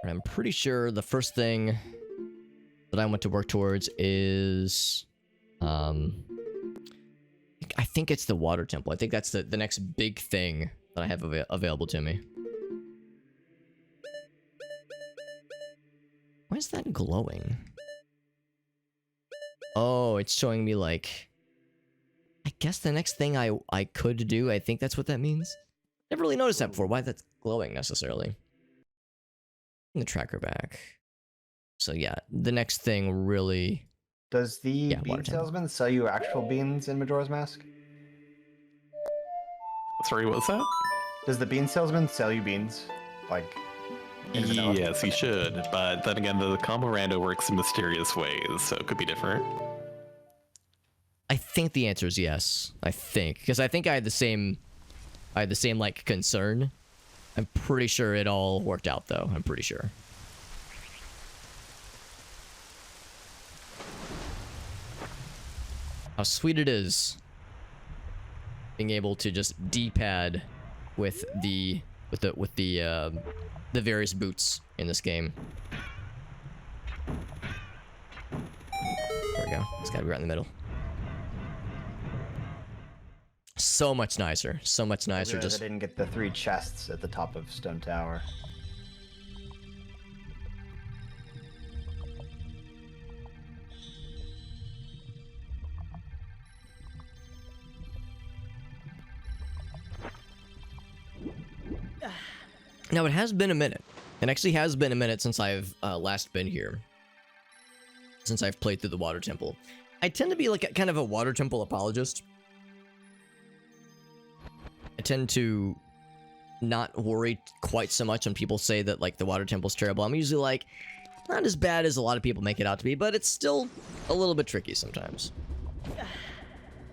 And I'm pretty sure the first thing that I want to work towards is... I think it's the water temple. I think that's the next big thing that I have available to me. Why is that glowing? Oh, it's showing me like... I guess the next thing I could do, I think that's what that means. Never really noticed that before, why that's glowing necessarily. The tracker back. So yeah, the next thing really... Does the bean salesman sell you actual beans in Majora's Mask? Sorry, what's that? Does the bean salesman sell you beans? Like... Yes, he should, but then again, the combo rando works in mysterious ways, so it could be different. I think the answer is yes. I think. Because I think I had the same, like, concern. I'm pretty sure it all worked out, though. I'm pretty sure. How sweet it is being able to just D-pad with the various boots in this game. There we go. It's gotta be right in the middle. So much nicer. So much nicer. Just I didn't get the 3 chests at the top of Stone Tower. Now, it has been a minute. It actually has been a minute since I've last been here. Since I've played through the Water Temple. I tend to be like kind of a Water Temple apologist. I tend to not worry quite so much when people say that like the Water Temple's terrible. I'm usually like, not as bad as a lot of people make it out to be, but it's still a little bit tricky sometimes.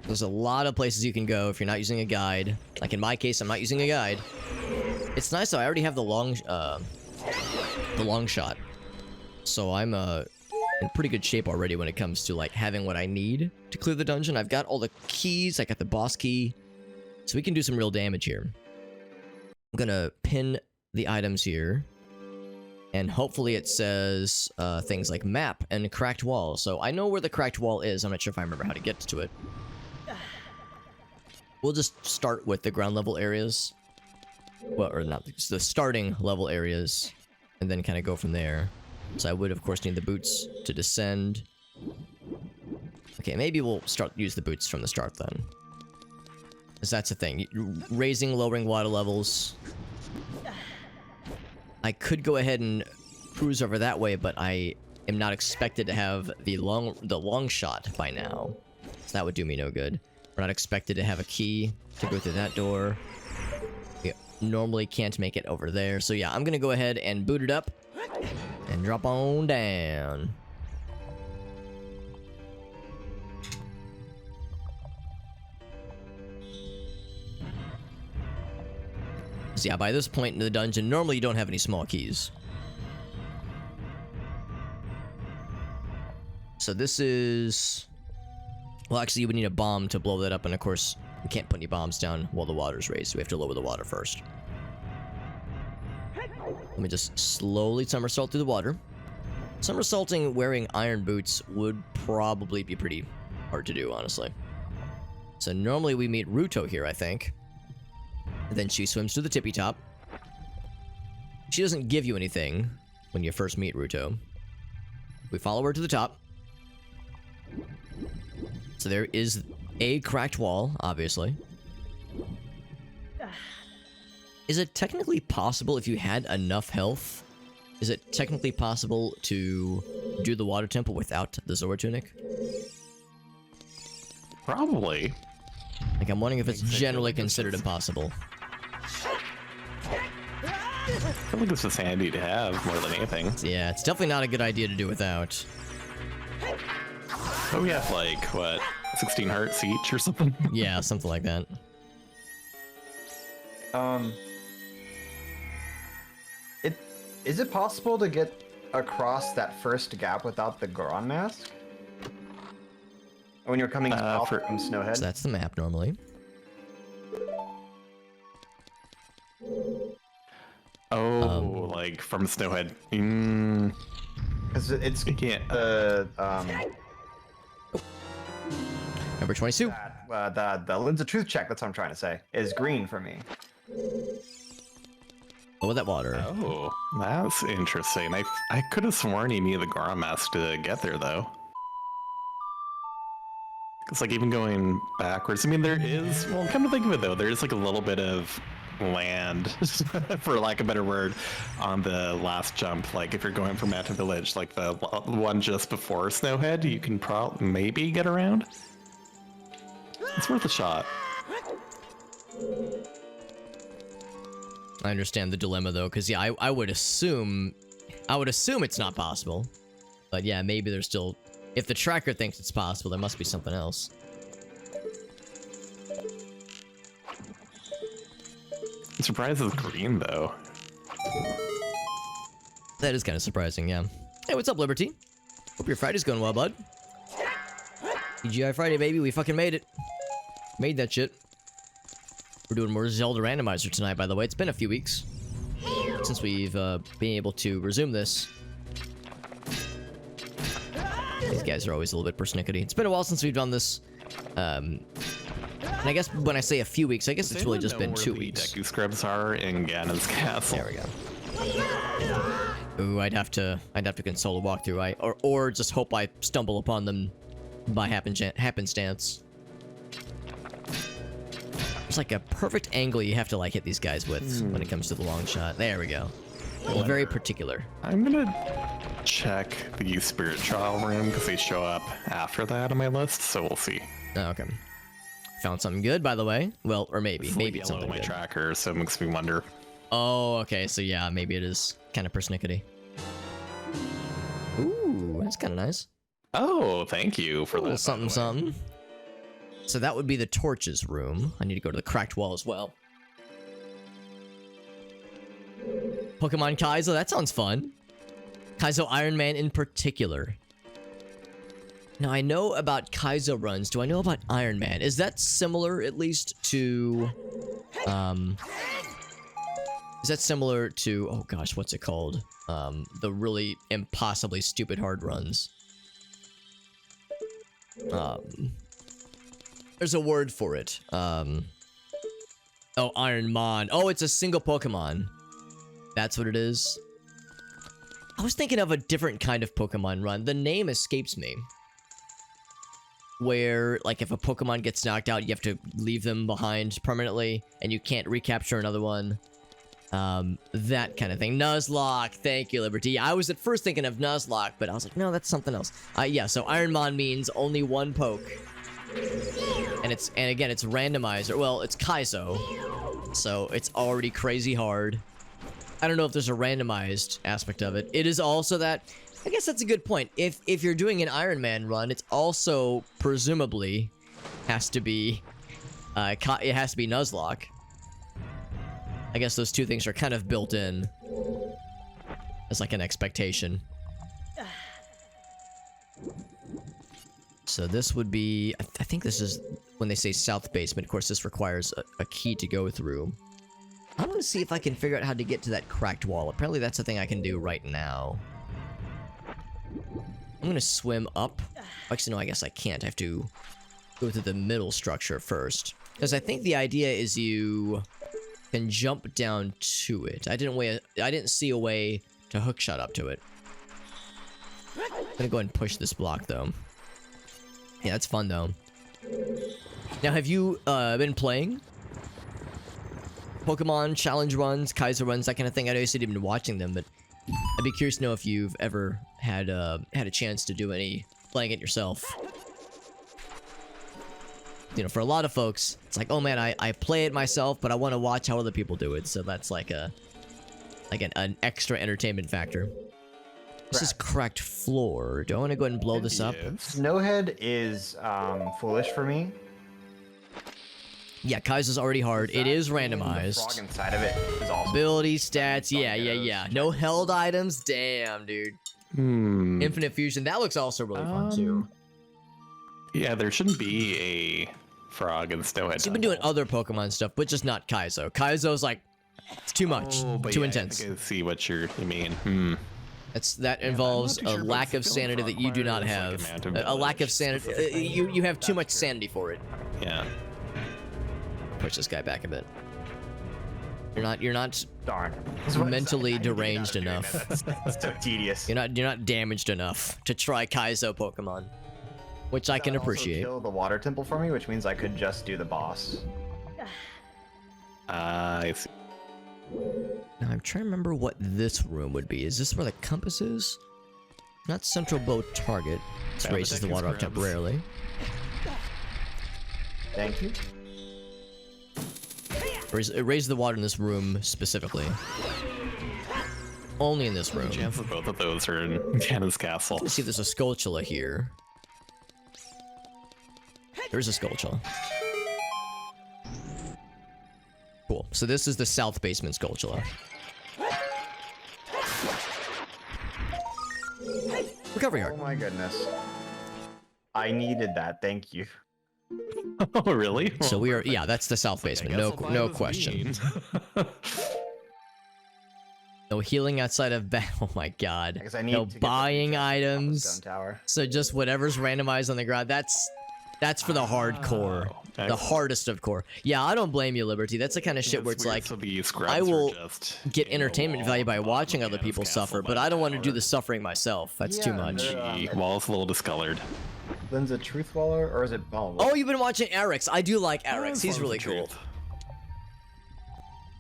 There's a lot of places you can go if you're not using a guide. Like in my case, I'm not using a guide. It's nice though, I already have the long shot. So I'm in pretty good shape already when it comes to like having what I need to clear the dungeon. I've got all the keys, I got the boss key. So we can do some real damage here. I'm gonna pin the items here. And hopefully it says things like map and cracked wall. So I know where the cracked wall is. I'm not sure if I remember how to get to it. We'll just start with the ground level areas. Well, or not, the starting level areas. And then kind of go from there. So I would, of course, need the boots to descend. Okay, maybe we'll use the boots from the start then. Because that's the thing. Raising, lowering water levels. I could go ahead and cruise over that way, but I am not expected to have the long shot by now. So that would do me no good. We're not expected to have a key to go through that door. We normally can't make it over there. So yeah, I'm gonna go ahead and boot it up. And drop on down. So yeah, by this point in the dungeon, normally you don't have any small keys. So this is... Well, actually, you would need a bomb to blow that up, and of course, we can't put any bombs down while the water's raised, so we have to lower the water first. Let me just slowly somersault through the water. Somersaulting wearing iron boots would probably be pretty hard to do, honestly. So normally we meet Ruto here, I think. And then she swims to the tippy top. She doesn't give you anything when you first meet Ruto. We follow her to the top. So there is a cracked wall, obviously. Is it technically possible if you had enough health? Is it technically possible to do the water temple without the Zora tunic? Probably. Like, I'm wondering if it's generally considered impossible. I feel like this is handy to have more than anything. Yeah, it's definitely not a good idea to do without. Oh, we have like, what, 16 hearts each or something? Yeah, something like that. Is it possible to get across that first gap without the Goron mask? When you're coming south from Snowhead? So that's the map normally. Oh, like from Snowhead. Because it's can't. Number 22. The lens of truth check. That's what I'm trying to say. Is green for me. Oh, with that water. Oh, that's interesting. I could have sworn you needed the Goron mask to get there though. It's like even going backwards. I mean, there is. Well, come to think of it though, there is like a little bit of land, for lack of a better word, on the last jump. Like if you're going from Mountain Village, like the one just before Snowhead, you can maybe get around. It's worth a shot. I understand the dilemma though, because yeah, I would assume it's not possible. But yeah, maybe there's still, if the tracker thinks it's possible, there must be something else. I'm surprised it's green though. That is kind of surprising, yeah. Hey, what's up, Liberty? Hope your Friday's going well, bud. TGI Friday, baby, we fucking made it. Made that shit. We're doing more Zelda Randomizer tonight, by the way. It's been a few weeks since we've been able to resume this. These guys are always a little bit persnickety. It's been a while since we've done this. And I guess when I say a few weeks, I guess it's really just been 2 weeks. Deku scrubs are in Ganon's castle. There we go. Ooh, I'd have to console a walkthrough. Or just hope I stumble upon them by happenstance. There's like a perfect angle you have to like hit these guys with when it comes to the long shot. There we go. Very particular. I'm gonna check the Spirit Trial room because they show up after that on my list, so we'll see. Oh, okay. Found something good, by the way. Well, or maybe It's it's something my good. tracker, so it makes me wonder. Oh, okay. So yeah, maybe it is kind of persnickety. Ooh, that's kind of nice. Oh, thank you for that. Something, something. So that would be the torches room. I need to go to the cracked wall as well. Pokemon Kaizo, that sounds fun. Kaizo Iron Man in particular. Now, I know about Kaizo runs. Do I know about Iron Man? Is that similar, at least, to... Is that similar to... Oh gosh, what's it called? The really impossibly stupid hard runs. There's a word for it. Oh, Ironmon. Oh, it's a single Pokemon. That's what it is. I was thinking of a different kind of Pokemon run. The name escapes me. Where, like, if a Pokemon gets knocked out, you have to leave them behind permanently, and you can't recapture another one. That kind of thing. Nuzlocke. Thank you, Liberty. I was at first thinking of Nuzlocke, but I was like, no, that's something else. Yeah, so Ironmon means only one poke. And again, it's randomizer. Well, it's Kaizo. So it's already crazy hard. I don't know if there's a randomized aspect of it. It is also that... I guess that's a good point. If you're doing an Iron Man run, it's also presumably has to be... it has to be Nuzlocke. I guess those two things are kind of built in. As like an expectation. So this would be... I think this is when they say south basement. Of course, this requires a key to go through. I want to see if I can figure out how to get to that cracked wall. Apparently that's the thing I can do right now. I'm gonna swim up. Actually, no, I guess I can't. I have to go through the middle structure first. Because I think the idea is you can jump down to it. I didn't see a way to hookshot up to it. I'm gonna go ahead and push this block, though. Yeah, that's fun, though. Now, have you been playing Pokemon challenge runs, Kaizo runs, that kind of thing? I know you said you've been watching them, but I'd be curious to know if you've ever had a chance to do any playing it yourself. You know, for a lot of folks, it's like, oh man, I play it myself, but I want to watch how other people do it. So that's like an extra entertainment factor. This is cracked floor. Do I want to go ahead and blow this up? Snowhead is foolish for me. Yeah, Kaizo's already hard. It is randomized. The frog inside of it is also Ability stats, yeah. No held items, damn, dude. Infinite fusion, that looks also really fun too. Yeah, there shouldn't be a frog in Snowhead. So you've been doing other Pokemon stuff, but just not Kaizo. Kaizo's like It's too much. But Too yeah, intense. I think I see what you mean. That involves I'm not too a sure, lack but of it feels sanity like that you do not requires, like, have. a mountain A lack of village sanity. specifically. You have too much sanity for it. Yeah. Push this guy back a bit. You're not Darn. mentally I need to get out deranged of doing enough. that. That's so tedious. You're not damaged enough to try Kaizo Pokemon, which I can That would also appreciate. kill the water temple for me, which means I could just do the boss. I see. Now I'm trying to remember what this room would be. Is this where the compass is? Not central bow target. This Yeah, raises the the water up deck is temporarily. Thank you. It raises the water in this room specifically. Only in this room. Chances both of those are in Ganon's castle. Let's see if there's a Skulltula here. There's a Skulltula. Cool. So this is the south basement Skulltula. Recovery Oh Heart. my goodness. I needed that. Thank you. Oh, really? So we are, yeah, that's the south basement. No question. No healing outside of oh my god. Because I need No to get the buying chest off the items. stone tower. So just whatever's randomized on the ground. That's for the hardcore. The excellent. hardest of core. Yeah, I don't blame you, Liberty. That's the kind of shit where it's like, So these scrubs I are will just get in the entertainment wall value by above watching other Ganon's people castle suffer, by but I don't want to do tower. the suffering myself. That's too Yeah, much. they're, The wall's a little discolored. Lynn's a truth waller, or is it? Oh, you've been watching Eric's. I do like Eric's. He's Forms really of cool. truth.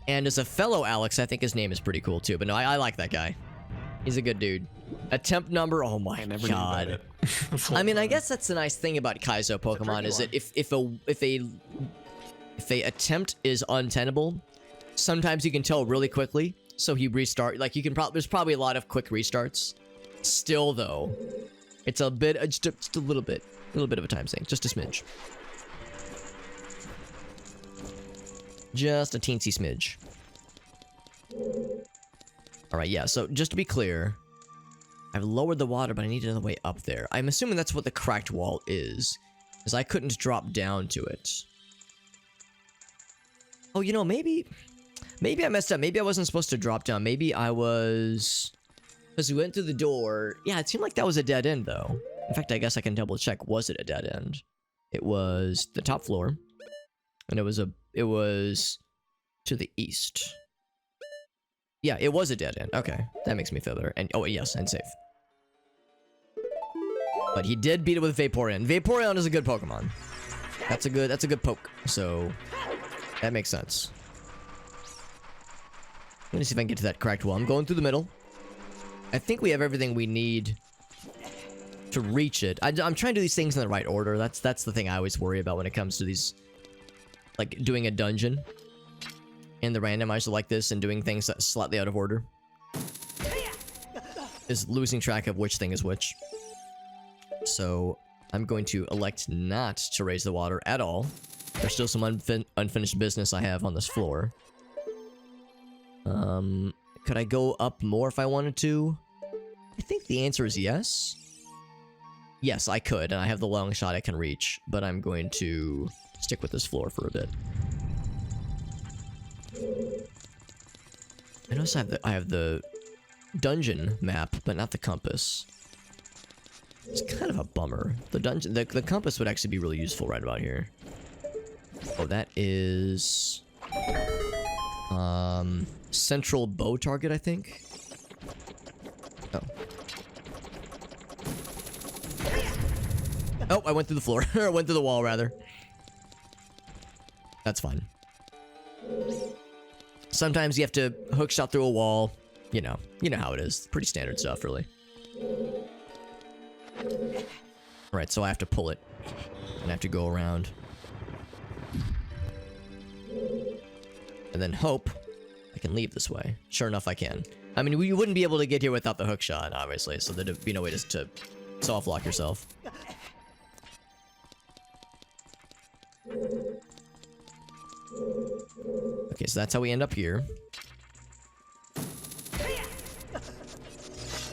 And as a fellow Alex, I think his name is pretty cool too. But no, I like that guy. He's a good dude. Attempt number, oh my I never knew about god. it. This whole I mean, I time. guess that's the nice thing about Kaizo Pokemon is that if a attempt is untenable, sometimes you can tell really quickly. So he restart. Like you can there's probably a lot of quick restarts. Still though, it's a bit just a little bit of a time sink, just a smidge. Just a teensy smidge. Alright, yeah, so just to be clear, I've lowered the water, but I need another way up there. I'm assuming that's what the cracked wall is, because I couldn't drop down to it. Oh, you know, maybe I messed up. Maybe I wasn't supposed to drop down. Maybe I was... Because we went through the door. Yeah, it seemed like that was a dead end, though. In fact, I guess I can double check. Was it a dead end? It was the top floor. And it was to the east. Yeah, it was a dead end. Okay, that makes me feel better. And oh yes, and safe. But he did beat it with Vaporeon. Vaporeon is a good Pokemon. That's a good poke. So that makes sense. Let me see if I can get to that cracked wall. I'm going through the middle. I think we have everything we need to reach it. I'm trying to do these things in the right order. That's the thing I always worry about when it comes to these, like doing a dungeon in the randomizer like this and doing things that's slightly out of order. Is losing track of which thing is which. So I'm going to elect not to raise the water at all. There's still some unfinished business I have on this floor. Could I go up more if I wanted to? I think the answer is yes. Yes, I could, and I have the long shot I can reach, but I'm going to stick with this floor for a bit. I notice I have the dungeon map, but not the compass. It's kind of a bummer. The compass would actually be really useful right about here. Oh, that is central bow target, I think. Oh. Oh, I went through the floor. Or I went through the wall, rather. That's fine. Sometimes you have to hook shot through a wall. You know how it is. Pretty standard stuff, really. Alright, so I have to pull it. And I have to go around. And then hope I can leave this way. Sure enough, I can. I mean, we wouldn't be able to get here without the hook shot, obviously, so there'd be no way to soft lock yourself. Okay, so that's how we end up here.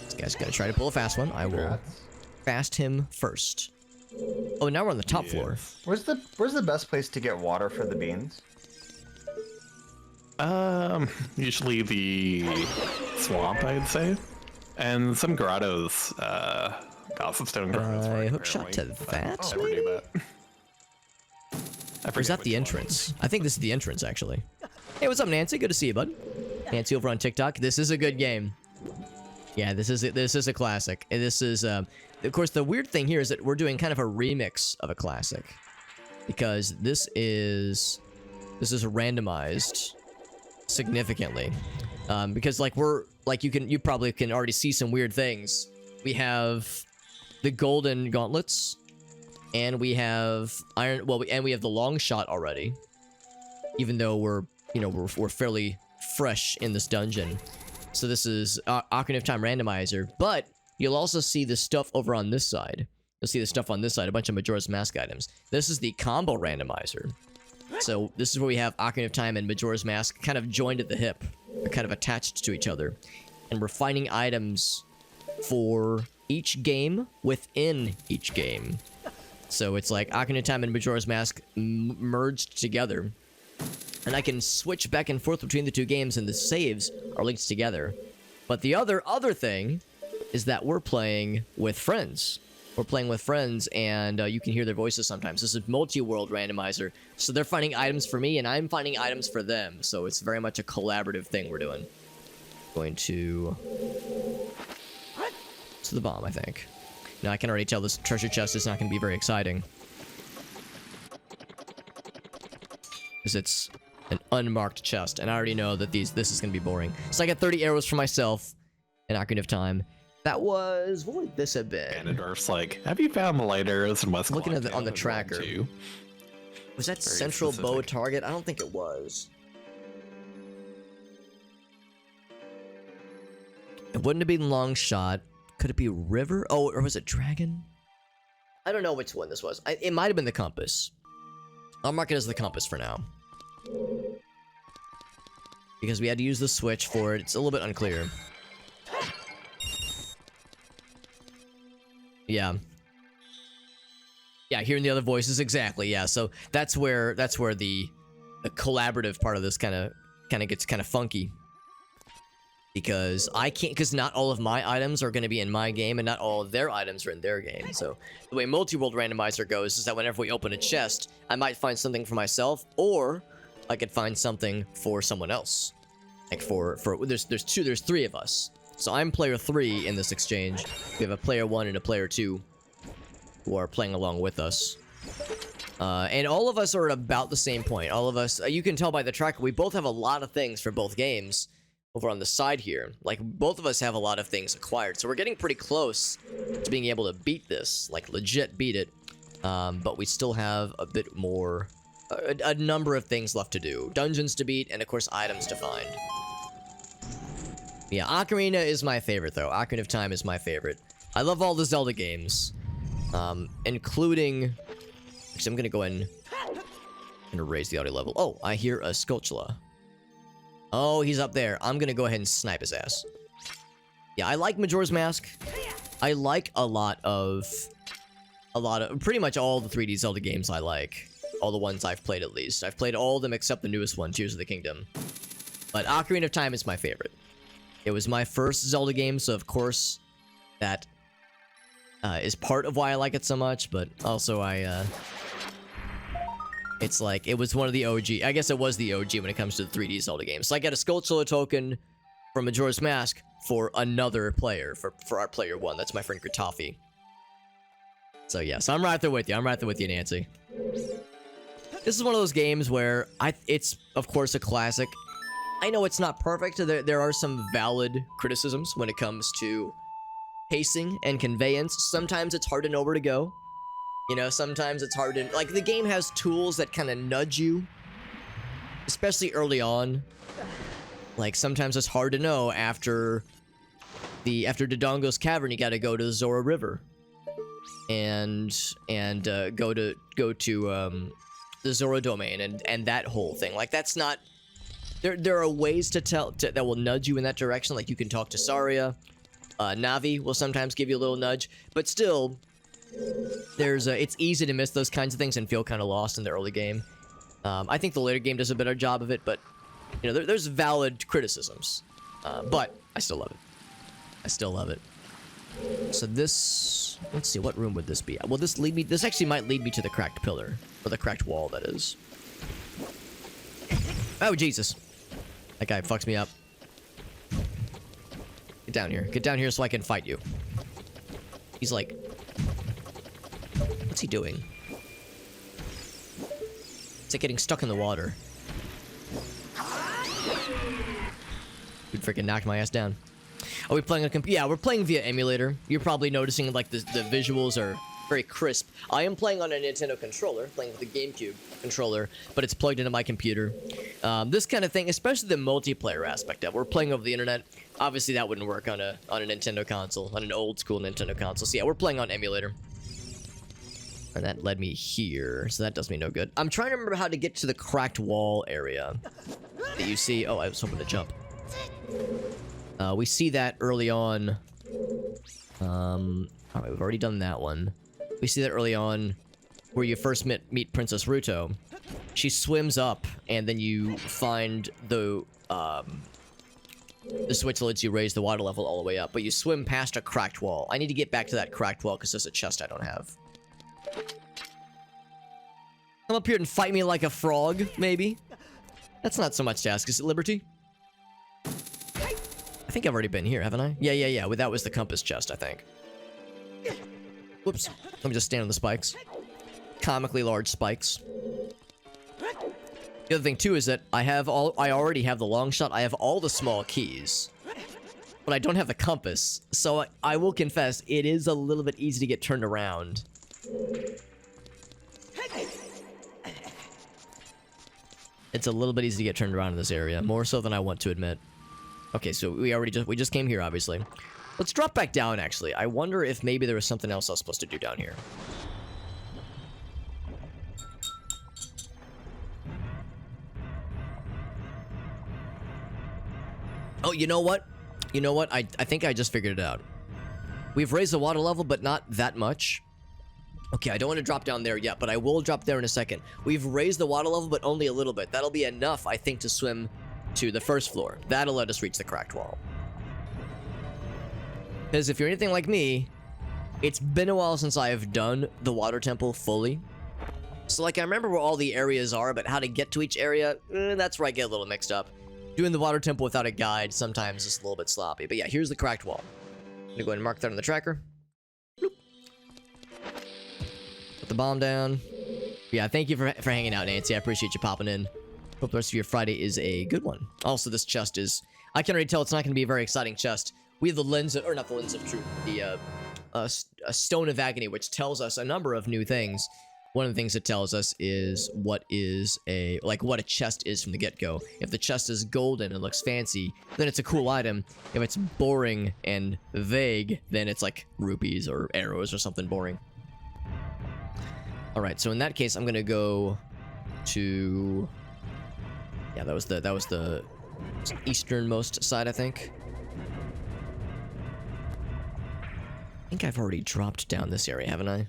This guy's gonna try to pull a fast one. I will Congrats. fast him first. Oh, now we're on the top floor. Where's the best place to get water for the beans? Usually the swamp, I'd say, and some grottos. Gossip Stone grottos. Hook shot to that. Never do that. Or is that the entrance? I think this is the entrance, actually. Hey, what's up, Nancy? Good to see you, bud. Nancy over on TikTok. This is a good game. Yeah, this is a classic. And this is, of course, the weird thing here is that we're doing kind of a remix of a classic, because this is randomized significantly, because like you probably can already see some weird things. We have the golden gauntlets, and we have and we have the long shot already, even though we're fairly fresh in this dungeon. So this is Ocarina of Time randomizer, but you'll also see the stuff over on this side. You'll see the stuff on this side, a bunch of Majora's Mask items. This is the combo randomizer. So this is where we have Ocarina of Time and Majora's Mask kind of joined at the hip. They're kind of attached to each other. And we're finding items for each game within each game. So it's like Ocarina of Time and Majora's Mask merged together. And I can switch back and forth between the two games, and the saves are linked together. But the other thing is that we're playing with friends. We're playing with friends, and you can hear their voices sometimes. This is Multiworld Randomizer. So they're finding items for me, and I'm finding items for them. So it's very much a collaborative thing we're doing. Going to the bomb, I think. Now, I can already tell this treasure chest is not going to be very exciting, because it's an unmarked chest, and I already know that this is going to be boring. So I got 30 arrows for myself in Ocarina of Time. That was... what would this have been? Ganondorf's like, have you found the light arrows in West? Looking at on the tracker. Was that Very central specific. bow target? I don't think it was. It wouldn't have been long shot. Could it be river? Oh, or was it dragon? I don't know which one this was. It might have been the compass. I'll mark it as the compass for now, because we had to use the switch for it. It's a little bit unclear. Yeah. Yeah, hearing the other voices, exactly. Yeah, so that's where the collaborative part of this kind of gets kind of funky, because not all of my items are going to be in my game, and not all of their items are in their game. So the way Multiworld Randomizer goes is that whenever we open a chest, I might find something for myself, or I could find something for someone else. Like there's three of us. So I'm player 3 in this exchange. We have a player 1 and a player 2 who are playing along with us. And all of us are at about the same point. All of us, you can tell by the tracker, we both have a lot of things for both games over on the side here. Like, both of us have a lot of things acquired. So we're getting pretty close to being able to beat this. Like, legit beat it. But we still have a bit more, a number of things left to do. Dungeons to beat, and of course items to find. Yeah, Ocarina is my favorite, though. Ocarina of Time is my favorite. I love all the Zelda games, including... Actually, I'm gonna go in and raise the audio level. Oh, I hear a Skulltula. Oh, he's up there. I'm gonna go ahead and snipe his ass. Yeah, I like Majora's Mask. I like a lot of pretty much all the 3D Zelda games I like. All the ones I've played, at least. I've played all of them except the newest one, Tears of the Kingdom. But Ocarina of Time is my favorite. It was my first Zelda game, so of course that is part of why I like it so much, but also it's like, it was one of the OG. I guess it was the OG when it comes to the 3D Zelda games. So I got a Skulltula token from Majora's Mask for another player, for our player 1. That's my friend Kritafi. So yeah, so I'm right there with you. I'm right there with you, Nancy. This is one of those games where it's, of course, a classic. I know it's not perfect. There are some valid criticisms when it comes to pacing and conveyance. Sometimes it's hard to know where to go. You know, sometimes it's hard to... Like, the game has tools that kind of nudge you, especially early on. Like, sometimes it's hard to know after Dodongo's Cavern, you gotta go to the Zora River. And go to the Zora Domain and that whole thing. Like, that's not... There are ways that will nudge you in that direction. Like, you can talk to Saria. Navi will sometimes give you a little nudge, but still, it's easy to miss those kinds of things and feel kind of lost in the early game. I think the later game does a better job of it, but You know, there's valid criticisms, but I still love it. I still love it. So this, let's see, what room would this be? Will this lead me? This actually might lead me to the cracked pillar, or the cracked wall, that is. Oh Jesus, that guy fucks me up. Get down here. Get down here so I can fight you. He's like, what's he doing? It's like getting stuck in the water. Dude freaking knocked my ass down. Are we playing a yeah, we're playing via emulator. You're probably noticing like the visuals are very crisp. I am playing on a Nintendo controller, playing with the GameCube controller, but it's plugged into my computer. This kind of thing, especially the multiplayer aspect of it. We're playing over the internet. Obviously that wouldn't work on a Nintendo console, on an old school Nintendo console. So yeah, we're playing on emulator. And that led me here, so that does me no good. I'm trying to remember how to get to the cracked wall area that you see. Oh, I was hoping to jump. We see that early on. Alright, we've already done that one. We see that early on where you first meet Princess Ruto. She swims up, and then you find the switch that lets you raise the water level all the way up. But you swim past a cracked wall. I need to get back to that cracked wall because there's a chest I don't have. Come up here and fight me like a frog, maybe? That's not so much to ask, is it, Liberty? I think I've already been here, haven't I? Yeah. Well, that was the compass chest, I think. Whoops. Let me just stand on the spikes. Comically large spikes. The other thing, too, is that I already have the long shot. I have all the small keys. But I don't have the compass. So I will confess, it is a little bit easy to get turned around. It's a little bit easy to get turned around in this area. More so than I want to admit. Okay, so we just came here, obviously. Let's drop back down, actually. I wonder if maybe there was something else I was supposed to do down here. Oh, you know what? You know what? I think I just figured it out. We've raised the water level, but not that much. Okay, I don't want to drop down there yet, but I will drop there in a second. We've raised the water level, but only a little bit. That'll be enough, I think, to swim to the first floor. That'll let us reach the cracked wall. Because if you're anything like me, it's been a while since I have done the water temple fully. So, like, I remember where all the areas are, but how to get to each area, that's where I get a little mixed up. Doing the water temple without a guide sometimes is a little bit sloppy. But yeah, here's the cracked wall. I'm gonna go ahead and mark that on the tracker. Bloop. Put the bomb down. Yeah, thank you for hanging out, Nancy. I appreciate you popping in. Hope the rest of your Friday is a good one. Also, this chest is... I can already tell it's not going to be a very exciting chest. We have the lens of... Or not the lens of truth. The a stone of agony, which tells us a number of new things. One of the things it tells us is what is a... Like, what a chest is from the get-go. If the chest is golden and looks fancy, then it's a cool item. If it's boring and vague, then it's like rupees or arrows or something boring. Alright, so in that case, I'm going to go to... Yeah, that was the easternmost side, I think. I think I've already dropped down this area, haven't I?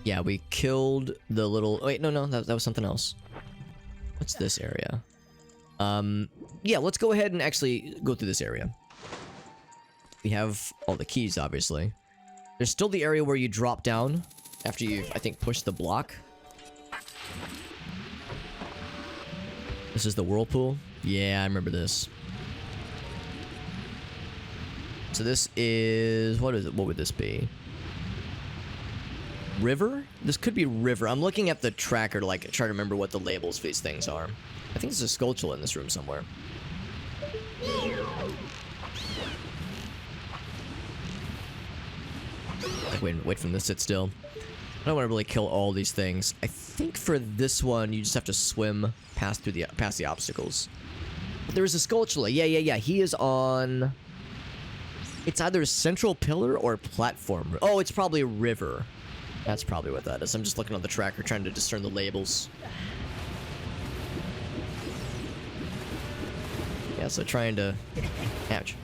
Yeah, we killed the little... Wait, no, that was something else. What's this area? Yeah, let's go ahead and actually go through this area. We have all the keys, obviously. There's still the area where you drop down after you've, I think, pushed the block. This is the whirlpool? Yeah, I remember this. So this is... What is it? What would this be? River? This could be river. I'm looking at the tracker to, like, try to remember what the labels for these things are. I think there's a Skulltula in this room somewhere. Wait for them to sit still. I don't want to really kill all these things. I think for this one, you just have to swim past the obstacles. But there is a Skulltula. Yeah. He is on... It's either central pillar or platform. Oh, it's probably river. That's probably what that is. I'm just looking on the tracker, trying to discern the labels. Yeah, so trying to... Ouch.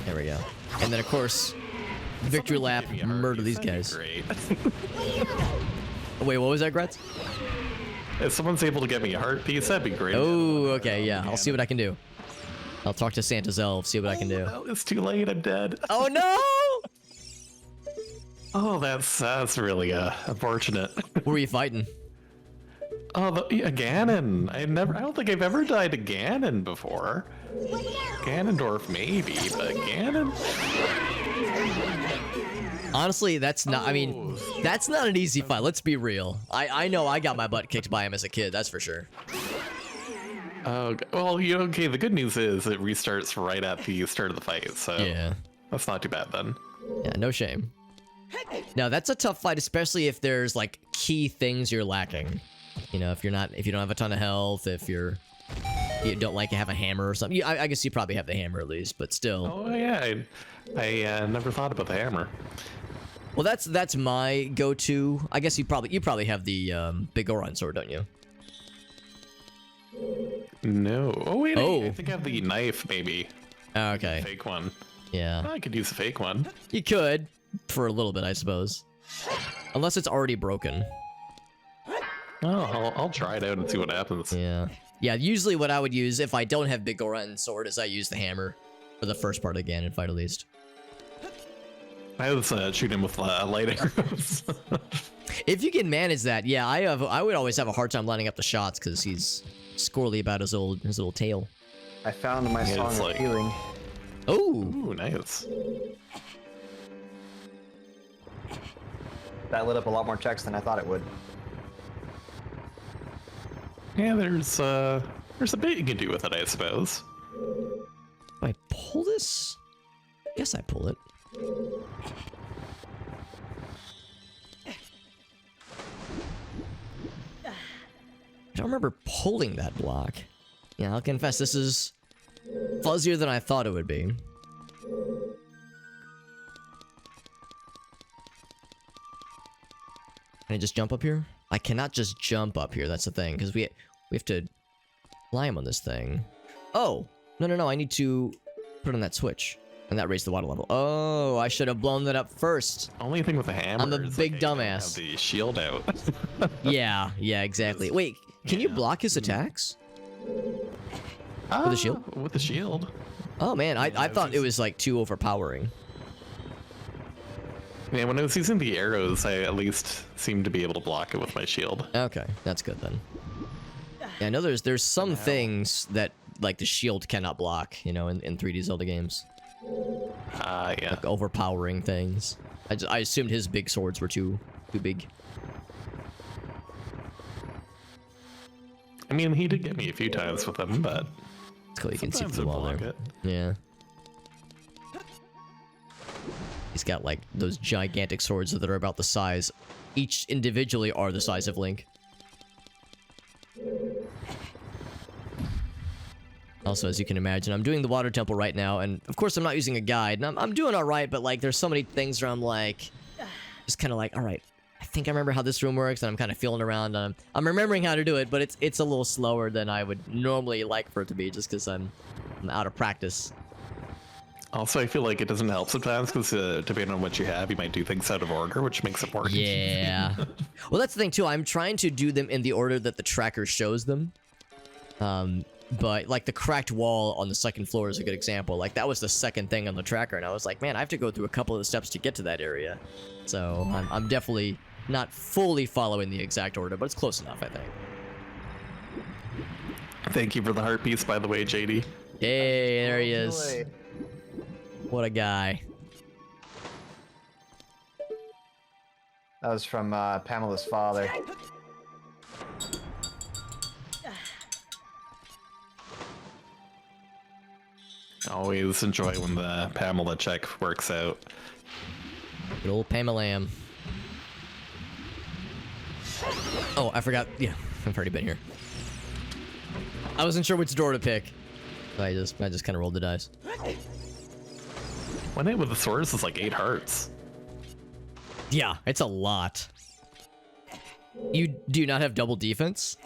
There we go. And then, of course, victory lap, murder these guys. Great. Wait, what was that, Gretz? If someone's able to get me a heart piece, that'd be great. Oh, okay, yeah. I'll see what I can do. I'll talk to Santa's elf, see what I can do. No, it's too late. I'm dead. Oh no! Oh, that's really unfortunate. What were you fighting? Oh, a Ganon. I don't think I've ever died to Ganon before. Ganondorf maybe, but Ganon. Honestly, that's not. I mean, that's not an easy fight. Let's be real. I know I got my butt kicked by him as a kid. That's for sure. Oh, well, okay. The good news is it restarts right at the start of the fight, so Yeah. that's not too bad then. Yeah, no shame. Now that's a tough fight, especially if there's like key things you're lacking. You know, if you don't have a ton of health, if you don't like have a hammer or something. I guess you probably have the hammer at least, but still. Oh yeah, I never thought about the hammer. Well, that's my go-to. I guess you probably have the big Goron sword, don't you? No. Oh wait, Oh. I think I have the knife maybe. Okay. Fake one. Yeah. I could use a fake one. You could for a little bit, I suppose. Unless it's already broken. Oh, I'll try it out and see what happens. Yeah. Yeah, usually what I would use if I don't have big Goron sword is I use the hammer for the first part of the Ganon fight at least. I was shooting him with light arrows. If you can manage that, yeah, I would always have a hard time lining up the shots because he's squirrely about his little tail. I found my Yeah, song it's of like- healing. Oh, Ooh, nice. That lit up a lot more checks than I thought it would. Yeah, there's a bit you can do with it, I suppose. do I pull this? Guess I pull it. I don't remember pulling that block. Yeah, I'll confess this is fuzzier than I thought it would be. Can I just jump up here? I cannot just jump up here, that's the thing, because we have to climb on this thing. Oh, no, I need to put on that switch. And that raised the water level. Oh, I should have blown that up first. Only thing with the hammer I'm a is big like, I don't dumbass. have the shield out. Yeah, exactly. Wait, can you block his attacks? With the shield? With the shield. Oh man, I thought it was like too overpowering. Yeah, when I was using the arrows, I at least seemed to be able to block it with my shield. Okay, that's good then. Yeah, I know there's some things that like the shield cannot block, you know, in 3D Zelda games. Yeah. Like overpowering things. I assumed his big swords were too big. I mean, he did get me a few times with them, but It's cool, you can see sometimes through the I wall block there. it. Yeah. He's got like those gigantic swords that are about the size. Each individually are the size of Link. Also, as you can imagine, I'm doing the water temple right now, and of course I'm not using a guide, and I'm doing alright, but like there's so many things where I'm like, just kind of like, alright, I think I remember how this room works, and I'm kind of feeling around, and I'm remembering how to do it, but it's a little slower than I would normally like for it to be, just because I'm out of practice. Also, I feel like it doesn't help sometimes because depending on what you have, you might do things out of order, which makes it more confusing. Yeah. Well, that's the thing too. I'm trying to do them in the order that the tracker shows them. But like the cracked wall on the second floor is a good example. Like that was the second thing on the tracker, and I was like, man, I have to go through a couple of the steps to get to that area. So I'm definitely not fully following the exact order, but it's close enough, I think. Thank you for the heart piece, by the way, JD. Hey, there he is. Boy. What a guy. That was from Pamela's father. Always enjoy when the Pamela check works out. Good old Pamela. Oh, I forgot. Yeah, I've already been here. I wasn't sure which door to pick. I just kind of rolled the dice. One hit with the swords is like 8 hearts. Yeah, it's a lot. You do not have double defense?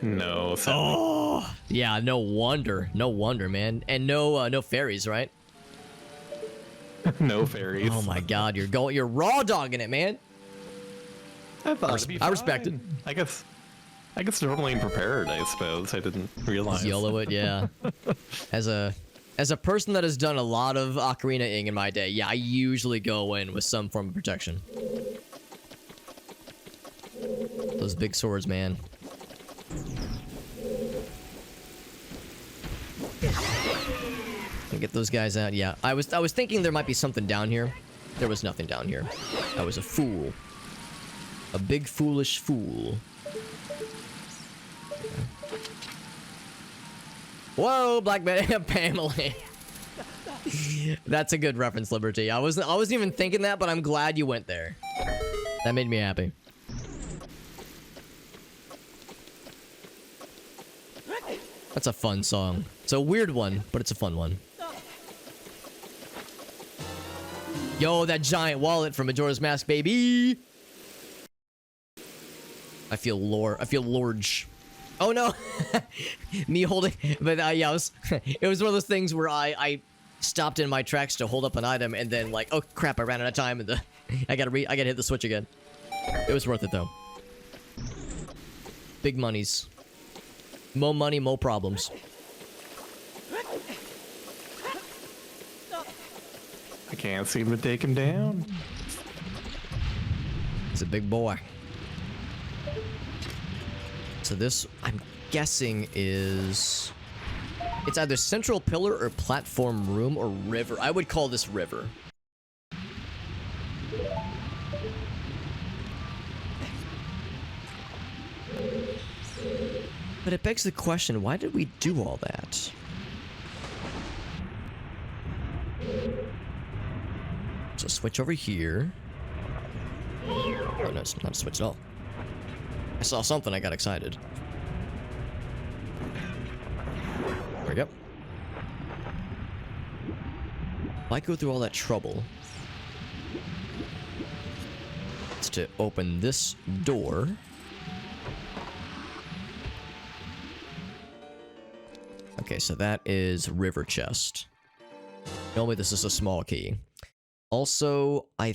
No, so Oh, yeah, no wonder, man. And no fairies, right? no fairies. Oh my God, you're raw dogging it, man. I thought it'd be I respect it. fine. I guess normally prepared, I suppose. I didn't realize. Just YOLO it, yeah. As a person that has done a lot of Ocarina-ing in my day, yeah, I usually go in with some form of protection. Those big swords, man. And get those guys out. Yeah, I was thinking there might be something down here. There was nothing down here. I was a fool. A big foolish fool. Whoa, Black Pamela. That's a good reference, Liberty. I wasn't even thinking that, but I'm glad you went there. That made me happy. That's a fun song. It's a weird one, but it's a fun one. Yo, that giant wallet from Majora's Mask, baby. I feel large. Oh no, me holding, but yeah, it was one of those things where I stopped in my tracks to hold up an item and then like, oh crap, I ran out of time and I gotta hit the switch again. It was worth it though. Big monies. More money, more problems. I can't seem to take him down. He's a big boy. So this, I'm guessing, is... It's either central pillar or platform room or river. I would call this river. But it begs the question, why did we do all that? So switch over here. Oh no, it's not a switch at all. I saw something, I got excited. There we go. Why go through all that trouble? It's to open this door. Okay, so that is river chest. Tell me this is a small key. Also, I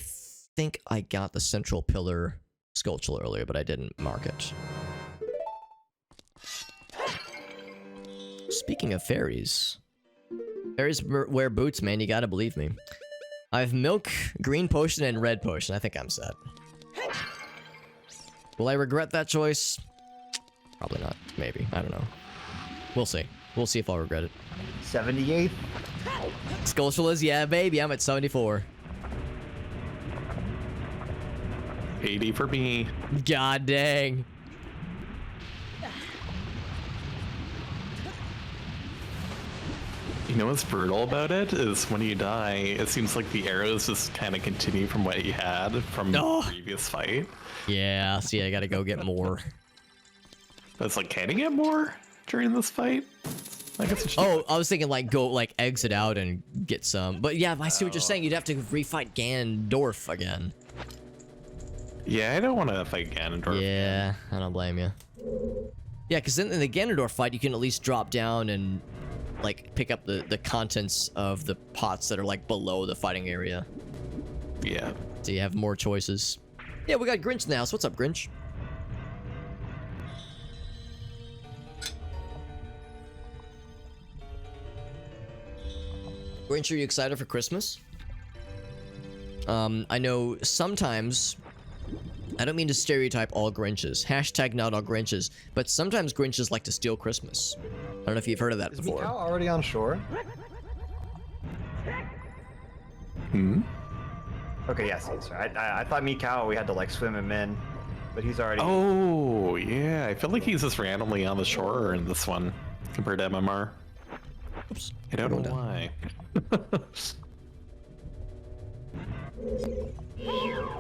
think I got the central pillar sculpture earlier, but I didn't mark it. Speaking of fairies. Fairies wear boots, man. You gotta believe me. I have milk, green potion, and red potion. I think I'm set. Will I regret that choice? Probably not. Maybe. I don't know. We'll see. We'll see if I'll regret it. 78th. Skulltulas, yeah, baby. I'm at 74. 80 for me. God dang. You know what's brutal about it is when you die, it seems like the arrows just kind of continue from what you had from the previous fight. Yeah, see, I gotta go get more. But it's like, can you get more during this fight? I guess it should. Oh, I was thinking like go like exit out and get some. But yeah, I see what you're saying. You'd have to refight Ganondorf again. Yeah, I don't want to fight Ganondorf. Yeah, I don't blame you. Yeah, because in the Ganondorf fight, you can at least drop down and like pick up the contents of the pots that are like below the fighting area. Yeah. So you have more choices. Yeah, we got Grinch in the house. What's up, Grinch? Grinch, are you excited for Christmas? I know sometimes, I don't mean to stereotype all Grinches. Hashtag not all Grinches. But sometimes Grinches like to steal Christmas. I don't know if you've heard of that before. Is Mikau already on shore? Hmm? Okay, yes, he's right. I thought Mikau, we had to like swim him in. But he's already... Oh, yeah. I feel like he's just randomly on the shore in this one compared to MMR. Oops. I don't know why.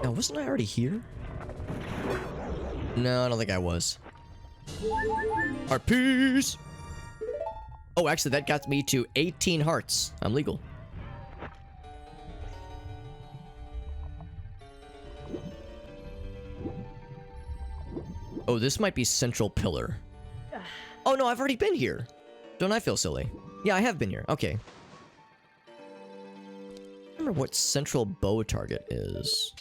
Now, wasn't I already here? No, I don't think I was. Heart piece! Oh, actually, that got me to 18 hearts. I'm legal. Oh, this might be Central Pillar. Oh, no, I've already been here. Don't I feel silly? Yeah, I have been here. Okay. I remember what Central Bow Target is.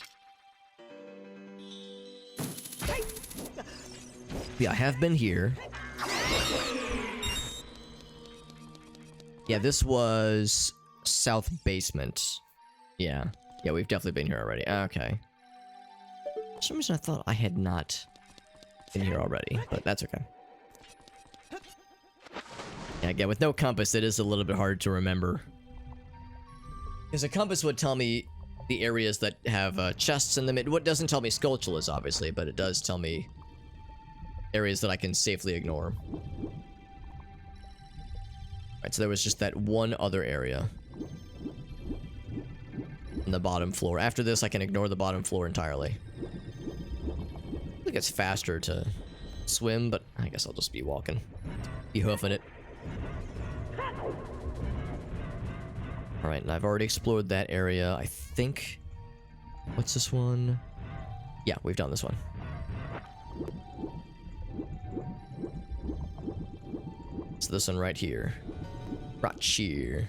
Yeah, I have been here. Yeah, this was south basement. Yeah. Yeah, we've definitely been here already. Okay. For some reason I thought I had not been here already, but that's okay. Yeah, again, with no compass, it is a little bit hard to remember. Because a compass would tell me the areas that have chests in them. What doesn't tell me Skulltulas, obviously, but it does tell me areas that I can safely ignore. Right, so there was just that one other area. In the bottom floor. After this, I can ignore the bottom floor entirely. I think it's faster to swim, but I guess I'll just be walking. Be hoofing it. Alright, and I've already explored that area, I think. What's this one? Yeah, we've done this one. So this one right here. Right here.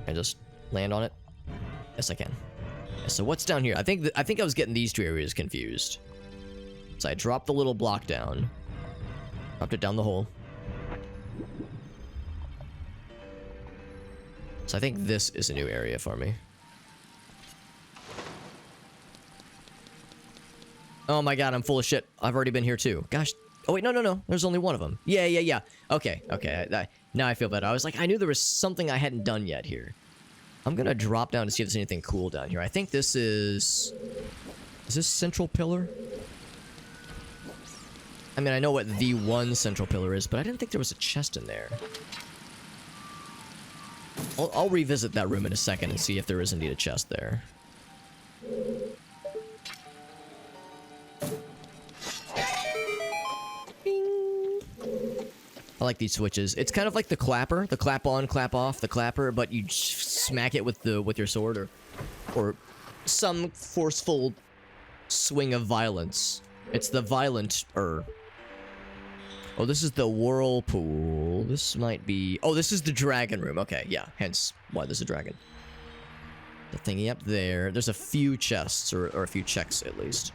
Can I just land on it? Yes, I can. Yeah, so what's down here? I think I was getting these two areas confused. So I dropped the little block down. Dropped it down the hole. So I think this is a new area for me. Oh my god, I'm full of shit. I've already been here too. Gosh. Oh wait, no. There's only one of them. Yeah. Okay. Now I feel better. I was like, I knew there was something I hadn't done yet here. I'm gonna drop down to see if there's anything cool down here. I think this is... Is this Central Pillar? I mean, I know what the one Central Pillar is, but I didn't think there was a chest in there. I'll revisit that room in a second and see if there is indeed a chest there. Bing. I like these switches. It's kind of like the clapper, the clap on, clap off, the clapper, but you smack it with your sword or some forceful swing of violence. It's the violent Oh, this is the whirlpool. This might be... Oh, this is the dragon room. Okay, yeah. Hence why there's a dragon. The thingy up there. There's a few chests, or a few checks at least.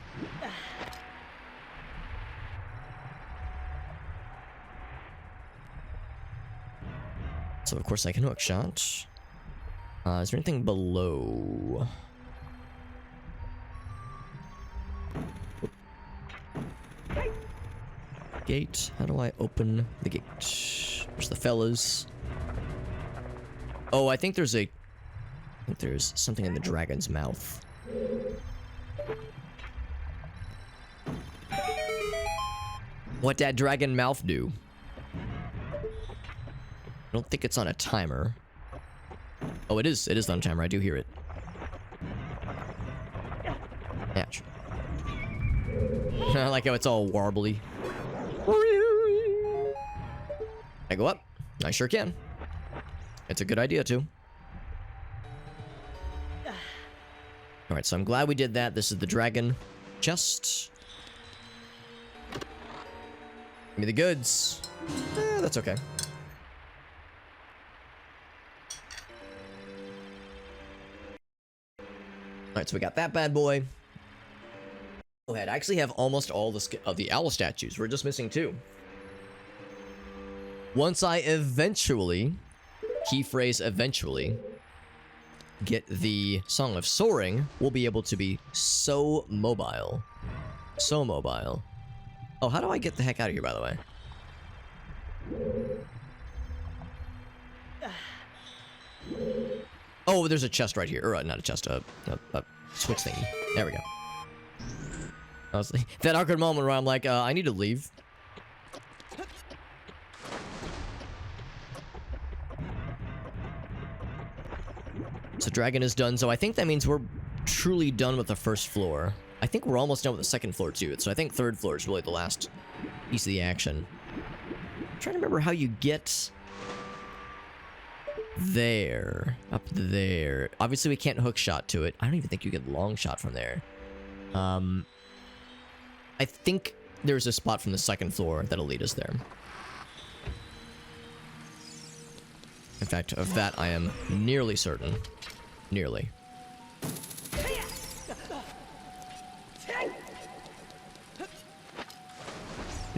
So, of course, I can hook shot. Is there anything below? Gate. How do I open the gate? There's the fellas. Oh, I think there's something in the dragon's mouth. What that dragon mouth do? I don't think it's on a timer. Oh, it is. It is on a timer. I do hear it. Ouch. I like how it's all warbly. I go up? I sure can. It's a good idea, too. Alright, so I'm glad we did that. This is the dragon chest. Give me the goods. That's okay. Alright, so we got that bad boy. Go ahead. I actually have almost all of the owl statues. We're just missing 2. Once I eventually, key phrase eventually, get the Song of Soaring, we'll be able to be so mobile. So mobile. Oh, how do I get the heck out of here, by the way? Oh, there's a chest right here. Or, not a chest, a switch thingy. There we go. I was like, that awkward moment where I'm like, I need to leave. So dragon is done, so I think that means we're truly done with the first floor. I think we're almost done with the second floor too, so I think third floor is really the last piece of the action. I'm trying to remember how you get there. Up there. Obviously we can't hook shot to it. I don't even think you get long shot from there. I think there's a spot from the second floor that'll lead us there. In fact, of that I am nearly certain. Nearly.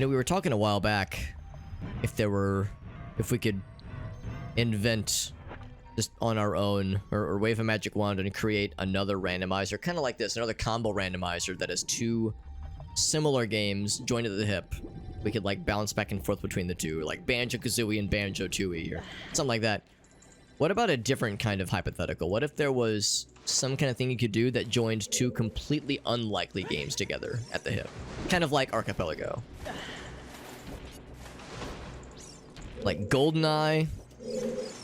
You know, we were talking a while back if we could invent just on our own or wave a magic wand and create another randomizer, kind of like this, another combo randomizer that has two similar games joined at the hip. We could like bounce back and forth between the two, like Banjo-Kazooie and Banjo-Tooie or something like that. What about a different kind of hypothetical? What if there was some kind of thing you could do that joined two completely unlikely games together at the hip? Kind of like Archipelago. Like GoldenEye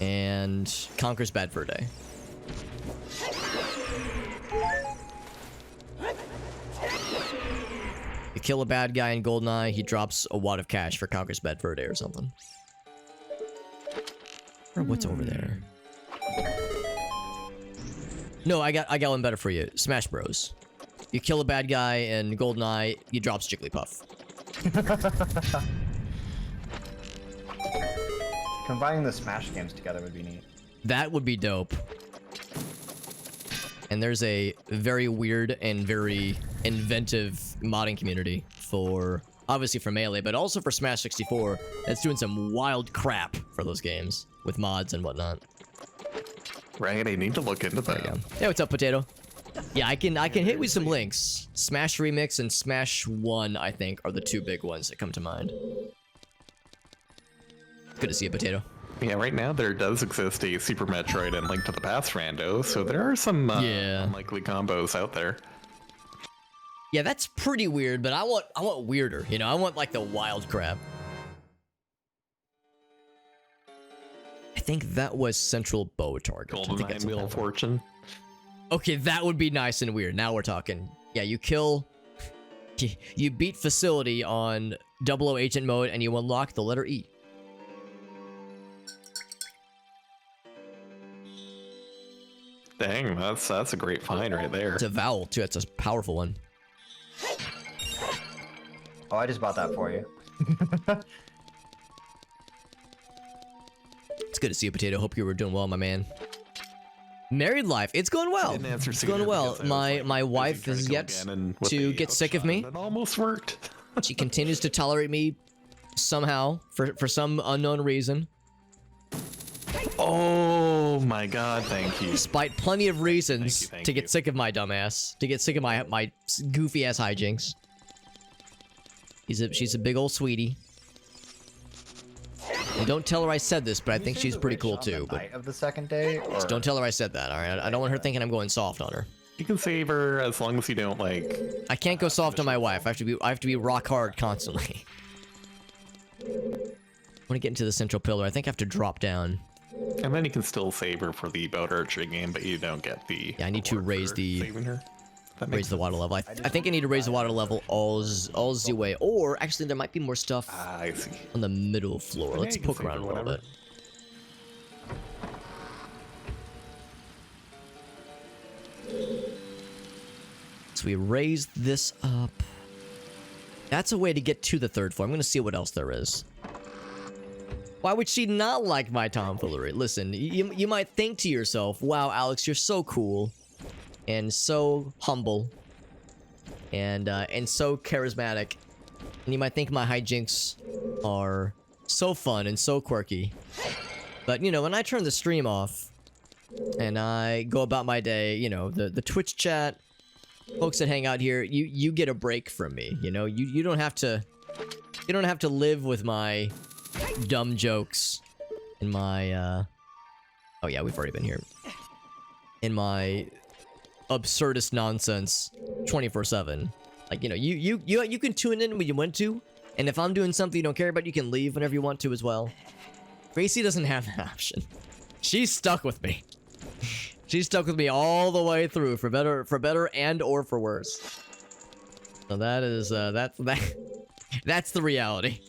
and Conker's Bad Fur Day. You kill a bad guy in GoldenEye, he drops a wad of cash for Conker's Bad Fur Day or something. Or what's over there? No, I got one better for you. Smash Bros. You kill a bad guy in GoldenEye, he drops Jigglypuff. Combining the Smash games together would be neat. That would be dope. And there's a very weird and very inventive modding community for, obviously for Melee, but also for Smash 64 that's doing some wild crap for those games with mods and whatnot. Right, I need to look into that. Hey, what's up, Potato? Yeah, I can hit with some links. Smash Remix and Smash 1, I think, are the two big ones that come to mind. Good to see you, Potato. Yeah, right now there does exist a Super Metroid and Link to the Past rando, so there are some unlikely combos out there. Yeah, that's pretty weird, but I want weirder, you know? I want like the wild crap. I think that was Central Bow Target. GoldenEye Wheel of Fortune. Okay, that would be nice and weird. Now we're talking. Yeah, you kill... You beat Facility on 00 Agent mode, and you unlock the letter E. Dang, that's a great find right there. It's a vowel, too. That's a powerful one. Oh, I just bought that for you. It's good to see you, Potato. Hope you were doing well, my man. Married life, it's going well. It's going well. My wife is yet to get sick of me. It almost worked. She continues to tolerate me somehow for some unknown reason. Oh my god, thank you. Despite plenty of reasons thank to get sick of my dumbass, to get sick of my goofy ass hijinks. She's a big old sweetie. And don't tell her I said this, but I think she's pretty cool too. But night of the second day, or... just don't tell her I said that. All right, I don't want her thinking I'm going soft on her. You can save her as long as you don't like. I can't go soft on my wife. I have to be rock hard constantly. I want to get into the central pillar. I think I have to drop down. And then you can still save her for the boat archery game, but you don't get the. Yeah, I need to raise the saving her. Raise the water level. I think I need to raise the water level all the way. Or actually, there might be more stuff I see. on the middle floor. Let's poke around a little bit. So we raise this up. That's a way to get to the third floor. I'm going to see what else there is. Why would she not like my tomfoolery? Listen, you might think to yourself, wow, Alex, you're so cool. And so humble. And so charismatic. And you might think my hijinks are so fun and so quirky. But, you know, when I turn the stream off, and I go about my day, you know, the Twitch chat, folks that hang out here, you get a break from me, you know? You don't have to live with my dumb jokes and my oh yeah, we've already been here. In my absurdist nonsense 24/7. Like, you know, you can tune in when you want to, and if I'm doing something you don't care about, you can leave whenever you want to as well. Gracie doesn't have that option. She's stuck with me. She's stuck with me all the way through, for better and or for worse. So that is that's the reality.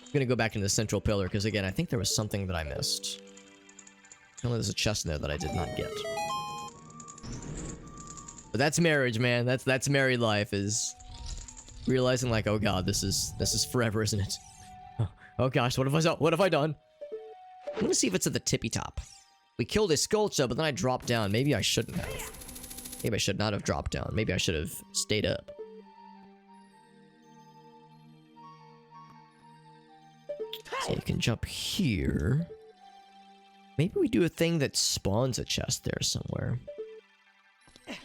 I'm gonna go back into the central pillar because again, I think there was something that I missed. Apparently there's a chest in there that I did not get. But that's marriage, man. That's married life, is realizing like, oh god, this is forever, isn't it? Oh gosh, what have I done? I'm gonna see if it's at the tippy top. We killed a Skulltula, but then I dropped down. Maybe I shouldn't have. Maybe I should not have dropped down. Maybe I should have stayed up. So you can jump here. Maybe we do a thing that spawns a chest there somewhere. Let's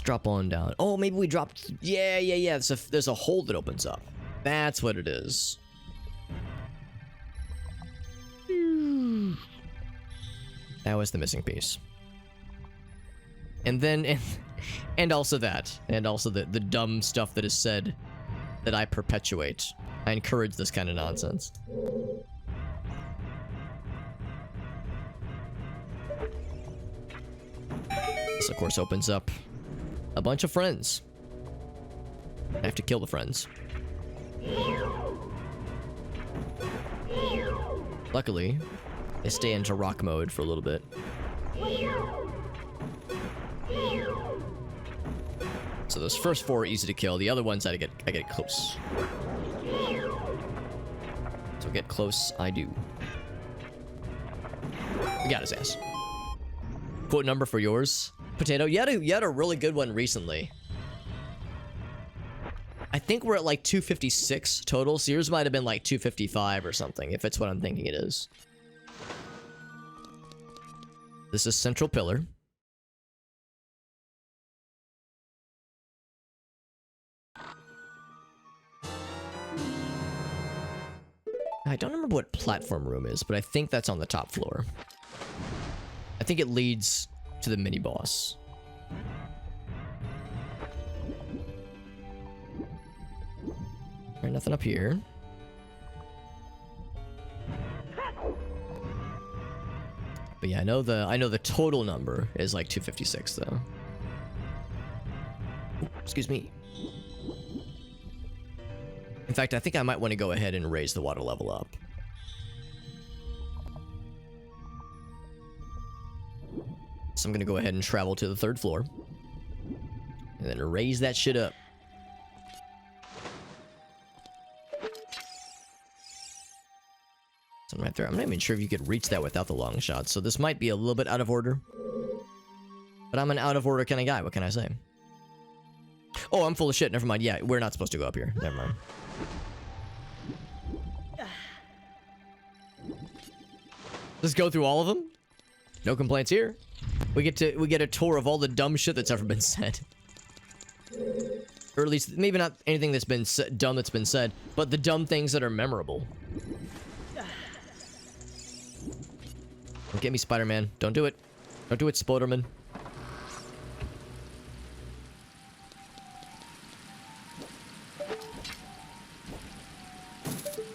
drop on down. Oh, maybe we dropped... Yeah. There's a hole that opens up. That's what it is. That was the missing piece. And then... And also that. And also the dumb stuff that is said that I perpetuate. I encourage this kind of nonsense. This, of course, opens up a bunch of friends. I have to kill the friends. Luckily, they stay into rock mode for a little bit. So those first 4 are easy to kill. The other ones I get close. So get close, I do. We got his ass. Quote number for yours, Potato. You had a really good one recently. I think we're at like 256 total, so yours might have been like 255 or something, if it's what I'm thinking it is. This is Central Pillar. I don't remember what platform room is, but I think that's on the top floor. I think it leads to the mini-boss. Alright, nothing up here. But yeah, I know the total number is like 256 though. Ooh, excuse me. In fact, I think I might want to go ahead and raise the water level up. So I'm gonna go ahead and travel to the 3rd floor. And then raise that shit up. So right there. I'm not even sure if you could reach that without the long shot. So this might be a little bit out of order. But I'm an out of order kind of guy. What can I say? Oh, I'm full of shit. Never mind. Yeah, we're not supposed to go up here. Never mind. Let's go through all of them. No complaints here. We get a tour of all the dumb shit that's ever been said. Or at least maybe not anything that's been dumb that's been said, but the dumb things that are memorable. Don't get me, Spider-Man. Don't do it. Don't do it, Spoderman.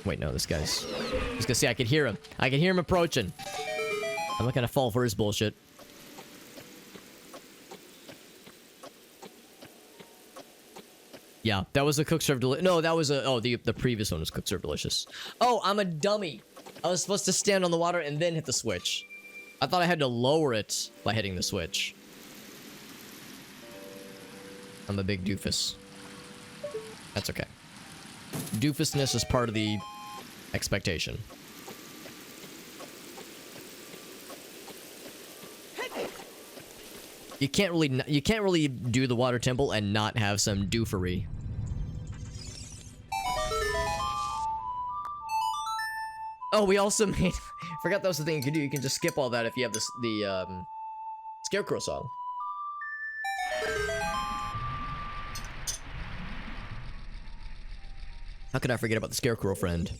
Wait, no, this guy's... I was gonna say, I can hear him. I can hear him approaching. I'm not gonna fall for his bullshit. Yeah, that was a cook serve delicious. No, that was a... Oh, the previous one was cook serve delicious. Oh, I'm a dummy. I was supposed to stand on the water and then hit the switch. I thought I had to lower it by hitting the switch. I'm a big doofus. That's okay. Doofusness is part of the expectation. You can't really do the water temple and not have some doofery. Oh, we also made... Forgot that was the thing you could do. You can just skip all that if you have this, the Scarecrow song. How could I forget about the Scarecrow friend?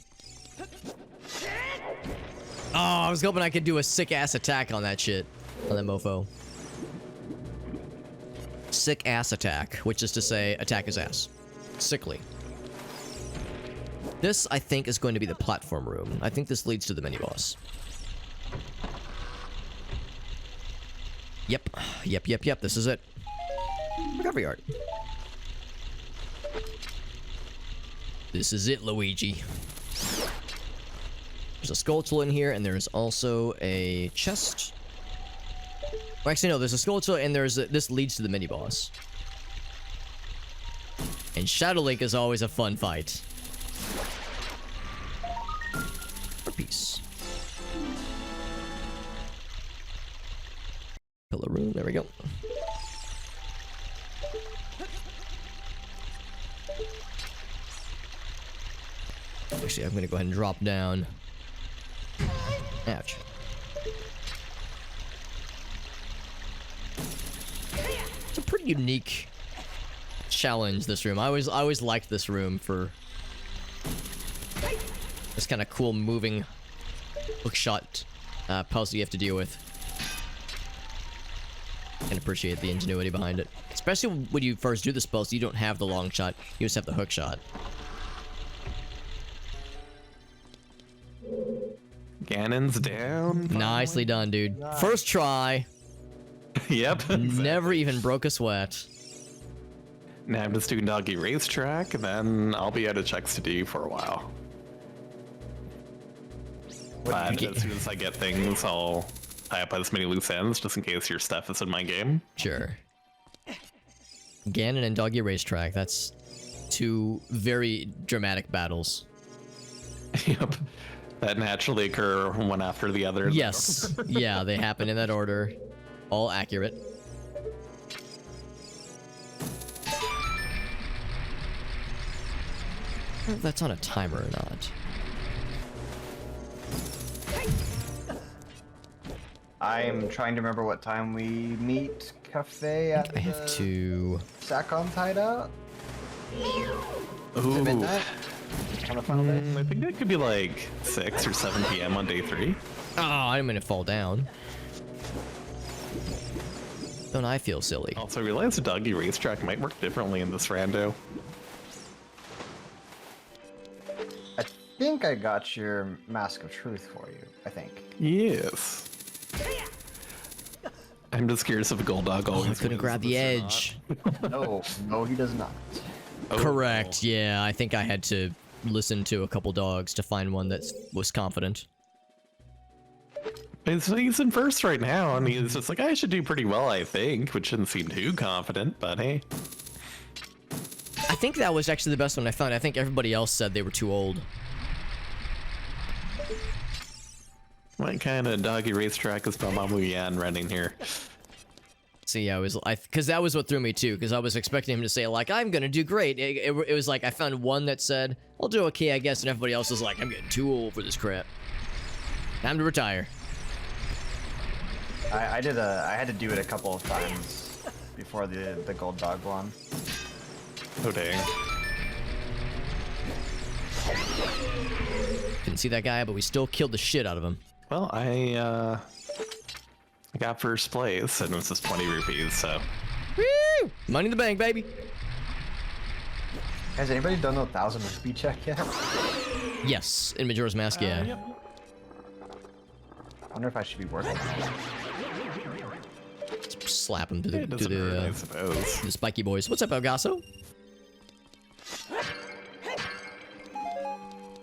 Oh, I was hoping I could do a sick-ass attack on that shit. On that mofo. Sick-ass attack, which is to say, attack his ass. Sickly. This, I think, is going to be the platform room. I think this leads to the mini-boss. Yep. Yep. This is it. Recovery art. This is it, Luigi. There's a skull tool in here, and there's also a chest. Well, actually, no, there's a skull tool, and there's this leads to the mini-boss. And Shadow Link is always a fun fight. For peace. Pillar room, there we go. Actually, I'm gonna go ahead and drop down. Ouch. It's a pretty unique challenge, this room. I always liked this room for this kind of cool moving hookshot puzzle you have to deal with. I can appreciate the ingenuity behind it. Especially when you first do this puzzle, you don't have the long shot, you just have the hook shot. Ganon's down. Nicely done, dude. Nice. First try. Yep. Exactly. Never even broke a sweat. Now I'm just doing doggy racetrack, and then I'll be out of checks to do for a while. But as soon as I get things, I'll tie up as many loose ends, just in case your stuff is in my game. Sure. Ganon and doggy racetrack. That's two very dramatic battles. Yep. That naturally occur one after the other. Yes. Yeah, they happen in that order. All accurate. I don't know if that's on a timer or not. I'm trying to remember what time we meet Cafe at I have to... Sakon hideout? Ooh. Midnight? On a final day? I think that could be like 6 or 7 p.m. on day 3. Oh, I'm gonna fall down. Don't I feel silly? Also, I realized the doggy racetrack might work differently in this rando. I think I got your Mask of Truth for you, I think. Yes. I'm just curious if a gold dog always I couldn't grab the edge. No, he does not. Oh, Correct, yeah. I think I had to listen to a couple dogs to find one that was confident. He's in first right now, and he's just like, I should do pretty well, I think, which shouldn't seem too confident, but hey. I think that was actually the best one I found. I think everybody else said they were too old. What kind of doggy racetrack is Mamamoo Yan running here? See, because that was what threw me too, because I was expecting him to say, like, I'm gonna do great. It was like, I found one that said, I'll do okay, I guess, and everybody else was like, I'm getting too old for this crap. Time to retire. I had to do it a couple of times before the gold dog one. Oh dang. Didn't see that guy, but we still killed the shit out of him. Well, I got first place, and it was just 20 rupees, so. Woo! Money in the bank, baby. Has anybody done the 1,000 rupee check yet? Yes, in Majora's Mask, yeah. Yep. I wonder if I should be working. Slap him to It doesn't hurt, I suppose. the spiky boys. What's up, Elgaso?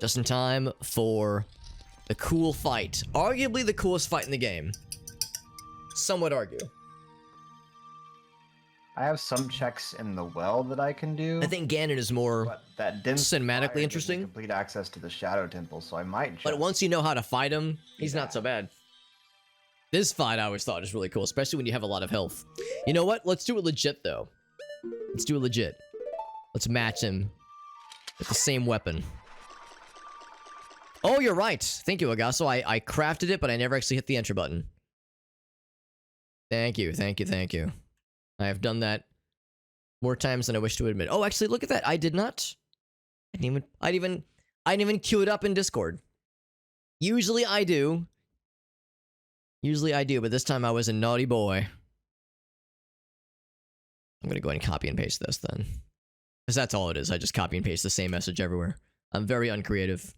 Just in time for the cool fight. Arguably the coolest fight in the game. Some would argue. I have some checks in the well that I can do. I think Ganon is more but that didn't cinematically interesting. Complete access to the Shadow Temple, so I might. But once you know how to fight him, he's not so bad. This fight I always thought is really cool, especially when you have a lot of health. You know what? Let's do it legit, though. Let's do it legit. Let's match him with the same weapon. Oh, you're right. Thank you, Agasso. I crafted it, but I never actually hit the enter button. Thank you, thank you, thank you. I have done that more times than I wish to admit. Oh, actually, look at that. I did not. I didn't even queue it up in Discord. Usually I do. Usually I do, but this time I was a naughty boy. I'm gonna go ahead and copy and paste this then. Because that's all it is. I just copy and paste the same message everywhere. I'm very uncreative.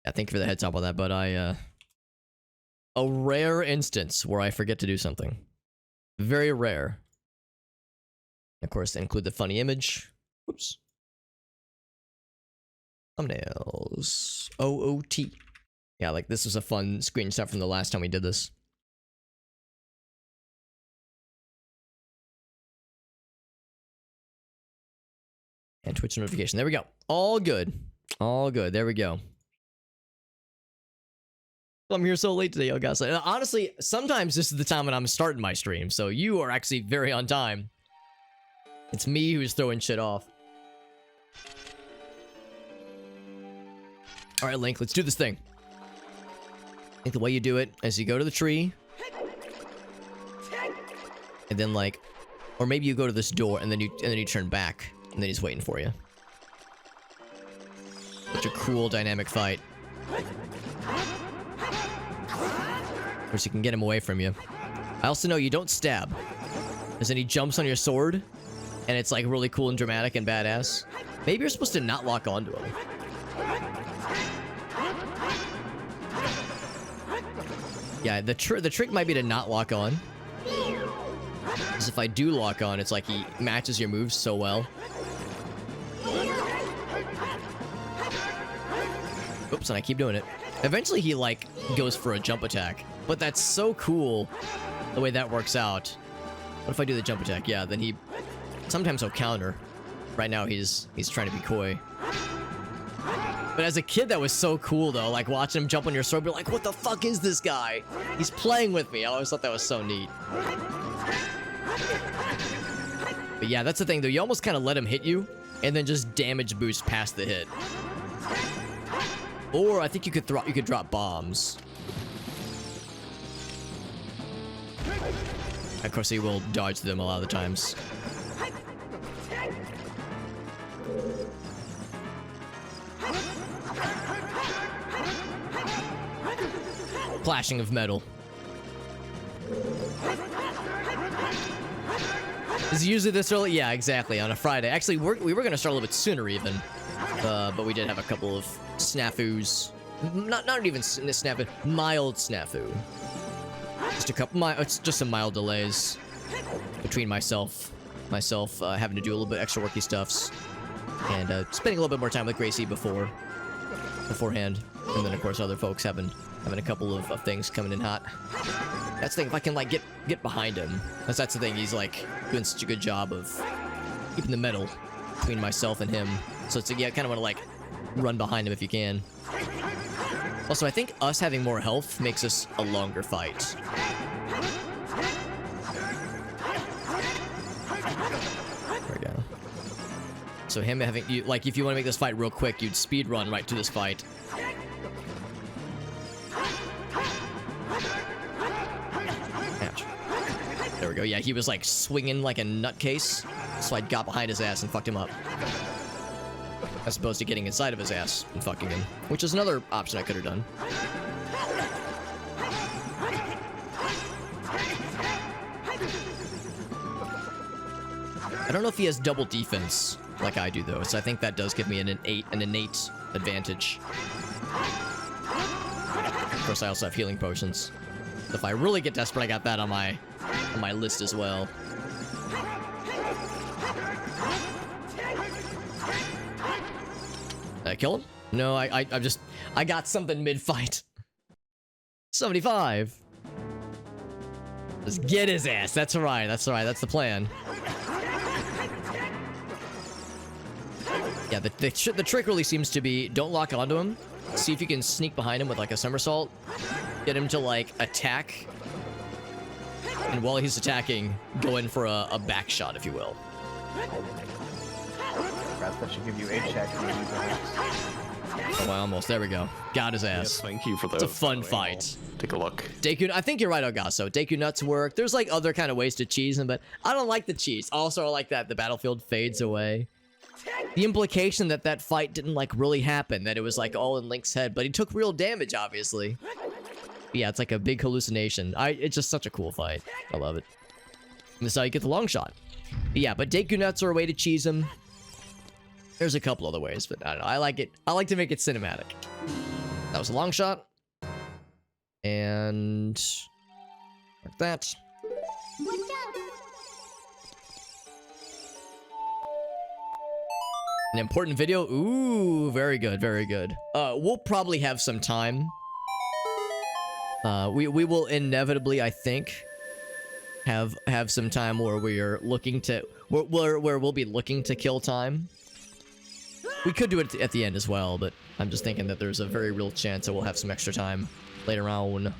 Yeah, thank you for the heads up on that, but a rare instance where I forget to do something. Very rare. Of course, include the funny image. Whoops. Thumbnails. OOT. Yeah, like this was a fun screenshot from the last time we did this. And Twitch notification. There we go. All good. All good. There we go. I'm here so late today, guys. Honestly, sometimes this is the time when I'm starting my stream, so you are actually very on time. It's me who's throwing shit off. Alright, Link, let's do this thing. I think the way you do it is you go to the tree. And then like... Or maybe you go to this door and then you turn back. And then he's waiting for you. Such a cool dynamic fight. Of course, you can get him away from you. I also know you don't stab. Because then he jumps on your sword. And it's like really cool and dramatic and badass. Maybe you're supposed to not lock onto him. Yeah, the trick might be to not lock on. Because if I do lock on, it's like he matches your moves so well. Oops, and I keep doing it. Eventually he, like, goes for a jump attack. But that's so cool, the way that works out. What if I do the jump attack? Yeah, then he... Sometimes he'll counter. Right now he's trying to be coy. But as a kid, that was so cool, though. Like, watching him jump on your sword, be like, what the fuck is this guy? He's playing with me. I always thought that was so neat. But yeah, that's the thing, though. You almost kind of let him hit you, and then just damage boost past the hit. Or I think you could drop bombs. Of course, he will dodge them a lot of the times. Clashing of metal. Is it usually this early? Yeah, exactly. On a Friday. Actually, we were gonna start a little bit sooner even, but we did have a couple of snafus. Not even snafu. Mild snafu. Just a couple. It's just some mild delays between myself having to do a little bit extra worky stuffs, and spending a little bit more time with Gracie beforehand, and then of course other folks having a couple of things coming in hot. That's the thing, if I can like get behind him, because that's the thing, he's like doing such a good job of keeping the metal between myself and him. So it's yeah, kind of want to like run behind him if you can. Also, I think us having more health makes us a longer fight. There we go. So him having you like, if you want to make this fight real quick, you'd speed run right to this fight. There we go. Yeah, he was like swinging like a nutcase, so I got behind his ass and fucked him up. As opposed to getting inside of his ass and fucking him, which is another option I could have done. I don't know if he has double defense like I do though, so I think that does give me an innate advantage. Of course, I also have healing potions. If I really get desperate, I got that on my list as well. Did I kill him? No, I got something mid-fight. 75. Just get his ass. That's right. That's right. That's the plan. Yeah, the trick really seems to be don't lock onto him. See if you can sneak behind him with like a somersault. Get him to like attack. And while he's attacking, go in for a back shot, if you will. That should give you a check. Oh, well, almost. There we go. Got his ass. Yes, thank you for that. It's a fun fight. Take a look. Deku, I think you're right, Ogasso. Deku nuts work. There's like other kind of ways to cheese them, but I don't like the cheese. Also, I like that the battlefield fades away. The implication that that fight didn't like really happen, that it was like all in Link's head, but he took real damage, obviously. But yeah, it's like a big hallucination. It's just such a cool fight. I love it. And this is how you get the long shot. But yeah, but Deku nuts are a way to cheese him. There's a couple other ways, but I don't know. I like it. I like to make it cinematic. That was a long shot. And like that. An important video. Ooh, very good, very good. We'll probably have some time. We will inevitably, I think, have some time where we are looking to where we'll be looking to kill time. We could do it at the end as well, but I'm just thinking that there's a very real chance that we'll have some extra time later on.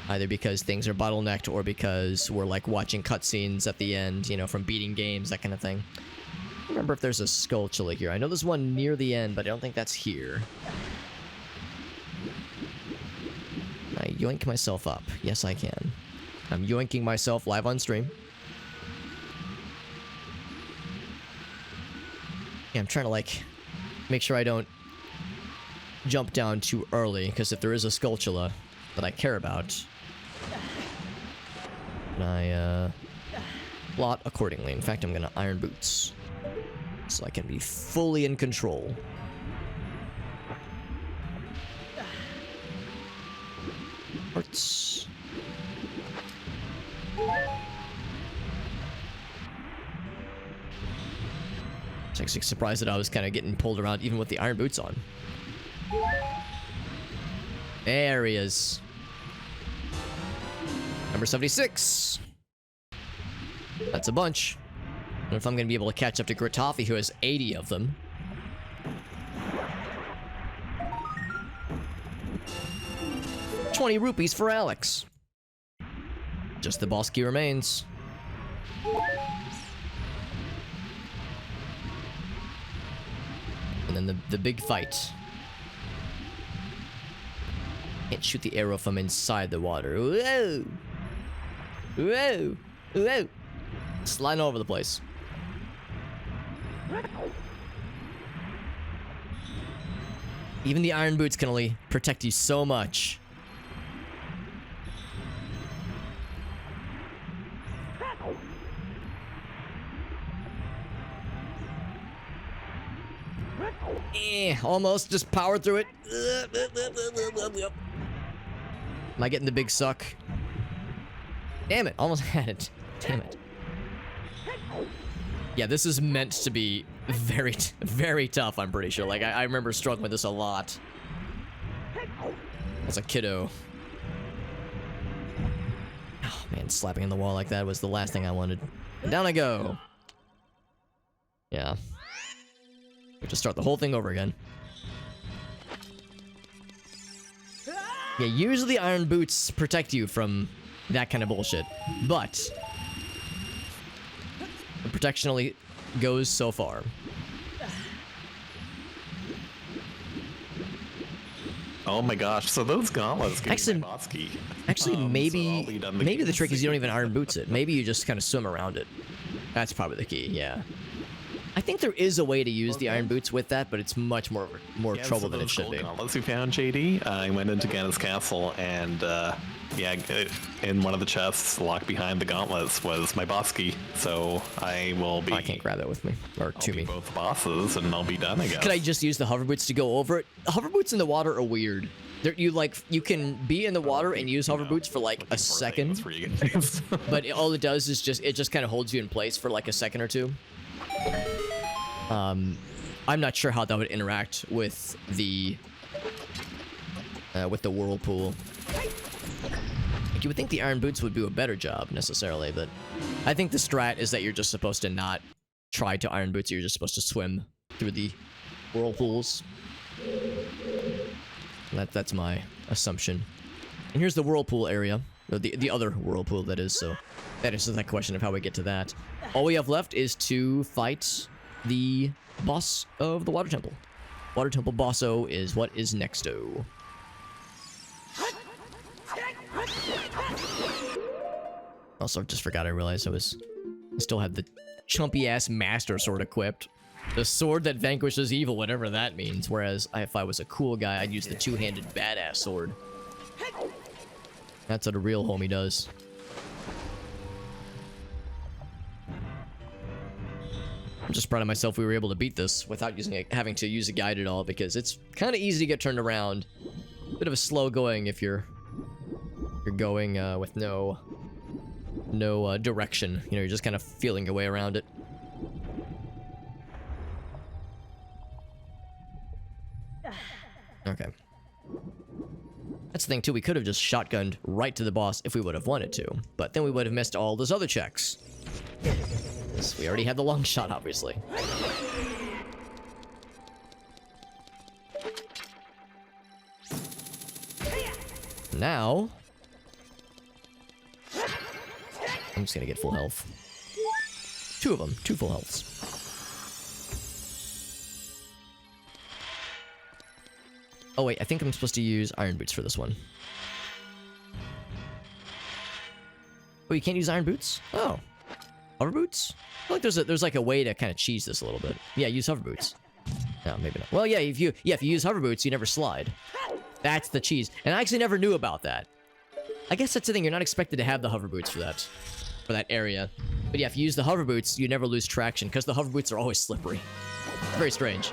Either because things are bottlenecked or because we're like watching cutscenes at the end, you know, from beating games, that kind of thing. I don't remember if there's a skulltula here. I know there's one near the end, but I don't think that's here. Can I yoink myself up? Yes, I can. I'm yoinking myself live on stream. Yeah, I'm trying to like make sure I don't jump down too early, because if there is a skulltula that I care about, I plot accordingly. In fact, I'm gonna iron boots so I can be fully in control. Hearts. I was actually surprised that I was kind of getting pulled around even with the iron boots on. There he is. Number 76. That's a bunch. I don't know if I'm going to be able to catch up to Gratafi, who has 80 of them. $20 rupees for Alex. Just the boss key remains. And then the big fight. Can't shoot the arrow from inside the water. Whoa! Whoa! Whoa! Sliding all over the place. Even the iron boots can only protect you so much. Almost just powered through it. Am I getting the big suck? Damn it, almost had it. Damn it. Yeah, this is meant to be very, very tough, I'm pretty sure. Like, I remember struggling with this a lot as a kiddo. Oh, man, slapping in the wall like that was the last thing I wanted. And down I go. Yeah. We have to start the whole thing over again. Yeah, usually iron boots protect you from that kind of bullshit, but the protection only goes so far. Oh my gosh, so those gauntlets give Actually, me my boss key. Actually, maybe so maybe the trick is you don't even iron boots it. Maybe you just kind of swim around it. That's probably the key, yeah. I think there is a way to use the iron boots with that, but it's much more trouble than it should be. Gauntlets we found, JD. I went into Ganon's castle, and yeah, in one of the chests locked behind the gauntlets was my boss key. So I will be. I can't grab that with me or to me. Both bosses, and I'll be done. I guess. Could I just use the hover boots to go over it? Hover boots in the water are weird. You can be in the water and use hover boots for like a second, but all it does is just kind of holds you in place for like a second or two. I'm not sure how that would interact with the whirlpool. You would think the iron boots would do a better job necessarily, but I think the strat is that you're just supposed to not try to iron boots. You're just supposed to swim through the whirlpools. That's my assumption. And here's the whirlpool area, the other whirlpool that is. So that answers that question of how we get to that. All we have left is to fight the boss of the Water Temple. Water Temple Bosso is what is nexto. Also, just forgot I realized I still had the chumpy ass master sword equipped. The sword that vanquishes evil, whatever that means. Whereas if I was a cool guy, I'd use the two-handed badass sword. That's what a real homie does. I'm just proud of myself we were able to beat this without having to use a guide at all, because it's kind of easy to get turned around. Bit of a slow going if you're going with no direction. You know, you're just kind of feeling your way around it. Okay. That's the thing too, we could have just shotgunned right to the boss if we would have wanted to, but then we would have missed all those other checks. We already had the long shot, obviously. Now, I'm just gonna get full health. 2 of them, 2 full healths. Oh wait, I think I'm supposed to use iron boots for this one. Oh, you can't use iron boots? Oh. Hover boots? I feel like there's like a way to kind of cheese this a little bit. Yeah, use hover boots. No, maybe not. Well, yeah, if you use hover boots, you never slide. That's the cheese. And I actually never knew about that. I guess that's the thing, you're not expected to have the hover boots for that area. But yeah, if you use the hover boots, you never lose traction, because the hover boots are always slippery. Very strange.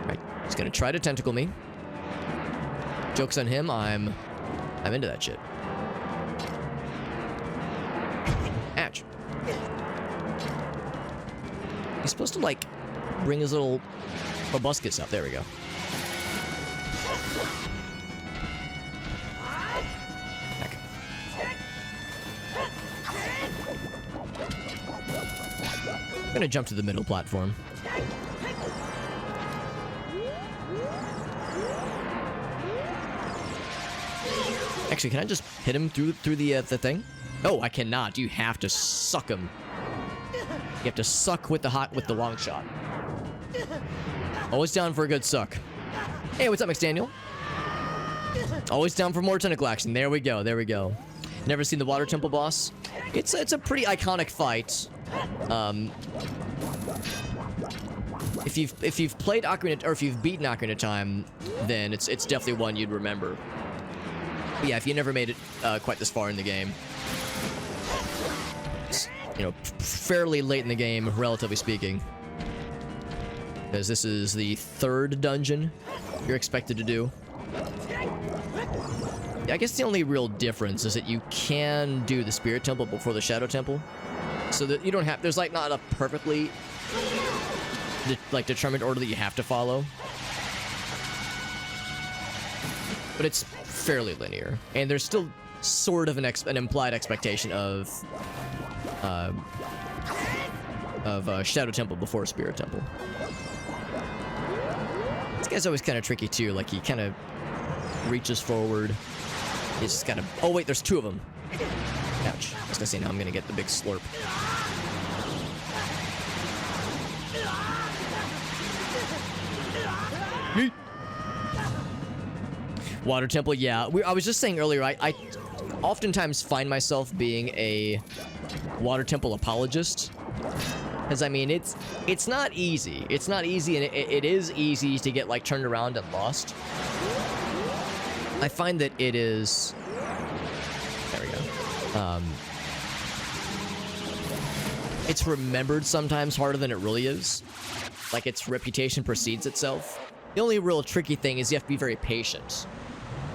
Alright, he's gonna try to tentacle me. Joke's on him, I'm into that shit. Ouch. He's supposed to, like, bring his little proboscis up. There we go. Back. I'm gonna jump to the middle platform. Actually, can I just hit him through the thing? No, I cannot. You have to suck him. You have to suck with the long shot. Always down for a good suck. Hey, what's up, McDaniel? Always down for more tentacle action. There we go. There we go. Never seen the Water Temple boss? It's a pretty iconic fight. If you've played Ocarina, or if you've beaten Ocarina of Time, then it's definitely one you'd remember. But yeah, if you never made it quite this far in the game, it's, you know, fairly late in the game, relatively speaking, because this is the 3rd dungeon you're expected to do. Yeah, I guess the only real difference is that you can do the Spirit Temple before the Shadow Temple, so that you don't have, there's like not a perfectly determined order that you have to follow, but it's fairly linear, and there's still sort of an implied expectation of Shadow Temple before Spirit Temple. This guy's always kind of tricky too. Like, he kind of reaches forward. He's just kind of. Oh wait, there's 2 of them. Ouch! I was gonna say now I'm gonna get the big slurp. Yeet. Water Temple, yeah. I was just saying earlier, I oftentimes find myself being a Water Temple apologist. Because, I mean, it's not easy. It's not easy, and it is easy to get, like, turned around and lost. I find that it is... There we go. It's remembered sometimes harder than it really is. Like, its reputation precedes itself. The only real tricky thing is you have to be very patient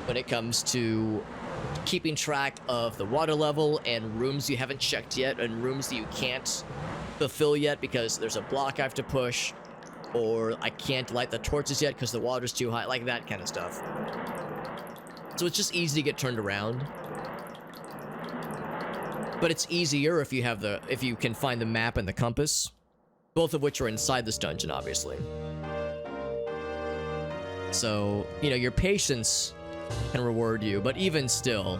when it comes to keeping track of the water level and rooms you haven't checked yet and rooms that you can't fulfill yet because there's a block I have to push, or I can't light the torches yet because the water's too high, like that kind of stuff. So it's just easy to get turned around. But it's easier if you can find the map and the compass, both of which are inside this dungeon, obviously. So, you know, your patience can reward you, but even still,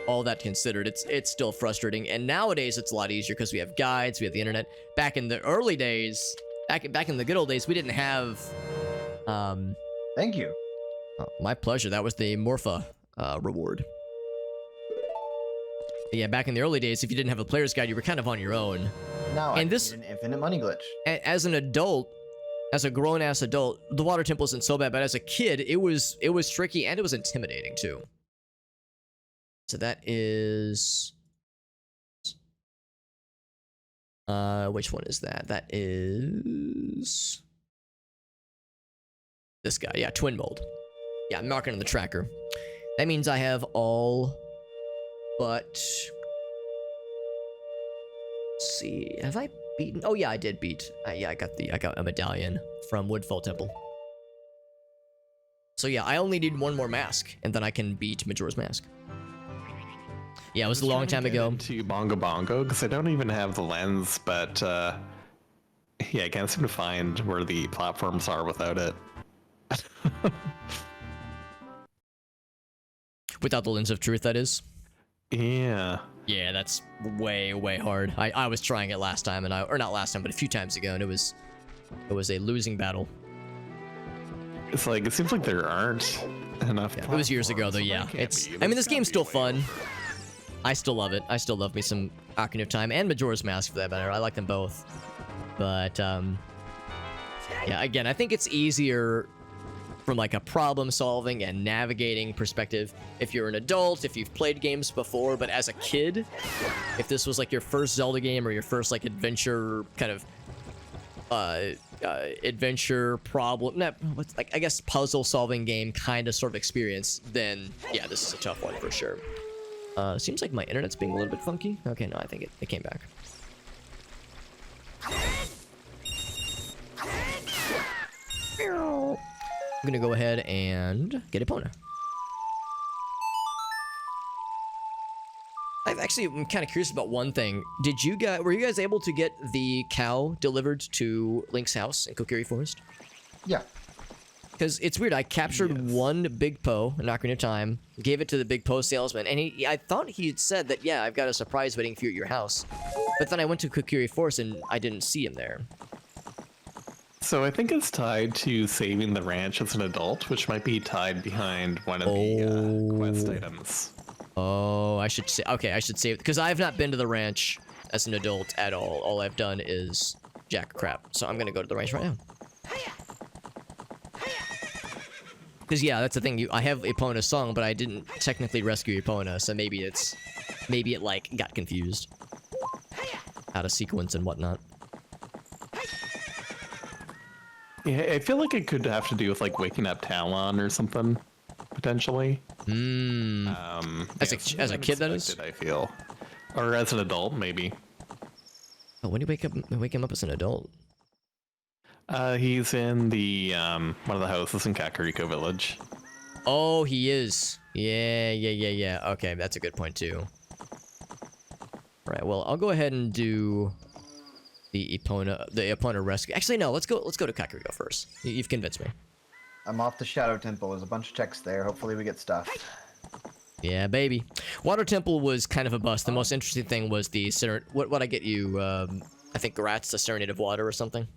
all that considered, it's still frustrating. And nowadays it's a lot easier because we have guides, we have the internet. Back in the early days, back in the good old days, we didn't have Thank you. Oh, my pleasure. That was the Morpha reward. But yeah, back in the early days, if you didn't have a player's guide, you were kind of on your own. No, and I this need an infinite money glitch. As an adult, as a grown-ass adult, the Water Temple isn't so bad, but as a kid, it was tricky and it was intimidating too. So that is... which one is that? That is... this guy, yeah, Twin Mold. Yeah, I'm marking on the tracker. That means I have all but... let's see, have I beaten? Oh yeah, I did beat. Yeah, I got a medallion from Woodfall Temple. So yeah, I only need 1 more mask, and then I can beat Majora's Mask. Yeah, it was a long time ago. To Bongo Bongo, because I don't even have the lens, but yeah, I can't seem to find where the platforms are without it. Without the lens of truth, that is. Yeah. Yeah, that's way, way hard. I was trying it last time, or not last time, but a few times ago, and it was a losing battle. It's like, it seems like there aren't enough. Yeah, it was years ago, though. Yeah, I mean, this game's still fun. I still love it. I still love me some Ocarina of Time and Majora's Mask for that matter. I like them both. But yeah, again, I think it's easier from like a problem solving and navigating perspective if you're an adult, if you've played games before. But as a kid, if this was like your first Zelda game or your first like adventure kind of adventure problem, like I guess puzzle solving game kind of sort of experience, then yeah, this is a tough one for sure. Seems like my internet's being a little bit funky. Okay, no, I think it came back. I'm gonna go ahead and get Epona. I'm kind of curious about one thing. Were you guys able to get the cow delivered to Link's house in Kokiri Forest? Yeah. Because it's weird, I captured one Big Po in Ocarina of Time, gave it to the Big Po salesman, and I thought he had said that, yeah, I've got a surprise waiting for you at your house. But then I went to Kokiri Forest and I didn't see him there. So I think it's tied to saving the ranch as an adult, which might be tied behind one of the quest items. Oh, I should say, okay, I should save, because I've not been to the ranch as an adult at all. All I've done is jack crap. So I'm gonna go to the ranch right now. Because yeah, that's the thing. I have Epona's song, but I didn't technically rescue Epona, so maybe it like got confused out of sequence and whatnot. Yeah, I feel like it could have to do with like waking up Talon or something, potentially. As a kid, that is. I feel, or as an adult, maybe. Oh, when do you wake him up as an adult? He's in the one of the houses in Kakariko Village. Oh, he is. Yeah. Okay, that's a good point too. Right. Well, I'll go ahead and do the Epona rescue. Actually, no. Let's go to Kakariko first. You've convinced me. I'm off the Shadow Temple. There's a bunch of checks there. Hopefully we get stuff. Yeah, baby. Water Temple was kind of a bust. The most interesting thing was the what I get you? I think Gratz, the Serenade of Water or something.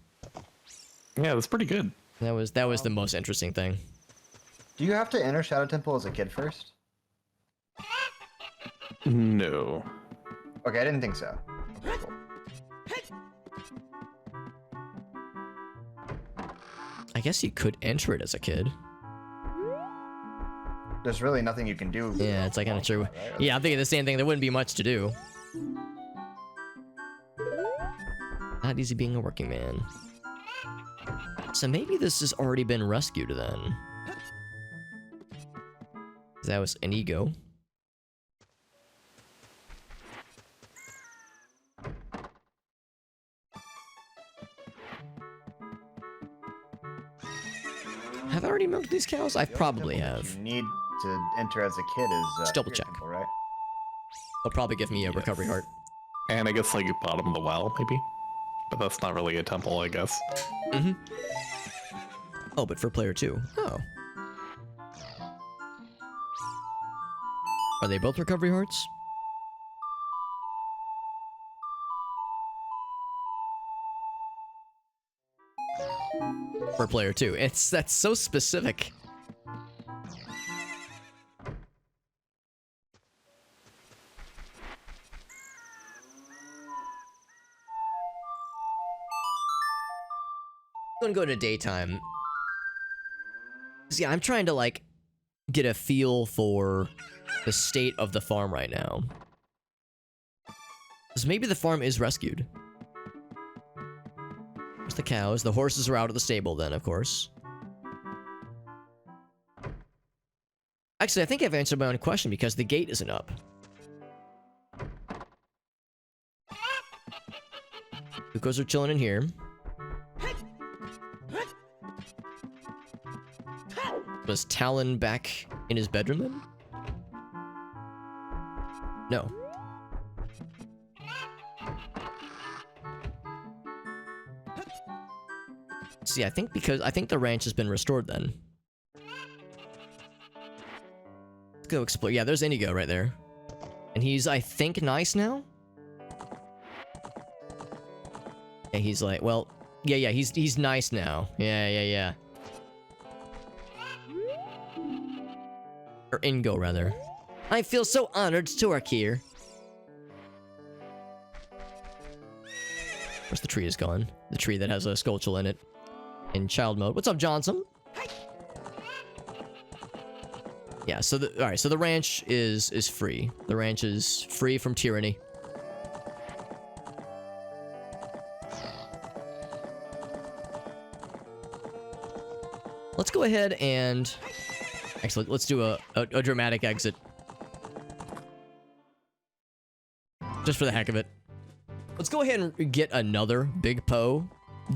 Yeah, that's pretty good. That was the most interesting thing. Do you have to enter Shadow Temple as a kid first? No. Okay, I didn't think so. Cool. I guess you could enter it as a kid. There's really nothing you can do. Yeah, it's like kind of true. Right? Yeah, I'm thinking the same thing. There wouldn't be much to do. Not easy being a working man. So maybe this has already been rescued then. That was an ego. Have I already milked these cows? I probably have. You need to enter as a kid is Just double check. Temple, right? They'll probably give me a recovery heart. And I guess like bottom of the well, maybe. But that's not really a temple, I guess. Mm-hmm. Oh, but for player 2. Oh. Are they both recovery hearts? For player 2. That's so specific. I'm gonna go to daytime. Yeah, I'm trying to like get a feel for the state of the farm right now. Because maybe the farm is rescued. There's the cows. The horses are out of the stable then, of course. Actually, I think I've answered my own question because the gate isn't up. Lucos are chilling in here. Was Talon back in his bedroom then? No. See, I think the ranch has been restored then. go explore. Yeah, there's Indigo right there. And he's, I think, nice now? Yeah, he's like, well, yeah, he's nice now. Yeah. Or Ingo, rather. I feel so honored to work here. Where's the tree is gone? The tree that has a Skulltula in it. In child mode. What's up, Johnson? Yeah, so alright, so the ranch is free. The ranch is free from tyranny. Let's go ahead and... Actually, let's do a dramatic exit. Just for the heck of it. Let's go ahead and get another big Poe,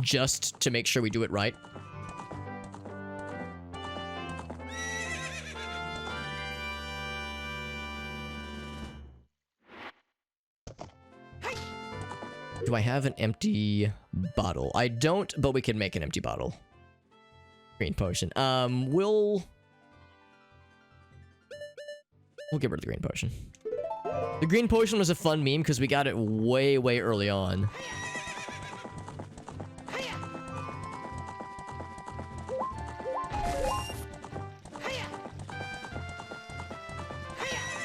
just to make sure we do it right. Do I have an empty bottle? I don't, but we can make an empty bottle. Green potion. We'll get rid of the green potion. The green potion was a fun meme because we got it way early on.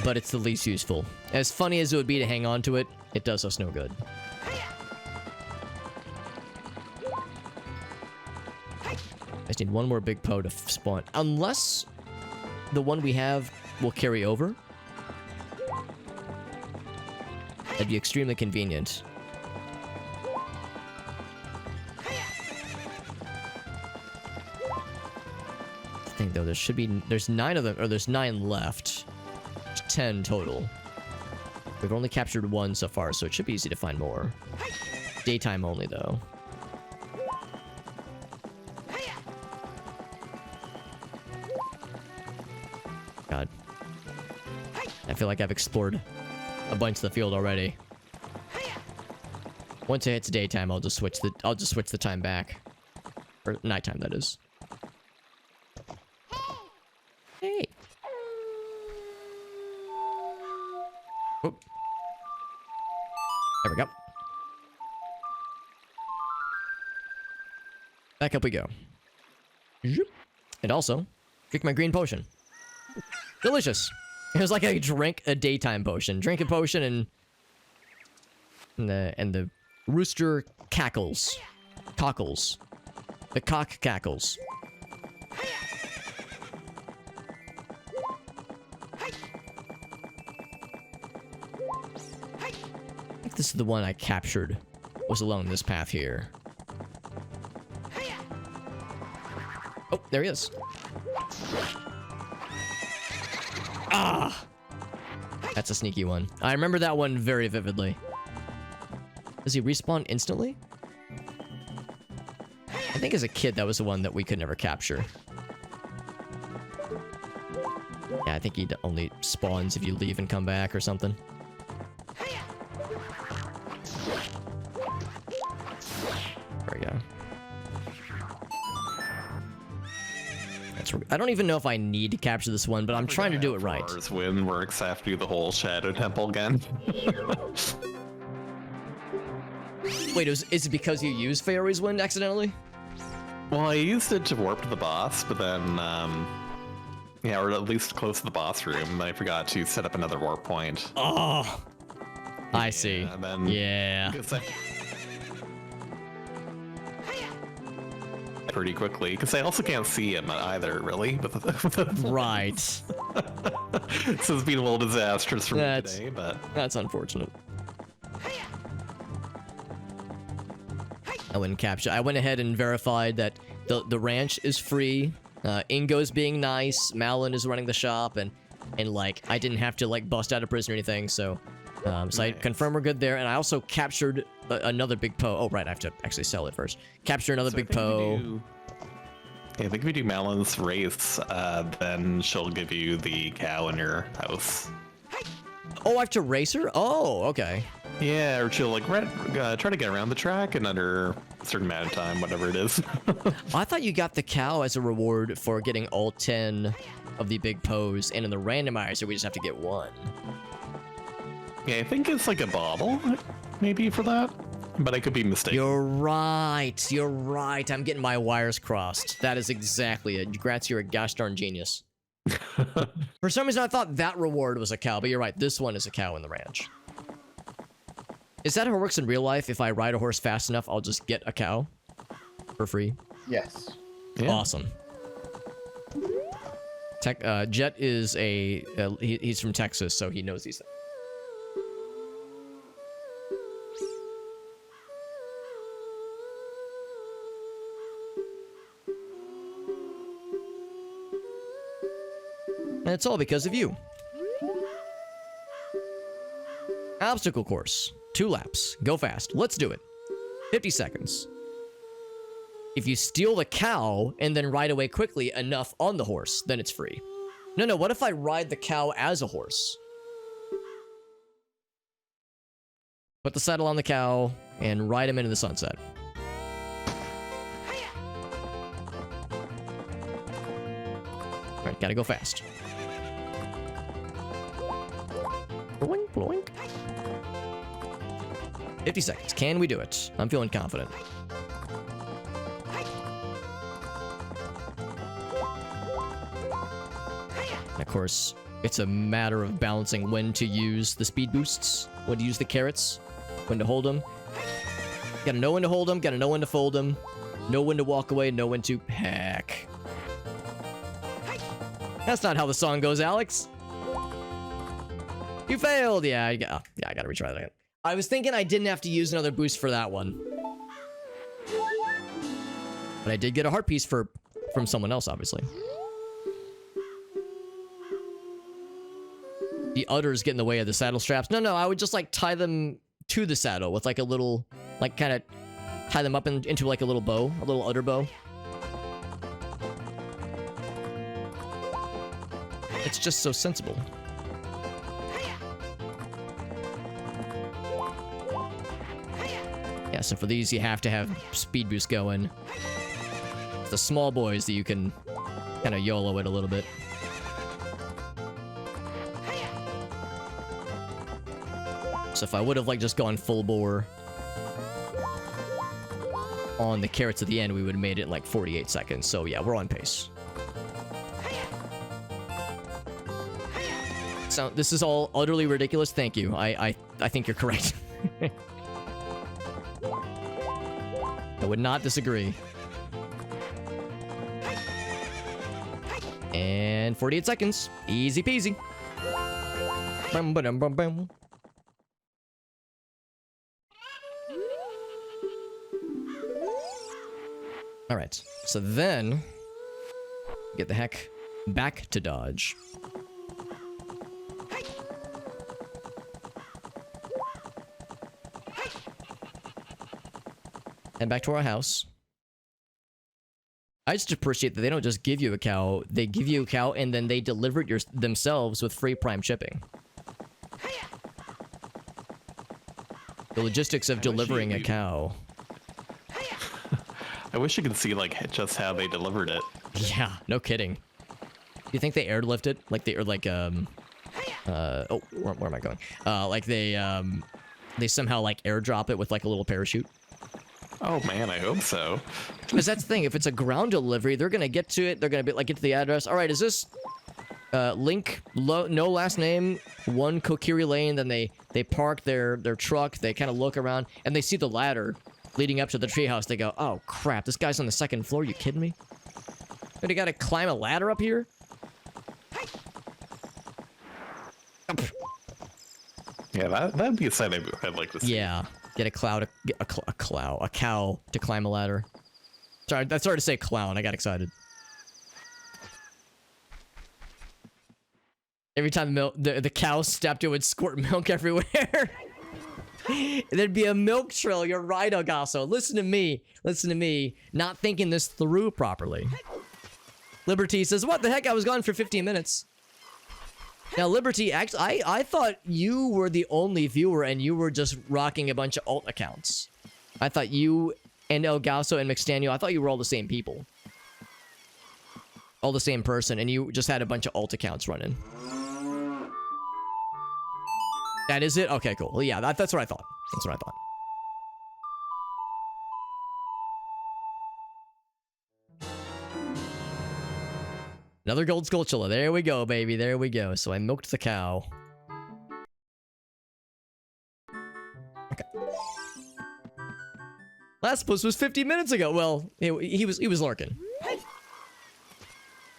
But it's the least useful. As funny as it would be to hang on to it, it does us no good. I just need one more big Poe to spawn. Unless the one we have will carry over. That'd be extremely convenient. I think though there's 9 of them, or there's 9 left. There's 10 total. We've only captured 1 so far, so it should be easy to find more. Daytime only though. God. I feel like I've explored a bunch of the field already. Once it hits daytime, I'll just switch the time back. Or nighttime, that is. Hey. Oh. There we go. Back up we go. And also, drink my green potion. Delicious. It was like I drank a daytime potion. Drink a potion and the rooster cackles. Cockles. The cock cackles. I think this is the one I captured. Was along this path here. Oh, there he is. Ah! That's a sneaky one. I remember that one very vividly. Does he respawn instantly? I think as a kid, that was the one that we could never capture. Yeah, I think he only spawns if you leave and come back or something. There we go. I don't even know if I need to capture this one, but I'm trying to do it right. Win works after the whole Shadow Temple again. Wait, is it because you used Faeries Wind accidentally? Well, I used it to warp to the boss, but then, yeah, or at least close to the boss room, and I forgot to set up another warp point. Oh, I see. And then, yeah. Pretty quickly, because I also can't see him either, really. Right. So it's been a little disastrous for me today, but... That's unfortunate. I wouldn't capture. I went ahead and verified that the ranch is free. Ingo's being nice. Malin is running the shop, and like I didn't have to like bust out of prison or anything. So, so I confirmed we're good there. And I also captured another big Poe. Oh right, I have to actually sell it first. Capture another big Poe. Yeah, I think if we do Malin's race, then she'll give you the cow in your house. Oh, I have to race her? Oh, okay. Yeah, or she'll like try to get around the track in under a certain amount of time, whatever it is. I thought you got the cow as a reward for getting all 10 of the big pose, and in the randomizer, we just have to get one. Yeah, I think it's like a bottle, maybe for that, but I could be mistaken. You're right. You're right. I'm getting my wires crossed. That is exactly it. Congrats, you're a gosh darn genius. For some reason, I thought that reward was a cow, but you're right. This one is a cow in the ranch. Is that how it works in real life? If I ride a horse fast enough, I'll just get a cow for free? Yes. Yeah. Awesome. Jet is he's from Texas, so he knows these things. And it's all because of you. Obstacle course. 2 laps. Go fast. Let's do it. 50 seconds. If you steal the cow and then ride away quickly enough on the horse, then it's free. No, what if I ride the cow as a horse? Put the saddle on the cow and ride him into the sunset. Alright, gotta go fast. Bloink, bloink. 50 seconds. Can we do it? I'm feeling confident. And of course, it's a matter of balancing when to use the speed boosts, when to use the carrots, when to hold them. Gotta know when to hold them, gotta know when to fold them, know when to walk away, know when to heck. That's not how the song goes, Alex. You failed. Yeah, I gotta retry that again. I was thinking I didn't have to use another boost for that one. But I did get a heart piece from someone else, obviously. The udders get in the way of the saddle straps. No, I would just like tie them to the saddle with like a little, like kind of tie them up into like a little bow, a little udder bow. It's just so sensible. Yeah, so for these, you have to have speed boost going. It's the small boys that you can kind of YOLO it a little bit. So if I would have like just gone full bore on the carrots at the end, we would have made it in like 48 seconds. So yeah, we're on pace. So this is all utterly ridiculous. Thank you. I think you're correct. I would not disagree. And 48 seconds. Easy peasy. Bum, ba-dum, bum, bum. All right. So then, get the heck back to Dodge. And back to our house. I just appreciate that they don't just give you a cow. They give you a cow and then they deliver it themselves with free Prime shipping. The logistics of delivering a cow. I wish you could see like just how they delivered it. Yeah, no kidding. Do you think they airlift it? Like where am I going? Like they somehow like airdrop it with like a little parachute. Oh man, I hope so. Because that's the thing, if it's a ground delivery, they're gonna get to it, they're gonna get to the address. Alright, is this Link, no last name, 1 Kokiri Lane, then they park their truck, they kind of look around, and they see the ladder leading up to the treehouse. They go, oh crap, this guy's on the 2nd floor, you kidding me? They gotta climb a ladder up here? Yeah, that'd be a sight I'd like to see. Yeah. Get a cow to climb a ladder. Sorry, that's hard to say clown. I got excited. Every time the cow stepped, it would squirt milk everywhere. There'd be a milk trail. You're right, Ogasso. Listen to me. Listen to me. Not thinking this through properly. Liberty says, what the heck? I was gone for 15 minutes. Now, Liberty, actually, I thought you were the only viewer and you were just rocking a bunch of alt accounts. I thought you and El Gasso and McStaniel, I thought you were all the same people. all the same person, and you just had a bunch of alt accounts running. That is it? Okay, cool. Well, yeah, that's what I thought. That's what I thought. Another gold Skulltula. There we go, baby. There we go. So I milked the cow. Okay. Last post was 50 minutes ago. Well, he was lurking.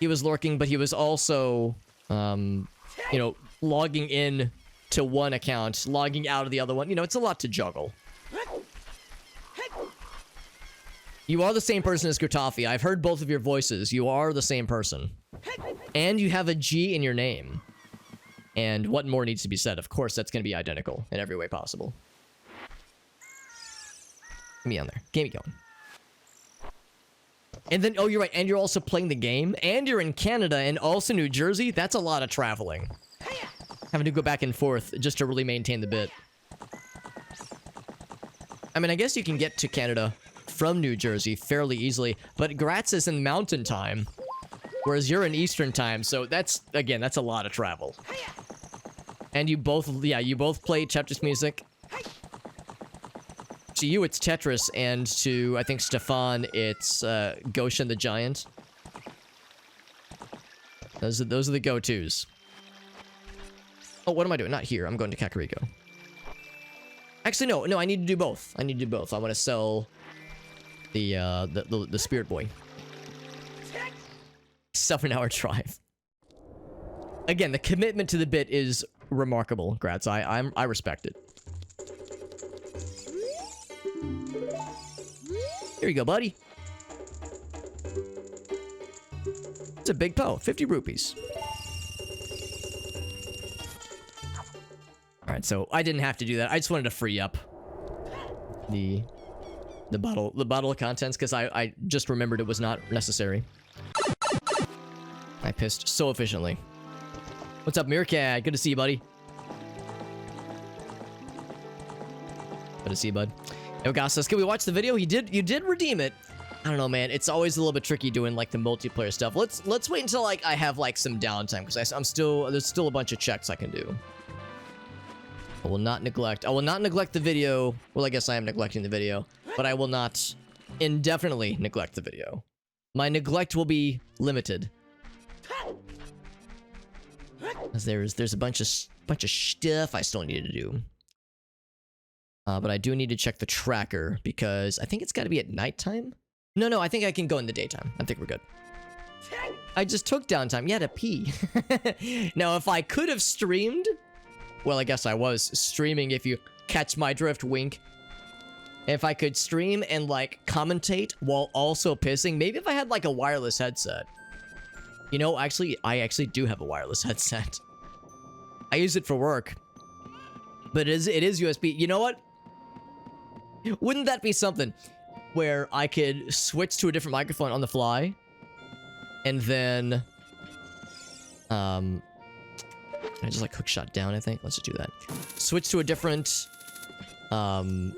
He was lurking, but he was also, you know, logging in to one account, logging out of the other one. You know, it's a lot to juggle. You are the same person as Gurtafi. I've heard both of your voices. You are the same person. And you have a G in your name. And what more needs to be said? Of course, that's going to be identical in every way possible. Get me on there. Get me going. And then, oh, you're right. And you're also playing the game. And you're in Canada and also New Jersey. That's a lot of traveling. Having to go back and forth just to really maintain the bit. I mean, I guess you can get to Canada from New Jersey fairly easily, but Gratz is in Mountain Time, whereas you're in Eastern Time, so that's, again, that's a lot of travel. And you both, yeah, you both play Tetris music. To you, it's Tetris, and to, I think, Stefan, it's Goshen the Giant. Those are the go-tos. Oh, what am I doing? Not here. I'm going to Kakariko. Actually, no, I need to do both. I need to do both. I want to sell the Spirit Boy. 7-hour drive. Again, the commitment to the bit is remarkable, Gratz. I respect it. Here you go, buddy. It's a big Poe. 50 rupees. Alright, so I didn't have to do that. I just wanted to free up the bottle of contents because I just remembered it was not necessary. I pissed so efficiently. What's up, Meerkat? Good to see you, buddy. Good to see you, bud. Yo, Gas says, can we watch the video? You did redeem it. I don't know, man. It's always a little bit tricky doing like the multiplayer stuff. Let's wait until like I have like some downtime because there's still a bunch of checks I can do. I will not neglect the video. Well, I guess I am neglecting the video, but I will not indefinitely neglect the video. My neglect will be limited. As there's a bunch of stuff I still need to do. But I do need to check the tracker because I think it's got to be at nighttime. No, I think I can go in the daytime. I think we're good. I just took downtime. Yeah, to pee. Now, if I could have streamed, well, I guess I was streaming if you catch my drift, wink. If I could stream and like commentate while also pissing, maybe if I had like a wireless headset. You know, actually, I actually do have a wireless headset. I use it for work. But it is USB. You know what? Wouldn't that be something where I could switch to a different microphone on the fly and then I just like hookshot down, I think. Let's just do that. Switch to a different microphone.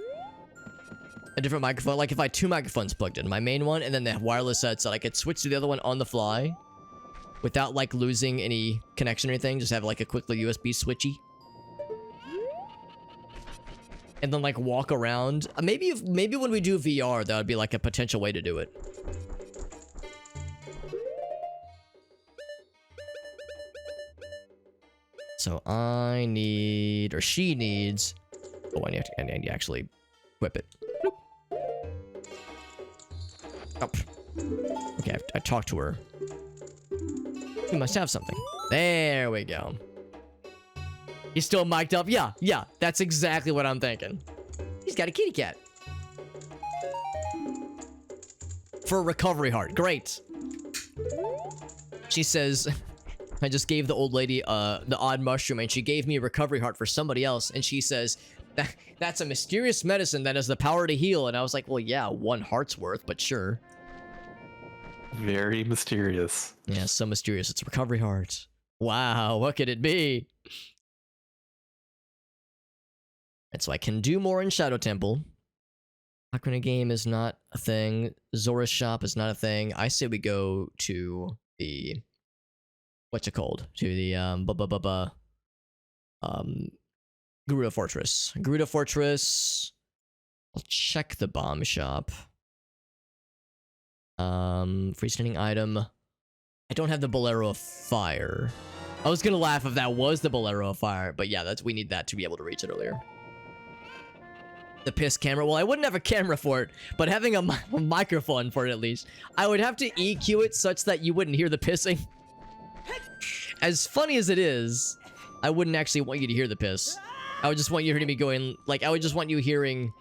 Like if I had two microphones plugged in, my main one and then the wireless headset, I could switch to the other one on the fly without like losing any connection or anything. Just have like a quick USB switchy. And then like walk around. Maybe when we do VR, that would be like a potential way to do it. So I need, or she needs. Oh, I need to actually whip it. Oh. Okay, I talked to her. We must have something. There we go. He's still mic'd up? Yeah, that's exactly what I'm thinking. He's got a kitty cat. For a recovery heart. Great. She says, I just gave the old lady the odd mushroom and she gave me a recovery heart for somebody else. And she says, that's a mysterious medicine that has the power to heal. And I was like, well, yeah, 1 heart's worth, but sure. Very mysterious. Yeah, so mysterious. It's a recovery heart. Wow, what could it be? And so I can do more in Shadow Temple. Ocarina game is not a thing. Zora's Shop is not a thing. I say we go to the what's it called? To the Gerudo Fortress. Gerudo Fortress. I'll check the bomb shop. Freestanding item. I don't have the Bolero of Fire. I was gonna laugh if that was the Bolero of Fire, but yeah, we need that to be able to reach it earlier. The piss camera. Well, I wouldn't have a camera for it, but having a microphone for it at least. I would have to EQ it such that you wouldn't hear the pissing. As funny as it is, I wouldn't actually want you to hear the piss. I would just want you hearing me going, like, I would just want you hearing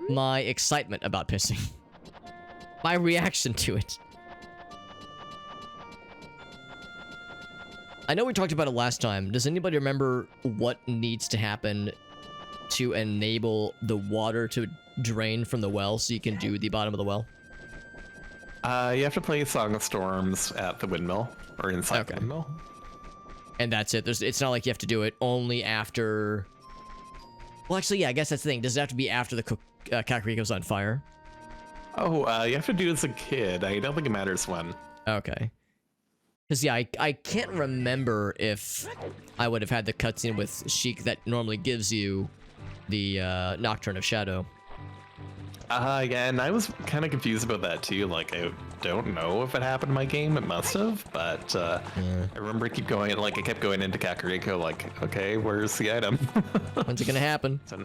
my excitement about pissing. My reaction to it. I know we talked about it last time. Does anybody remember what needs to happen to enable the water to drain from the well so you can do the bottom of the well? You have to play Song of Storms at the windmill, or inside the windmill. And that's it. It's not like you have to do it only after... Well, actually, yeah, I guess that's the thing. Does it have to be after the Kakariko's on fire? Oh, you have to do it as a kid. I don't think it matters when. Okay. Because, yeah, I can't remember if I would have had the cutscene with Sheik that normally gives you the Nocturne of Shadow. Yeah, and I was kind of confused about that too. Like, I don't know if it happened in my game. It must have, but yeah. I remember I kept going into Kakariko like, okay, where's the item? When's it gonna happen? So,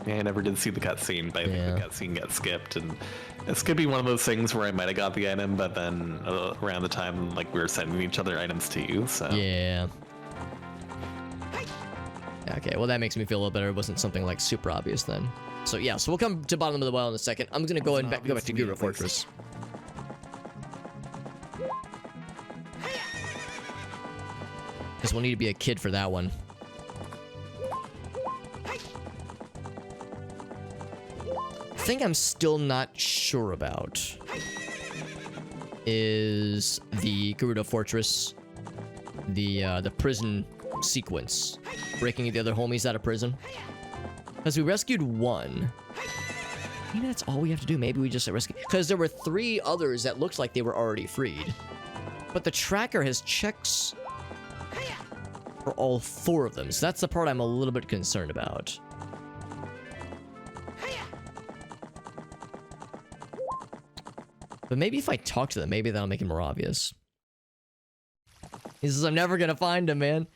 yeah, I never did see the cutscene, but I think the cutscene got skipped, and this could be one of those things where I might have got the item, but then around the time like we were sending each other items to you, so. Yeah. Okay, well that makes me feel a little better. It wasn't something like super obvious then. So yeah, so we'll come to bottom of the well in a second. I'm gonna go and go back to Gerudo Fortress. Because we'll need to be a kid for that one. Thing I'm still not sure about is the Gerudo Fortress, the prison sequence, breaking the other homies out of prison. Because we rescued one. Maybe that's all we have to do. Maybe we just rescue. Because there were 3 others that looked like they were already freed. But the tracker has checks for all 4 of them. So that's the part I'm a little bit concerned about. But maybe if I talk to them, maybe that'll make it more obvious. He says, I'm never gonna find him, man.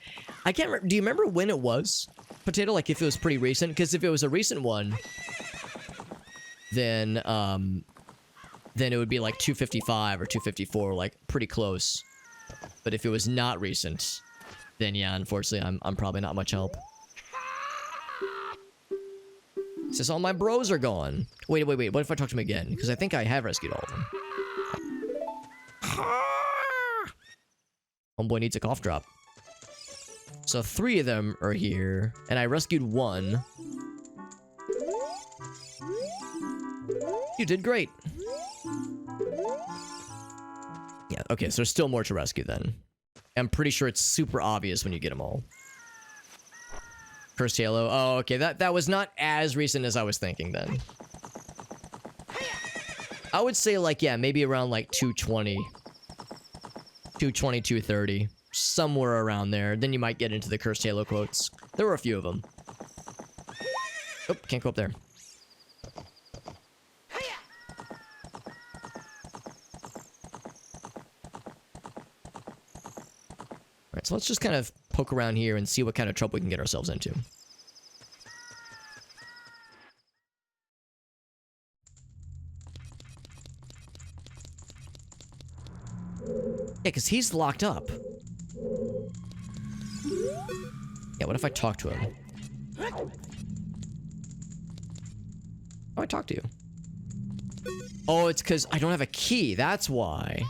I can't remember. Do you remember when it was? Potato, like if it was pretty recent? Because if it was a recent one, then it would be like 255 or 254, like pretty close. But if it was not recent, then yeah, unfortunately, I'm probably not much help. It says all my bros are gone. Wait. What if I talk to him again? Because I think I have rescued all of them. Homeboy needs a cough drop. So 3 of them are here, and I rescued 1. You did great. Yeah, okay, so there's still more to rescue then. I'm pretty sure it's super obvious when you get them all. Cursed Halo. Oh, okay, that was not as recent as I was thinking then. I would say like, yeah, maybe around like 220. 220, 230. Somewhere around there. Then you might get into the Cursed Halo quotes. There were a few of them. Oh, can't go up there. Alright, so let's just kind of poke around here and see what kind of trouble we can get ourselves into. Yeah, because he's locked up. Yeah, what if I talk to him? Oh, I talk to you. Oh, it's because I don't have a key. That's why.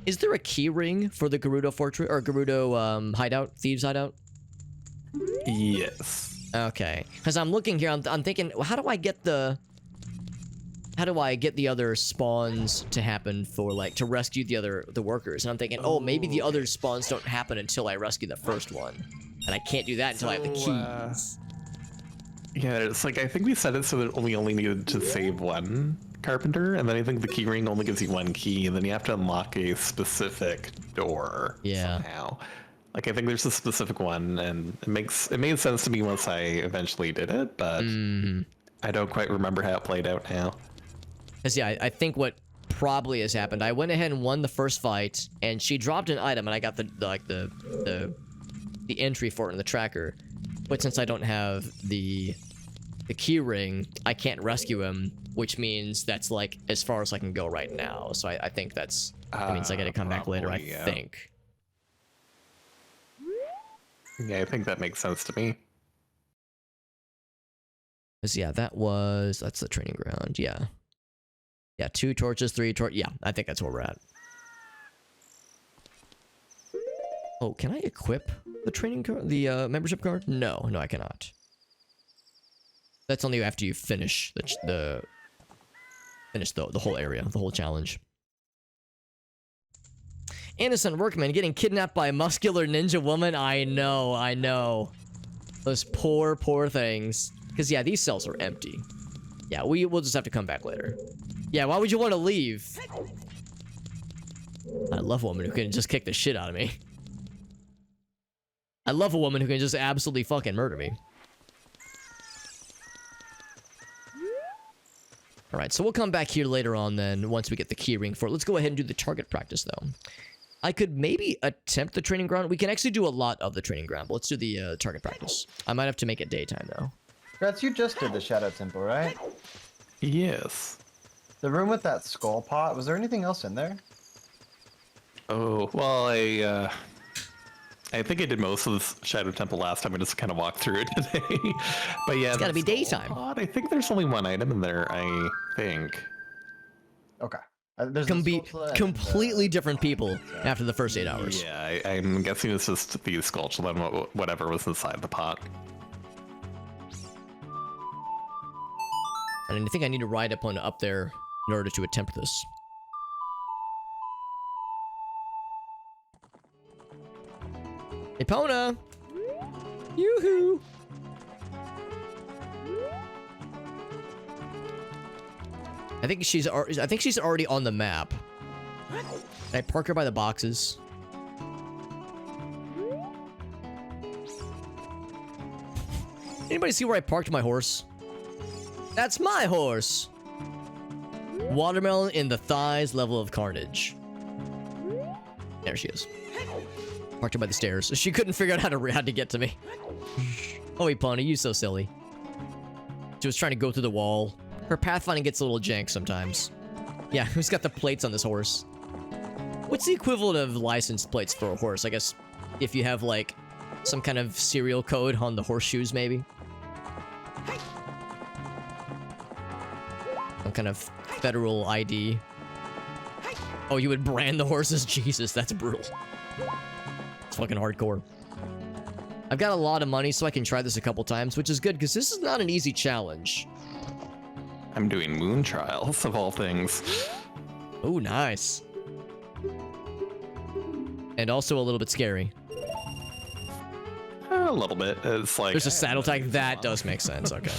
Is there a key ring for the Gerudo Fortress or Gerudo hideout, thieves hideout? Yes. Okay, because I'm looking here. I'm thinking, well, how do I get the other spawns to happen for like to rescue the workers? And I'm thinking, oh, maybe the other spawns don't happen until I rescue the first one, and I can't do that until I have the keys. Yeah, it's like I think we said it so that we only needed to save 1. carpenter, and then I think the key ring only gives you one key, and then you have to unlock a specific door somehow. Like I think there's a specific one, and it made sense to me once I eventually did it, but I don't quite remember how it played out now. Cause yeah, I think what probably has happened, I went ahead and won the first fight, and she dropped an item, and I got the entry for it in the tracker. But since I don't have the key ring, I can't rescue him, which means that's like as far as I can go right now. So I think that means I gotta come back later, I think. Yeah, I think that makes sense to me. Cause yeah, that's the training ground, yeah. Yeah, 2 torches, 3 torches, yeah, I think that's where we're at. Oh, can I equip the training card, the membership card? No, I cannot. That's only after you finish the whole area, the whole challenge. Innocent workman getting kidnapped by a muscular ninja woman. I know. Those poor things. Because yeah, these cells are empty. Yeah, we'll just have to come back later. Yeah, why would you want to leave? I love a woman who can just kick the shit out of me. I love a woman who can just absolutely fucking murder me. Alright, so we'll come back here later on then, once we get the key ring for it. Let's go ahead and do the target practice, though. I could maybe attempt the training ground. We can actually do a lot of the training ground, but let's do the target practice. I might have to make it daytime, though. Gretz, you just did the Shadow Temple, right? Yes. The room with that skull pot, was there anything else in there? Oh, well, I think I did most of this Shadow Temple last time. I just kind of walked through it today. But yeah, it's gotta be daytime. I think there's only one item in there, I think. Okay. There's can be completely different people after the first 8 hours. Yeah, I'm guessing it's just the Sculpture and whatever was inside the pot. And I think I need to ride up there in order to attempt this. Epona! Yoo-hoo! I think she's already on the map. Can I park her by the boxes? Anybody see where I parked my horse? That's my horse! Watermelon in the thighs, level of carnage. There she is. Parked her by the stairs. She couldn't figure out how to get to me. Oh, Epona, you so silly. She was trying to go through the wall. Her pathfinding gets a little jank sometimes. Yeah, who's got the plates on this horse? What's the equivalent of license plates for a horse? I guess if you have, like, some kind of serial code on the horseshoes, maybe? Some kind of federal ID. Oh, you would brand the horses? Jesus, that's brutal. It's fucking hardcore. I've got a lot of money, so I can try this a couple times, which is good, because this is not an easy challenge. I'm doing moon trials, of all things. Oh, nice. And also a little bit scary. A little bit. It's like... There's a saddle tag. That does make sense, okay.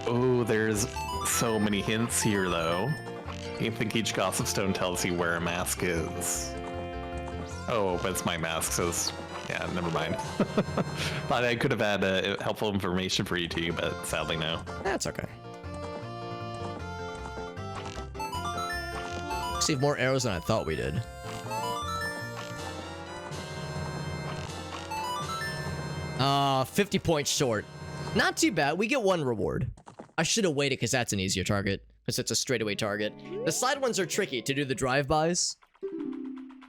Oh, there's so many hints here, though. I think each Gossip Stone tells you where a mask is. Oh, but it's my mask, so it's... Yeah, never mind. Thought I could have had helpful information for you too, but sadly no. That's okay. Received more arrows than I thought we did. 50 points short. Not too bad. We get 1 reward. I should have waited because that's an easier target. Because it's a straightaway target. The side ones are tricky to do the drive-bys.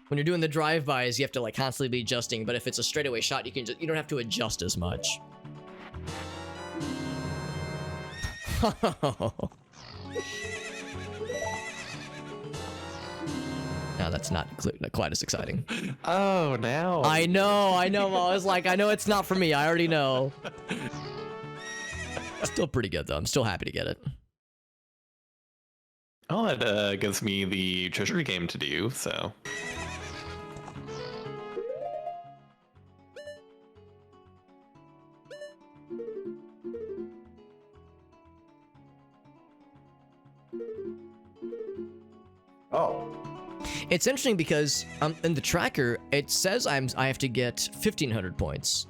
When you're doing the drive-bys, you have to like constantly be adjusting, but if it's a straightaway shot, you don't have to adjust as much. No, that's not quite as exciting. Oh, now. I know. I was like, I know it's not for me. I already know. Still pretty good, though. I'm still happy to get it. Oh, that gives me the treasury game to do, so... Oh. It's interesting because in the tracker, it says I have to get 1,500 points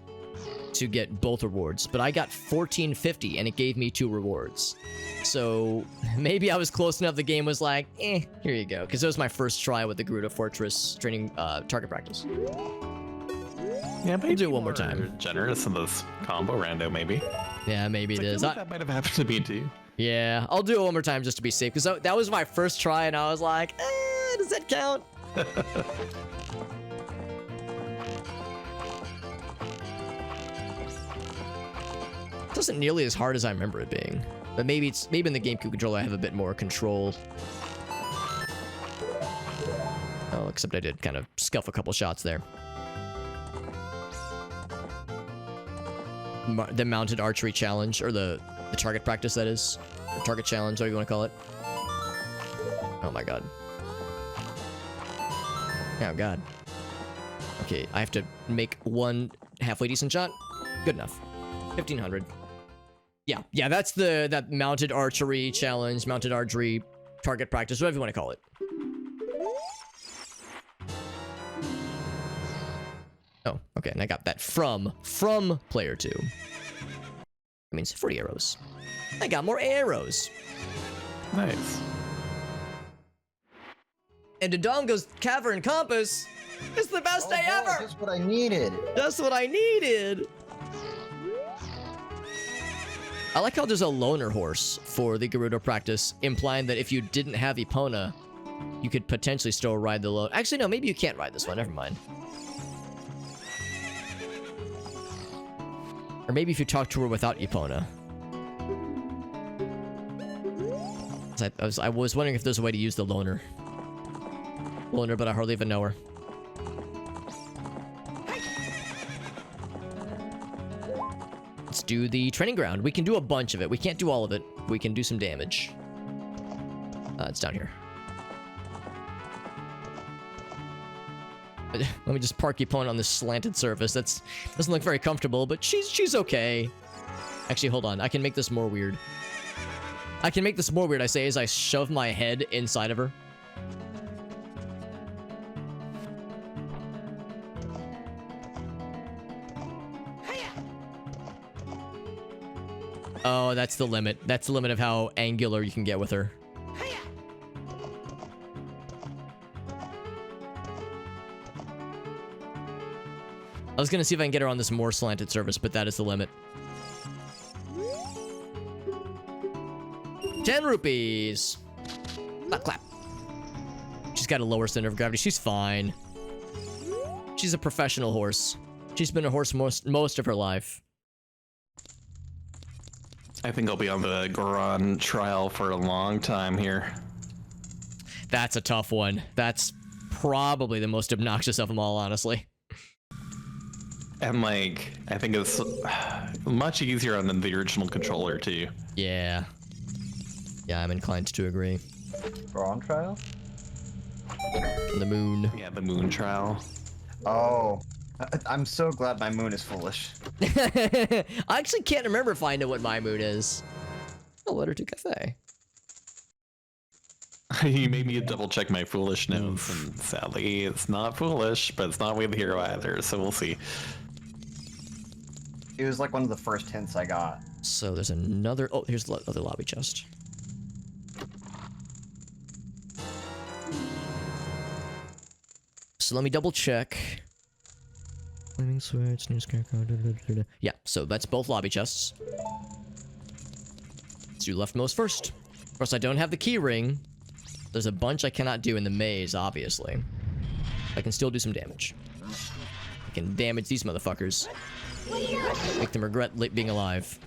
to get both rewards, but I got 1,450 and it gave me 2 rewards. So maybe I was close enough. The game was like, here you go. Because it was my first try with the Gerudo Fortress training target practice. Yeah, but I'll do it one more time. Generous in this combo rando, maybe. Yeah, maybe it is. That might have happened to me too. Yeah, I'll do it one more time just to be safe. Because that was my first try and I was like, does that count? It isn't nearly as hard as I remember it being. But maybe in the GameCube controller I have a bit more control. Oh, except I did kind of scuff a couple shots there. The mounted archery challenge, or the target practice, that is. The target challenge, whatever you want to call it. Oh my god. Oh god. Okay, I have to make one halfway decent shot. Good enough. 1,500. Yeah, that's that mounted archery challenge, mounted archery target practice, whatever you want to call it. Oh, okay, and I got that from player 2. That means 40 arrows. I got more arrows. Nice. And Dodongo's Cavern Compass is the best day ever! That's what I needed. That's what I needed! I like how there's a loner horse for the Gerudo practice, implying that if you didn't have Epona, you could potentially still ride the load. Actually, no, maybe you can't ride this one. Never mind. Or maybe if you talk to her without Epona. I was wondering if there's a way to use the loner. But I hardly even know her. Let's do the training ground. We can do a bunch of it. We can't do all of it. We can do some damage. It's down here. Let me just park Epona on this slanted surface. That doesn't look very comfortable, but she's okay. Actually, hold on. I can make this more weird. I say, as I shove my head inside of her. Oh, that's the limit. That's the limit of how angular you can get with her. I was gonna see if I can get her on this more slanted surface, but that is the limit. 10 rupees. Clap, clap. She's got a lower center of gravity. She's fine. She's a professional horse. She's been a horse most of her life. I think I'll be on the Goron trial for a long time here. That's a tough one. That's probably the most obnoxious of them all, honestly. And like, I think it's much easier on the original controller too. Yeah. Yeah, I'm inclined to agree. Goron trial? The moon. Yeah, the moon trial. Oh. I'm so glad my moon is foolish. I actually can't remember if I know what my moon is. A letter to cafe. You made me double check my foolish notes, and sadly, it's not foolish, but it's not Way of the Hero either, so we'll see. It was like one of the first hints I got. So there's another... Oh, here's the other lobby chest. So let me double check. Flaming switch, new scarecrow. Yeah, so that's both lobby chests. Let's do leftmost first. Of course, I don't have the key ring. There's a bunch I cannot do in the maze, obviously. I can still do some damage. I can damage these motherfuckers. Make them regret being alive.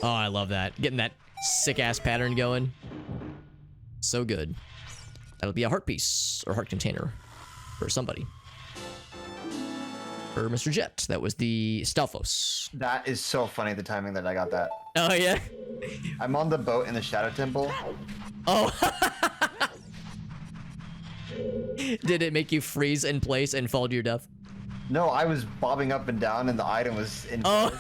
Oh, I love that. Getting that sick-ass pattern going. So good. That'll be a heart piece, or heart container, for somebody. For Mr. Jet. That was the Stalfos. That is so funny, the timing that I got that. Oh, yeah? I'm on the boat in the Shadow Temple. Oh. Did it make you freeze in place and fall to your death? No, I was bobbing up and down and the item was in. Oh.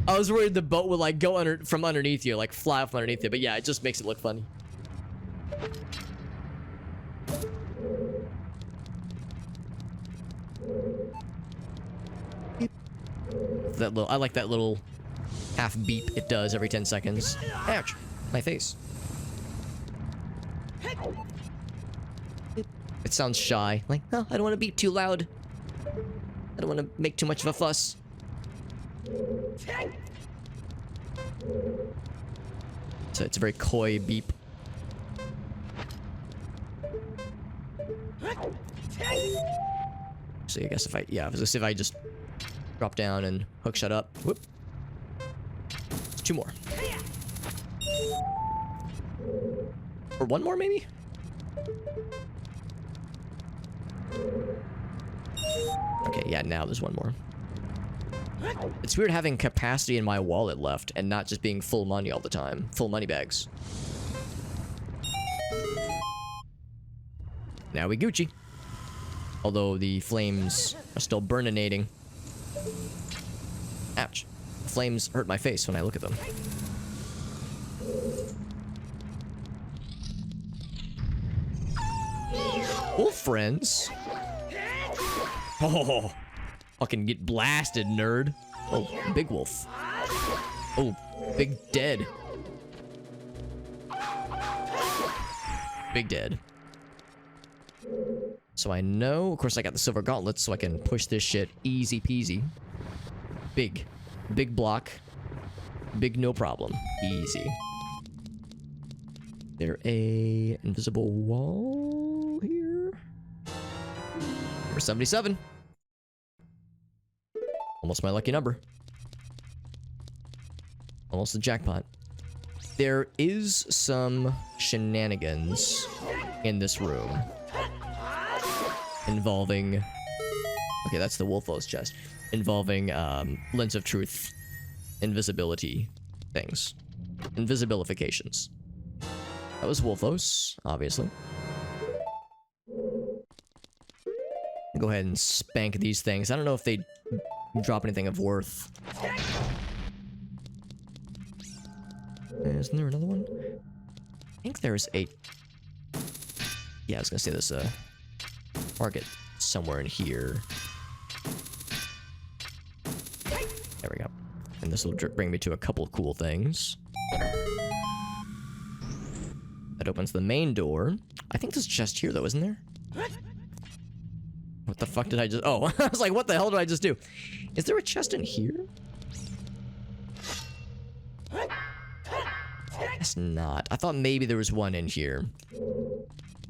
I was worried the boat would like go under from underneath you, like fly off underneath you. But yeah, it just makes it look funny. That little, I like that little half beep it does every 10 seconds. Ouch, my face. It sounds shy, like, oh, I don't want to beep too loud. I don't want to make too much of a fuss. So it's a very coy beep. So I guess if I, yeah, if I just drop down and hook shut up. Whoop. 2 more. Or 1 more, maybe? Okay, yeah, now there's 1 more. It's weird having capacity in my wallet left and not just being full money all the time. Full money bags. Now we Gucci. Although the flames are still burninating. Ouch. Flames hurt my face when I look at them. Wolf friends? Oh, fucking get blasted, nerd. Oh, big wolf. Oh, big dead. Big dead. So I know, of course I got the silver gauntlets so I can push this shit easy peasy. Big block. Big no problem. Easy. There a invisible wall here? Number 77. Almost my lucky number. Almost the jackpot. There is some shenanigans in this room. Involving... Okay, that's the Wolfos chest. Involving, Lens of Truth. Invisibility things. Invisibilifications. That was Wolfos, obviously. Go ahead and spank these things. I don't know if they drop anything of worth. Isn't there another one? I think there's a... Yeah, I was gonna say there's a target somewhere in here. There we go. And this will bring me to a couple cool things. That opens the main door. I think there's a chest here, though, isn't there? What the fuck did I just... Oh, I was like, what the hell did I just do? Is there a chest in here? Guess not. I thought maybe there was one in here.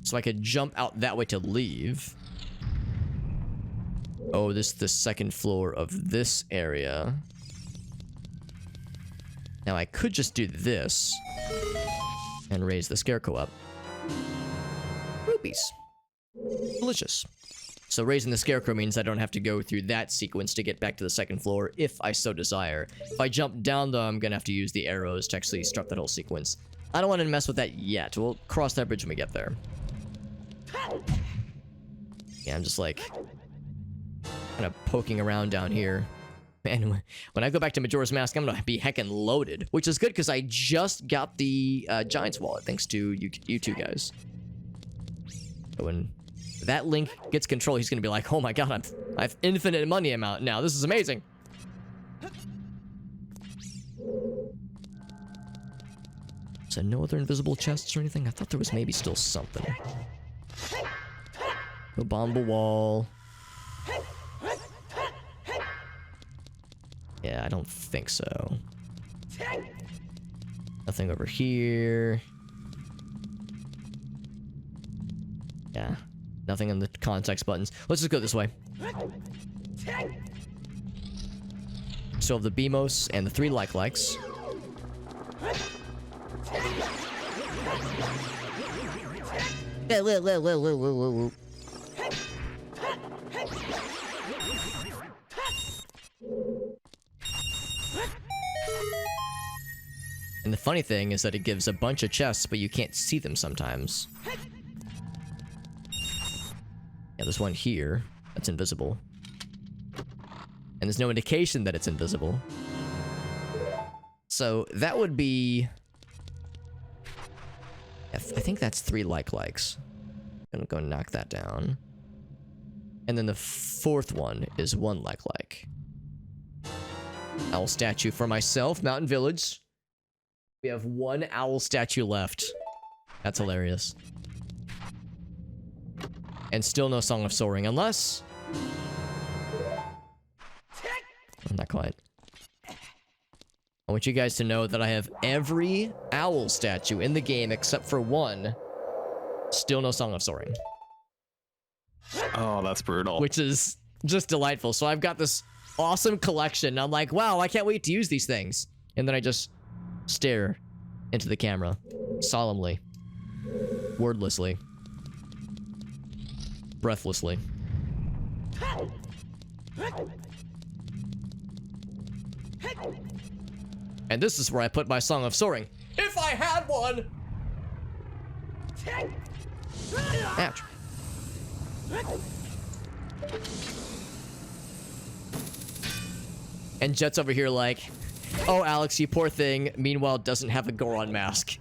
So I could jump out that way to leave. Oh, this is the second floor of this area. Now I could just do this. And raise the scarecrow up. Rupees. Delicious. So raising the scarecrow means I don't have to go through that sequence to get back to the second floor if I so desire. If I jump down though, I'm gonna have to use the arrows to actually start that whole sequence. I don't want to mess with that yet. We'll cross that bridge when we get there. Yeah, I'm just like... kind of poking around down here. Man, when I go back to Majora's Mask, I'm gonna be heckin' loaded. Which is good, because I just got the Giant's Wallet, thanks to you two guys. So when that Link gets control, he's gonna be like, oh my god, I have infinite money amount now. This is amazing. Is there no other invisible chests or anything? I thought there was maybe still something. No bomb wall. Yeah, I don't think so. Nothing over here. Yeah. Nothing on the context buttons. Let's just go this way. So the Beamos and the 3 like-likes. And the funny thing is that it gives a bunch of chests, but you can't see them sometimes. Yeah, there's one here. that's invisible. And there's no indication that it's invisible. So that would be... I think that's 3 likes. I'm gonna go knock that down. And then the 4th one is 1 like. Owl statue for myself, Mountain Village. We have 1 owl statue left. That's hilarious. And still no Song of Soaring, unless... Not quite. I want you guys to know that I have every owl statue in the game except for 1. Still no Song of Soaring. Oh, that's brutal. Which is just delightful. So I've got this awesome collection. I'm like, wow, I can't wait to use these things. And then I just stare into the camera. Solemnly. Wordlessly. Breathlessly. And this is where I put my Song of Soaring. If I had one! Ouch. And Jet's over here like, oh, Alex, you poor thing. Meanwhile, doesn't have a Goron mask.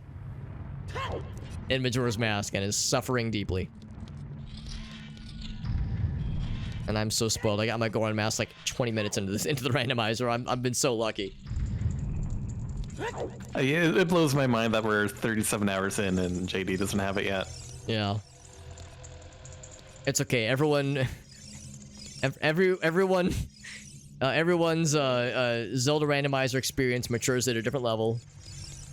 In Majora's Mask and is suffering deeply. And I'm so spoiled. I got my Goron mask like 20 minutes into the randomizer. I've been so lucky. It blows my mind that we're 37 hours in and JD doesn't have it yet. Yeah. It's okay. Everyone's Zelda randomizer experience matures at a different level.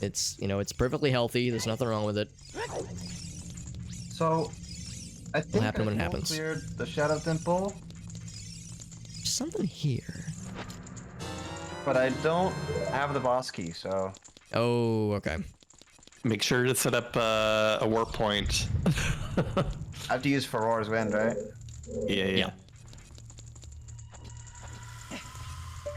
It's, you know, it's perfectly healthy. There's nothing wrong with it. So, I think happen when it happens. Cleared the Shadow Temple. There's something here. But I don't have the boss key, so... Oh, okay. Make sure to set up a warp point. I have to use Farore's Wind, right? Yeah.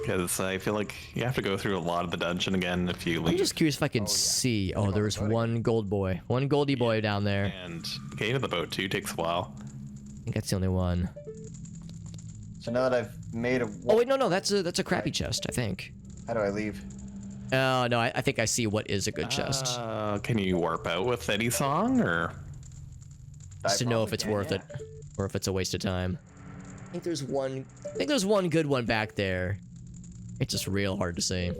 Because I feel like you have to go through a lot of the dungeon again if you leave. I'm just curious if I can see. Oh, there's one gold boy. One goldie boy down there. And getting to the boat too takes a while. I think that's the only one. So now that I've made a... Oh, wait, no, that's a crappy chest, I think. How do I leave? Oh, no, I think I see what is a good chest. Can you warp out with any song, or? Just to know if it's worth it, or if it's a waste of time. I think there's one good one back there. It's just real hard to see.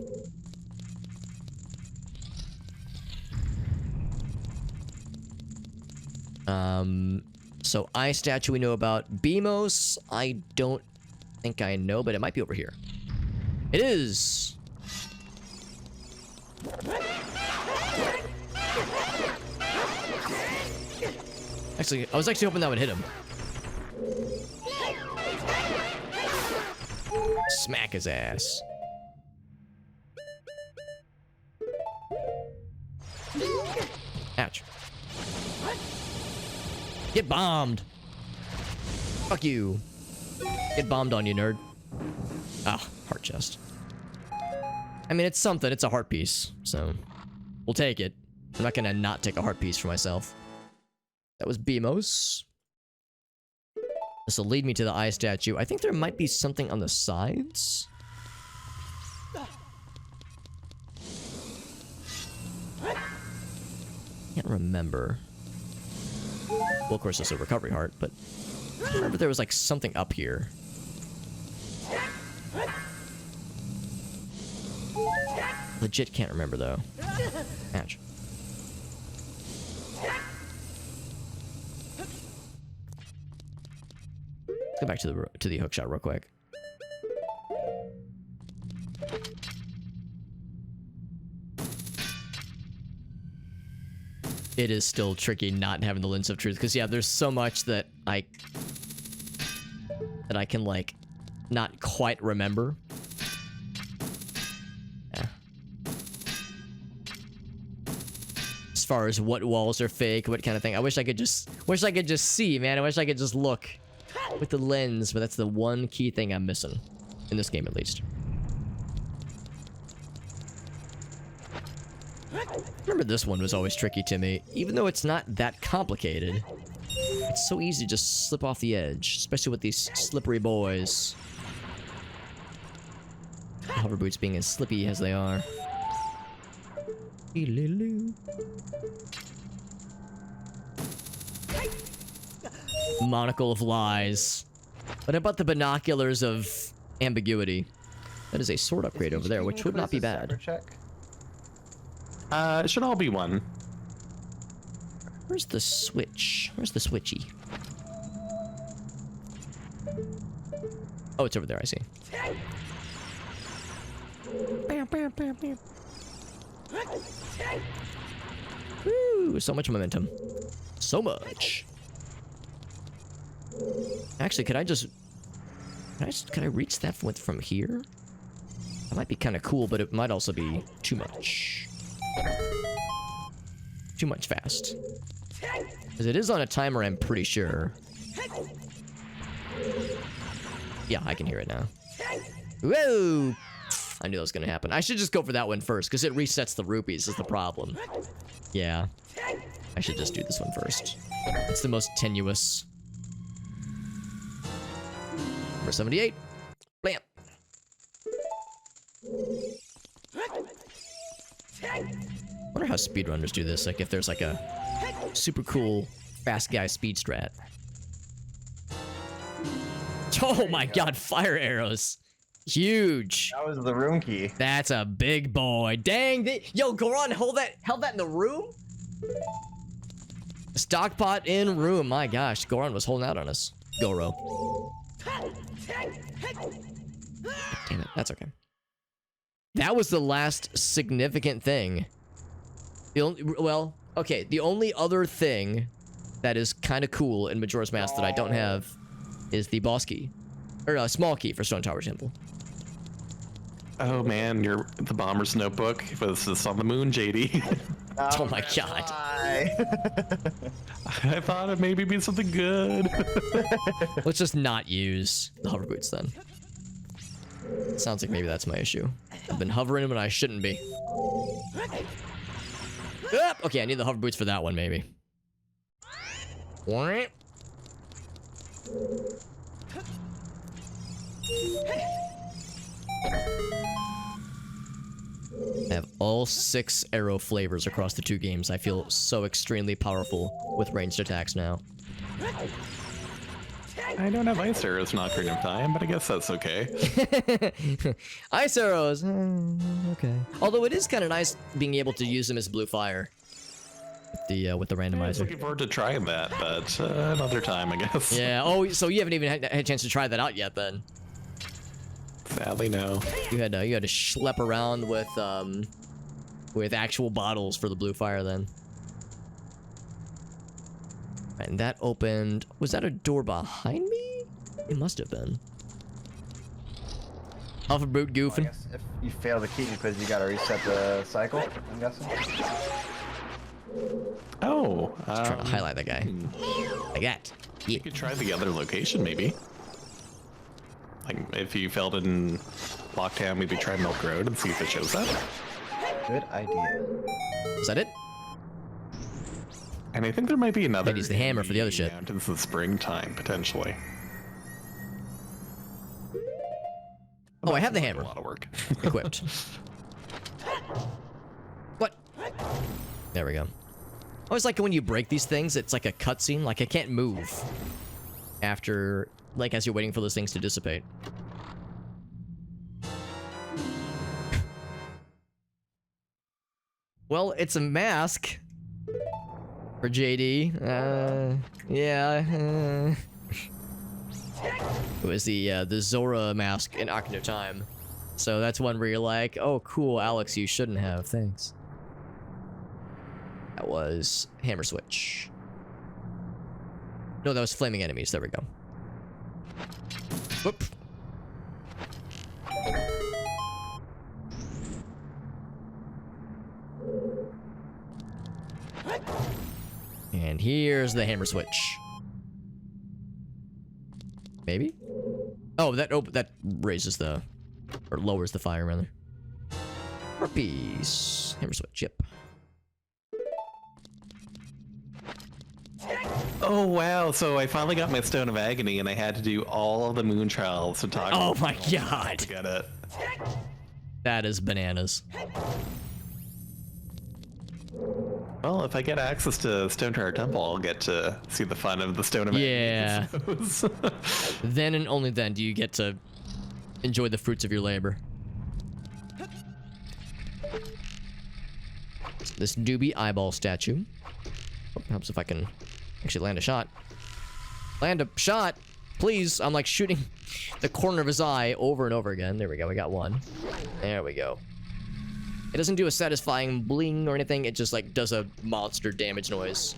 So eye statue we know about. Beamos, I don't think I know, but it might be over here. It is! Actually, I was actually hoping that would hit him. Smack his ass. Ouch. Get bombed. Fuck you. Get bombed on, you nerd. Ah, heart chest. I mean, it's something. It's a heart piece, so we'll take it. I'm not gonna not take a heart piece for myself. That was Beamos. This will lead me to the eye statue. I think there might be something on the sides. Can't remember. Well, of course, it's a recovery heart, but I remember there was like something up here. Legit can't remember though. Ouch. Let's go back to the hookshot real quick. It is still tricky not having the lens of truth, because yeah, there's so much that I can like not quite remember. Yeah. As far as what walls are fake, what kind of thing. I wish I could just see, man. I wish I could just look with the lens, but that's the one key thing I'm missing in this game, at least. Remember, this one was always tricky to me, even though it's not that complicated. It's so easy to just slip off the edge, especially with these slippery boys. Hover boots being as slippy as they are. Monocle of lies. What about the binoculars of ambiguity? That is a sword upgrade over there, which would not be bad. Check? It should all be one. Where's the switch? Where's the switchy? Oh, it's over there, I see. Woo, so much momentum. So much. Actually, could I reach that from here? That might be kind of cool, but it might also be too much. Too much fast. Because it is on a timer, I'm pretty sure. Yeah, I can hear it now. Whoa! I knew that was gonna happen. I should just go for that one first, because it resets the rupees is the problem. Yeah. I should just do this one first. It's the most tenuous. Number 78. Blam! I wonder how speedrunners do this, like if there's like a super cool fast guy speed strat. Oh my god, fire arrows. Huge. That was the room key. That's a big boy. Dang, yo, Goron held that in the room? Stockpot in room. My gosh, Goron was holding out on us. Goro. Damn it, that's okay. That was the last significant thing. The only other thing that is kind of cool in Majora's Mask that I don't have is the boss key. Or a small key for Stone Tower Temple. Oh man, the bomber's notebook was this on the moon, JD. Oh my god. I thought it maybe be something good. Let's just not use the hover boots then. Sounds like maybe that's my issue. I've been hovering when I shouldn't be. Okay, I need the hover boots for that one, maybe. I have all 6 arrow flavors across the 2 games. I feel so extremely powerful with ranged attacks now. I don't have ice arrows in Ocarina of Time, but I guess that's okay. Ice arrows! Okay. Although it is kind of nice being able to use them as blue fire. With the I was randomizer. looking forward to trying that, but another time, I guess. Yeah, oh, so you haven't even had a chance to try that out yet, then? Sadly, no. You had to schlep around with actual bottles for the blue fire, then. And that opened... Was that a door behind me? It must have been. Alpha Brute goofing. I guess if you fail the key because you gotta reset the cycle, I'm guessing. Oh. Just trying to highlight that guy. Like that. Yeah. You could try the other location, maybe. Like, if you failed in Lockdown, maybe try Milk Road and see if it shows that. Good idea. Is that it? And I think there might be another. Maybe it's the hammer for the other shit. Mountains in springtime, potentially. Oh, I have the hammer. A lot of work. Equipped. What? There we go. I always like when you break these things, it's like a cutscene. Like, I can't move after, like, as you're waiting for those things to dissipate. Well, it's a mask for JD. Yeah. It was the Zora mask in Ocarina of Time. So that's one where you're like, oh, cool, Alex, you shouldn't have. Thanks. That was hammer switch. No, that was flaming enemies. There we go. Whoop. And here's the hammer switch. Maybe? Oh, that raises the... Or lowers the fire, rather. Rupees. Hammer switch, yep. Oh wow! So I finally got my Stone of Agony, and I had to do all of the moon trials to talk. Oh my god! To get it. That is bananas. Well, if I get access to Stone Tower Temple, I'll get to see the fun of the Stone of Agony. Yeah. Then and only then do you get to enjoy the fruits of your labor. This doobie eyeball statue. Oh, helps if I can actually land a shot. Land a shot! Please! I'm like shooting the corner of his eye over and over again. There we go, we got one. There we go. It doesn't do a satisfying bling or anything, it just like does a monster damage noise.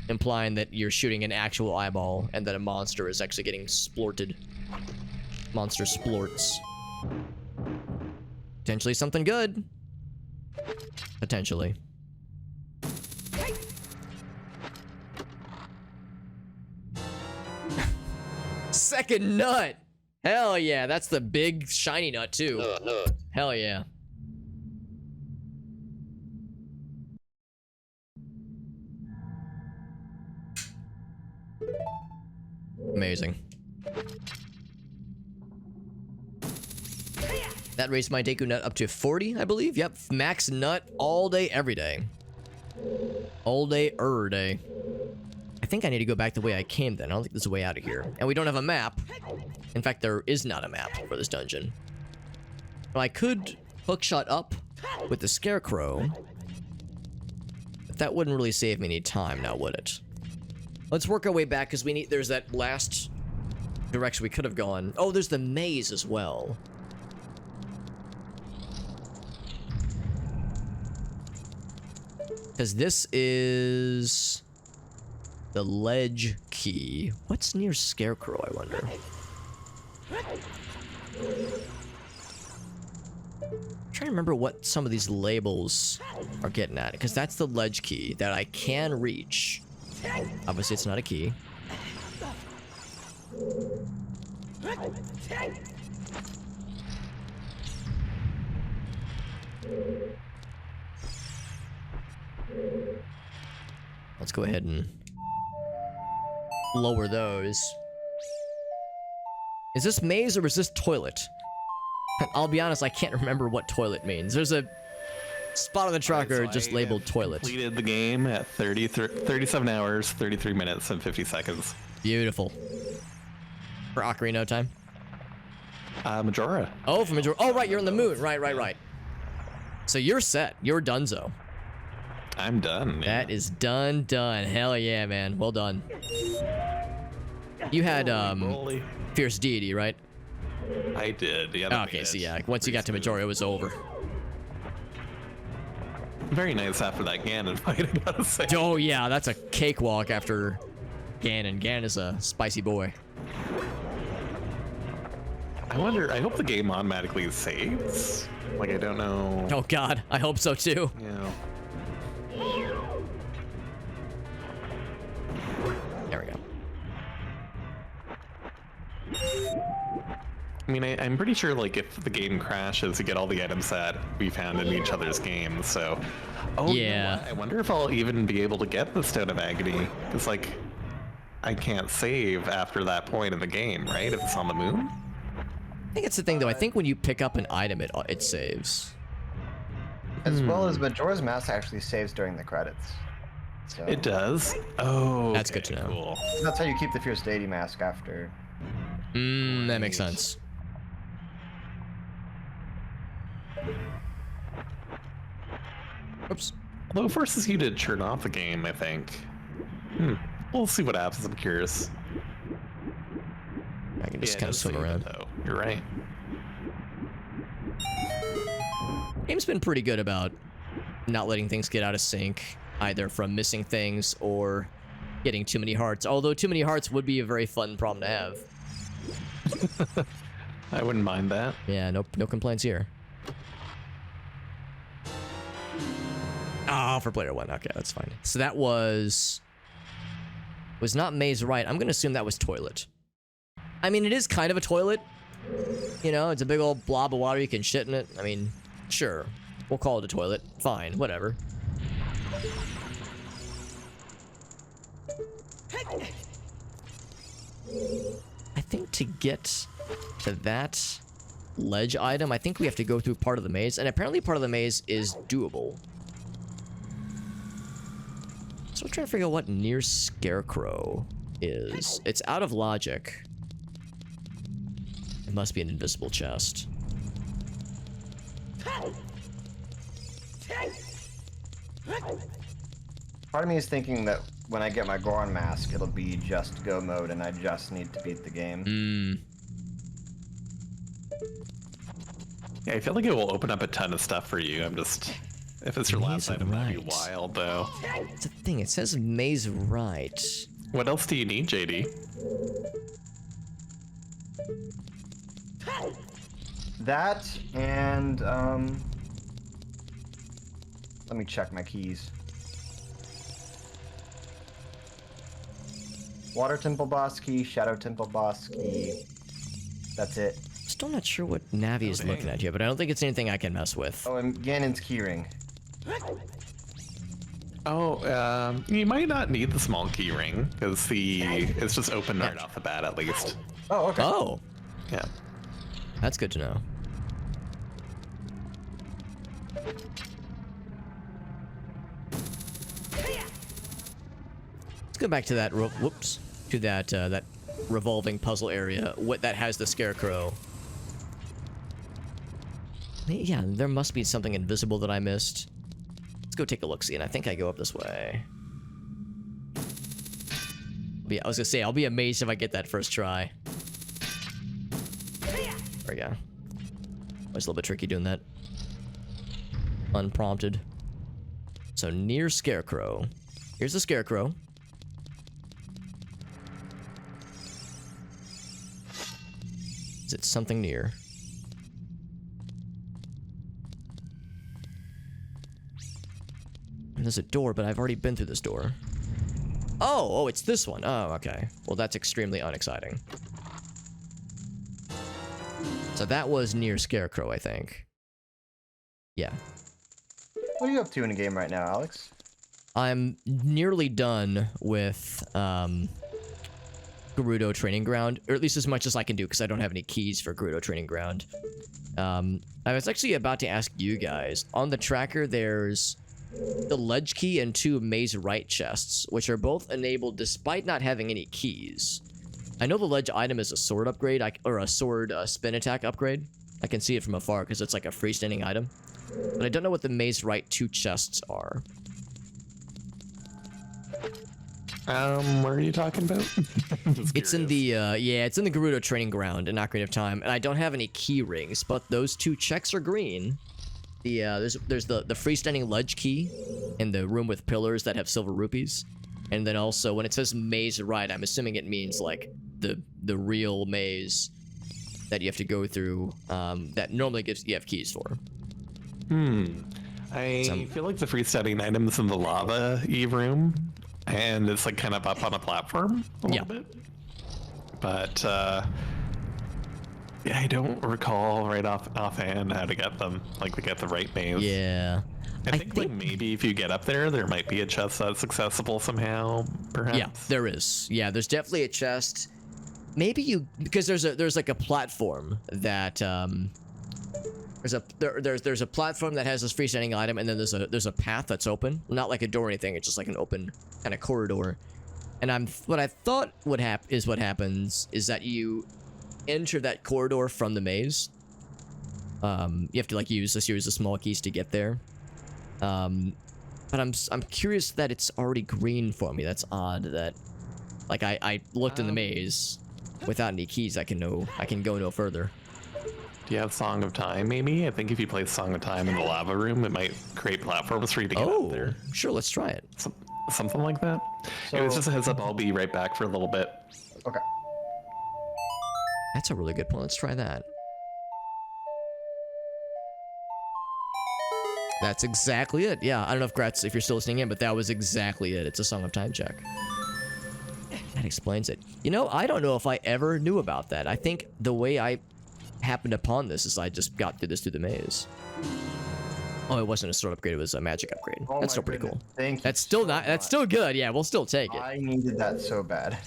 Implying that you're shooting an actual eyeball and that a monster is actually getting splorted. Monster splorts. Potentially something good. Potentially. Second nut! Hell yeah, that's the big shiny nut too. Hell yeah. Amazing. That raised my Deku nut up to 40, I believe. Yep, max nut all day, every day. All day, day. I think I need to go back the way I came then. I don't think there's a way out of here. And we don't have a map. In fact, there is not a map for this dungeon. Well, I could hookshot up with the Scarecrow. But that wouldn't really save me any time now, would it? Let's work our way back, because we need... There's that last direction we could have gone. Oh, there's the maze as well. Because this is... the ledge key. What's near Scarecrow, I wonder? I'm trying to remember what some of these labels are getting at. Because that's the ledge key that I can reach. Obviously, it's not a key. Let's go ahead and lower those. Is this maze or is this toilet? I'll be honest, I can't remember what toilet means. There's a spot on the tracker just labeled toilet. Completed the game at 37 hours, 33 minutes, and 50 seconds. Beautiful. For Ocarina of Time? Majora. Oh, for Majora. Oh, right, you're on the moon. Right. So you're set. You're donezo. I'm done. Yeah. That is done. Hell yeah, man. Well done. You had, Fierce Deity, right? I did, yeah. Okay, so yeah, once you got to Majora, it was over. Very nice after that Ganon fight, I gotta say. Oh yeah, that's a cakewalk after Ganon. Ganon is a spicy boy. I wonder, I hope the game automatically saves. Like, I don't know. Oh god, I hope so too. Yeah. There we go. I mean, I'm pretty sure, like, if the game crashes, you get all the items that we found in each other's games, so... Oh, yeah. You know what? I wonder if I'll even be able to get the Stone of Agony, because, like, I can't save after that point in the game, right? If it's on the moon? I think it's the thing, though. I think when you pick up an item, it saves. As well as Majora's Mask actually saves during the credits. So It does? Oh, That's good to know. Cool. that's how you keep the Fierce Deity mask after. That makes sense. Oops. Although it forces you to turn off the game, I think. We'll see what happens, I'm curious. I can just kind of swim around. Though. You're right. Game's been pretty good about not letting things get out of sync, either from missing things or getting too many hearts. Although too many hearts would be a very fun problem to have. I wouldn't mind that. Yeah, no complaints here. Oh, for player one. Okay, that's fine. So that was not maze, right? I'm gonna assume that was toilet. I mean, it is kind of a toilet. You know, it's a big old blob of water. You can shit in it. I mean, sure. We'll call it a toilet. Fine, whatever. I think to get to that ledge item, I think we have to go through part of the maze, and apparently part of the maze is doable. So I'm trying to figure out what near Scarecrow is. It's out of logic. It must be an invisible chest. Part of me is thinking that when I get my Goron mask, it'll be just go mode, and I just need to beat the game. Yeah, I feel like it will open up a ton of stuff for you. I'm just... If it's your last item, that'd be right. wild, though. It's a thing. It says maze right. What else do you need, JD? That, and, let me check my keys. Water Temple boss key, Shadow Temple boss key. That's it. Still not sure what Navi is looking at here, but I don't think it's anything I can mess with. Oh, and Ganon's keyring. Oh, you might not need the small key ring, because it's just open right off the bat, at least. Oh, okay. Oh, Yeah. that's good to know. Let's go back to that. Whoops, to that that revolving puzzle area. What that has the Scarecrow. Yeah, there must be something invisible that I missed. Let's go take a look-see, and I think I go up this way. Yeah, I was gonna say, I'll be amazed if I get that first try. There we go. It's a little bit tricky doing that. Unprompted. So, near Scarecrow. Here's the Scarecrow. Is it something near? And there's a door, but I've already been through this door. Oh, it's this one. Oh, okay. Well, that's extremely unexciting. So that was near Scarecrow, I think. Yeah. What are you up to in the game right now, Alex? I'm nearly done with Gerudo Training Ground, or at least as much as I can do, because I don't have any keys for Gerudo Training Ground. I was actually about to ask you guys. On the tracker, there's the ledge key and 2 maze right chests, which are both enabled despite not having any keys. I know the ledge item is a sword upgrade, or a sword spin attack upgrade. I can see it from afar because it's like a freestanding item. But I don't know what the maze right 2 chests are. What are you talking about? It's in the, yeah, it's in the Gerudo Training Ground in Ocarina of Time, and I don't have any key rings, but those 2 checks are green. The, there's the freestanding ledge key in the room with pillars that have silver rupees. And then also, when it says maze right, I'm assuming it means, like, the real maze that you have to go through, that normally you have keys for. I feel like the freestanding item's in the lava Eve room, and it's, like, kind of up on a platform a little bit. But, yeah, I don't recall right offhand how to get them, like to get the right maze. Yeah. I think like maybe if you get up there might be a chest that's accessible somehow, perhaps. Yeah, there is. Yeah, there's definitely a chest. Maybe because there's like a platform that there's a platform that has this freestanding item, and then there's a path that's open, not like a door or anything. It's just like an open kind of corridor. And what I thought what happens is that you enter that corridor from the maze. You have to like use a series of small keys to get there. But I'm curious that it's already green for me. That's odd that, like, I looked in the maze without any keys. I can go no further. Do you have Song of Time, maybe? I think if you play Song of Time in the lava room, it might create platforms for you to get up there. Sure, let's try it. Something like that. So, it was just a heads up, I'll be right back for a little bit. Okay. That's a really good point. Let's try that. That's exactly it. Yeah, I don't know if Gratz, if you're still listening in, but that was exactly it. It's a Song of Time check. That explains it. You know, I don't know if I ever knew about that. I think the way I happened upon this is I just got through the maze. Oh, it wasn't a sword upgrade, it was a magic upgrade. Oh That's my still pretty goodness. cool. Thank you. That's still so not, that's much. still good. Yeah, we'll still take it. I needed that so bad.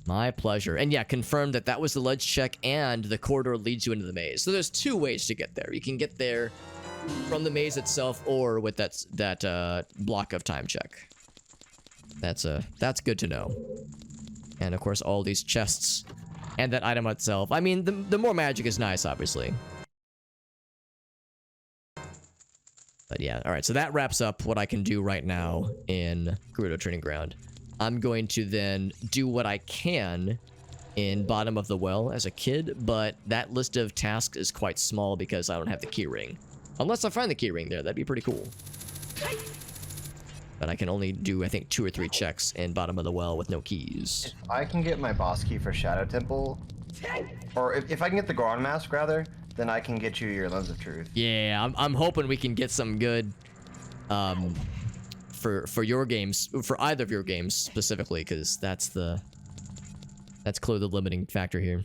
My pleasure. And yeah, confirmed that that was the ledge check and the corridor leads you into the maze. So there's two ways to get there. You can get there from the maze itself or with that block of time check. That's good to know. And of course all these chests and that item itself. I mean, the more magic is nice, obviously. But yeah, all right. So that wraps up what I can do right now in Gerudo Training Ground. I'm going to then do what I can in Bottom of the Well as a kid, but that list of tasks is quite small because I don't have the key ring. Unless I find the key ring there, that'd be pretty cool. But I can only do, I think, 2 or 3 checks in Bottom of the Well with no keys. If I can get my boss key for Shadow Temple, or if I can get the Goron Mask, rather, then I can get you your Lens of Truth. Yeah, I'm hoping we can get some good, for your games, for either of your games specifically, because that's clearly the limiting factor here.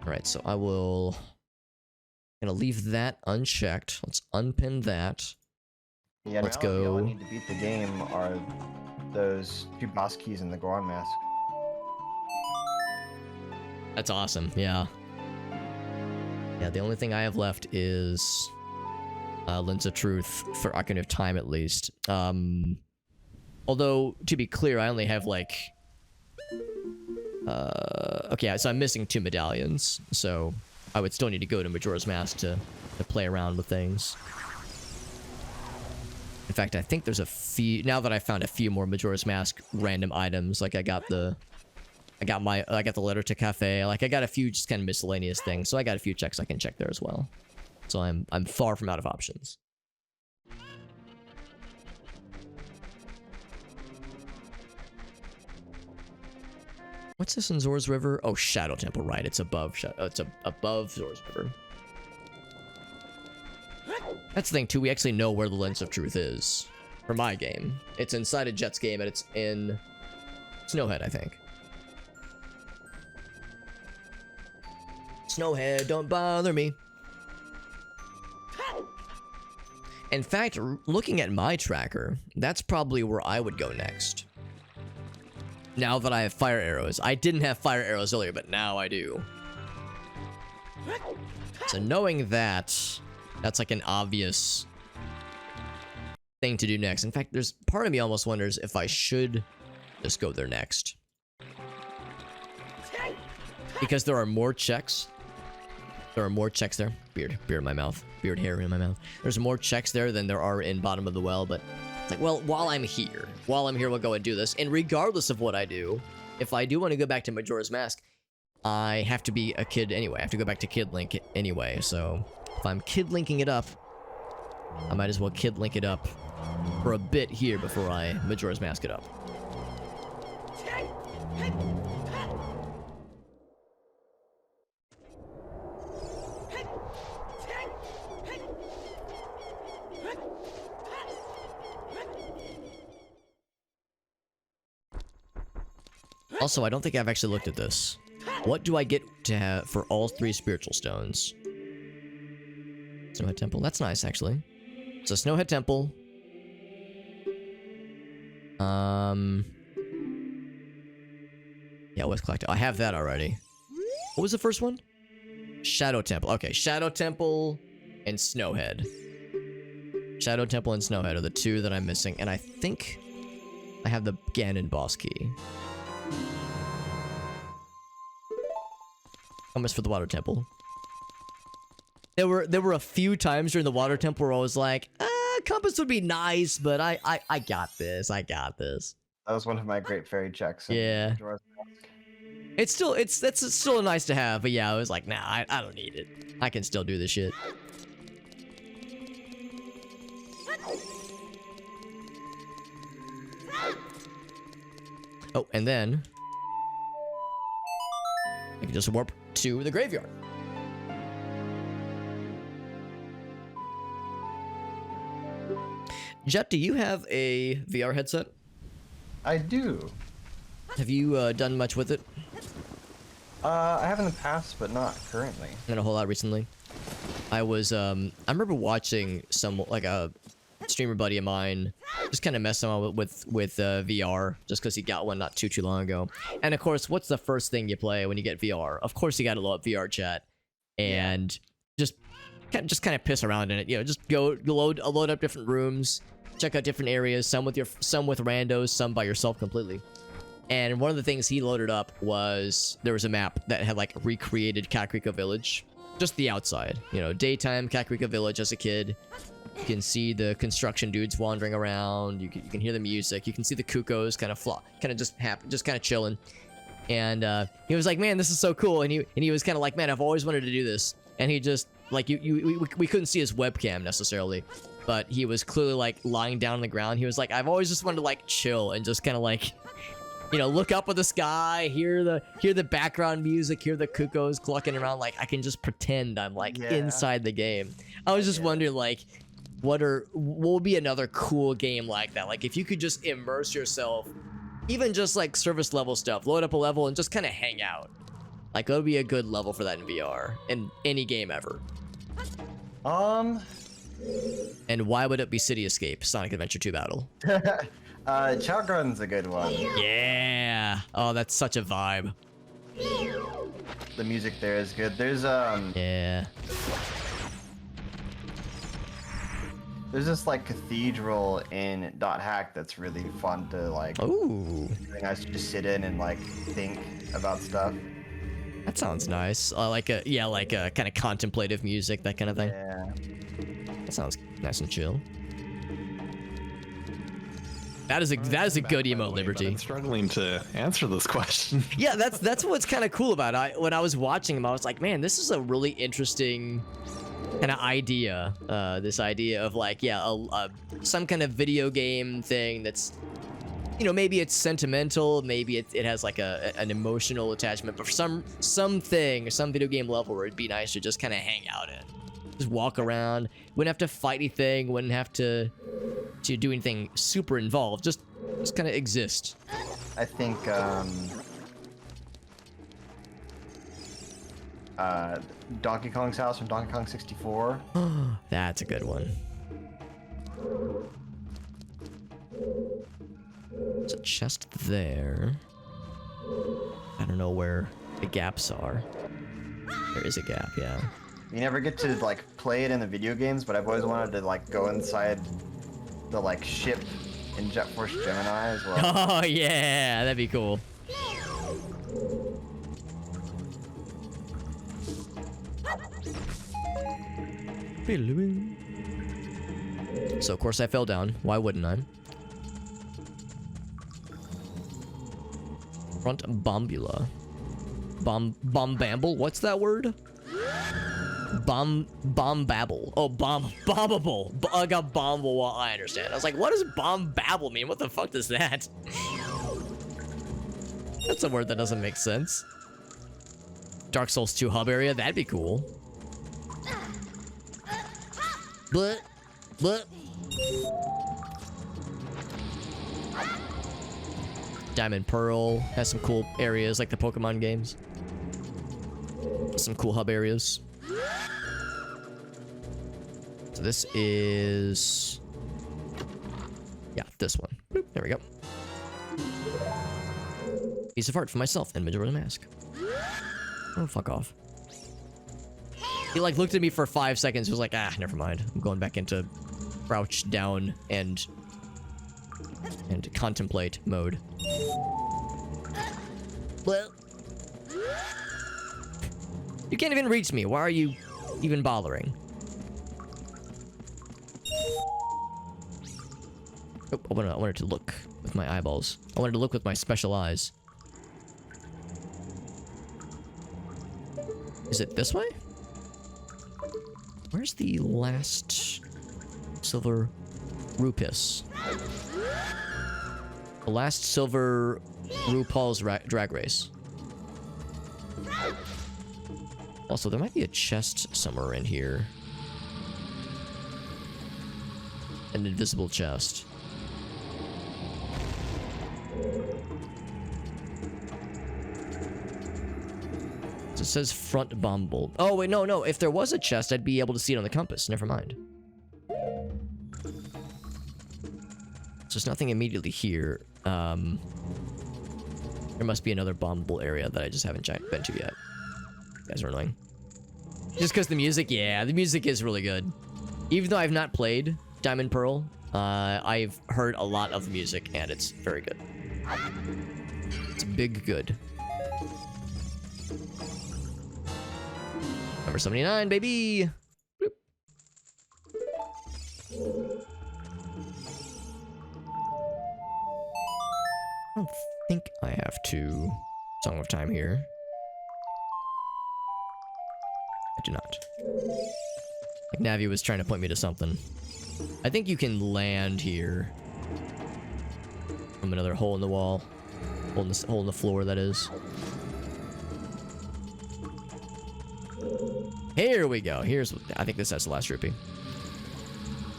All right, so I will gonna leave that unchecked. Let's unpin that. Yeah, Let's now go. all I need to beat the game are those 2 boss keys and the Goron Mask. That's awesome. Yeah. Yeah, the only thing I have left is Lens of Truth for Ocarina of Time, at least. Although, to be clear, I only have, like... okay, so I'm missing 2 medallions, so I would still need to go to Majora's Mask to play around with things. In fact, I think there's a few... Now that I found a few more Majora's Mask random items, like I got the letter to cafe, like I got a few just kind of miscellaneous things, so I got a few checks I can check there as well. So I'm far from out of options. What's this in Zora's River? Oh, Shadow Temple, right? It's above above Zora's River. That's the thing too. We actually know where the Lens of Truth is for my game. It's inside of Jet's game, and it's in Snowhead, I think. Snowhead, don't bother me. In fact, looking at my tracker, that's probably where I would go next. Now that I have fire arrows. I didn't have fire arrows earlier, but now I do. So knowing that, that's like an obvious thing to do next. In fact, there's part of me almost wonders if I should just go there next. Because there are more checks. There are more checks there. Beard in my mouth. Beard hair in my mouth. There's more checks there than there are in Bottom of the Well, but it's like, well, while I'm here, we'll go and do this. And regardless of what I do, if I do want to go back to Majora's Mask, I have to be a kid anyway. I have to go back to Kid Link anyway. So if I'm Kid Linking it up, I might as well Kid Link it up for a bit here before I Majora's Mask it up. Also, I don't think I've actually looked at this. What do I get to have for all 3 spiritual stones? Snowhead Temple. That's nice, actually. So, Snowhead Temple. Yeah, West Collective. I have that already. What was the first one? Shadow Temple. Okay, Shadow Temple and Snowhead. Shadow Temple and Snowhead are the 2 that I'm missing, and I think I have the Ganon boss key. Compass for the Water Temple. There were a few times during the Water Temple where I was like, compass would be nice, but I got this. I got this. That was one of my great fairy checks. Yeah. Majora's Mask. That's still nice to have, but yeah, I was like, nah, I don't need it. I can still do this shit. Oh, and then I can just warp to the graveyard. Jet, do you have a VR headset? I do. Have you done much with it? I have in the past, but not currently. Not a whole lot recently. I remember watching some, like a streamer buddy of mine just kind of messing around with VR just because he got one not too long ago. And of course, what's the first thing you play when you get VR? Of course, you got to load up VR chat and just kind of piss around in it. You know, just go load up different rooms, check out different areas. Some with randos, some by yourself completely. And one of the things he loaded up was there was a map that had like recreated Kakariko Village, just the outside. You know, daytime Kakariko Village as a kid. You can see the construction dudes wandering around. You can hear the music. You can see the cuckoos kind of just kind of chilling. And he was like, "Man, this is so cool." And he was kind of like, "Man, I've always wanted to do this." And he just like we couldn't see his webcam necessarily, but he was clearly like lying down on the ground. He was like, "I've always just wanted to like chill and just kind of like, you know, look up at the sky, hear the background music, hear the cuckoos clucking around. Like I can just pretend I'm like inside the game." I was just wondering like, what would be another cool game like that? Like if you could just immerse yourself, even just like service level stuff, load up a level and just kind of hang out. Like that would be a good level for that in VR in any game ever. And why would it be City Escape, Sonic Adventure 2 Battle? Shotgun's a good one. Yeah. Oh, that's such a vibe. The music there is good. There's Yeah. There's this like cathedral in .hack that's really fun to like. Ooh. Really nice to just sit in and like think about stuff. That sounds nice. Like a kind of contemplative music, that kind of thing. Yeah. That sounds nice and chill. That is a good emote, Liberty. I'm struggling to answer this question. Yeah, that's what's kind of cool about it. When I was watching him, I was like, man, this is a really interesting kind of idea. This idea of like, some kind of video game thing that's, you know, maybe it's sentimental, maybe it has like an emotional attachment, but for some video game level where it'd be nice to just kind of hang out in. Just walk around, wouldn't have to fight anything, wouldn't have to do anything super involved, just kind of exist. I think Donkey Kong's house from Donkey Kong 64. That's a good one. There's a chest there. I don't know where the gaps are. There is a gap, yeah. You never get to like play it in the video games, but I've always wanted to like go inside the like ship in Jet Force Gemini as well. Oh yeah, that'd be cool. So of course I fell down. Why wouldn't I? Front bombula. Bombamble? What's that word? Bombabble. Oh, bombable. I got bombable. I understand. I was like, what does bombabble mean? What the fuck does that? That's a word that doesn't make sense. Dark Souls 2 hub area. That'd be cool. But. Diamond Pearl has some cool areas like the Pokemon games. Some cool hub areas. So this is... yeah, this one. Boop, there we go. Piece of art for myself and Majora Mask. Oh, fuck off. He like looked at me for 5 seconds. He was like, never mind. I'm going back into crouch down and contemplate mode. Well, you can't even reach me. Why are you even bothering? Oh, I wanted to look with my eyeballs. I wanted to look with my special eyes. Is it this way? Where's the last silver Rupis? The last silver RuPaul's drag race. Also, there might be a chest somewhere in here. An invisible chest. It says front bumble. Oh, wait, no. If there was a chest, I'd be able to see it on the compass. Never mind. So there's nothing immediately here. There must be another bombable area that I just haven't been to yet. You guys are annoying. Just because the music? Yeah, the music is really good. Even though I've not played Diamond Pearl, I've heard a lot of the music, and it's very good. It's big good. Number 79, baby! Bloop. I don't think I have to Song of Time here. I do not. Like Navi was trying to point me to something. I think you can land here. From another hole in the wall. Hole in the floor, that is. Here we go. I think this has the last rupee.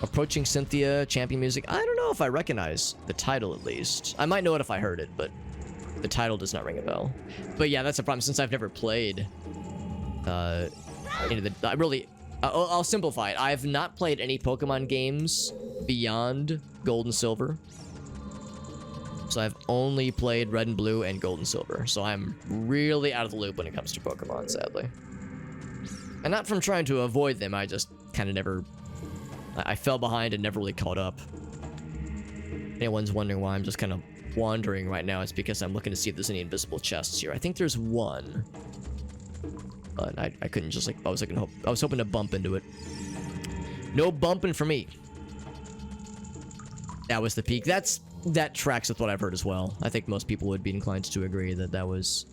Approaching Cynthia, champion music. I don't know if I recognize the title, at least. I might know it if I heard it, but the title does not ring a bell. But yeah, that's a problem since I've never played I'll simplify it. I've not played any Pokemon games beyond Gold and Silver. So I've only played Red and Blue and Gold and Silver. So I'm really out of the loop when it comes to Pokemon, sadly. And not from trying to avoid them, I just kind of never... I fell behind and never really caught up. If anyone's wondering why I'm just kind of wandering right now, it's because I'm looking to see if there's any invisible chests here. I think there's one. But I couldn't just like... I was hoping to bump into it. No bumping for me. That was the peak. That tracks with what I've heard as well. I think most people would be inclined to agree that that was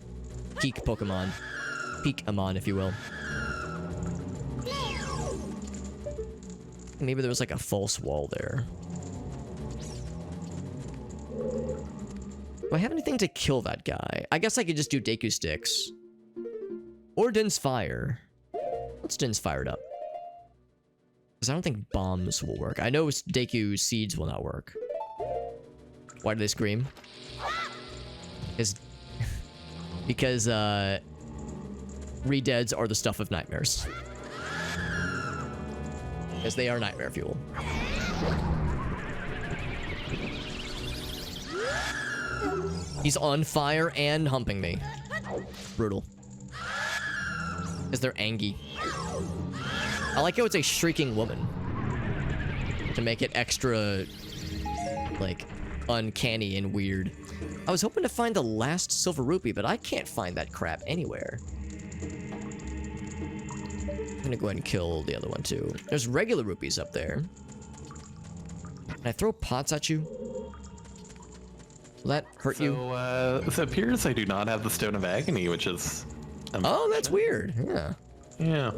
peak Pokemon. Peak-amon, if you will. Maybe there was like a false wall there. Do I have anything to kill that guy? I guess I could just do Deku Sticks. Or Din's Fire. Let's Din's Fire it up. Because I don't think bombs will work. I know Deku Seeds will not work. Why do they scream? Because Redeads are the stuff of nightmares. Because they are nightmare fuel. He's on fire and humping me. Brutal. Because they're angry. I like how it's a shrieking woman. To make it extra, like, uncanny and weird. I was hoping to find the last silver rupee, but I can't find that crap anywhere. I'm gonna go ahead and kill the other one too. There's regular rupees up there. Can I throw pots at you? Will that hurt you? So it appears I do not have the Stone of Agony, which is... Oh, that's weird. Yeah. Yeah.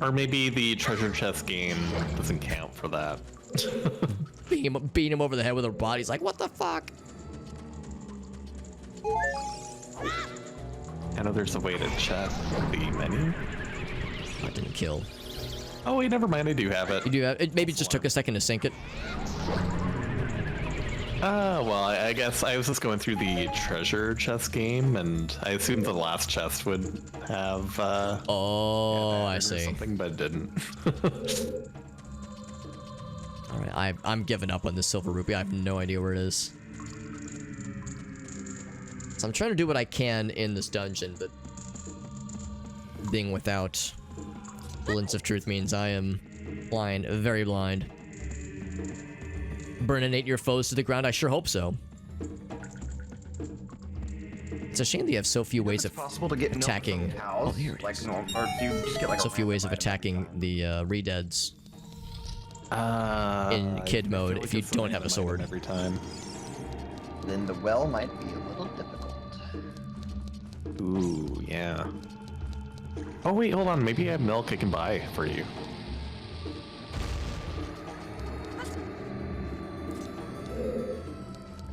Or maybe the treasure chest game doesn't count for that. Beating him over the head with her body. He's like, what the fuck? I know there's a way to check the menu. I didn't kill. Oh wait, never mind. I do have it. You do have it. Maybe it just took a second to sync it. Well, I guess I was just going through the treasure chest game, and I assumed the last chest would have. Oh, I see. Something, but it didn't. All right, I'm giving up on this silver rupee. I have no idea where it is. So I'm trying to do what I can in this dungeon, but being without the lens of truth means I am blind, very blind. Burninate your foes to the ground? I sure hope so. It's a shame that you have so few ways of attacking. Oh, here it is. Or do you just get like so few ways of attacking the Redeads in kid mode if you don't have a sword. Every time. Then the well might be a little difficult. Ooh, yeah. Oh wait, hold on. Maybe I have milk I can buy for you.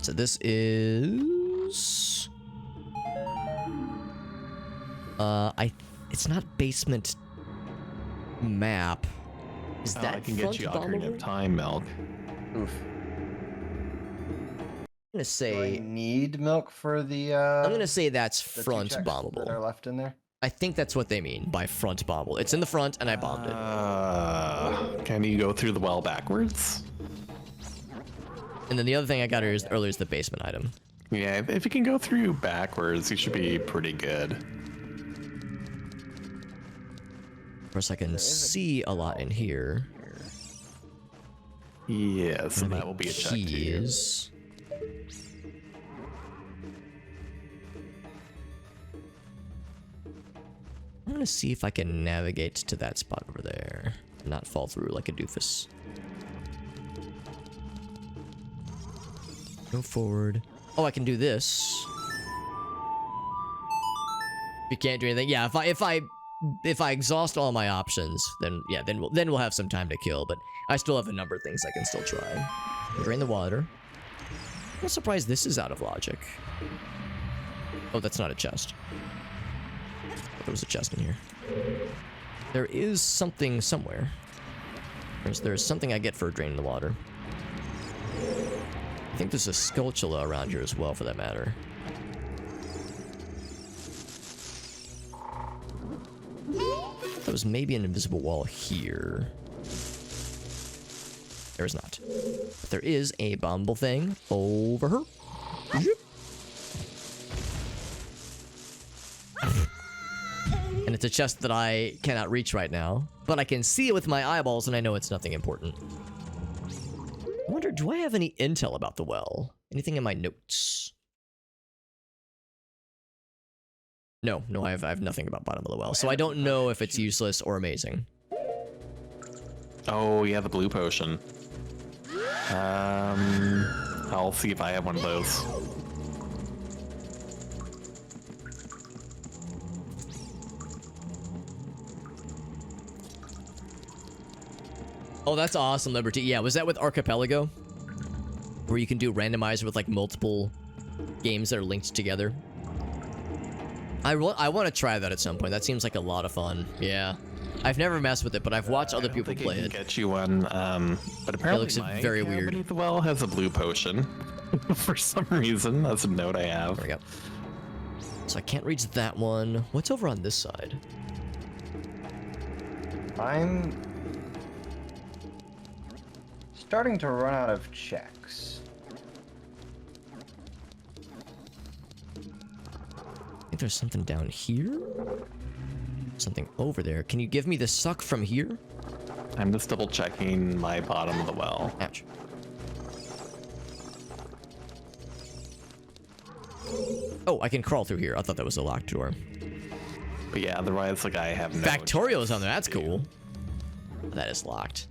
So this is... it's not basement map. Is that I can get you Ocarina of Time milk. Oof. gonna Do I say need milk for the I'm gonna say that's the two front checks that are bombable. left in there? I think that's what they mean by front bombable. It's in the front, and I bombed it. Can you go through the well backwards? And then the other thing I got earlier is the basement item. Yeah, if you can go through backwards, you should be pretty good. Of course, I can see a lot in here. Yeah, so that will be a check to you. Keys. I'm gonna see if I can navigate to that spot over there. Not fall through like a doofus. Go forward. Oh, I can do this. You can't do anything. Yeah, if I exhaust all my options, then yeah, then we'll have some time to kill. But I still have a number of things I can still try. Drain the water. I'm surprised this is out of logic. Oh, that's not a chest. I thought there was a chest in here. There is something somewhere. There's something I get for draining the water. I think there's a Skulltula around here as well, for that matter. There was maybe an invisible wall here. There is not. But there is a bombable thing over her. And it's a chest that I cannot reach right now. But I can see it with my eyeballs, and I know it's nothing important. I wonder, do I have any intel about the well? Anything in my notes? No, I have nothing about bottom of the well. So I don't know if it's useless or amazing. Oh, yeah, the blue potion. I'll see if I have one of those. Oh, that's awesome, Liberty. Yeah, was that with Archipelago? Where you can do randomizer with like multiple games that are linked together? I want to try that at some point. That seems like a lot of fun. Yeah. I've never messed with it, but I've watched other people play it. Get you one, but apparently looks my very cabin weird. beneath the well has a blue potion. For some reason, that's a note I have. There we go. So I can't reach that one. What's over on this side? I'm starting to run out of checks. I think there's something down here. Something over there. Can you give me the suck from here? I'm just double checking my bottom of the well. Ouch. Oh, I can crawl through here. I thought that was a locked door. But yeah, otherwise, like, I have no... Factorial's on there. That's cool. That is locked.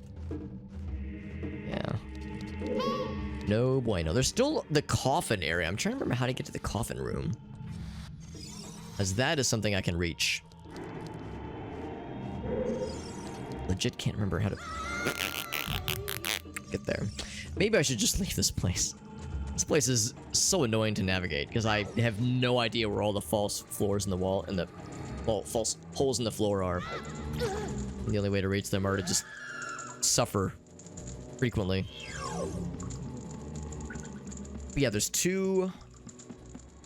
Yeah. No bueno. There's still the coffin area. I'm trying to remember how to get to the coffin room. As that is something I can reach. Legit can't remember how to get there. Maybe I should just leave this place. This place is so annoying to navigate because I have no idea where all the false floors in the wall and the false holes in the floor are. And the only way to reach them are to just suffer frequently. But yeah, there's two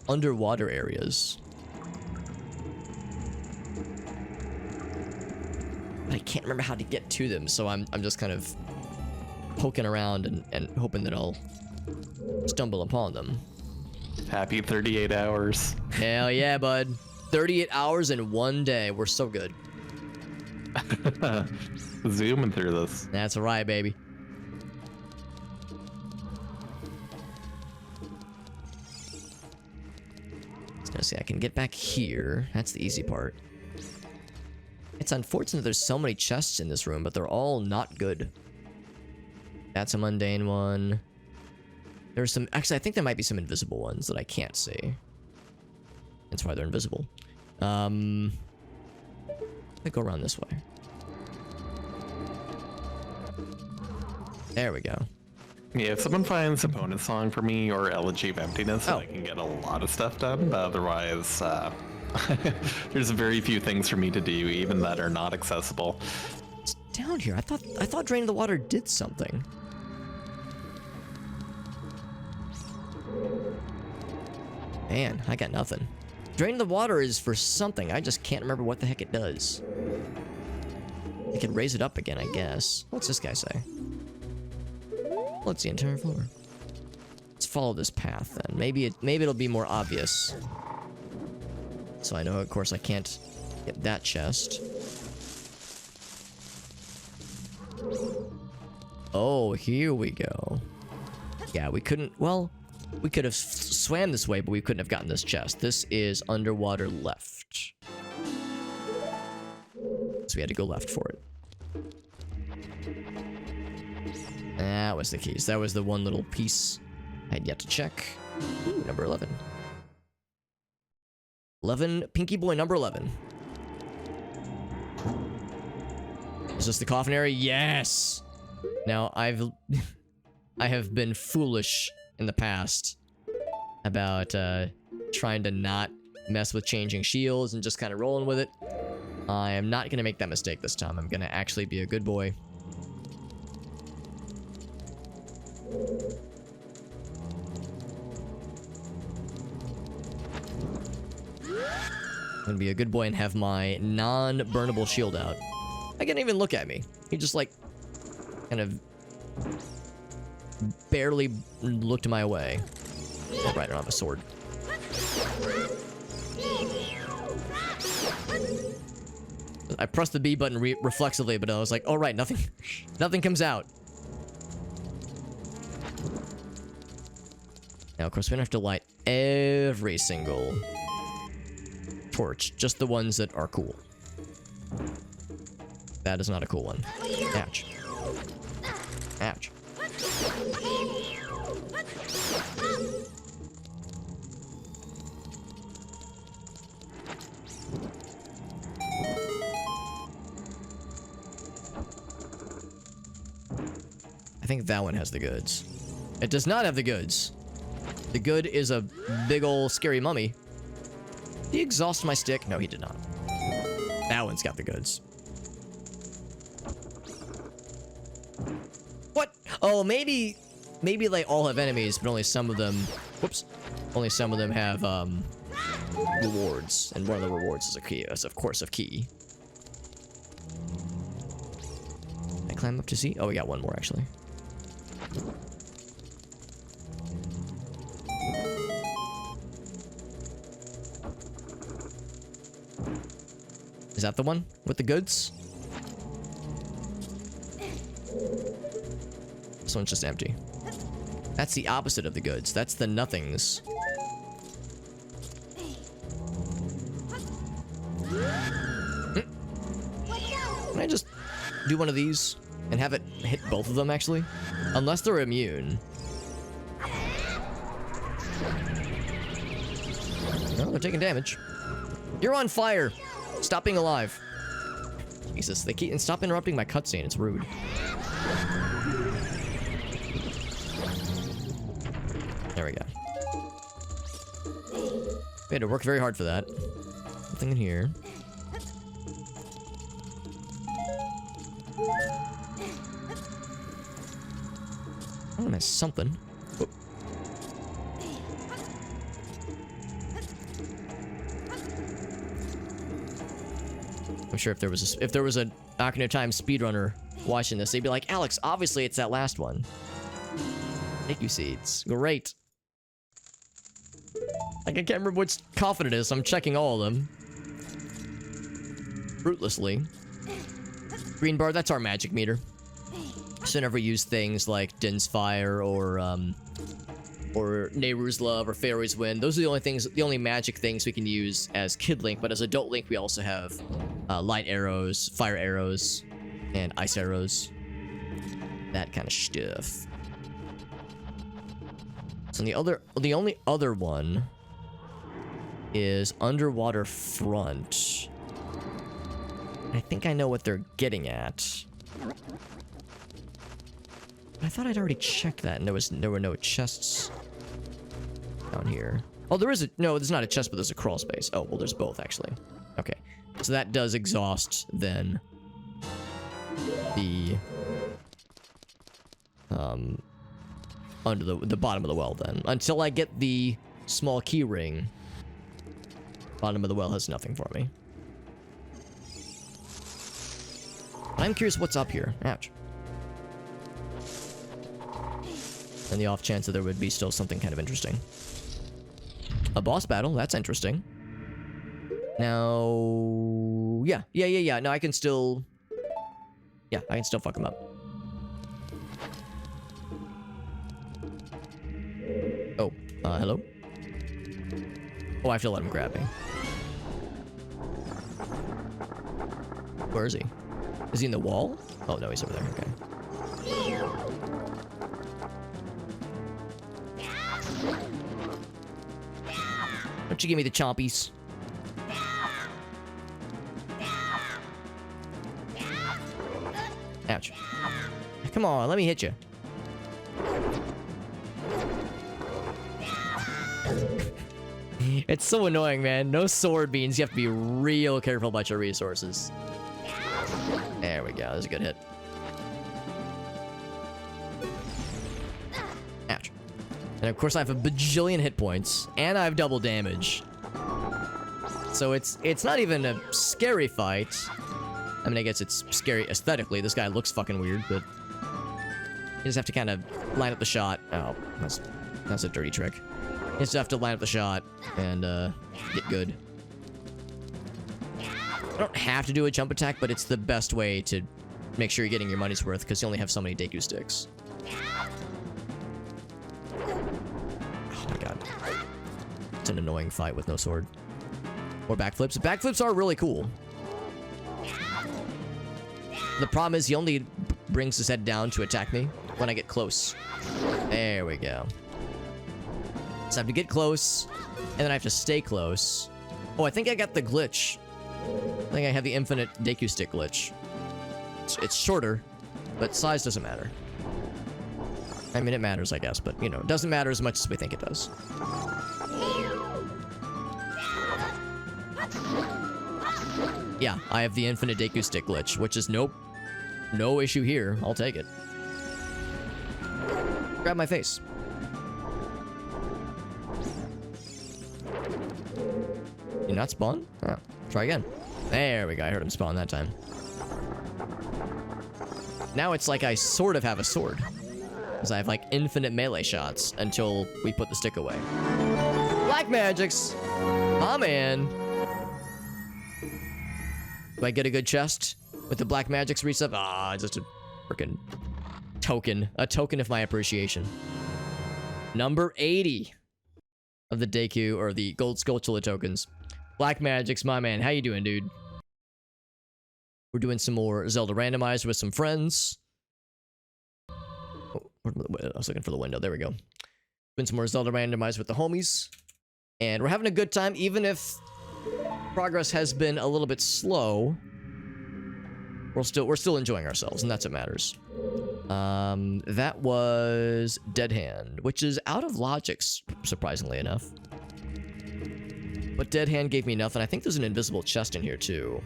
underwater areas. I can't remember how to get to them, so I'm just kind of poking around and hoping that I'll stumble upon them. Happy 38 hours. Hell yeah, bud. 38 hours in one day. We're so good. Zooming through this. That's right, baby. Just gonna say I can get back here. That's the easy part. It's unfortunate there's so many chests in this room, but they're all not good. That's a mundane one. There's some... Actually, I think there might be some invisible ones that I can't see. That's why they're invisible. I go around this way. There we go. Yeah, if someone finds a bonus song for me or Elegy of Emptiness, Oh. I can get a lot of stuff done, but otherwise, there's very few things for me to do, even that are not accessible. It's down here. I thought draining the water did something. Man, I got nothing. Drain the water is for something. I just can't remember what the heck it does. I could raise it up again, I guess. What's this guy say? What's the entire floor? Let's follow this path then. Maybe it'll be more obvious. So I know, of course, I can't get that chest. Oh, here we go. Yeah, we couldn't... Well, we could have swam this way, but we couldn't have gotten this chest. This is underwater left. So we had to go left for it. That was the keys. That was the one little piece I had yet to check. Ooh, number 11. 11, Pinky Boy number 11. Is this the coffin area? Yes! Now, I have been foolish in the past about trying to not mess with changing shields and just kind of rolling with it. I am not going to make that mistake this time. I'm going to actually be a good boy. I'm gonna be a good boy and have my non-burnable shield out. I can't even look at me. He just like kind of barely looked my way. Oh, right, I don't have a sword. I pressed the B button reflexively, but I was like, oh right, nothing comes out. Now, of course, we don't have to light every single torch, just the ones that are cool. That is not a cool one. Ouch. Ouch. I think that one has the goods. It does not have the goods. The good is a big ol' scary mummy. Did he exhaust my stick? No, he did not. That one's got the goods. What? Oh, maybe they all have enemies, but only some of them... Whoops. Only some of them have, rewards. And one of the rewards is a key. Is, of course, a key. Can I climb up to see? Oh, we got one more, actually. Is that the one with the goods? This one's just empty. That's the opposite of the goods. That's the nothings. Can I just do one of these and have it hit both of them, actually? Unless they're immune. No, they're taking damage. You're on fire! Stop being alive. Jesus, they keep... And stop interrupting my cutscene, it's rude. There we go. We had to work very hard for that. Nothing in here. Oh, there's something. Oh. I'm sure if there was a Ocarina of Time speedrunner watching this, they'd be like, Alex, obviously it's that last one. Thank you, seeds. Great. Like, I can't remember which coffin it is, so I'm checking all of them. Fruitlessly. Green bar, that's our magic meter. So never use things like Din's Fire or Nehru's Love or Fairy's Wind. Those are the only magic things we can use as Kid Link, but as Adult Link we also have light arrows, fire arrows, and ice arrows. That kind of stuff. So the only other one is Underwater Front. I think I know what they're getting at. I thought I'd already checked that, and there were no chests down here. Oh, there is a... No, there's not a chest, but there's a crawl space. Oh, well, there's both, actually. Okay. So that does exhaust, then, the under the bottom of the well then. Until I get the small key ring, bottom of the well has nothing for me. I'm curious what's up here. Ouch. And the off chance that there would be still something kind of interesting. A boss battle, that's interesting. Now, yeah. No, I can still... Yeah, I can still fuck him up. Oh, hello? Oh, I have to let him grab me. Where is he? Is he in the wall? Oh, no, he's over there. Okay. Don't you give me the chompies. Ouch. Come on, let me hit you. It's so annoying, man. No sword means you have to be real careful about your resources. There we go. That was a good hit. Ouch. And of course I have a bajillion hit points, and I have double damage. So it's not even a scary fight. I mean, I guess it's scary aesthetically. This guy looks fucking weird, but you just have to kind of line up the shot. Oh, that's a dirty trick. You just have to line up the shot and get good. I don't have to do a jump attack, but it's the best way to make sure you're getting your money's worth because you only have so many Deku sticks. Oh my god. It's an annoying fight with no sword. Or backflips. Backflips are really cool. The problem is he only brings his head down to attack me when I get close. There we go. So I have to get close, and then I have to stay close. Oh, I think I got the glitch. I think I have the infinite Deku stick glitch. It's shorter, but size doesn't matter. I mean, it matters, I guess, but, you know, it doesn't matter as much as we think it does. Yeah, I have the infinite Deku stick glitch, which is nope. No issue here. I'll take it. Grab my face. You not spawn? Oh, try again. There we go. I heard him spawn that time. Now it's like I sort of have a sword. Because I have like infinite melee shots until we put the stick away. Black magics! My man! Do I get a good chest with the black magics reset? Ah, just a freaking token. A token of my appreciation. Number 80 of the Deku, or the gold Skulltula tokens. Black magics, my man. How you doing, dude? We're doing some more Zelda Randomizer with some friends. Oh, I was looking for the window. There we go. Doing some more Zelda Randomizer with the homies. And we're having a good time, even if progress has been a little bit slow. We're still enjoying ourselves, and that's what matters. That was Dead Hand, which is out of logic, surprisingly enough. But Dead Hand gave me enough, and I think there's an invisible chest in here too.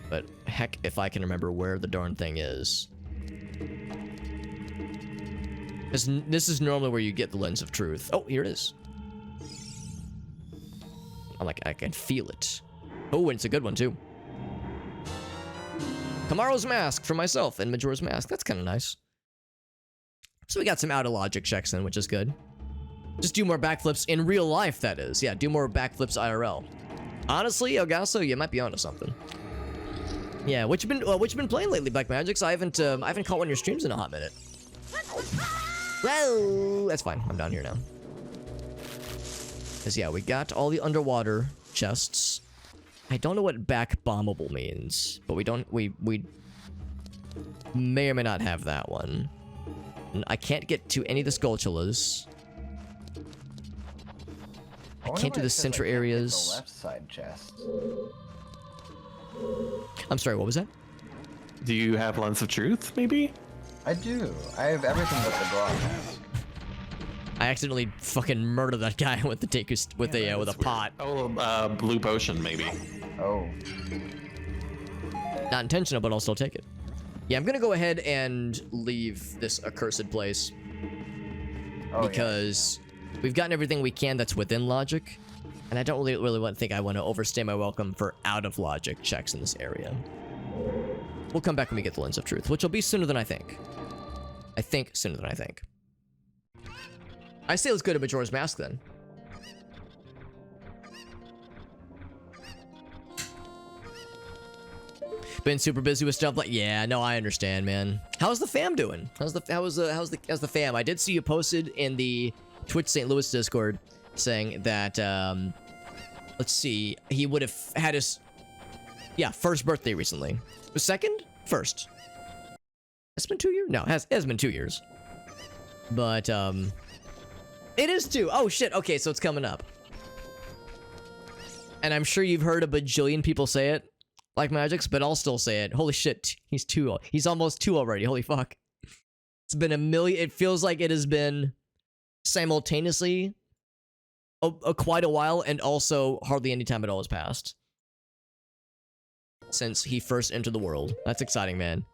But heck, if I can remember where the darn thing is. This is normally where you get the Lens of Truth. Oh, here it is. I can feel it. Oh, and it's a good one too. Kamaro's mask for myself and Majora's mask. That's kind of nice. So we got some out of logic checks in, which is good. Just do more backflips in real life, that is. Yeah, do more backflips IRL. Honestly, Elgaso, you might be onto something. Yeah, what you been playing lately, Black Magics? I haven't caught one of your streams in a hot minute. Well, that's fine. I'm down here now. Cause yeah, we got all the underwater chests. I don't know what back bombable means, but we may or may not have that one. And I can't get to any of the Skulltulas. I can't do the center areas. The left side chest. I'm sorry, what was that? Do you have Lens of Truth, maybe? I do. I have everything but the Goron mask. I accidentally fucking murdered that guy with the with a pot. Oh, blue potion, maybe. Oh. Not intentional, but I'll still take it. Yeah, I'm gonna go ahead and leave this accursed place. Oh, because we've gotten everything we can that's within logic, and I don't really think I want to overstay my welcome for out of logic checks in this area. We'll come back when we get the Lens of Truth, which will be sooner than I think. I think sooner than I think. I say let's go to Majora's Mask then. Been super busy with stuff like, yeah, no, I understand, man. How's the fam doing? How's the fam? I did see you posted in the Twitch St. Louis Discord saying that let's see, he would have had his first birthday recently. The second? First. It's been 2 years? No, it has been 2 years. But it is 2. Oh shit, okay, so it's coming up. And I'm sure you've heard a bajillion people say it. Like Magic's, but I'll still say it. Holy shit, he's 2. He's almost 2 already. Holy fuck. It's been a million. It feels like it has been simultaneously quite a while, and also hardly any time at all has passed since he first entered the world. That's exciting, man.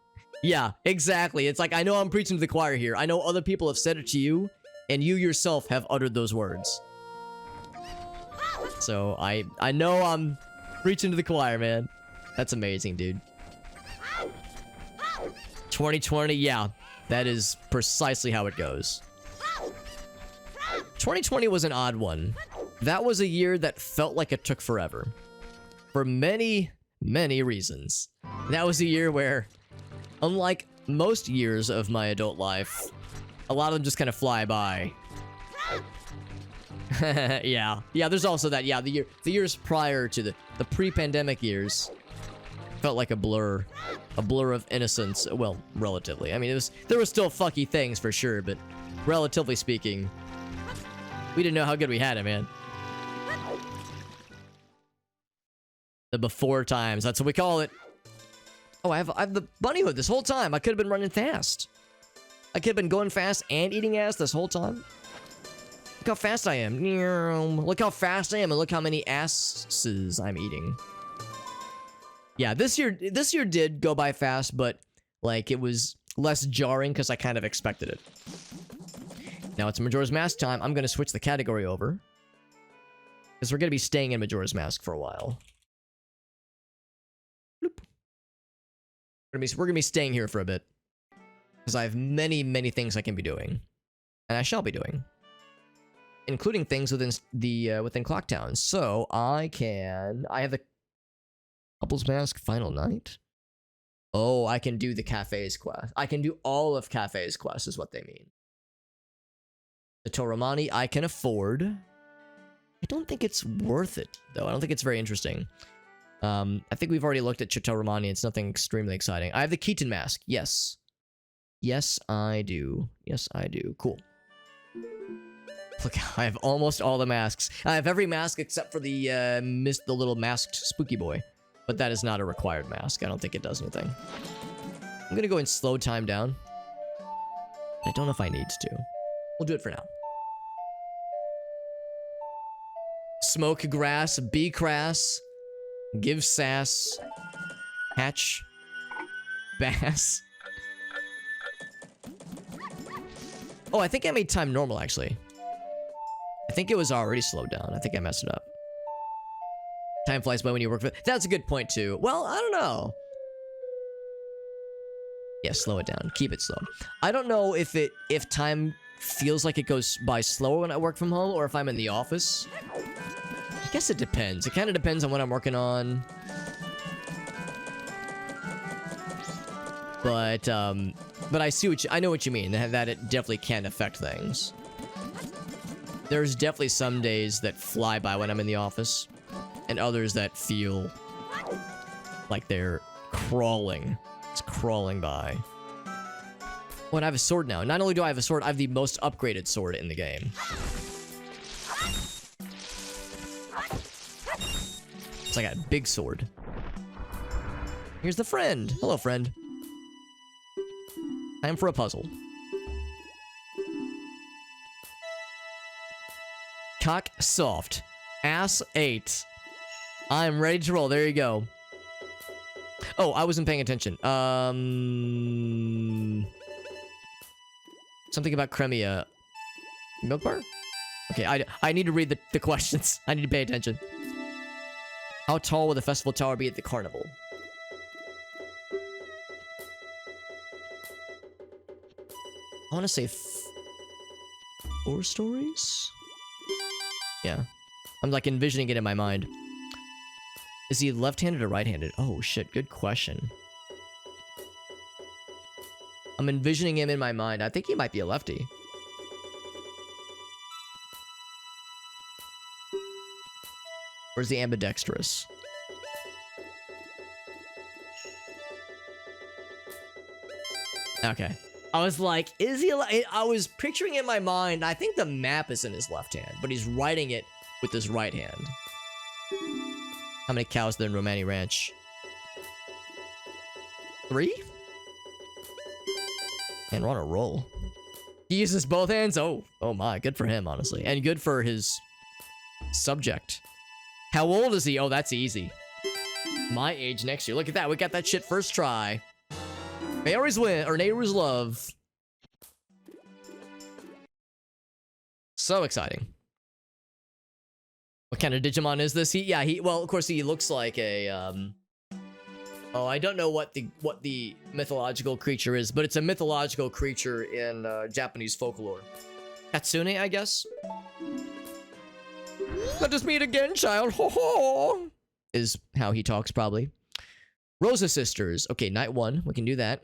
Yeah, exactly. It's like, I know I'm preaching to the choir here. I know other people have said it to you, and you yourself have uttered those words. So I know I'm preaching to the choir, man. That's amazing, dude. 2020, yeah. That is precisely how it goes. 2020 was an odd one. That was a year that felt like it took forever. For many, many reasons. That was a year where, unlike most years of my adult life, a lot of them just kind of fly by. Yeah, there's also that. Yeah, the years prior to the pre-pandemic years felt like a blur of innocence. Well, relatively. I mean, there were still fucky things for sure, but relatively speaking, we didn't know how good we had it, man. The before times, that's what we call it. Oh, I have the bunny hood this whole time. I could have been running fast. I could have been going fast and eating ass this whole time. Look how fast I am. Look how fast I am, and look how many asses I'm eating. Yeah, this year did go by fast, but like it was less jarring because I kind of expected it. Now it's Majora's Mask time. I'm gonna switch the category over because we're gonna be staying in Majora's Mask for a while. Bloop. We're gonna be staying here for a bit because I have many things I can be doing, and I shall be doing, including things within Clocktown. So I have the Couples Mask Final Night. Oh, I can do the Cafe's quest. I can do all of Cafe's quests is what they mean. The Toromani I can afford. I don't think it's worth it, though. I don't think it's very interesting. I think we've already looked at Toromani. It's nothing extremely exciting. I have the Keaton Mask. Yes. Yes, I do. Yes, I do. Cool. Look, I have almost all the masks. I have every mask except for the little masked spooky boy. But that is not a required mask. I don't think it does anything. I'm gonna go and slow time down. I don't know if I need to. We'll do it for now. Smoke grass, be crass, give sass, hatch, bass. Oh, I think I made time normal, actually. I think it was already slowed down. I think I messed it up. Time flies by when you work with... That's a good point, too. Well, I don't know. Yeah, slow it down. Keep it slow. I don't know if time feels like it goes by slower when I work from home or if I'm in the office. I guess it depends. It kind of depends on what I'm working on. But I see I know what you mean, that it definitely can affect things. There's definitely some days that fly by when I'm in the office, and others that feel like they're crawling. It's crawling by. Oh, and I have a sword now. Not only do I have a sword, I have the most upgraded sword in the game. It's like a big sword. Here's the friend. Hello, friend. Time for a puzzle. Cock soft. Ass 8. I'm ready to roll. There you go. Oh, I wasn't paying attention. Something about Crimea. Milk bar? Okay, I need to read the questions. I need to pay attention. How tall will the festival tower be at the carnival? I want to say 4 stories? Yeah. I'm like envisioning it in my mind. Is he left-handed or right-handed? Oh shit, good question. I'm envisioning him in my mind. I think he might be a lefty. Where's the ambidextrous? Okay. I was like, is he? I was picturing in my mind, I think the map is in his left hand, but he's writing it with his right hand. How many cows are there in Romani Ranch? 3? And we're on a roll. He uses both hands? Oh my, good for him, honestly. And good for his subject. How old is he? Oh, that's easy. My age next year. Look at that, we got that shit first try. Neighbors win, or neighbors love. So exciting. What kind of Digimon is this? Well, of course he looks like a, oh, I don't know what the mythological creature is, but it's a mythological creature in Japanese folklore. Katsune, I guess? Let us meet again, child. Ho ho! Is how he talks, probably. Rosa Sisters. Okay, night 1. We can do that.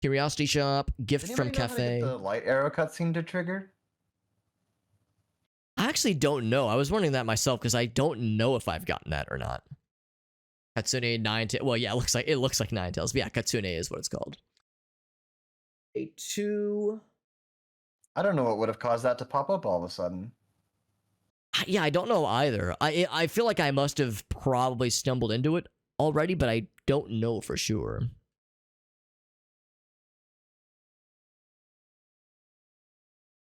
Curiosity Shop. Gift from Cafe. The light arrow cutscene to trigger? I actually don't know. I was wondering that myself because I don't know if I've gotten that or not. Katsune Ninetales. Well, yeah, it looks like Ninetales. But yeah, Katsune is what it's called. A 2. I don't know what would have caused that to pop up all of a sudden. Yeah, I don't know either. I feel like I must have probably stumbled into it already, but I don't know for sure.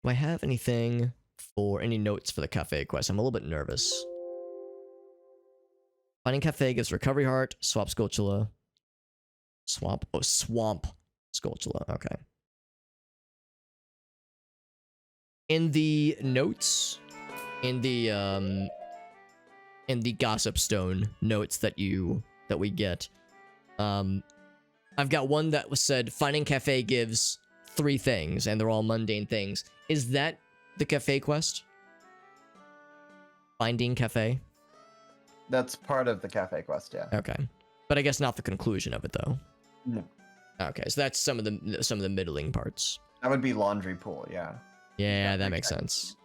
Do I have anything for any notes for the cafe quest? I'm a little bit nervous. Finding cafe gives recovery heart, swap Skulltula. Swamp Skulltula, okay. In the notes, in the Gossip Stone notes that we get, I've got one that was said finding cafe gives 3 things, and they're all mundane things. Is that the cafe quest? Finding cafe? That's part of the cafe quest, yeah. Okay. But I guess not the conclusion of it, though. No. Okay, so that's some of the middling parts. That would be laundry pool, yeah. Yeah, that makes sense.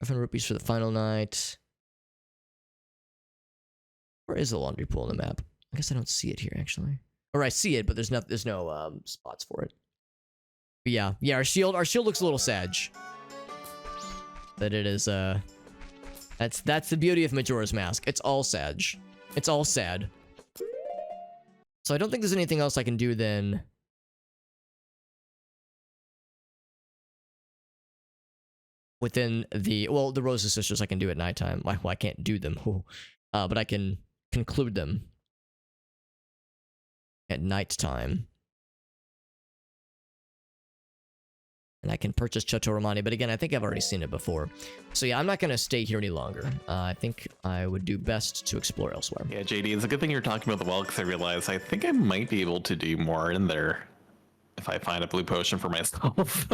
₹500 for the final night. Where is the laundry pool in the map? I guess I don't see it here, actually. Or I see it, but there's no spots for it. But yeah, our shield looks a little sag. But it is that's the beauty of Majora's Mask. It's all sag. It's all sad. So I don't think there's anything else I can do then. Within the Rosa Sisters I can do at nighttime. Well, I can't do them. But I can conclude them at nighttime. And I can purchase Chotoromani, but again, I think I've already seen it before. So yeah, I'm not going to stay here any longer. I think I would do best to explore elsewhere. Yeah, JD, it's a good thing you're talking about the well, because I realized I think I might be able to do more in there if I find a blue potion for myself.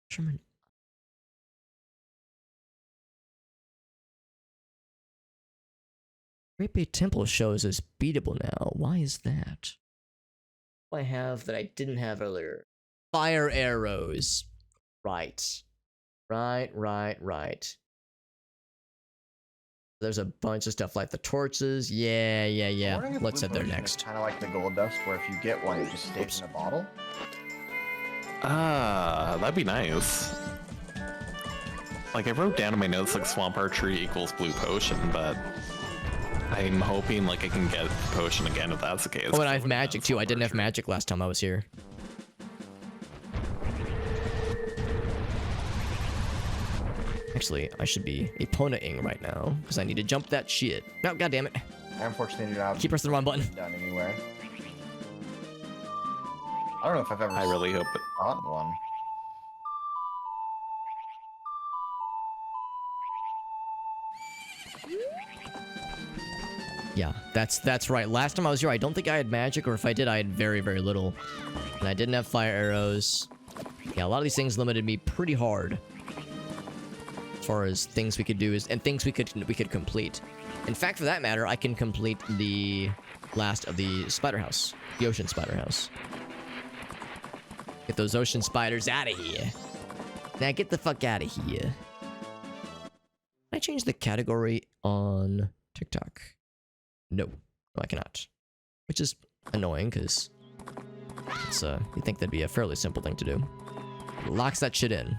Sherman. Great Bay Temple shows as beatable now. Why is that? What do I have that I didn't have earlier? Fire arrows. Right. Right. There's a bunch of stuff like the torches. Yeah. Let's head there next. Kind of like the gold dust, where if you get one, it just stays in a bottle. Ah, that'd be nice. Like, I wrote down in my notes, like, swamp archery equals blue potion, but I'm hoping, like, I can get potion again if that's the case. Oh, and I have magic, too. I didn't have magic last time I was here. Actually, I should be Epona-ing right now, because I need to jump that shit. No, goddammit. I unfortunately do not Keep pressing the wrong button. done anywhere. I don't know if I've ever I really hope it. caught one. Yeah, that's right. Last time I was here, I don't think I had magic, or if I did, I had very, very little. And I didn't have fire arrows. Yeah, a lot of these things limited me pretty hard. As far as things we could do and things we could complete. In fact, for that matter, I can complete the last of the spider house. The ocean spider house. Get those ocean spiders out of here. Now get the fuck out of here. Can I change the category on TikTok? No, I cannot. Which is annoying, because it's, you'd think that'd be a fairly simple thing to do. Locks that shit in.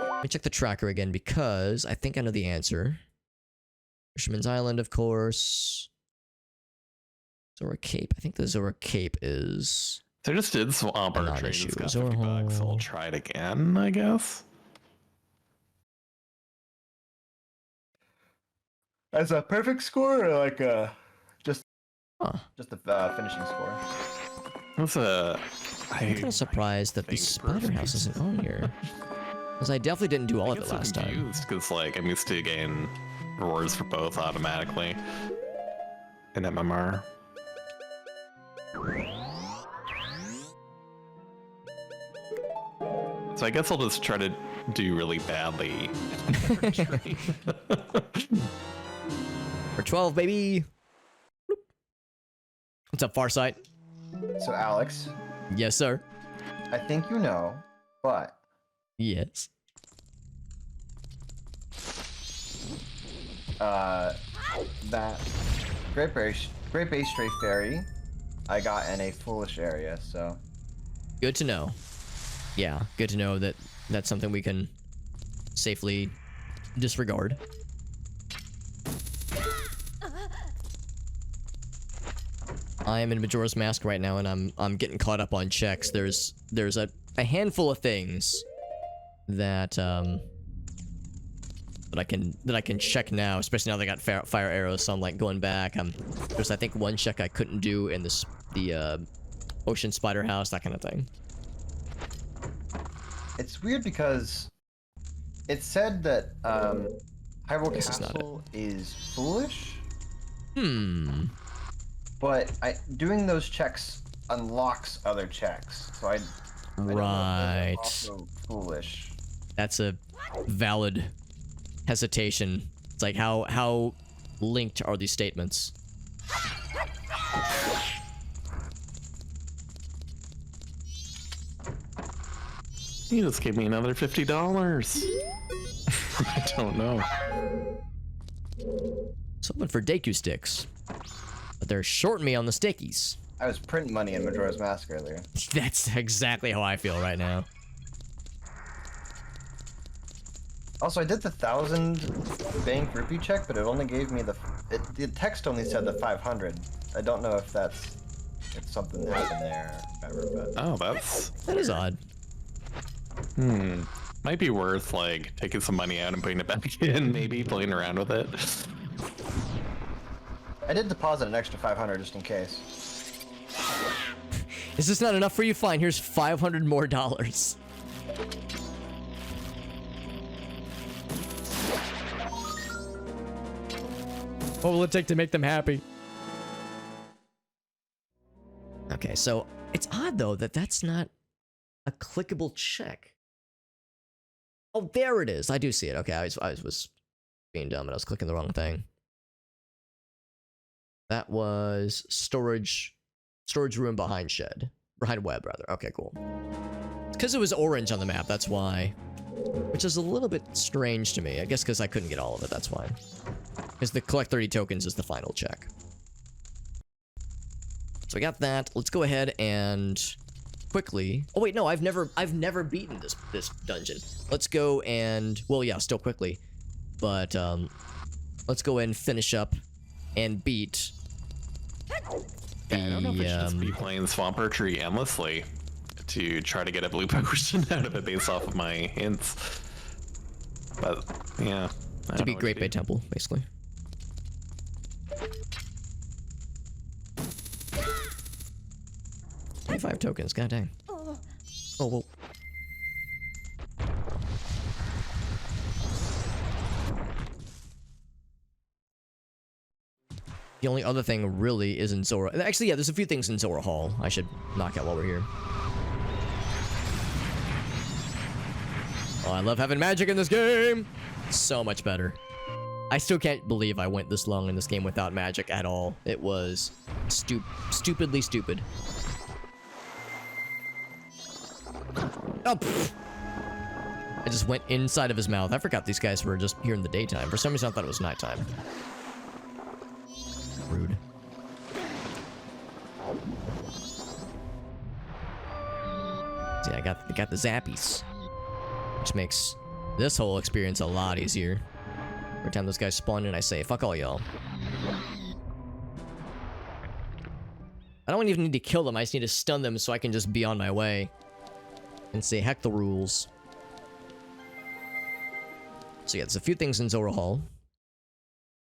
Let me check the tracker again, because I think I know the answer. Fisherman's Island, of course. Zora Cape. I think the Zora Cape is... So I just did Swamp Archery. It's got 50 bucks, so I'll try it again, I guess. As a perfect score, or like just the finishing score? That's a... I'm kind of surprised that the spider house isn't on here. Because I definitely didn't do all of it last time. Because like I'm used to getting rewards for both automatically in MMR. So I guess I'll just try to do really badly. For 12, baby. Bloop. What's up, Farsight? So Alex, Yes, sir. I think you know, but Yes. That Great Bay Stray Fairy, I got in a foolish area, so Good to know. Yeah, good to know that that's something we can safely disregard. I am in Majora's Mask right now, and I'm getting caught up on checks. There's a handful of things that that I can check now, especially now they got fire arrows. So I'm like going back. There's I think one check I couldn't do in the ocean spider house, that kind of thing. it's weird because it said that Hyrule This is not Castle is foolish. But doing those checks unlocks other checks, so I don't know if Right. those are also foolish. That's a valid hesitation. It's like how linked are these statements? You just gave me another $50. I don't know. Something for Deku sticks. But they're shorting me on the stickies. I was printing money in Majora's Mask earlier. That's exactly how I feel right now. Also, I did the 1,000 bank rupee check, but it only gave me the text only said the 500. I don't know if if something happened there or whatever, but... Oh, That is odd. might be worth like taking some money out and putting it back in, maybe playing around with it. I did deposit an extra 500 just in case. Is this not enough for you? Fine, here's $500 more. What will it take to make them happy? Okay, so it's odd though that that's not a clickable check. Oh, there it is. I do see it. Okay, I was being dumb and I was clicking the wrong thing. That was storage room behind web rather. Okay, cool. It's because it was orange on the map, that's why. Which is a little bit strange to me. I guess because I couldn't get all of it, that's why. Because the collect 30 tokens is the final check. So I got that. Let's go ahead and quickly... Oh wait, no, I've never beaten this dungeon. Let's go and... Well, yeah, still quickly. But, let's go and finish up and beat... I don't know if it should just be playing Swamp Archery endlessly to try to get a blue potion out of it based off of my hints. But, yeah. To beat Great Bay Temple, basically. $25 tokens, god dang. Oh, whoa. The only other thing really is in Zora. Actually, yeah, there's a few things in Zora Hall I should knock out while we're here. Oh, I love having magic in this game! So much better. I still can't believe I went this long in this game without magic at all. It was stupidly stupid. Oh, pfft. I just went inside of his mouth. I forgot these guys were just here in the daytime. For some reason, I thought it was nighttime. Rude. See, I got the zappies, which makes this whole experience a lot easier. Every time those guys spawn in, I say, fuck all y'all. I don't even need to kill them, I just need to stun them so I can just be on my way. And say, heck the rules. So yeah, there's a few things in Zora Hall.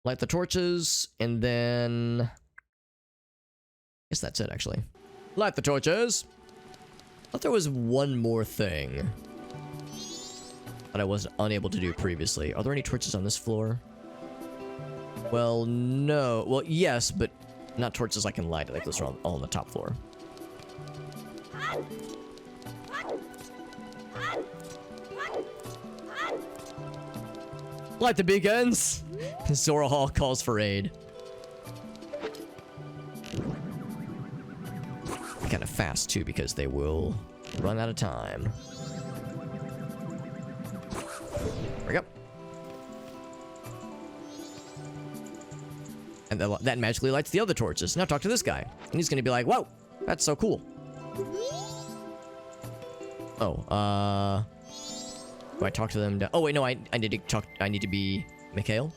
Light the torches, and then... I guess that's it, actually. Light the torches! I thought there was one more thing that I was unable to do previously. Are there any torches on this floor? Well, no. Well, yes, but not torches I can light. I think those are all on the top floor. Light the beacons! Zora Hall calls for aid. Kind of fast, too, because they will run out of time. There we go. And that magically lights the other torches. Now talk to this guy. And he's gonna be like, whoa, that's so cool. Oh, do I talk to them? Oh, wait, no, I need to talk. I need to be Mikhail?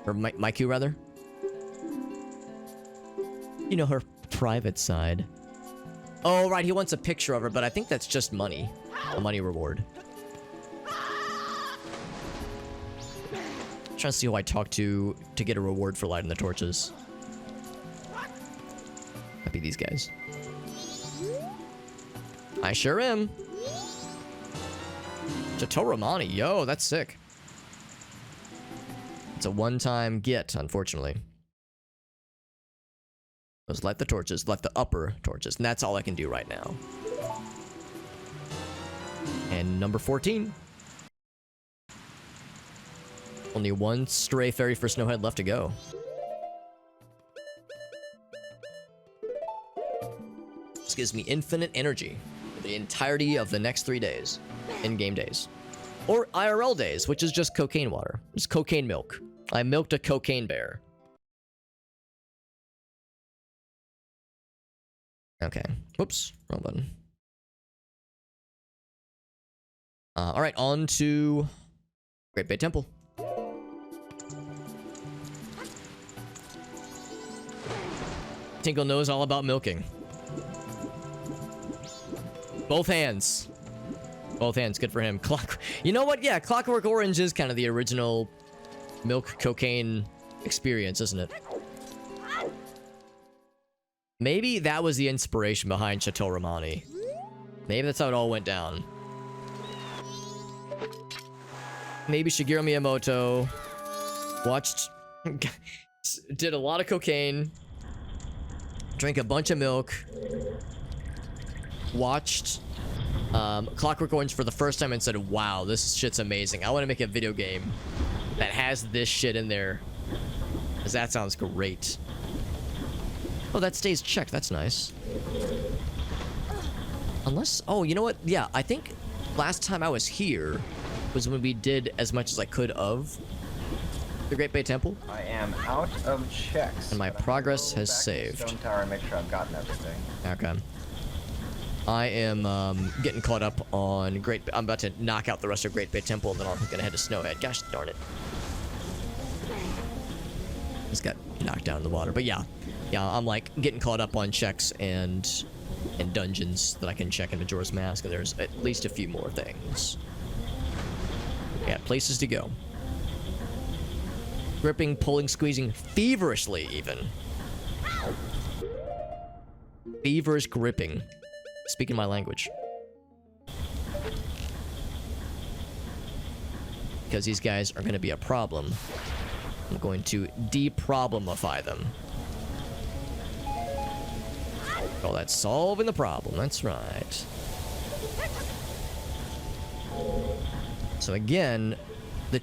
Or Maiku, rather? You know, her private side. Oh, right, he wants a picture of her, but I think that's just money. A money reward. I'm trying to see who I talk to get a reward for lighting the torches. Might be these guys. I sure am. Chatoramani, yo, that's sick. It's a one-time get, unfortunately. Let's light the torches, light the upper torches, and that's all I can do right now. And number 14. Only one stray fairy for Snowhead left to go. This gives me infinite energy for the entirety of the next 3 days. In-game days. Or IRL days, which is just cocaine water. It's cocaine milk. I milked a cocaine bear. Okay. Whoops. Wrong button. Alright, on to Great Bay Temple. Tinkle knows all about milking. Both hands. Both hands, good for him. You know what? Yeah, Clockwork Orange is kind of the original milk cocaine experience, isn't it? Maybe that was the inspiration behind Chateau Romani. Maybe that's how it all went down. Maybe Shigeru Miyamoto watched... did a lot of cocaine. Drank a bunch of milk. Watched... Clockwork Orange for the first time and said, wow, this shit's amazing. I want to make a video game that has this shit in there. Because that sounds great. Oh, that stays checked. That's nice. Unless... oh, you know what? Yeah, I think last time I was here was when we did as much as I could of the Great Bay Temple. I am out of checks. And my progress has saved. Stone Tower and make sure I've gotten everything. Okay. I am getting caught up on I'm about to knock out the rest of Great Bay Temple, and then I'm gonna head to Snowhead. Gosh darn it. Just got knocked down in the water. But yeah, I'm like getting caught up on checks and dungeons that I can check in Majora's Mask, and there's at least a few more things. Yeah, places to go. Gripping, pulling, squeezing, feverishly even. Feverish gripping. Speaking my language. Because these guys are going to be a problem. I'm going to de-problemify them. Oh, that's solving the problem. That's right. So again, the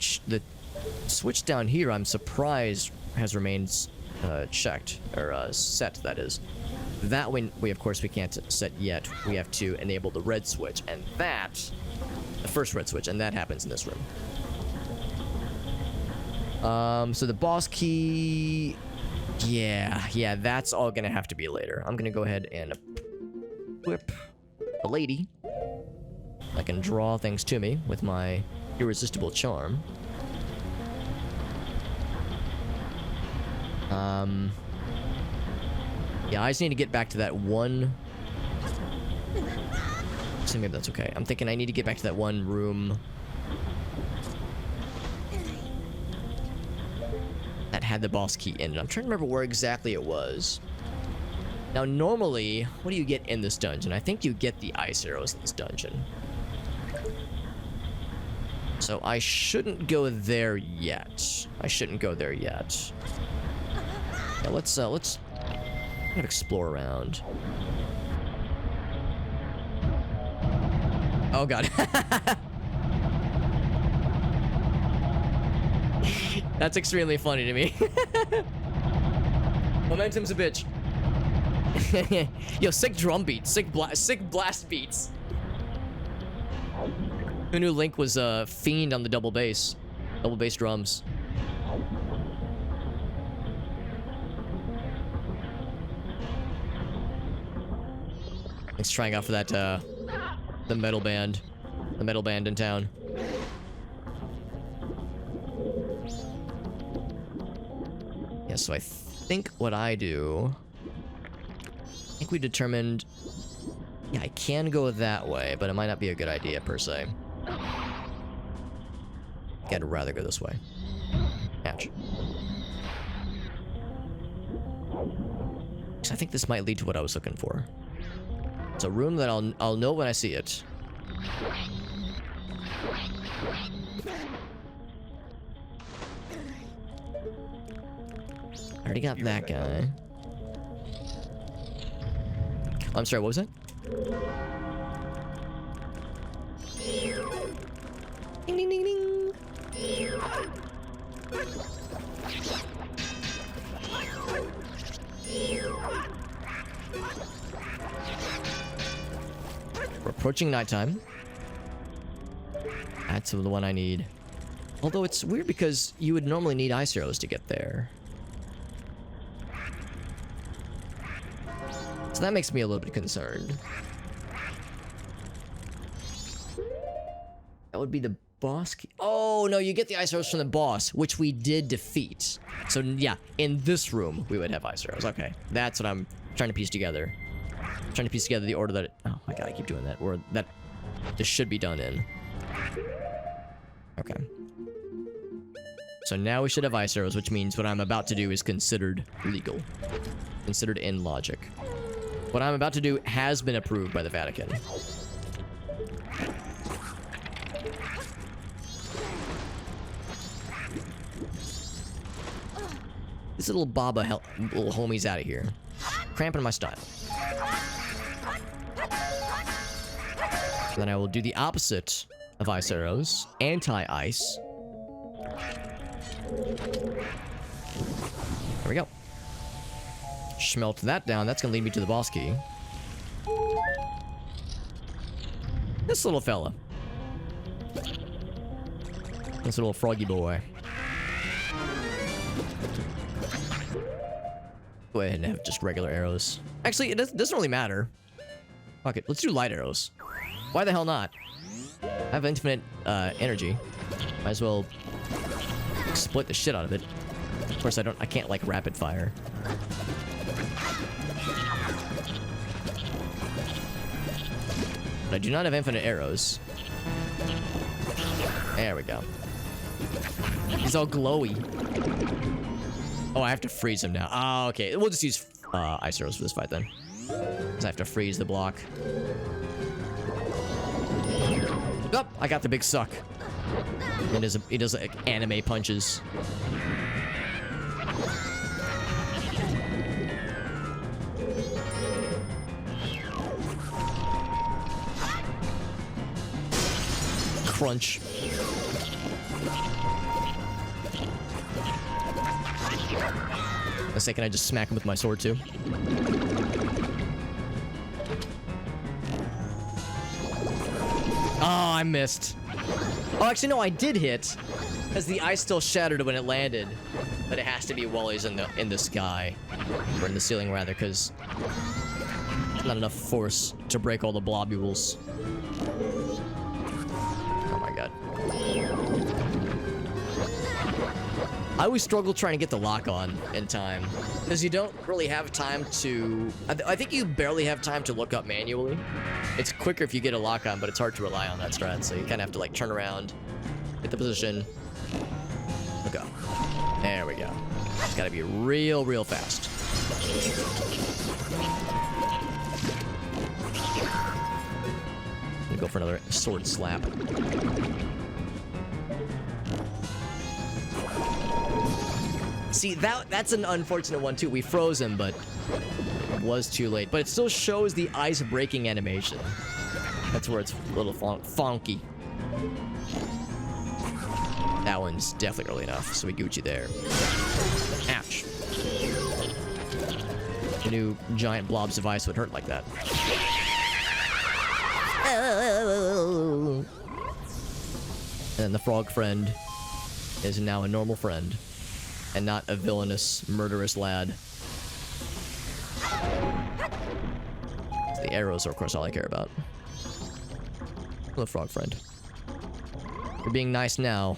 switch down here, I'm surprised, has remained checked. Or set, that is. That one, of course, we can't set yet. We have to enable the red switch. And that, the first red switch, and that happens in this room. So the boss key... Yeah, that's all gonna have to be later. I'm gonna go ahead and equip the lady. I can draw things to me with my irresistible charm. Yeah, I just need to get back to that one... So maybe that's okay. I'm thinking I need to get back to that one room... that had the boss key in it. I'm trying to remember where exactly it was. Now, normally, what do you get in this dungeon? I think you get the ice arrows in this dungeon. So I shouldn't go there yet. Yeah, let's kind of explore around. Oh god. That's extremely funny to me. Momentum's a bitch. Yo, sick drum beats. Sick blast beats. Who knew Link was a fiend on the double bass? Double bass drums. Link's trying out for that, the metal band. The metal band in town. Yeah, so I think what I do... I think we determined... Yeah, I can go that way, but it might not be a good idea, per se. I'd rather go this way. Ouch. So I think this might lead to what I was looking for. It's a room that I'll know when I see it. I already got that guy. Oh, I'm sorry, what was that? Ding ding ding ding. We're approaching nighttime. That's the one I need. Although it's weird because you would normally need ice arrows to get there. So that makes me a little bit concerned. That would be the boss key. Oh, no, you get the ice arrows from the boss, which we did defeat. So, yeah, in this room, we would have ice arrows. Okay, that's what I'm trying to piece together. I'm trying to piece together the order that... Oh, my God, I keep doing that. Or that this should be done in. Okay. So now we should have ice arrows, which means what I'm about to do is considered legal. Considered in logic. What I'm about to do has been approved by the Vatican. This little Baba little homie's out of here. Cramping my style. And then I will do the opposite of ice arrows. Anti-ice. There we go. Smelt that down. That's gonna lead me to the boss key. This little fella. This little froggy boy. Go ahead and have just regular arrows. Actually, it doesn't really matter. Fuck it. Let's do light arrows. Why the hell not? I have infinite energy. Might as well exploit the shit out of it. Of course, I can't like rapid fire. But I do not have infinite arrows. There we go. He's all glowy. Oh, I have to freeze him now. Oh, okay. We'll just use ice arrows for this fight then. Because I have to freeze the block. Oh, I got the big suck. And he does like anime punches. Crunch. A second, I just smack him with my sword too. Oh, I missed. Oh, actually, no, I did hit. Because the ice still shattered when it landed. But it has to be while he's in the sky. Or in the ceiling, rather, because not enough force to break all the blobules. Oh my god. I always struggle trying to get the lock on in time. Because you don't really have time to... I think you barely have time to look up manually. It's quicker if you get a lock on, but it's hard to rely on that strat. So you kind of have to like turn around, hit the position, look up. There we go. It's got to be real, real fast. I'm gonna go for another sword slap. See, that's an unfortunate one too. We froze him, but it was too late. But it still shows the ice breaking animation. That's where it's a little funky. That one's definitely early enough, so we Gucci there. Ouch. The new giant blobs of ice would hurt like that. And the frog friend is now a normal friend. And not a villainous, murderous lad. The arrows are, of course, all I care about. Hello, frog friend. You're being nice now.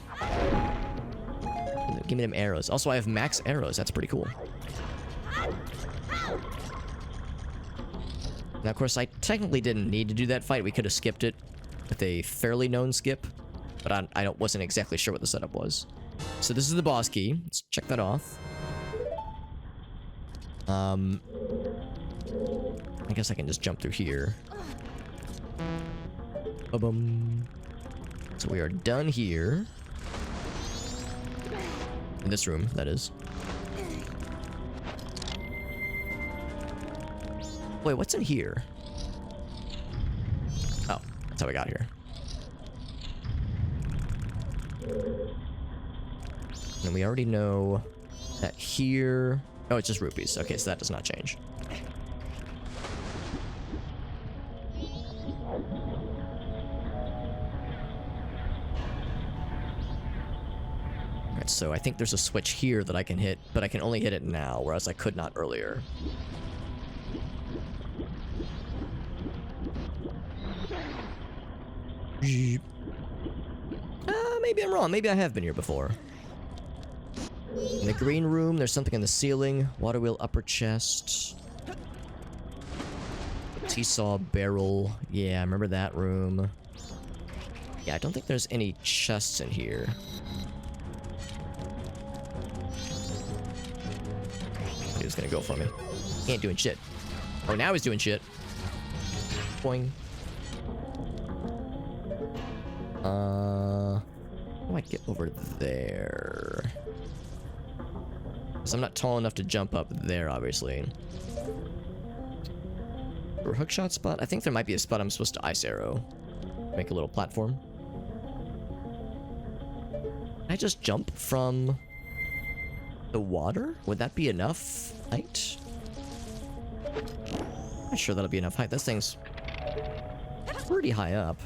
Give me them arrows. Also, I have max arrows. That's pretty cool. Now, of course, I technically didn't need to do that fight. We could have skipped it with a fairly known skip. But I wasn't exactly sure what the setup was. So this is the boss key. Let's check that off. I guess I can just jump through here. Ba-bum. So we are done here. In this room, that is. Wait, what's in here? Oh, that's how we got here. And we already know that here... Oh, it's just rupees. Okay, so that does not change. Alright, so I think there's a switch here that I can hit, but I can only hit it now, whereas I could not earlier. Maybe I'm wrong. Maybe I have been here before. In the green room, there's something in the ceiling. Water wheel upper chest. Seesaw barrel. Yeah, I remember that room. Yeah, I don't think there's any chests in here. He was gonna go for me. He ain't doing shit. Oh, now he's doing shit. Boing. How do I get over there? Because I'm not tall enough to jump up there, obviously. For a hookshot spot? I think there might be a spot I'm supposed to ice arrow. Make a little platform. Can I just jump from the water? Would that be enough height? I'm not sure that'll be enough height. This thing's pretty high up.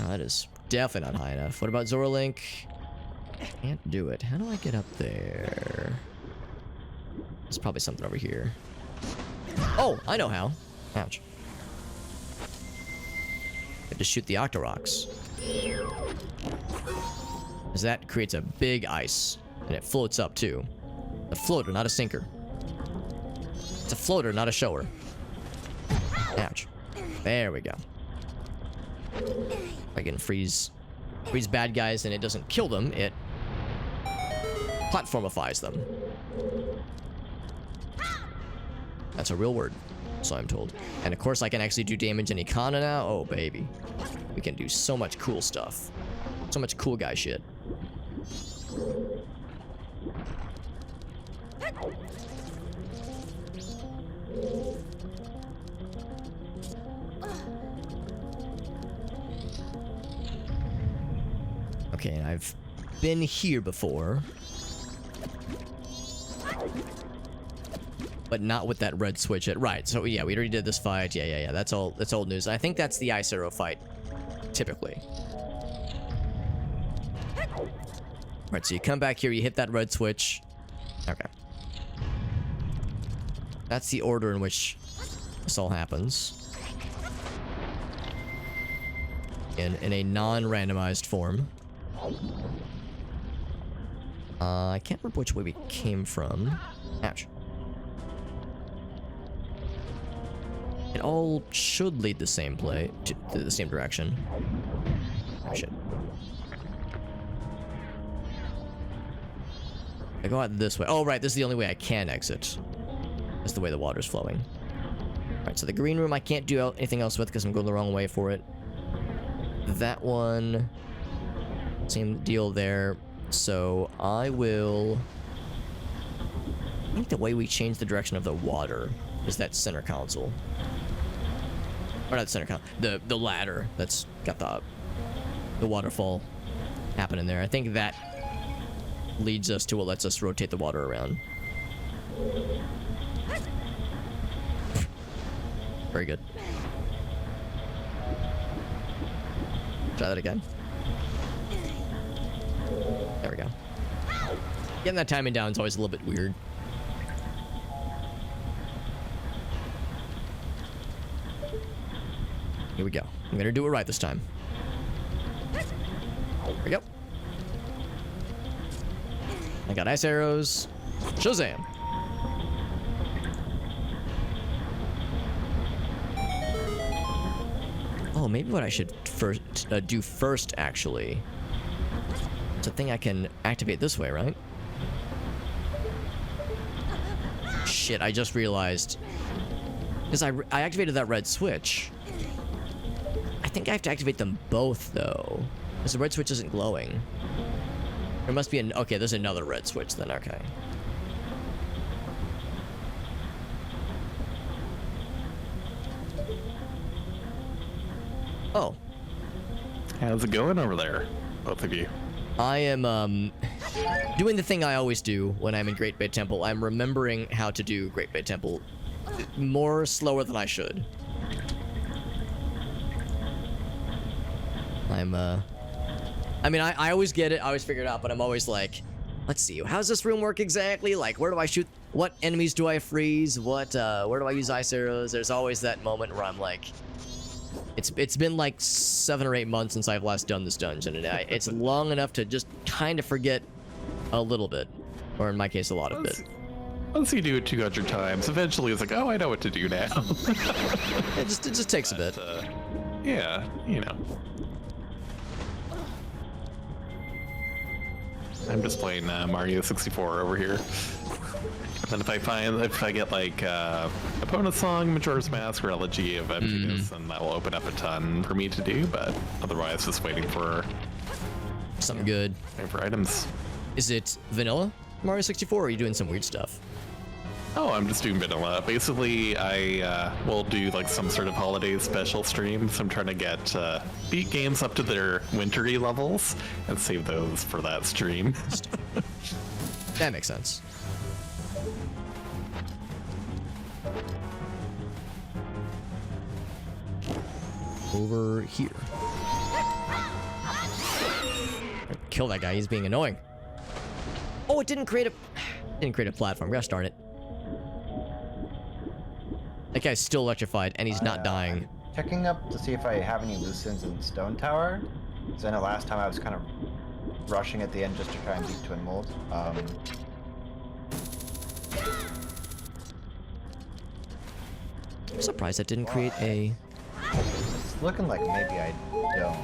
Oh, that is definitely not high enough. What about Zoralink? Can't do it. How do I get up there? There's probably something over here. Oh, I know how. Ouch. I have to shoot the Octoroks. Because that creates a big ice. And it floats up, too. A floater, not a sinker. It's a floater, not a shower. Ouch. There we go. I can freeze bad guys and it doesn't kill them, it platformifies them. That's a real word, so I'm told. And of course I can actually do damage in Ikana now. Oh baby. We can do so much cool stuff. So much cool guy shit. Okay, I've been here before. But not with that red switch at right. So yeah, we already did this fight. Yeah. That's old news. I think that's the Ice Arrow fight, typically. Right, so you come back here, you hit that red switch. Okay. That's the order in which this all happens. In a non-randomized form. I can't remember which way we came from. Ouch. It all should lead the same to the same direction. Oh shit. I go out this way. Oh right, this is the only way I can exit. That's the way the water's flowing. Alright, so the green room I can't do anything else with because I'm going the wrong way for it. That one, same deal there. So I will, I think the way we change the direction of the water is that center console. Or not center console, the ladder that's got the waterfall happening there. I think that leads us to what lets us rotate the water around. Very good. Try that again. There we go. Getting that timing down is always a little bit weird. Here we go. I'm gonna do it right this time. There we go. I got ice arrows. Shazam! Oh, maybe what I should do first, actually. It's a thing I can activate this way, right? Shit, I just realized. Because I activated that red switch. I think I have to activate them both, though. Because the red switch isn't glowing. There must be an... Okay, there's another red switch then, okay. Oh. How's it going over there, both of you? I am, doing the thing I always do when I'm in Great Bay Temple. I'm remembering how to do Great Bay Temple more slower than I should. I mean, I always get it, I always figure it out, but I'm always like, let's see, how does this room work exactly? Like, where do I shoot? What enemies do I freeze? Where do I use ice arrows? There's always that moment where I'm like, it's been like 7 or 8 months since I've last done this dungeon, and it's long enough to just kind of forget a little bit, or in my case, a lot of it. Once you do it 200 times, eventually it's like, oh, I know what to do now. It just takes a bit. Yeah, you know. I'm just playing Mario 64 over here. And if I get like Opponent's Song, Majora's Mask, or Elegy of Emptiness, then that will open up a ton for me to do, but otherwise just waiting for something good. Waiting for items. Is it vanilla Mario 64 or are you doing some weird stuff? Oh, I'm just doing vanilla. Basically, I will do like some sort of holiday special streams. I'm trying to get beat games up to their wintry levels and save those for that stream. That makes sense. Over here. Kill that guy, he's being annoying. Oh, it didn't create a platform. Gosh darn it. That guy's still electrified and he's not dying. Checking up to see if I have any loose ends in Stone Tower. Because I know last time I was kind of rushing at the end just to try and beat Twin Mold. I'm surprised that didn't create a... looking like maybe I don't.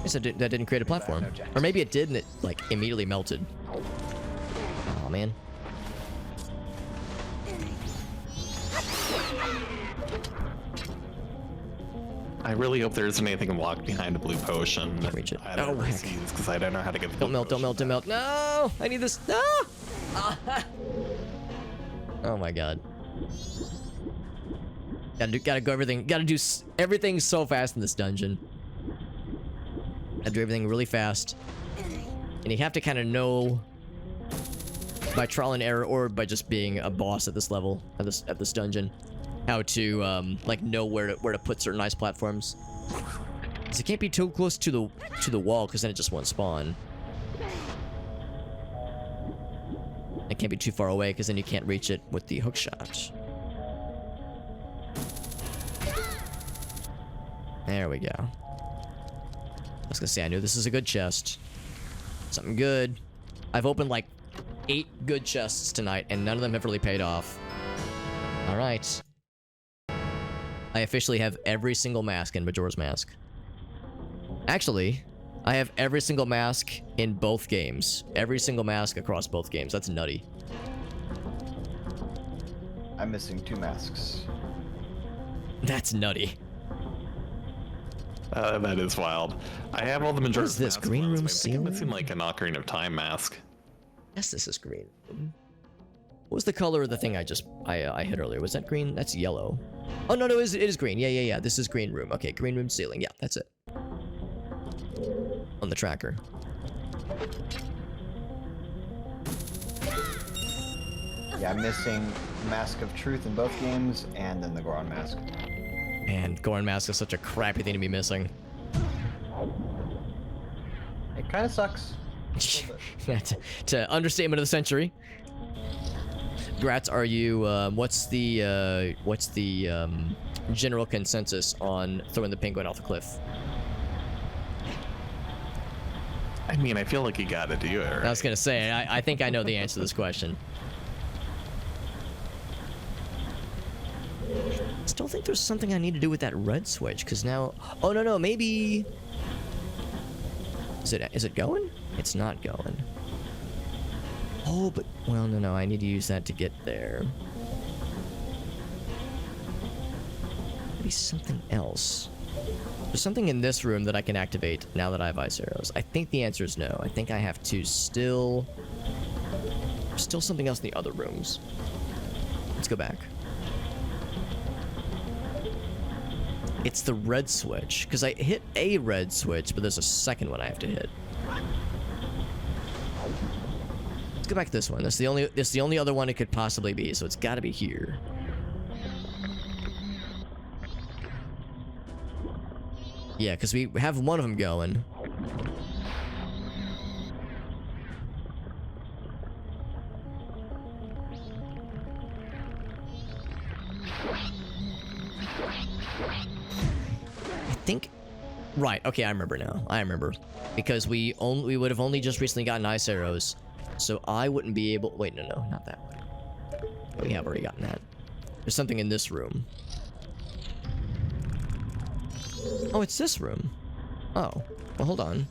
I said that didn't create a platform. Or maybe it did and it, like, immediately melted. Oh man. I really hope there isn't anything locked behind a blue potion. Reach it. I don't because I don't know how to get the Don't melt, don't melt, don't melt. No! I need this. No! Oh my god. Gotta go everything. Gotta do everything so fast in this dungeon. Gotta do everything really fast. And you have to kind of know by trial and error or by just being a boss at this level, at this dungeon, how to like know where to put certain ice platforms. So it can't be too close to the wall because then it just won't spawn. It can't be too far away because then you can't reach it with the hook shot. There we go. I was gonna say, I knew this is a good chest. Something good. I've opened like 8 good chests tonight and none of them have really paid off. Alright. I officially have every single mask in Majora's Mask. Actually, I have every single mask in both games. Every single mask across both games. That's nutty. I'm missing 2 masks. That's nutty. That is wild. I have all the Majora's What is this, masks green room I think I'm ceiling? missing like an Ocarina of Time mask. Yes, this is green. What was the color of the thing I hit earlier? Was that green? That's yellow. Oh, no, it is green. Yeah. This is green room. Okay, green room ceiling. Yeah, that's it. On the tracker. Yeah, I'm missing Mask of Truth in both games, and then the Goron Mask. Man, Goron Mask is such a crappy thing to be missing. It kind of sucks. To understatement of the century. Gratz, are you, what's the general consensus on throwing the penguin off the cliff? I mean, I feel like you gotta do it, right? I was gonna say, I think I know the answer to this question. Still think there's something I need to do with that red switch, because now... Oh, no, maybe... Is it going? It's not going. Oh, but... Well, no, I need to use that to get there. Maybe something else. There's something in this room that I can activate now that I have ice arrows. I think the answer is no. I think I have to still... There's still something else in the other rooms. Let's go back. It's the red switch, because I hit a red switch, but there's a second one I have to hit. Let's go back to this one. That's the only other one it could possibly be, so it's got to be here. Yeah, because we have one of them going. Think right, okay, I remember now. I remember. Because we would have only just recently gotten ice arrows. So I wouldn't be able... Wait, no, not that one. We have already gotten that. There's something in this room. Oh, it's this room. Oh. Well, hold on.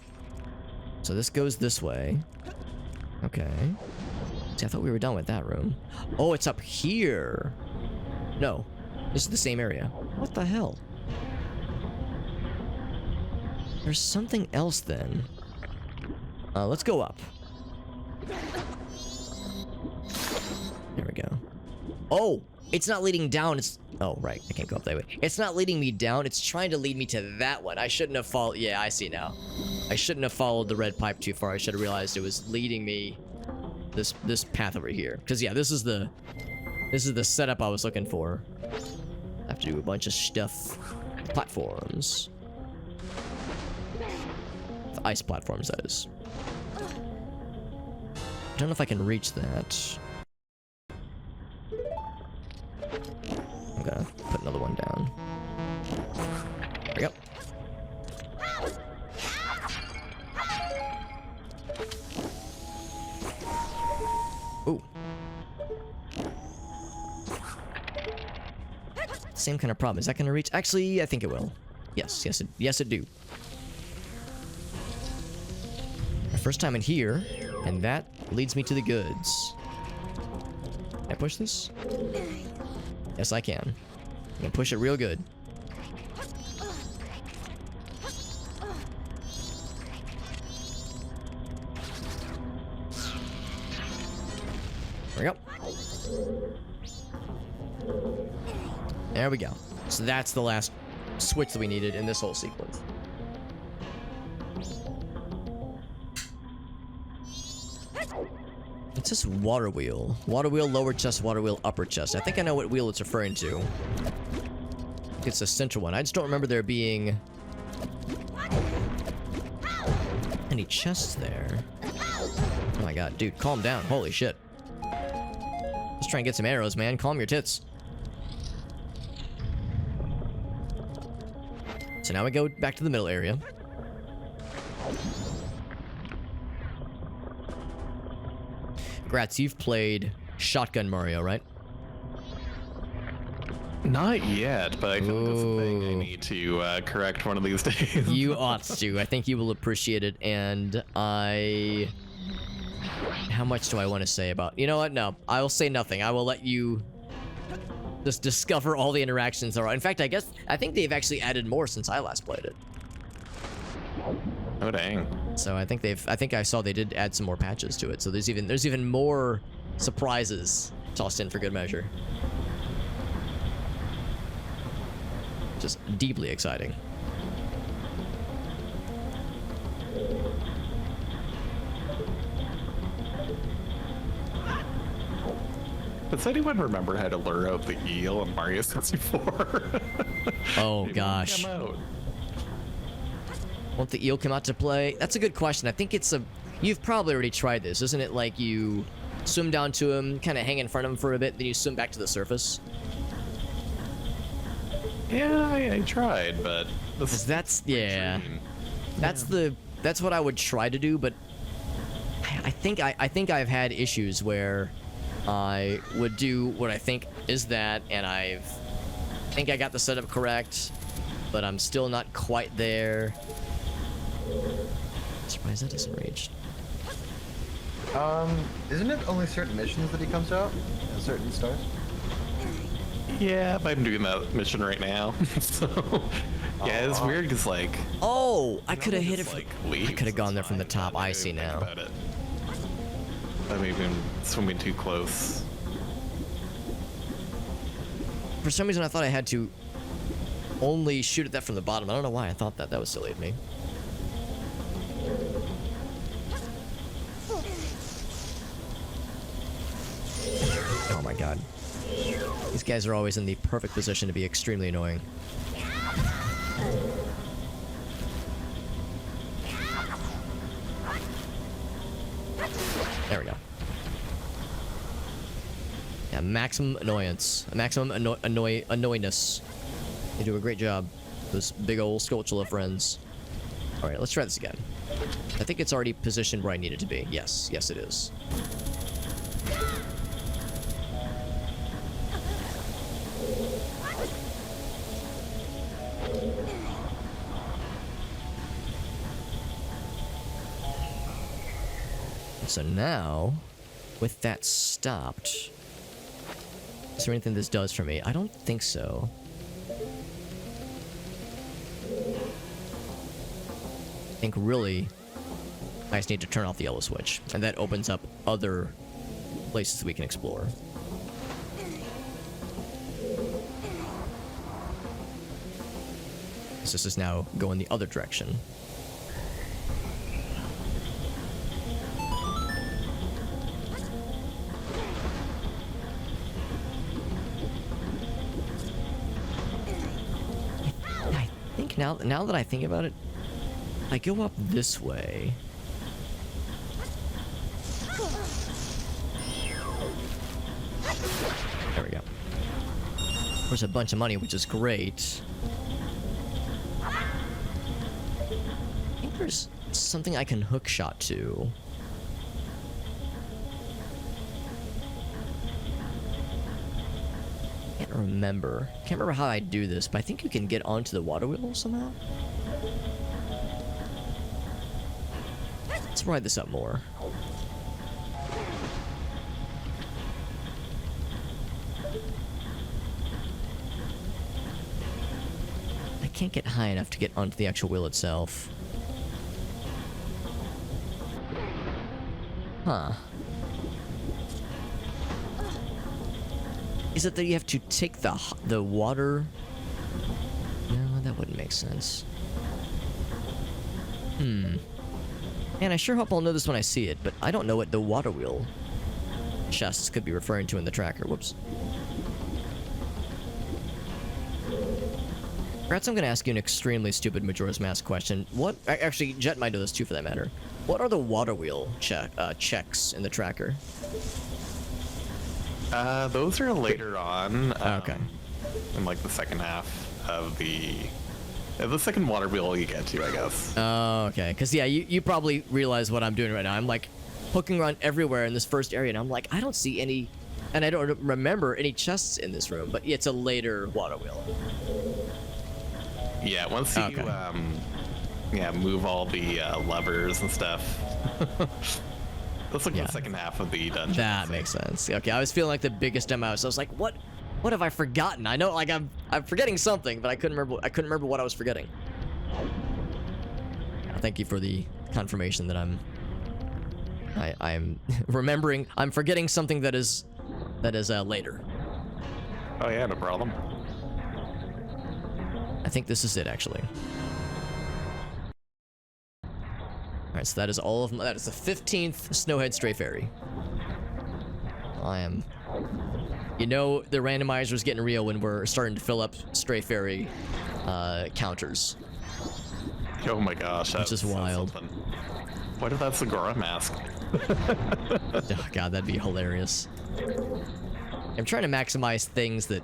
So this goes this way. Okay. See, I thought we were done with that room. Oh, it's up here. No. This is the same area. What the hell? There's something else then. Let's go up. There we go. Oh! It's not leading down, it's... Oh, right. I can't go up that way. It's not leading me down, it's trying to lead me to that one. I shouldn't have followed... Yeah, I see now. I shouldn't have followed the red pipe too far. I should have realized it was leading me... This path over here. Because, yeah, this is the setup I was looking for. I have to do a bunch of stuff. Platforms. The ice platforms, that is. I don't know if I can reach that. I'm gonna put another one down. There we go. Ooh. same kind of problem. Is that gonna reach? Actually, I think it will. Yes, it do. My first time in here, and that leads me to the goods. Can I push this? Yes, I can. I can push it real good. There we go. There we go. So that's the last switch that we needed in this whole sequence. It's this water wheel. Water wheel, lower chest, water wheel, upper chest. I think I know what wheel it's referring to. It's the central one. I just don't remember there being any chests there. Oh my god, dude, calm down. Holy shit. Let's try and get some arrows, man. Calm your tits. So now we go back to the middle area. Gratz, you've played Shotgun Mario, right? Not yet, but I feel like that's a thing I need to correct one of these days. You ought to. I think you will appreciate it, and I... How much do I want to say about... You know what? No. I will say nothing. I will let you just discover all the interactions there are. In fact, I think they've actually added more since I last played it. Oh, dang. So I think I saw they did add some more patches to it. So there's even more surprises tossed in for good measure. Just deeply exciting. Does anyone remember how to lure out the eel in Mario 64? Oh It gosh. won't come out. Won't the eel come out to play? That's a good question. I think it's a... You've probably already tried this. Isn't it like you swim down to him, kind of hang in front of him for a bit, then you swim back to the surface? Yeah, I tried, but... Because that's... Yeah. That's what I would try to do, but... I think I've had issues where I would do what I think is that, and I think I got the setup correct, but I'm still not quite there. Surprised that doesn't reach. Isn't it only certain missions that he comes out? At certain stars? Yeah, but I'm doing that mission right now. So, yeah, it's weird because, like... Oh! I could have hit it like, from... I could have gone there from the top. I see now. About it. I may have been swimming too close. For some reason, I thought I had to only shoot at that from the bottom. I don't know why I thought that. That was silly of me. Oh my god. These guys are always in the perfect position to be extremely annoying. There we go. Yeah, maximum annoyance. Maximum annoyingness. They do a great job. Those big old Skulltula friends. Alright, let's try this again. I think it's already positioned where I need it to be. Yes, yes it is. So now, with that stopped, is there anything this does for me? I don't think so. I think really, I just need to turn off the yellow switch, and that opens up other places we can explore. This is now going the other direction. Now that I think about it, I go up this way. There we go. There's a bunch of money, which is great. I think there's something I can hook shot to. Can't remember. Can't remember how I do this, but I think you can get onto the water wheel somehow. Let's ride this up more. I can't get high enough to get onto the actual wheel itself. Huh. Is it that you have to take the water? No, that wouldn't make sense. Man, I sure hope I'll know this when I see it, but I don't know what the water wheel chests could be referring to in the tracker. Whoops. Perhaps I'm gonna ask you an extremely stupid Majora's Mask question. What? Actually, Jet might know this too, for that matter. What are the water wheel checks in the tracker? Those are later on. Okay. In like the second half of the second water wheel you get to, I guess. Oh, okay. Because, yeah, you probably realize what I'm doing right now. I'm, like, poking around everywhere in this first area, and I'm like, I don't see any... And I don't remember any chests in this room, but it's a later water wheel. Yeah, once you, move all the levers and stuff. That's like the second half of the dungeon. That makes sense. Okay, I was feeling like the biggest demo, so I was like, what have I forgotten? I know, like, I'm forgetting something, but I couldn't remember what I was forgetting. Thank you for the confirmation that I'm remembering. I'm forgetting something that is later. Oh yeah, no problem. I think this is it, actually. Alright, so that is all of my... That is the 15th Snowhead Stray Fairy. I am... You know, the randomizer is getting real when we're starting to fill up Stray Fairy counters. Oh my gosh, which is wild. What if that's the Gora mask? Oh god, that'd be hilarious. I'm trying to maximize things that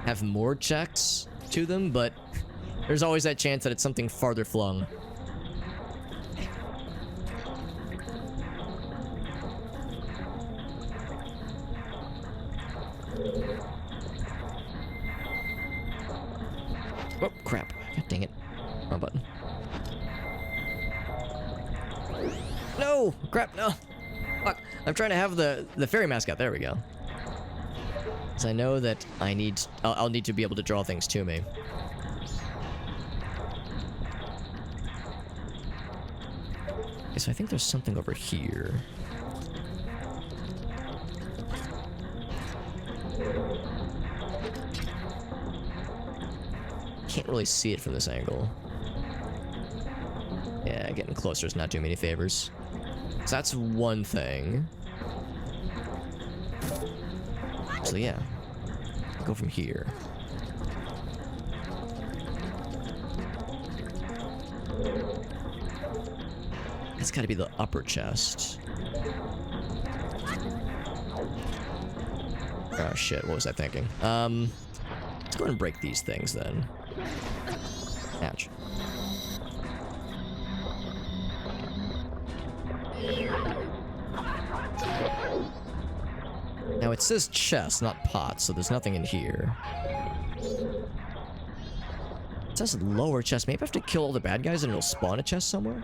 have more checks to them, but there's always that chance that it's something farther flung. Oh, crap. God dang it. Wrong button. No! Crap, no! Fuck. I'm trying to have the fairy mascot. There we go. Because I know that I'll need to be able to draw things to me. Okay, so I think there's something over here. Can't really see it from this angle. Yeah, getting closer is not doing me any favors. So that's one thing. So yeah, go from here. It's gotta be the upper chest. Oh shit, what was I thinking? Let's go ahead and break these things then. Ouch. Now it says chest, not pot, so there's nothing in here. It says lower chest. Maybe I have to kill all the bad guys and it'll spawn a chest somewhere?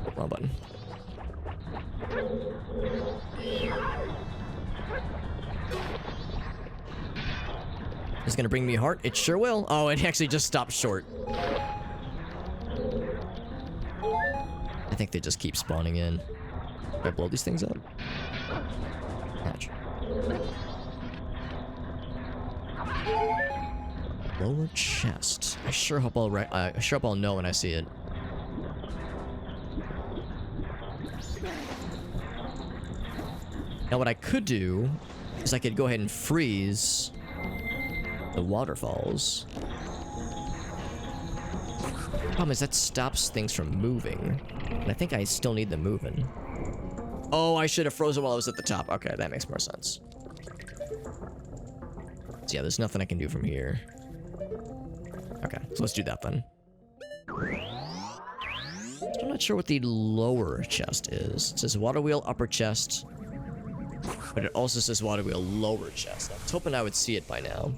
Oh, wrong button. Is it gonna bring me a heart? It sure will. Oh, it actually just stopped short. I think they just keep spawning in. Do I blow these things up? Ouch. Lower chest. I sure hope I'll know when I see it. Now what I could do is I could go ahead and freeze the waterfalls. Problem is that stops things from moving. And I think I still need them moving. Oh, I should have frozen while I was at the top. Okay, that makes more sense. So yeah, there's nothing I can do from here. Okay, so let's do that then. Still not sure what the lower chest is. It says water wheel upper chest, but it also says water wheel lower chest. I was hoping I would see it by now.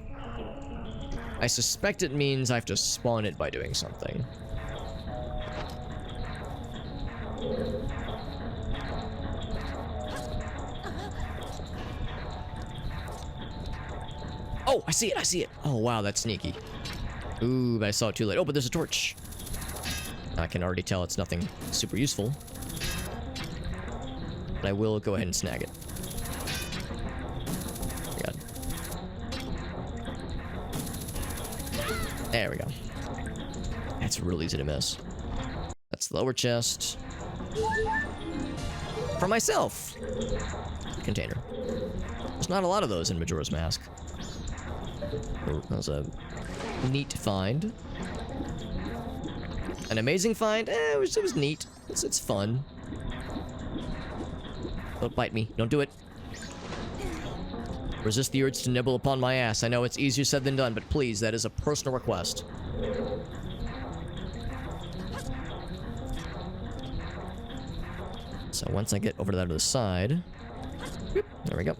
I suspect it means I have to spawn it by doing something. Oh, I see it, I see it. Oh, wow, that's sneaky. Ooh, but I saw it too late. Oh, but there's a torch. I can already tell it's nothing super useful. But I will go ahead and snag it. God. There we go. That's real easy to miss. That's the lower chest. For myself. Container. There's not a lot of those in Majora's Mask. Oh, that was a neat find. An amazing find? It was neat. It's fun. Don't bite me. Don't do it. Resist the urge to nibble upon my ass. I know it's easier said than done, but please, that is a personal request. So once I get over to that other side... Whoop, there we go.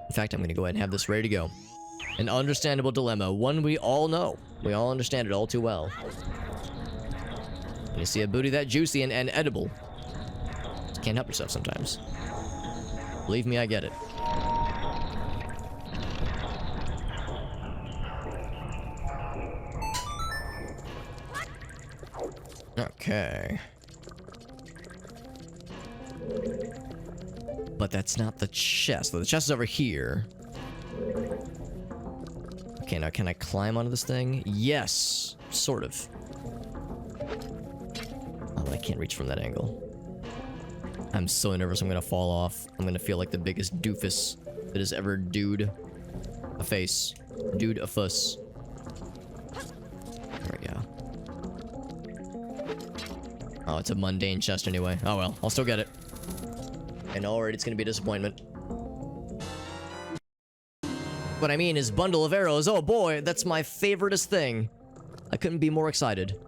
In fact, I'm going to go ahead and have this ready to go. An understandable dilemma. One we all know. We all understand it all too well. When you see a booty that juicy and edible, you can't help yourself sometimes. Believe me, I get it. Okay. But that's not the chest. The chest is over here. Okay, now can I climb onto this thing? Yes, sort of. Oh, I can't reach from that angle. I'm so nervous I'm gonna fall off. I'm gonna feel like the biggest doofus that has ever dude a face. Dude a fuss. There we go. Oh, it's a mundane chest anyway. Oh well, I'll still get it. And already it's gonna be a disappointment. What I mean is bundle of arrows. Oh boy, that's my favoriteest thing. I couldn't be more excited.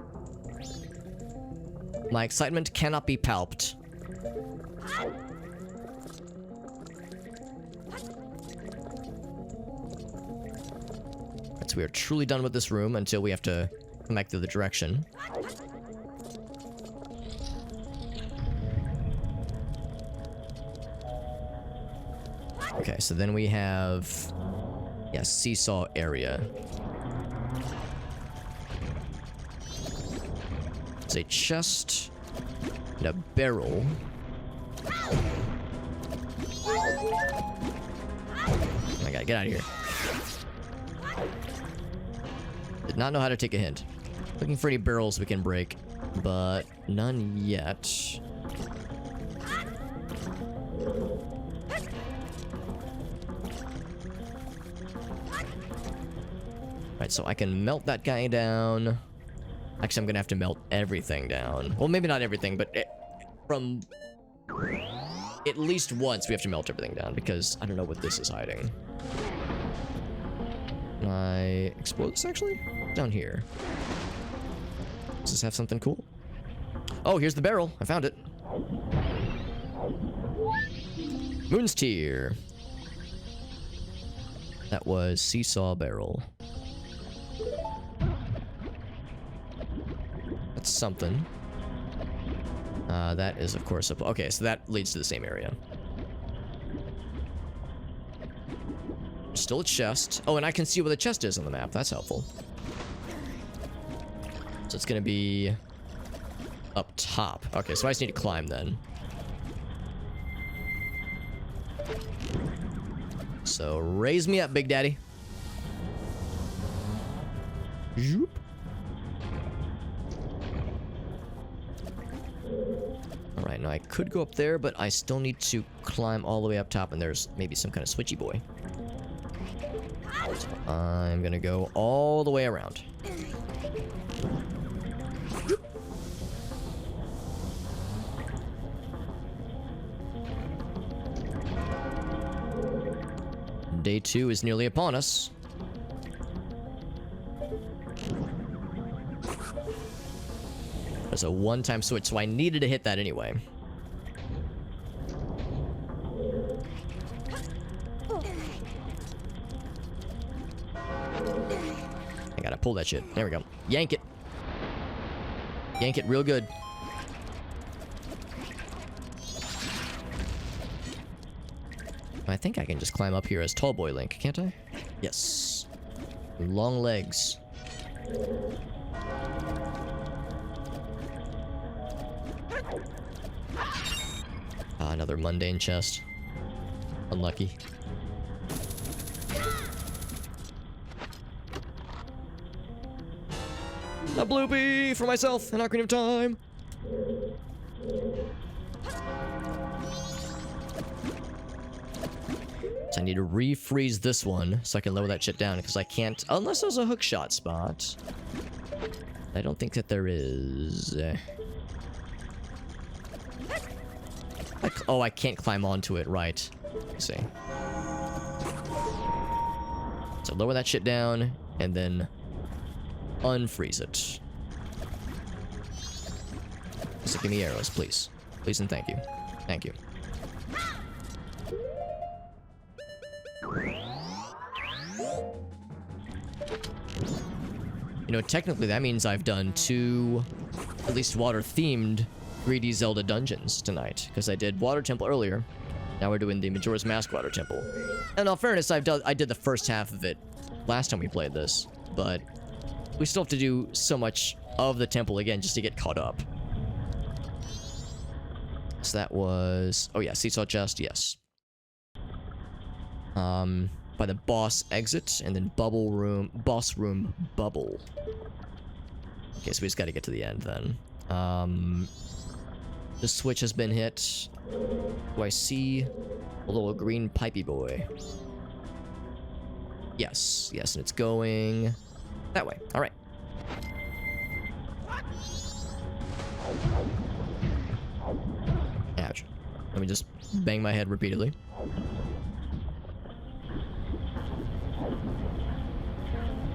My excitement cannot be palped. Right, so we are truly done with this room until we have to come back the other direction. Okay, so then we have... yeah, seesaw area. There's a chest and a barrel. Oh my god, get out of here. Did not know how to take a hint. Looking for any barrels we can break, but none yet. Right, so I can melt that guy down. Actually, I'm gonna have to melt everything down. Well, maybe not everything, but from at least once we have to melt everything down because I don't know what this is hiding. Can I explode this actually? Down here. Does this have something cool? Oh, here's the barrel. I found it. Moon's Tear. That was seesaw barrel. That's something. That is, of course, okay, so that leads to the same area. Still a chest. Oh, and I can see where the chest is on the map. That's helpful. So it's gonna be up top. Okay, so I just need to climb then. So raise me up, Big Daddy. Zoop. Alright, now I could go up there, but I still need to climb all the way up top, and there's maybe some kind of switchy boy. So I'm gonna go all the way around. Day 2 is nearly upon us. There's a one-time switch, so I needed to hit that anyway. I gotta pull that shit. There we go. Yank it. Yank it real good. I think I can just climb up here as Tall Boy Link, can't I? Yes. Long legs. Ah, another mundane chest. Unlucky. A bloopy for myself in Ocarina of Time. So I need to refreeze this one so I can lower that shit down because I can't unless there's a hookshot spot. I don't think that there is. Oh, I can't climb onto it, right. Let's see. So lower that shit down and then unfreeze it. So give me arrows, please. Please and thank you. Thank you. You know, technically that means I've done 2, at least water-themed 3D Zelda dungeons tonight. Because I did Water Temple earlier. Now we're doing the Majora's Mask Water Temple. And in all fairness, I did the first half of it last time we played this. But we still have to do so much of the temple again just to get caught up. So that was... Oh yeah, seesaw chest, yes. By the boss exit, and then bubble room... Boss room bubble. Okay, so we just gotta get to the end then. The switch has been hit. Do I see a little green pipey boy? Yes, yes, and it's going that way. All right. Ouch. Let me just bang my head repeatedly.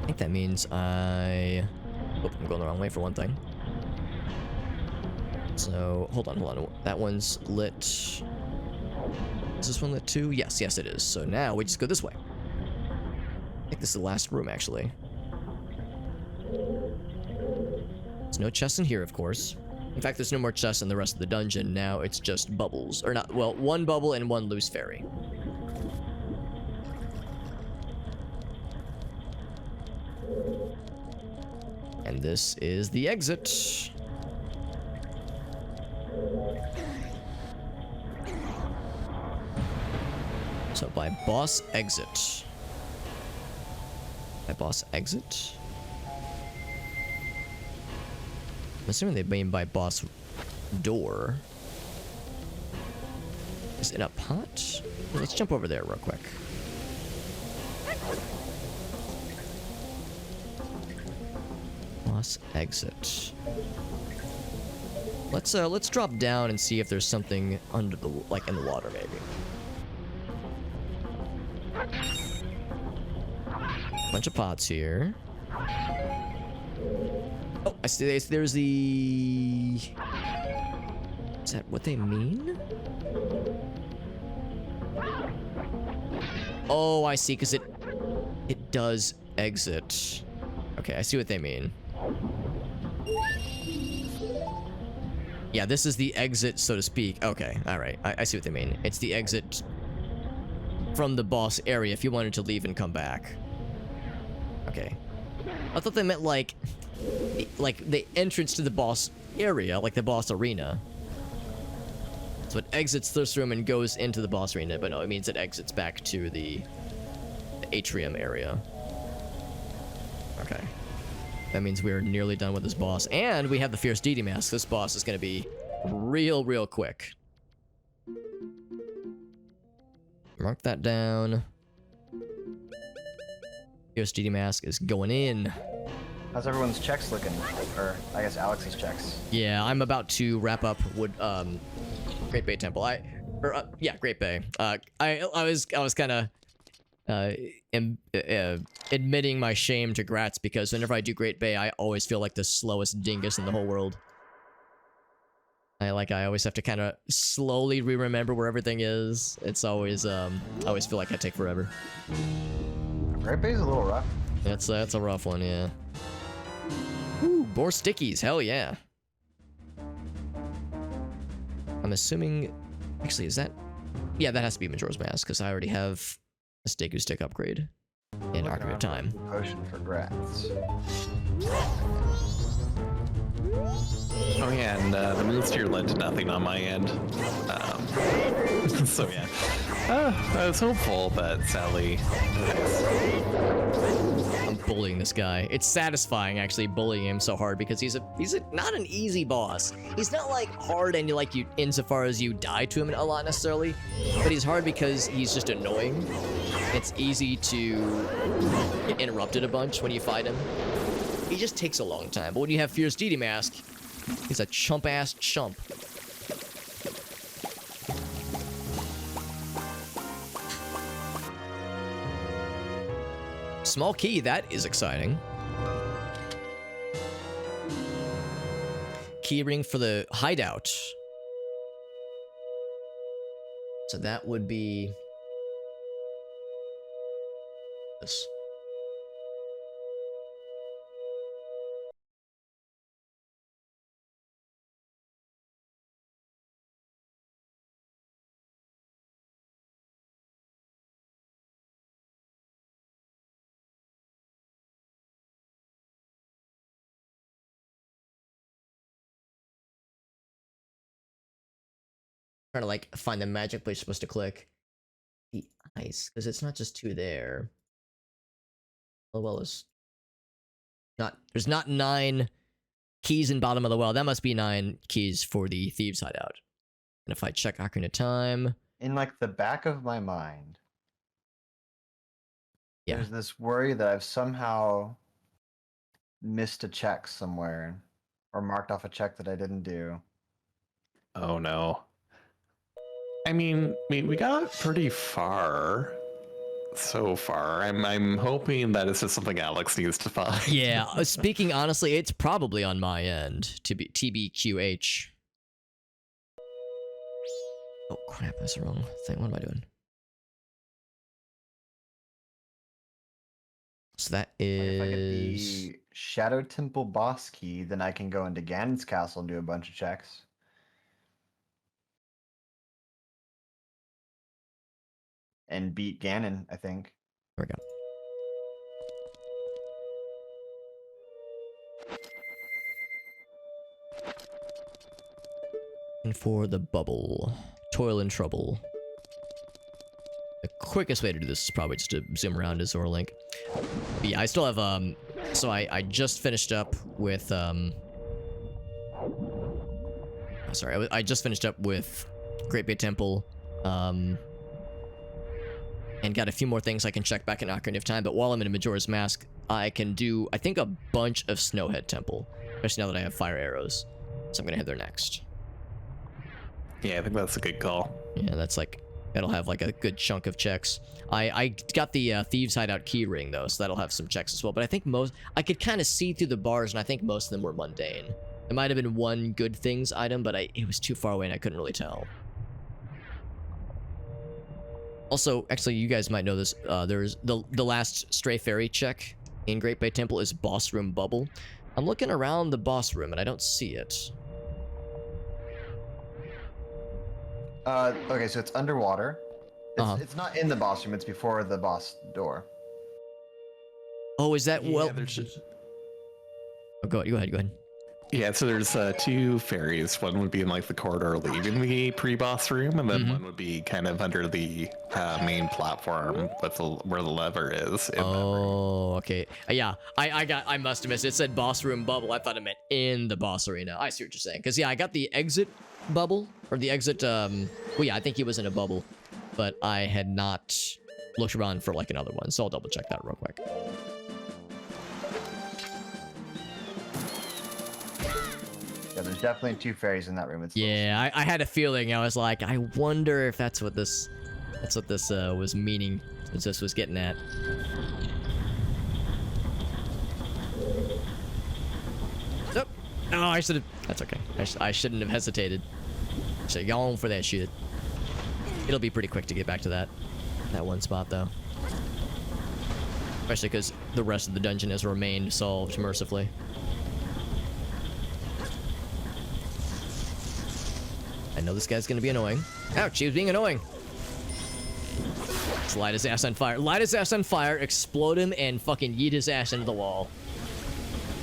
I think that means I... Oh, I'm going the wrong way for one thing. So, hold on. That one's lit. Is this one lit too? Yes, yes it is. So now we just go this way. I think this is the last room, actually. There's no chest in here, of course. In fact, there's no more chests in the rest of the dungeon. Now it's just bubbles. Or not, well, 1 bubble and 1 loose fairy. And this is the exit. So by boss exit. By boss exit? I'm assuming they mean by boss door. Is it in a pot? Let's jump over there real quick. Boss exit. Let's drop down and see if there's something under the, like in the water maybe. Bunch of pots here. Oh, I see. There's the... Is that what they mean? Oh, I see, because it does exit. Okay, I see what they mean. Yeah, this is the exit, so to speak. Okay, alright. I see what they mean. It's the exit from the boss area if you wanted to leave and come back. Okay. I thought they meant like the entrance to the boss area, like the boss arena. So it exits this room and goes into the boss arena, but no, it means it exits back to the atrium area. Okay. That means we're nearly done with this boss. And we have the Fierce Deity Mask. This boss is going to be real quick. Mark that down. Fierce Deity Mask is going in. How's everyone's checks looking? Or, I guess Alex's checks. Yeah, I'm about to wrap up Great Bay Temple. Yeah, Great Bay. I was kind of admitting my shame to Gratz because whenever I do Great Bay, I always feel like the slowest dingus in the whole world. I always have to kind of slowly remember where everything is. It's always I always feel like I take forever. Great Bay's a little rough. That's a rough one, yeah. Ooh, more stickies, hell yeah. I'm assuming, actually, is that? Yeah, that has to be Majora's Mask because I already have a Stegu stick upgrade in Ocarina of Time. Potion for grats. Oh yeah, and the Moonsteer led to nothing on my end. So yeah, I was hopeful, but sadly, I'm bullying this guy. It's satisfying actually bullying him so hard because he's not an easy boss. He's not like hard and you insofar as you die to him a lot necessarily, but he's hard because he's just annoying. It's easy to get interrupted a bunch when you fight him. He just takes a long time, but when you have Fierce Deity Mask, he's a chump-ass chump. Small key, that is exciting. Key ring for the hideout. So that would be this. Trying to like find the magic place you're supposed to click. The ice, because it's not just 2 there. Oh well, is not. There's not 9 keys in bottom of the well. That must be 9 keys for the thieves' hideout. And if I check Ocarina of Time, In like the back of my mind, yeah, there's this worry that I've somehow missed a check somewhere, or marked off a check that I didn't do. oh no. I mean, we got pretty far so far. I'm hoping that it's just something Alex needs to find. yeah. Speaking honestly, it's probably on my end. TBQH. Oh crap! That's the wrong thing. What am I doing? So that If I get is. the Shadow Temple boss key, then I can go into Ganon's castle and do a bunch of checks. And beat Ganon, I think. There we go. And for the bubble, toil and trouble. The quickest way to do this is probably just to zoom around as Link. But yeah, I still have so I just finished up with sorry, I just finished up with Great Bay Temple, and got a few more things I can check back in Ocarina of Time. But while I'm in Majora's Mask, I can do I think a bunch of Snowhead Temple, especially now that I have fire arrows. So I'm gonna head there next. Yeah, I think that's a good call. Yeah, that's like, that'll have like a good chunk of checks. I got the Thieves' Hideout key ring though, so that'll have some checks as well. But I think I could kind of see through the bars, and I think most of them were mundane. There might have been one good things item, but it was too far away and I couldn't really tell. Also, actually, you guys might know this. There's the last Stray Fairy check in Great Bay Temple is Boss Room Bubble. I'm looking around the boss room and I don't see it. Okay, so it's underwater. It's not in the boss room, it's before the boss door. Oh, is that well? There's just... Oh, go ahead. Yeah, so there's 2 fairies. One would be in like the corridor leaving the pre-boss room, and then one would be kind of under the main platform with where the lever is. In Oh, okay. Yeah, I must have missed it. It said boss room bubble. I thought it meant in the boss arena. I see what you're saying. Because yeah, I got the exit bubble, or the exit, well yeah, I think he was in a bubble, but I had not looked around for like another one, so I'll double check that real quick. Yeah, there's definitely 2 fairies in that room. Yeah, I had a feeling. I was like, I wonder if that's what this was meaning, what this was getting at. So, Oh, I should have. That's okay. I shouldn't have hesitated. So gone for that shit. It'll be pretty quick to get back to that one spot though. Especially because the rest of the dungeon has remained solved mercifully. I know this guy's gonna be annoying. Ouch, he was being annoying. Let's light his ass on fire. Light his ass on fire, explode him, and fucking yeet his ass into the wall.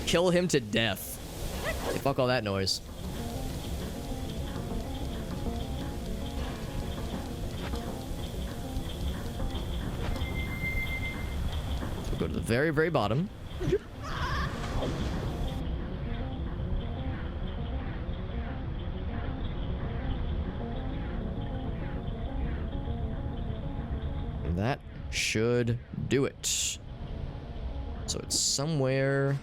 Kill him to death. Hey, fuck all that noise. We'll go to the very, very bottom. And that should do it. So it's somewhere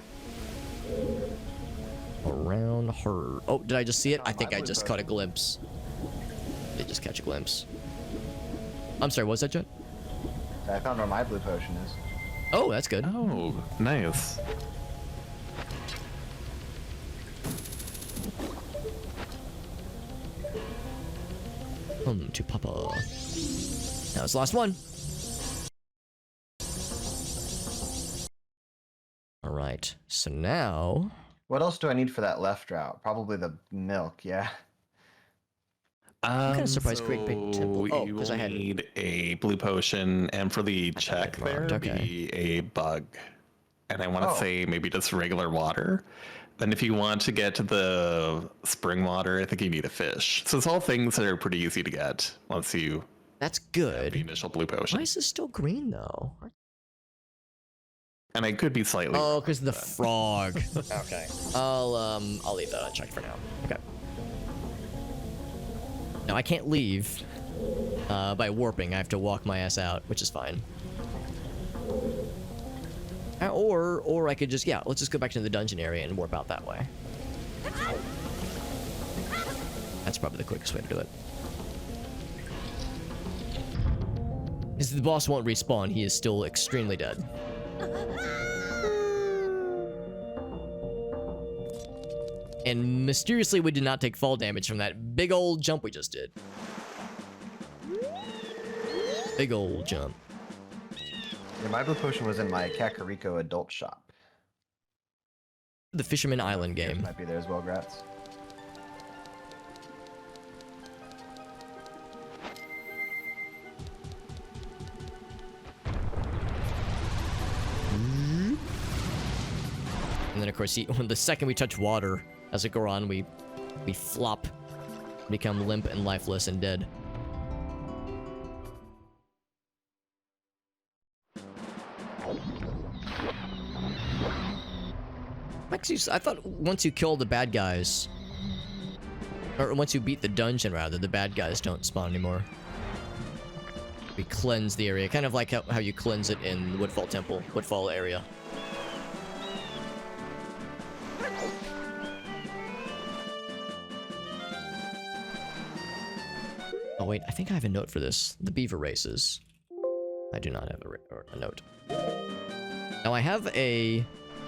around her. Oh, did I just see it? I think I just caught a glimpse. Did just catch a glimpse. I'm sorry, what's that, Jet? I found where my blue potion is. Oh, that's good. Oh, nice. To Papa. That was the last one. Alright, so now... What else do I need for that left route? Probably the milk, yeah. I'm kind of surprised Great Big Temple. Oh, you because I had need a blue potion, and for the check marked, there, okay. be a bug. And I want to Oh. say maybe just regular water. Then if you want to get to the spring water, I think you need a fish. So it's all things that are pretty easy to get once you That's have the good. initial blue potion. Why is this still green, though? And I could be slightly Oh, wrong because of the with that. frog. Okay. I'll leave that unchecked for now. Okay. Now I can't leave by warping. I have to walk my ass out, which is fine. Or I could just, yeah, let's just go back to the dungeon area and warp out that way. That's probably the quickest way to do it. Because the boss won't respawn, he is still extremely dead. And mysteriously, we did not take fall damage from that big old jump we just did. Big old jump. Yeah, my blue potion was in my Kakariko adult shop. The Fisherman Island Yours game. might be there as well, Gratz. And then, of course, the second we touch water, as it goes on, we flop, become limp and lifeless and dead. Actually, I thought once you kill the bad guys, or once you beat the dungeon, rather, the bad guys don't spawn anymore. We cleanse the area, kind of like how you cleanse it in Woodfall Temple, Woodfall area. Oh wait, I think I have a note for this. The beaver races. I do not have a note. Now I have a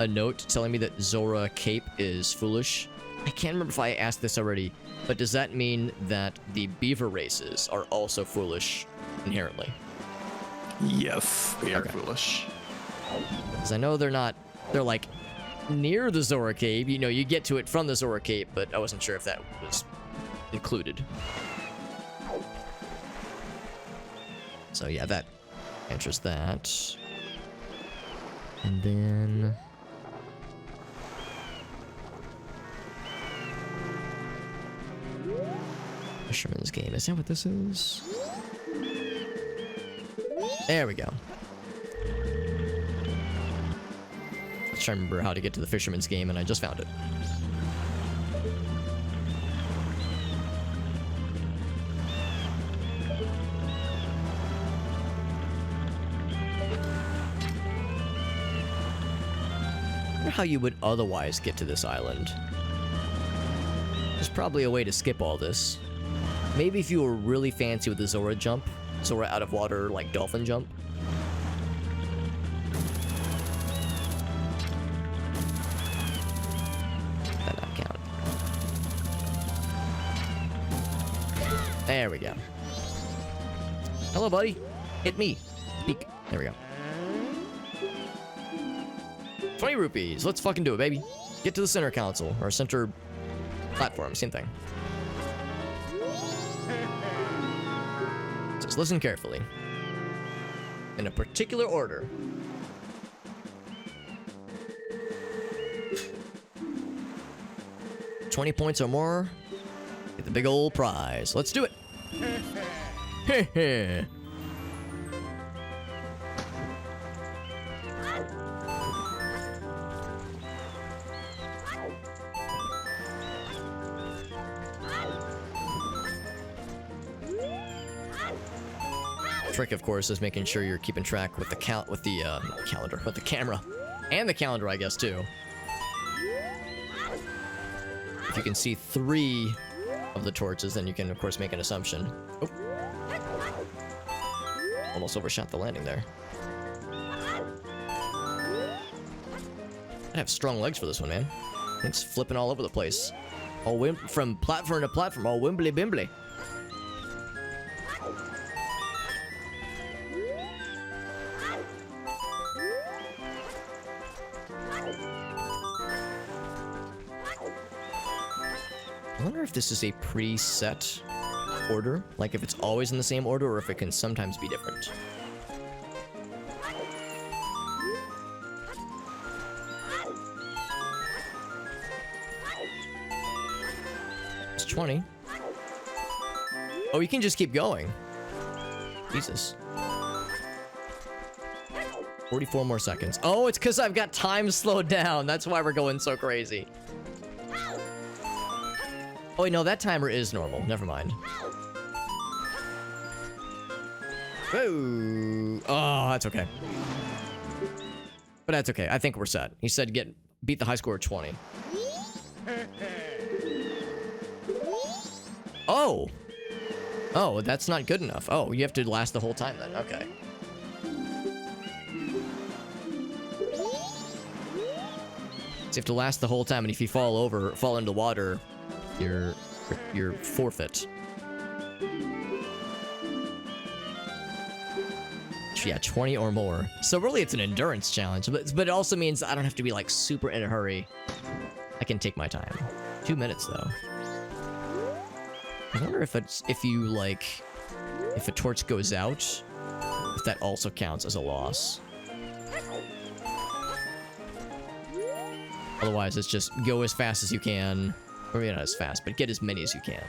note telling me that Zora Cape is foolish. I can't remember if I asked this already, but does that mean that the beaver races are also foolish inherently? Yes, they are Okay. foolish. Because I know they're like near the Zora Cape. You know, you get to it from the Zora Cape, but I wasn't sure if that was included. So yeah, that answers that. And then... Fisherman's Game, is that what this is? There we go. Let's try to remember how to get to the Fisherman's Game, and I just found it. I wonder how you would otherwise get to this island. There's probably a way to skip all this. Maybe if you were really fancy with the Zora jump, Zora out of water, like dolphin jump. That not count. There we go. Hello, buddy. Hit me. Speak. There we go. 20 rupees. Let's fucking do it, baby. Get to the center console. Or center platform. Same thing. Just listen carefully. In a particular order. $20 points or more. Get the big old prize. Let's do it. Heh. Trick, of course, is making sure you're keeping track with the calendar, with the camera, and the calendar, I guess, too. If you can see 3 of the torches, then you can, of course, make an assumption. Oh. Almost overshot the landing there. I have strong legs for this one, man. It's flipping all over the place. All from platform to platform, all wimbly bimbly. I wonder if this is a preset order, like if it's always in the same order or if it can sometimes be different. It's 20. Oh, you can just keep going. Jesus. 44 more seconds. Oh, it's because I've got time slowed down. That's why we're going so crazy. Oh, wait, no, that timer is normal. Never mind. Whoa. Oh, that's okay. But that's okay. I think we're set. He said beat the high score of 20. Oh. Oh, that's not good enough. Oh, you have to last the whole time then. Okay. So you have to last the whole time, and if you fall into water, you're forfeit. Yeah, 20 or more. So really it's an endurance challenge, but it also means I don't have to be like super in a hurry. I can take my time. 2 minutes though. I wonder if a torch goes out, if that also counts as a loss. Otherwise it's just go as fast as you can. Or maybe not as fast, but get as many as you can.